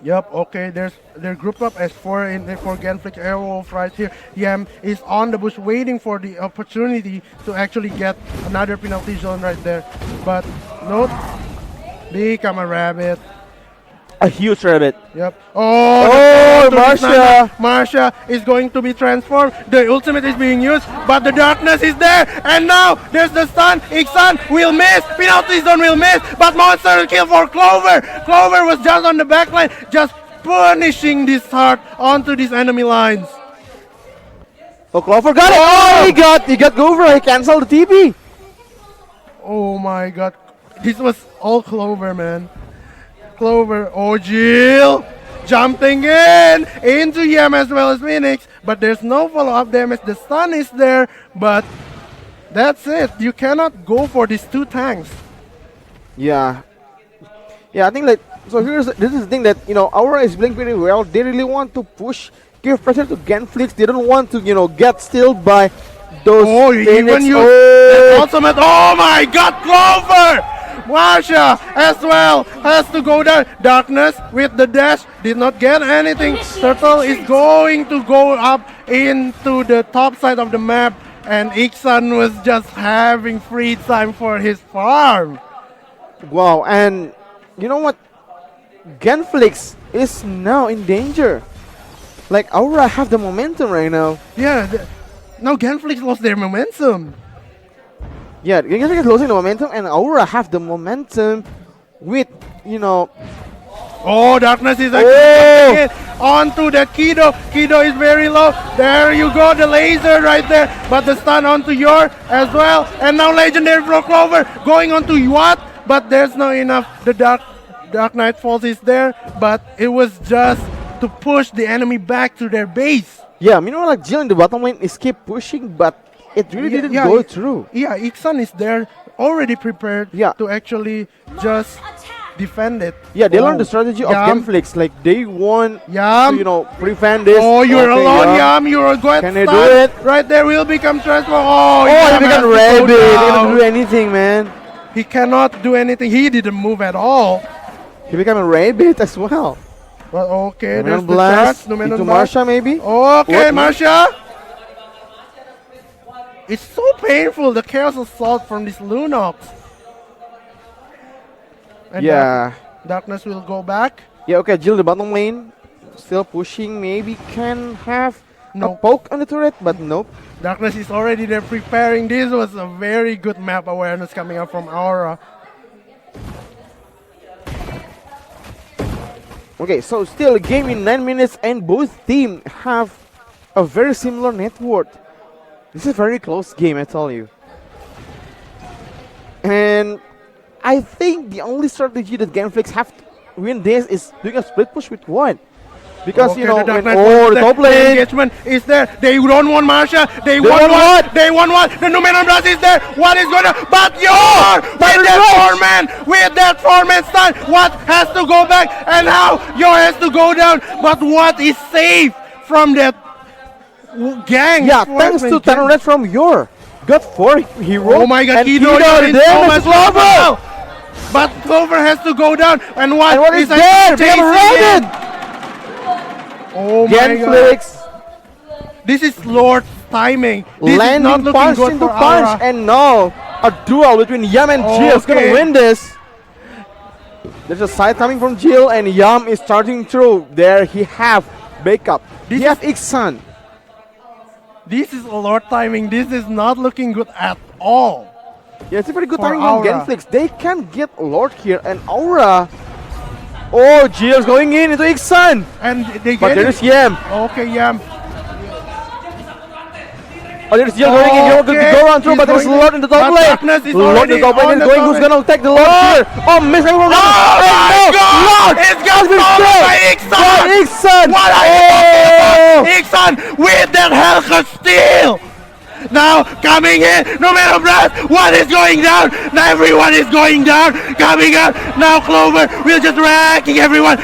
Speaker 4: Yep, okay, they're grouped up as 4 for GENFLIX Airwolf right here. Yam is on the bush waiting for the opportunity to actually get another penalty zone right there. But no, become a rabbit.
Speaker 3: A huge rabbit.
Speaker 4: Yep.
Speaker 3: Oh, Marsha.
Speaker 4: Marsha is going to be transformed. The ultimate is being used, but the darkness is there. And now there's the stun. Iksan will miss. Penalty zone will miss, but monster kill for Clover. Clover was just on the back line, just punishing this heart onto these enemy lines.
Speaker 3: Oh, Clover got it. Oh, he got Gover. He canceled the TP.
Speaker 4: Oh my God. This was all Clover, man. Clover. Oh, Jill jumping into Yam as well as Phoenix, but there's no follow-up damage. The stun is there, but that's it. You cannot go for these 2 tanks.
Speaker 3: Yeah. Yeah, I think like so. This is the thing that Aura is playing very well. They really want to push, give pressure to GENFLIX. They don't want to get stilled by those.
Speaker 4: Oh, you even use the ultimate. Oh my God, Clover! Marsha as well has to go down. Darkness with the dash did not get anything. Turtle is going to go up into the top side of the map, and Iksan was just having free time for his farm.
Speaker 3: Wow, and you know what? GENFLIX is now in danger. Like Aura have the momentum right now.
Speaker 4: Yeah, now GENFLIX lost their momentum.
Speaker 3: Yeah, GENFLIX is losing the momentum, and Aura have the momentum with, you know.
Speaker 4: Oh, Darkness is actually onto the Kido. Kido is very low. There you go, the laser right there. But the stun onto Yor as well. And now Legendary Flow Clover going onto Yuat. But there's not enough. The Dark Knight Falls is there. But it was just to push the enemy back to their base.
Speaker 3: Yeah, meanwhile, like Jill in the bottom lane is keep pushing, but it really didn't go through.
Speaker 4: Yeah, Iksan is there already prepared to actually just defend it.
Speaker 3: Yeah, they learned the strategy of GENFLIX. Like they want to, you know, prevent this.
Speaker 4: Oh, you're alone, Yam. You're going
Speaker 3: Can they do it?
Speaker 4: Right there will become transform. Oh,
Speaker 3: he became Rabbit. He cannot do anything, man.
Speaker 4: He cannot do anything. He didn't move at all.
Speaker 3: He became a Rabbit as well.
Speaker 4: Well, okay,
Speaker 3: Numenon
Speaker 4: there's
Speaker 3: Blast
Speaker 4: the charge.
Speaker 3: into Marsha maybe.
Speaker 4: Okay, Marsha. It's so painful, the Chaos Assault from this Lunox. And Darkness will go back.
Speaker 3: Yeah, okay, Jill the bottom lane. Still pushing, maybe can have a poke on the turret, but nope.
Speaker 4: Darkness is already there preparing. This was a very good map awareness coming up from Aura.
Speaker 3: Okay, so still a game in 9 minutes and both teams have a very similar net worth. This is a very close game, I tell you. And I think the only strategy that GENFLIX have to win this is doing a split push with one. Because, you know,
Speaker 4: the
Speaker 3: top lane.
Speaker 4: Engagement is there. They don't want Marsha. They want what? They want what? The Numenon Blast is there. What is going to... But Yor! With that 4-man stun, what has to go back? And how Yor has to go down. But what is safe from that gang?
Speaker 3: Yeah, thanks to Tanoret from Yor. Got 4 heroes.
Speaker 4: Oh my god, Kido is so much Clover! But Clover has to go down. And what
Speaker 3: is there? They have raided!
Speaker 4: Oh
Speaker 3: GENFLIX.
Speaker 4: This is Lord's timing. This
Speaker 3: Landing
Speaker 4: is not looking
Speaker 3: punch
Speaker 4: good
Speaker 3: into
Speaker 4: for
Speaker 3: punch.
Speaker 4: Aura.
Speaker 3: And now a duel between Yam and Jill is going to win this. There's a side coming from Jill and Yam is starting through. There he have backup. He have Iksan.
Speaker 4: This is Lord timing. This is not looking good at all.
Speaker 3: Yeah, it's a very good
Speaker 4: for
Speaker 3: timing from
Speaker 4: Aura.
Speaker 3: GENFLIX. They can get Lord here and Aura. Oh, Jill's going in into Iksan.
Speaker 4: And they
Speaker 3: but
Speaker 4: get
Speaker 3: there's Yam.
Speaker 4: Okay, Yam.
Speaker 3: Oh, there's Jill going in. He to go on through, but there's Lord in the top lane. Lord in the top lane is going. Who's going to take the Lord here? Oh, miss everyone.
Speaker 4: Oh my god!
Speaker 3: Lord!
Speaker 4: It's got stolen by Iksan!
Speaker 3: Iksan!
Speaker 4: What are you talking about? Iksan with that Hellcat Steel! Now coming in, Numenon Blast, what is going down? Now everyone is going down, coming up. Now Clover, we're just wrecking everyone.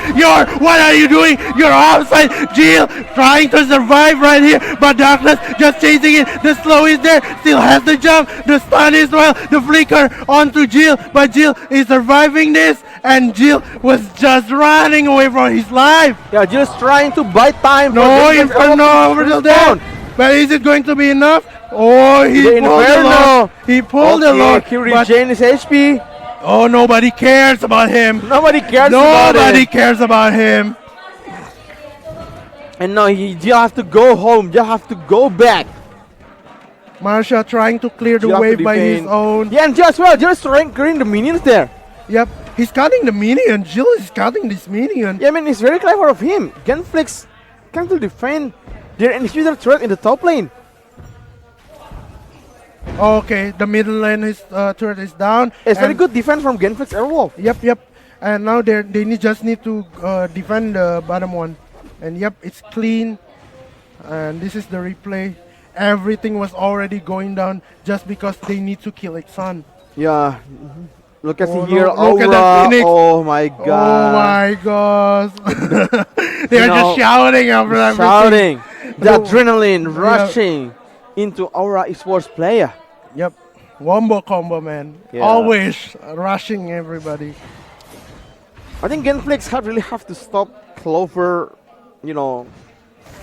Speaker 4: What are you doing? You're outside. Jill trying to survive right here, but Darkness just chasing it. The slow is there, still has the jump. The stun is well, the flicker onto Jill, but Jill is surviving this, and Jill was just running away from his life.
Speaker 3: Yeah, Jill's trying to buy time.
Speaker 4: No, Inferno over the down. But is it going to be enough? Oh, he pulled the lock. He pulled the lock.
Speaker 3: He regained his HP.
Speaker 4: Oh, nobody cares about him.
Speaker 3: Nobody cares
Speaker 4: about him.
Speaker 3: And now Jill have to go home. Jill have to go back.
Speaker 4: Marsha trying to clear the wave by his own.
Speaker 3: Yeah, and Jill as well. Jill is clearing the minions there.
Speaker 4: Yep, he's cutting the minion. Jill is cutting this minion.
Speaker 3: Yeah, I mean, it's very clever of him. GENFLIX can to defend their inhibitor threat in the top lane.
Speaker 4: Okay, the middle lane his turret is down.
Speaker 3: It's very good defense from GENFLIX Airwolf.
Speaker 4: Yep. And now they just need to defend the bottom one. And yep, it's clean. And this is the replay. Everything was already going down just because they need to kill Iksan.
Speaker 3: Yeah. Look at here.
Speaker 4: Look at that Phoenix.
Speaker 3: Oh my god.
Speaker 4: Oh my gosh. They're just shouting after everything.
Speaker 3: Shouting. The adrenaline rushing into Aura Esports player.
Speaker 4: Yep. Wombo combo, man.
Speaker 3: Yeah.
Speaker 4: Always rushing everybody.
Speaker 3: I think GENFLIX really have to stop Clover, you know,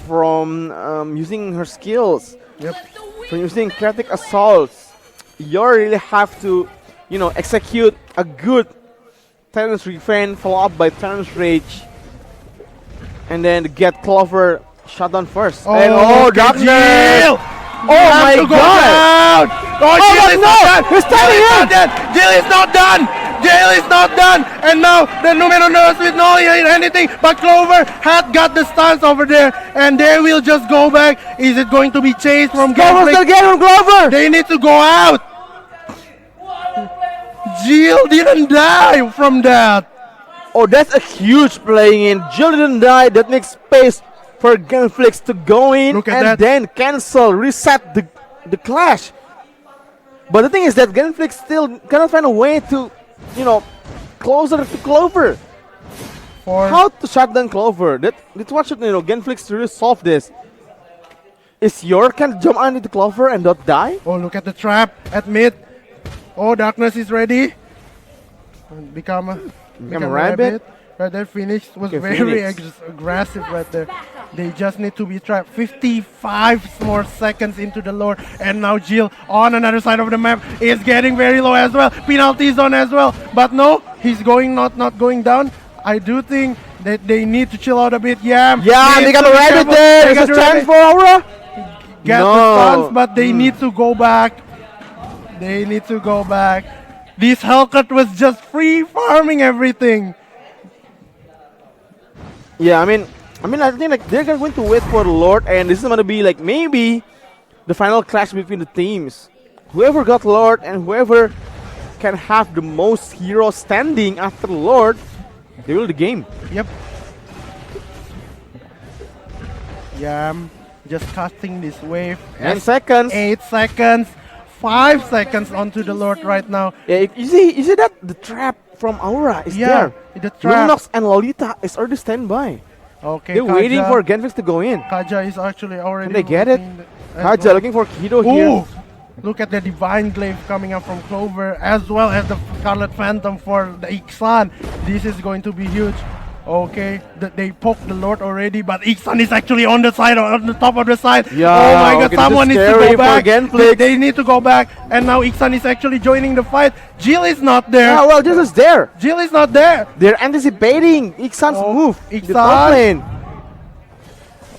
Speaker 3: from using her skills.
Speaker 4: Yep.
Speaker 3: From using chaotic assaults. You really have to, you know, execute a good Terrence Refrain, follow up by Terrence Rage. And then get Clover shut down first. And Darkness! Oh my god!
Speaker 4: Oh, Jill is not done!
Speaker 3: He's standing in!
Speaker 4: Jill is not done! Jill is not done! And now the Numero knows with no anything, but Clover had got the stance over there, and they will just go back. Is it going to be chased from
Speaker 3: Clover's
Speaker 4: GENFLIX?
Speaker 3: again from Clover!
Speaker 4: They need to go out! Jill didn't die from that!
Speaker 3: Oh, that's a huge playing in. Jill didn't die. That makes space for GENFLIX to go in
Speaker 4: Look at
Speaker 3: and
Speaker 4: that.
Speaker 3: then cancel, reset the clash. But the thing is that GENFLIX still cannot find a way to, closer to Clover. How to shut down Clover? That's what should, GENFLIX really solve this. Is Yor can jump onto the Clover and not die?
Speaker 4: Oh, look at the trap at mid. Oh, Darkness is ready. Become a rabbit. Right there, Phoenix was very aggressive right there. They just need to be trapped. 55 more seconds into the Lord. And now Jill on another side of the map is getting very low as well. Penalty zone as well. But no, he's not going down. I do think that they need to chill out a bit. Yeah,
Speaker 3: they got a rabbit there. There's a chance for Aura.
Speaker 4: Get the stuns, but they need to go back. They need to go back. This Hellcat was just free farming everything.
Speaker 3: Yeah, I think they're going to wait for the Lord, and this is going to be maybe the final clash between the teams. Whoever got Lord and whoever can have the most heroes standing after the Lord, they will the game.
Speaker 4: Yep. Yam just casting this wave.
Speaker 3: 9 seconds.
Speaker 4: 8 seconds. 5 seconds onto the Lord right now.
Speaker 3: Yeah, you see that the trap from Aura is there.
Speaker 4: The trap.
Speaker 3: Lunox and Lolita is already standby.
Speaker 4: Okay,
Speaker 3: they're waiting for GENFLIX to go in.
Speaker 4: Kaja is actually already.
Speaker 3: Can they get it? Kaja looking for Kido here.
Speaker 4: Look at the Divine Glaive coming up from Clover, as well as the Scarlet Phantom for the Ixan. This is going to be huge. Okay, they poked the Lord already, but Ixan is actually on the side, on the top of the side.
Speaker 3: Yeah,
Speaker 4: oh my god, someone needs to go back.
Speaker 3: GENFLIX.
Speaker 4: They need to go back, and now Ixan is actually joining the fight. Jill is not there.
Speaker 3: Yeah, well, Jill is there.
Speaker 4: Jill is not there.
Speaker 3: They're anticipating Ixan's move.
Speaker 4: Ixan.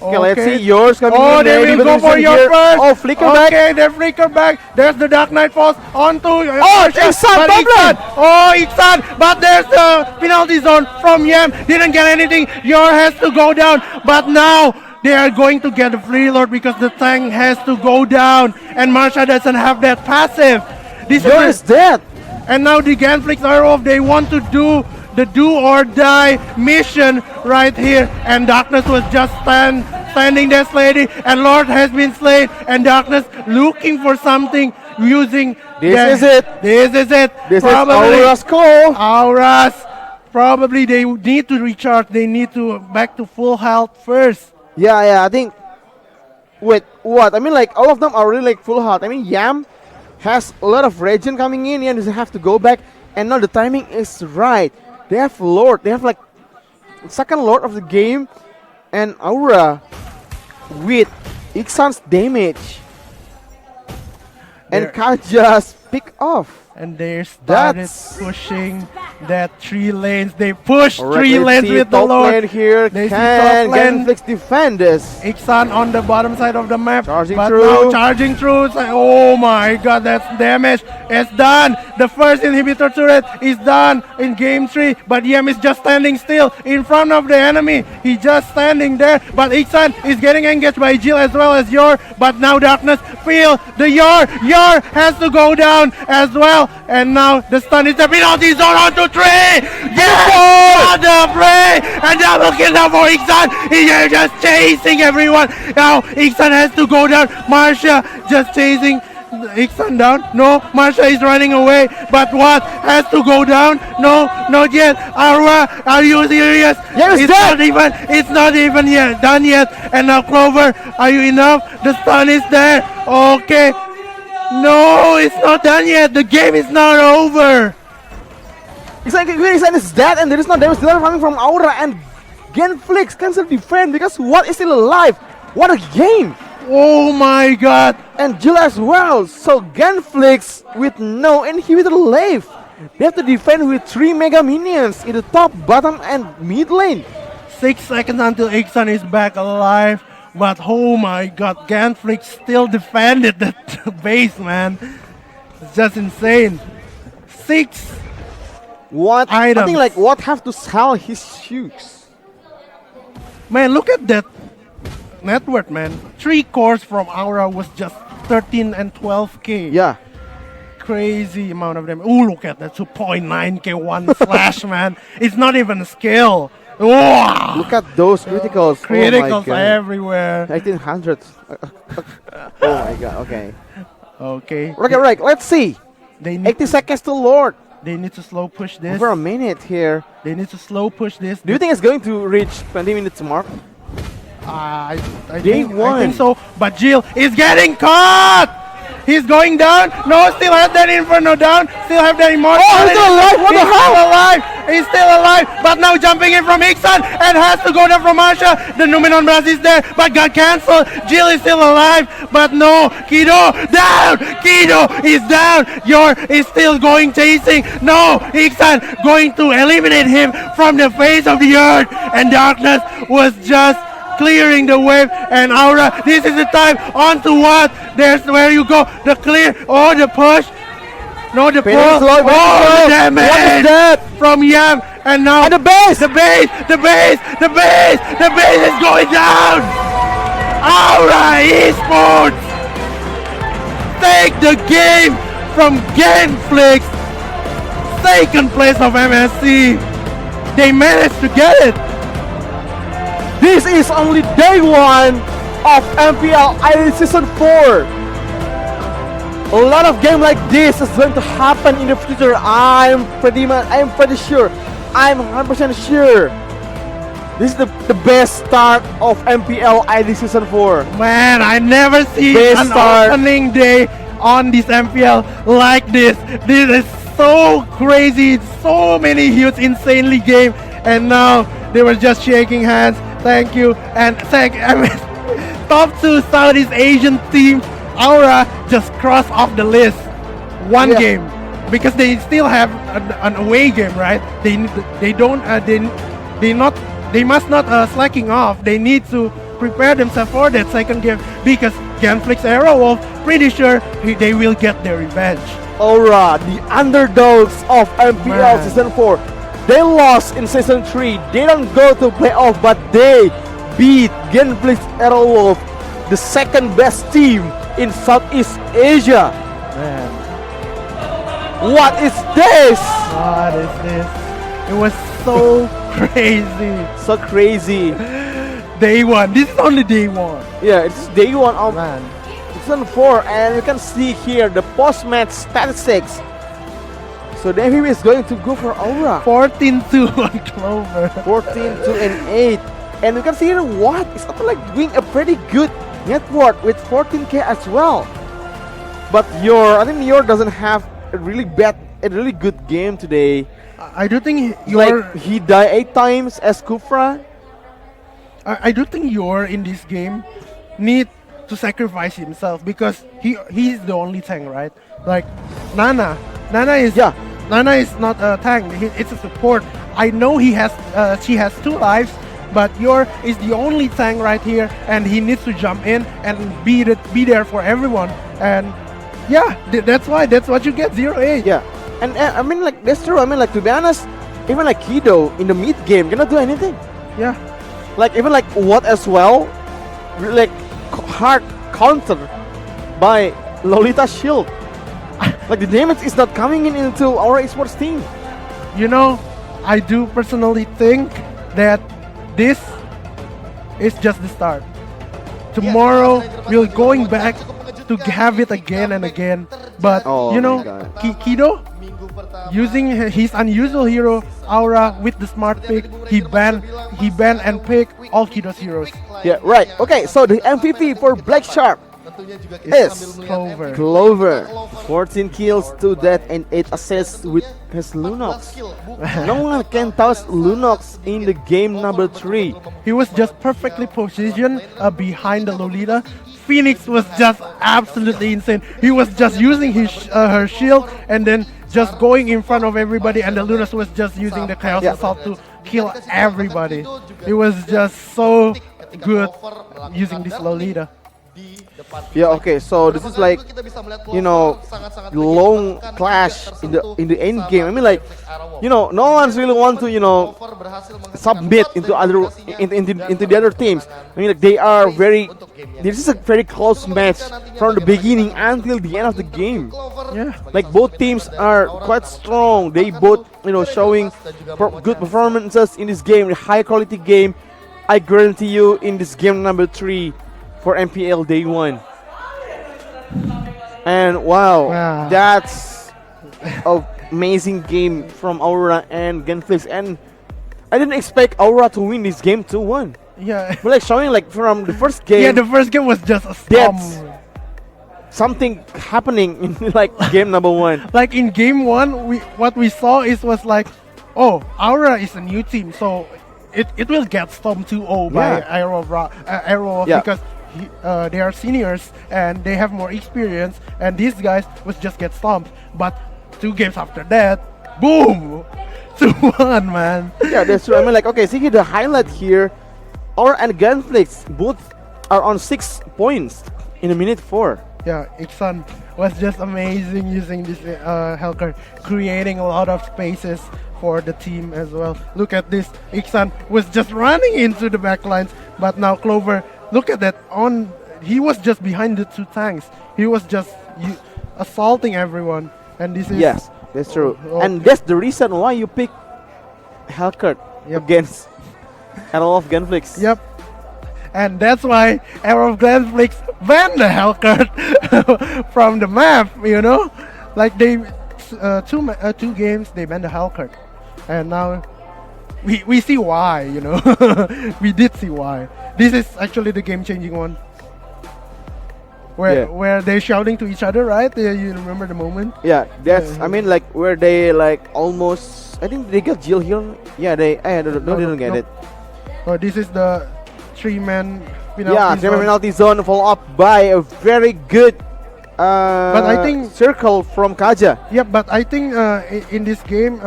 Speaker 3: Okay, let's see yours coming in.
Speaker 4: Oh, they will go for your first.
Speaker 3: Oh, flicker back.
Speaker 4: Okay, they flicker back. There's the Dark Knight Falls onto.
Speaker 3: Ixan,
Speaker 4: Oh, Ixan. But there's the penalty zone from Yam. Didn't get anything. Yor has to go down. But now they are going to get a free Lord because the tank has to go down. And Marsha doesn't have that passive.
Speaker 3: Yor is dead.
Speaker 4: And now the GENFLIX are off. They want to do the do or die mission right here, and Darkness was just standing there slain, and Lord has been slain, and Darkness looking for something using
Speaker 3: This is it.
Speaker 4: This
Speaker 3: is
Speaker 4: probably
Speaker 3: Aura's call.
Speaker 4: Aura's probably they need to recharge. They need to back to full health first.
Speaker 3: Yeah, I think. Wait, what? I mean, all of them are really full health. I mean, Yam has a lot of regen coming in. Yam doesn't have to go back, and now the timing is right. They have Lord. They have second Lord of the game, and Aura with Ixan's damage, and Kaja's pick off.
Speaker 4: And they started pushing that 3 lanes. They pushed 3 lanes with the Lord.
Speaker 3: Lane here.
Speaker 4: They
Speaker 3: can GENFLIX defend this?
Speaker 4: Ixan on the bottom side of the map.
Speaker 3: Charging
Speaker 4: now charging through. Oh my god, that's damage. It's done. The first inhibitor turret is done in game 3. But Yam is just standing still in front of the enemy. He's just standing there. But Ixan is getting engaged by Jill as well as Yor. But now Darkness feel the Yor. Yor has to go down as well. And now the stun is the penalty zone onto 3. Yes! On the play! And double kill now for Ixan. He's just chasing everyone. Now Ixan has to go down. Marsha just chasing Ixan down. No, Marsha is running away. But what? Has to go down? No, not yet. Aura, are you serious?
Speaker 3: Yes,
Speaker 4: it's not even yet done yet. And now Clover, are you enough? The stun is there. Okay. No, it's not done yet. The game is not over.
Speaker 3: Ixan is dead, and there is no damage still coming from Aura, and GENFLIX can still defend because what is still alive? What a game!
Speaker 4: Oh my god!
Speaker 3: And Jill as well. So GENFLIX with no inhibitor left. They have to defend with 3 mega minions in the top, bottom, and mid lane.
Speaker 4: 6 seconds until Ixan is back alive. But oh my god, GENFLIX still defended that base, man. It's just insane. 6
Speaker 3: What?
Speaker 4: items.
Speaker 3: I think like what have to sell his shoes.
Speaker 4: Man, look at that net worth, man. 3 cores from Aura was just 13 and 12k.
Speaker 3: Yeah.
Speaker 4: Crazy amount of them. Ooh, look at that 2.9k one slash, man. It's not even a skill. Wow.
Speaker 3: Look at those criticals.
Speaker 4: Criticals
Speaker 3: oh my God.
Speaker 4: everywhere.
Speaker 3: 1800s. Oh my god, okay.
Speaker 4: Okay.
Speaker 3: Okay, right, let's see.
Speaker 4: They need
Speaker 3: 80 seconds to Lord.
Speaker 4: They need to slow push this.
Speaker 3: Over a minute here.
Speaker 4: They need to slow push this.
Speaker 3: Do you think it's going to reach 20 minutes mark?
Speaker 4: I
Speaker 3: They
Speaker 4: think
Speaker 3: won.
Speaker 4: so. But Jill is getting caught. He's going down. No, still have that Inferno down. Still have that Immortal.
Speaker 3: Oh, he's still alive. What the
Speaker 4: He's
Speaker 3: hell?
Speaker 4: still alive. He's still alive. But now jumping in from Ixan and has to go down from Asha. The Numenon Blast is there, but got cancelled. Jill is still alive, but no. Kido down. Kido is down. Yor is still going chasing. No, Ixan going to eliminate him from the face of the earth. And Darkness was just clearing the wave, and Aura, this is the time, on to what? There's where you go, the clear, oh the push, no the pull,
Speaker 3: slow,
Speaker 4: oh the damage
Speaker 3: What is that?
Speaker 4: from Yam, and now
Speaker 3: And the base!
Speaker 4: the base is going down. Aura Esports take the game from GENFLIX, second place of MSC. They managed to get it.
Speaker 3: This is only day 1 of MPL ID Season 4. A lot of games like this is going to happen in the future. I'm pretty sure. I'm 100% sure. This is the best start of MPL ID Season 4.
Speaker 4: Man, I never see
Speaker 3: Best
Speaker 4: an
Speaker 3: start.
Speaker 4: opening day on this MPL like this. This is so crazy. So many huge, insanely game, and now they were just shaking hands. Thank you, and top 2 Southeast Asian team, Aura, just crossed off the list. One game, because they still have an away game, right? They must not slacking off. They need to prepare themselves for that second game, because GENFLIX Aerowolf, pretty sure they will get their revenge.
Speaker 3: Aura, the underdogs of MPL
Speaker 4: Man.
Speaker 3: Season 4. They lost in Season 3. They don't go to playoff, but they beat GENFLIX Aerowolf, the second best team in Southeast Asia.
Speaker 4: Man,
Speaker 3: What is this?
Speaker 4: what is this? It was so crazy.
Speaker 3: So crazy.
Speaker 4: Day 1. This is only day 1.
Speaker 3: Yeah, it's day 1 of
Speaker 4: Man.
Speaker 3: Season 4, and you can see here the post-match statistics. So the MVP is going to go for Aura.
Speaker 4: 14-2 on Clover.
Speaker 3: 14-2-8. And you can see here what is also like doing a pretty good network with 14k as well. But I think Yor doesn't have a really good game today.
Speaker 4: I do think
Speaker 3: Like he died 8 times as Kufra.
Speaker 4: I do think Yor in this game need to sacrifice himself, because he's the only tank, right? Like Nana is not a tank. It's a support. I know she has 2 lives, but Yor is the only tank right here, and he needs to jump in and be there for everyone. And yeah, that's what you get, 0-8.
Speaker 3: Yeah, and I mean like that's true. I mean like to be honest, even like Kido in the mid game cannot do anything.
Speaker 4: Yeah,
Speaker 3: Like even like what as well, like hard counter by Lolita Shield. Like the damage is not coming into our esports team.
Speaker 4: you know, I do personally think that this is just the start. Tomorrow we're going back to have it again and again. But
Speaker 3: Oh
Speaker 4: you
Speaker 3: my
Speaker 4: know,
Speaker 3: God.
Speaker 4: Kido using his unusual hero Aura with the smart pick, he banned and picked all Kido's heroes.
Speaker 3: Yeah, right. Okay, so the MVP for Black Shark is
Speaker 4: Clover.
Speaker 3: Clover. 14 kills, 2 death, and 8 assists with his Lunox. No one can touch Lunox in the game number 3.
Speaker 4: He was just perfectly positioned behind the Lolita. Phoenix was just absolutely insane. He was just using her shield and then just going in front of everybody, and the Lunas was just using the Chaos Assault to kill everybody. It was just so good using this Lolita.
Speaker 3: Yeah, okay, so this is like, you know, long clash in the end game. I mean, like, you know, no one's really want to, you know, submit into into the other teams. I mean, like, they are very. This is a very close match from the beginning until the end of the game.
Speaker 4: Yeah,
Speaker 3: like both teams are quite strong. They both, you know, showing good performances in this game, a high quality game. I guarantee you, in this game number 3 for MPL Day 1. And wow. That's an amazing game from Aura and GENFLIX. And I didn't expect Aura to win this game 2-1.
Speaker 4: Yeah.
Speaker 3: But like showing like from the first game.
Speaker 4: Yeah, the first game was just a storm.
Speaker 3: Something happening in like game number 1.
Speaker 4: Like in game 1, what we saw was like, oh, Aura is a new team, so it will get Storm 2-0 by Arrow because they are seniors and they have more experience, and these guys was just get stomped. But 2 games after that, boom, 2-1, man.
Speaker 3: Yeah, that's true. I mean, like, okay, see here the highlight here, Aura and GENFLIX both are on 6 points in a minute 4.
Speaker 4: Yeah, Iksan was just amazing using this Hellcard, creating a lot of spaces for the team as well. Look at this, Iksan was just running into the backlines, but now Clover, look at that, he was just behind the 2 tanks. He was just assaulting everyone, and this is...
Speaker 3: Yes, that's true. And that's the reason why you pick Hellcard against Arrow of GENFLIX.
Speaker 4: Yep. And that's why Arrow of GENFLIX banned the Hellcard from the map, you know? Like they, 2 games, they banned the Hellcard. And now we see why, you know? We did see why. This is actually the game-changing one. Where they're shouting to each other, right? You remember the moment?
Speaker 3: Yeah, that's, I mean, like, where they, like, almost, I think they got Jill here. Yeah, they didn't get it.
Speaker 4: Oh, this is the 3-man penalty
Speaker 3: zone. 3-man penalty zone, followed up by a very good
Speaker 4: but I think
Speaker 3: circle from Kaja.
Speaker 4: Yeah, but I think in this game,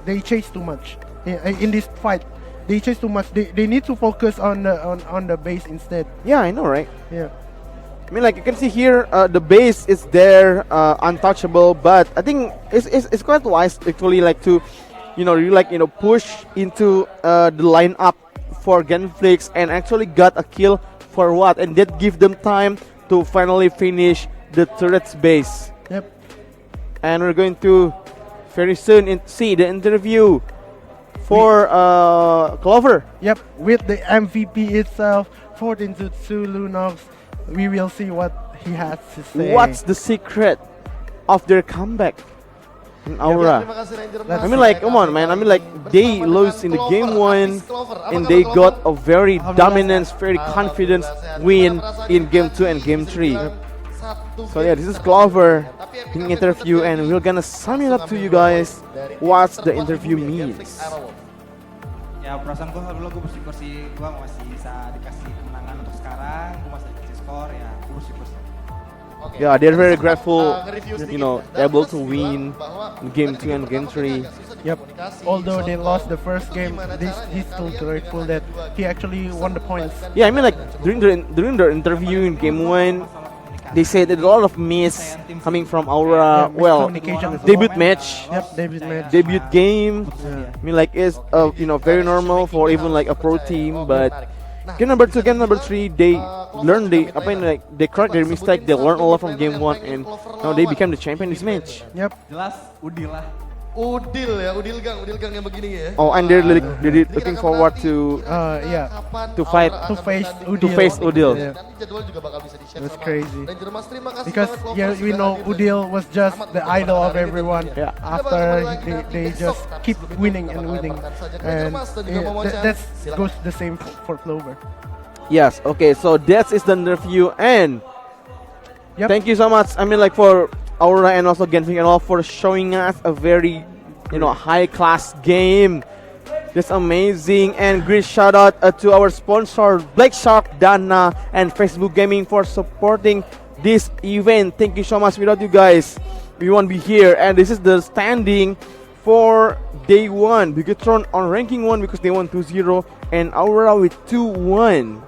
Speaker 4: they chase too much. In this fight, they chase too much. They need to focus on the base instead.
Speaker 3: Yeah, I know, right?
Speaker 4: Yeah.
Speaker 3: I mean, like you can see here, the base is there, untouchable. But I think it's quite wise actually, like to, you know, really like, you know, push into the lineup for GENFLIX and actually got a kill for what, and that give them time to finally finish the turret's base.
Speaker 4: Yep.
Speaker 3: And we're going to very soon see the interview for Clover.
Speaker 4: Yep, with the MVP itself, 14-2 Lunox. We will see what he has to say.
Speaker 3: What's the secret of their comeback in Aura? I mean, like, come on, man. I mean, like, they lost in the game 1 and they got a very dominant, very confident win in game 2 and game 3. So yeah, this is Clover in interview, and we're gonna sum it up to you guys what the interview means.
Speaker 5: Ya, perasaan gue dulu gue bersyukur sih, gue masih bisa dikasih kemenangan untuk sekarang, gue masih dikasih skor, ya gue bersyukur sih.
Speaker 3: Yeah, they're very grateful, you know, able to win game 2 and game 3.
Speaker 4: Yep. Although they lost the first game, he's still grateful that he actually won the points.
Speaker 3: Yeah, I mean, like during the interview in game 1, they said that a lot of miss coming from Aura. Well, debut match.
Speaker 4: Yep, debut match.
Speaker 3: Debut game. I mean, like it's you know, very normal for even like a pro team, but game number 2, game number 3, they learned they correct their mistake. They learned a lot from game 1, and now they became the champion this match.
Speaker 4: Yep.
Speaker 5: Jelas, Udil lah.
Speaker 8: Udil gang yang begini ya.
Speaker 3: Oh, and they're looking forward to fight
Speaker 4: to face
Speaker 3: Udil.
Speaker 4: Yeah. That's crazy. Because we know Udil was just the idol of everyone.
Speaker 3: Yeah.
Speaker 4: After they just keep winning and winning, and that goes the same for Clover.
Speaker 3: Yes. Okay. So that is the interview, and thank you so much. I mean, like for Aura and also GENFLIX and all for showing us a very, you know, high-class game. That's amazing, and great shout out to our sponsor Black Shark, Dana, and Facebook Gaming for supporting this event. Thank you so much. Without you guys, we won't be here. And this is the standing for day 1. Bigatron on ranking 1 because they won 2-0, and Aurora with 2-1.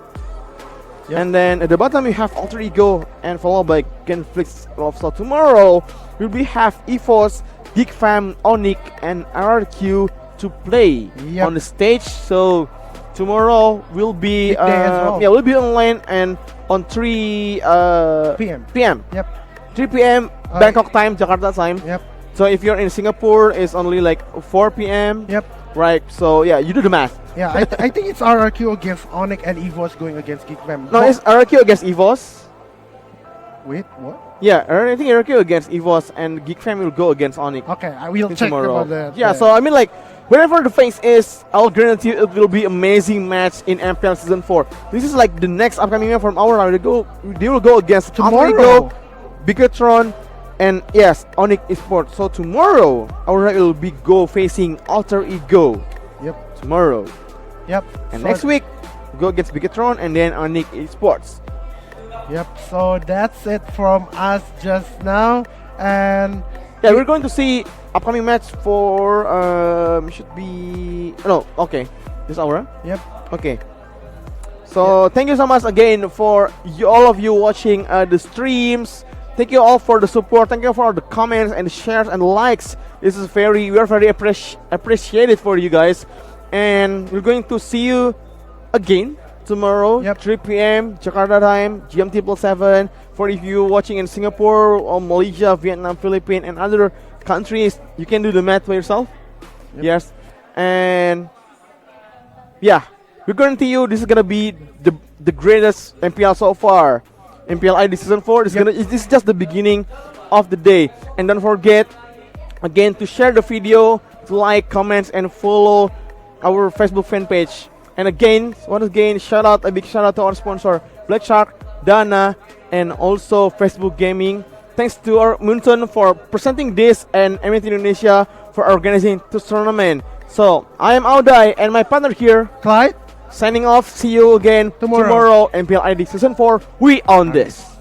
Speaker 4: Yep.
Speaker 3: And then at the bottom we have Alter Ego and followed by GENFLIX. So tomorrow we'll be have EVOS, Geek Fam, Onyx, and RRQ to play on the stage. So tomorrow we'll be we'll be online and on 3 p.m.
Speaker 4: Yep.
Speaker 3: 3 p.m. Bangkok time, Jakarta time.
Speaker 4: Yep.
Speaker 3: So if you're in Singapore, it's only like 4 p.m.
Speaker 4: Yep.
Speaker 3: Right. So yeah, you do the math.
Speaker 4: Yeah, I think it's RRQ against Onyx and EVOS going against Geek Fam.
Speaker 3: No, it's RRQ against EVOS.
Speaker 4: Wait, what?
Speaker 3: Yeah, I think RRQ against EVOS and Geek Fam will go against Onyx.
Speaker 4: Okay, I will check
Speaker 3: tomorrow.
Speaker 4: about that.
Speaker 3: Yeah, so I mean like, wherever the face is, I'll guarantee it will be amazing match in MPL Season 4. This is like the next upcoming event from our round. They will go against
Speaker 4: Tomorrow.
Speaker 3: Bigatron, and yes, Onyx Esports. So tomorrow, our will be go facing Alter Ego.
Speaker 4: Yep.
Speaker 3: Tomorrow.
Speaker 4: Yep.
Speaker 3: And
Speaker 4: So
Speaker 3: next week, go against Bigatron and then Onyx Esports.
Speaker 4: Yep. So that's it from us just now, and
Speaker 3: yeah, we're going to see upcoming match for should be this hour.
Speaker 4: Yep.
Speaker 3: Okay. So thank you so much again for all of you watching the streams. Thank you all for the support. Thank you for the comments and shares and likes. This is we are very appreciated for you guys. And we're going to see you again tomorrow, 3 p.m. Jakarta time, GMT +7. For if you watching in Singapore or Malaysia, Vietnam, Philippines, and other countries, you can do the math by yourself. Yes. And yeah, we guarantee you this is gonna be the greatest MPL so far. MPL ID Season 4. This is just the beginning of the day. And don't forget again to share the video, to like, comments, and follow our Facebook fan page. And again, once again, a big shout out to our sponsor, Black Shark, Dana, and also Facebook Gaming. Thanks to our Munton for presenting this and Everything Indonesia for organizing this tournament. So I am Audai and my partner here,
Speaker 4: Clyde,
Speaker 3: signing off. See you again tomorrow. MPL ID Season 4. We on this.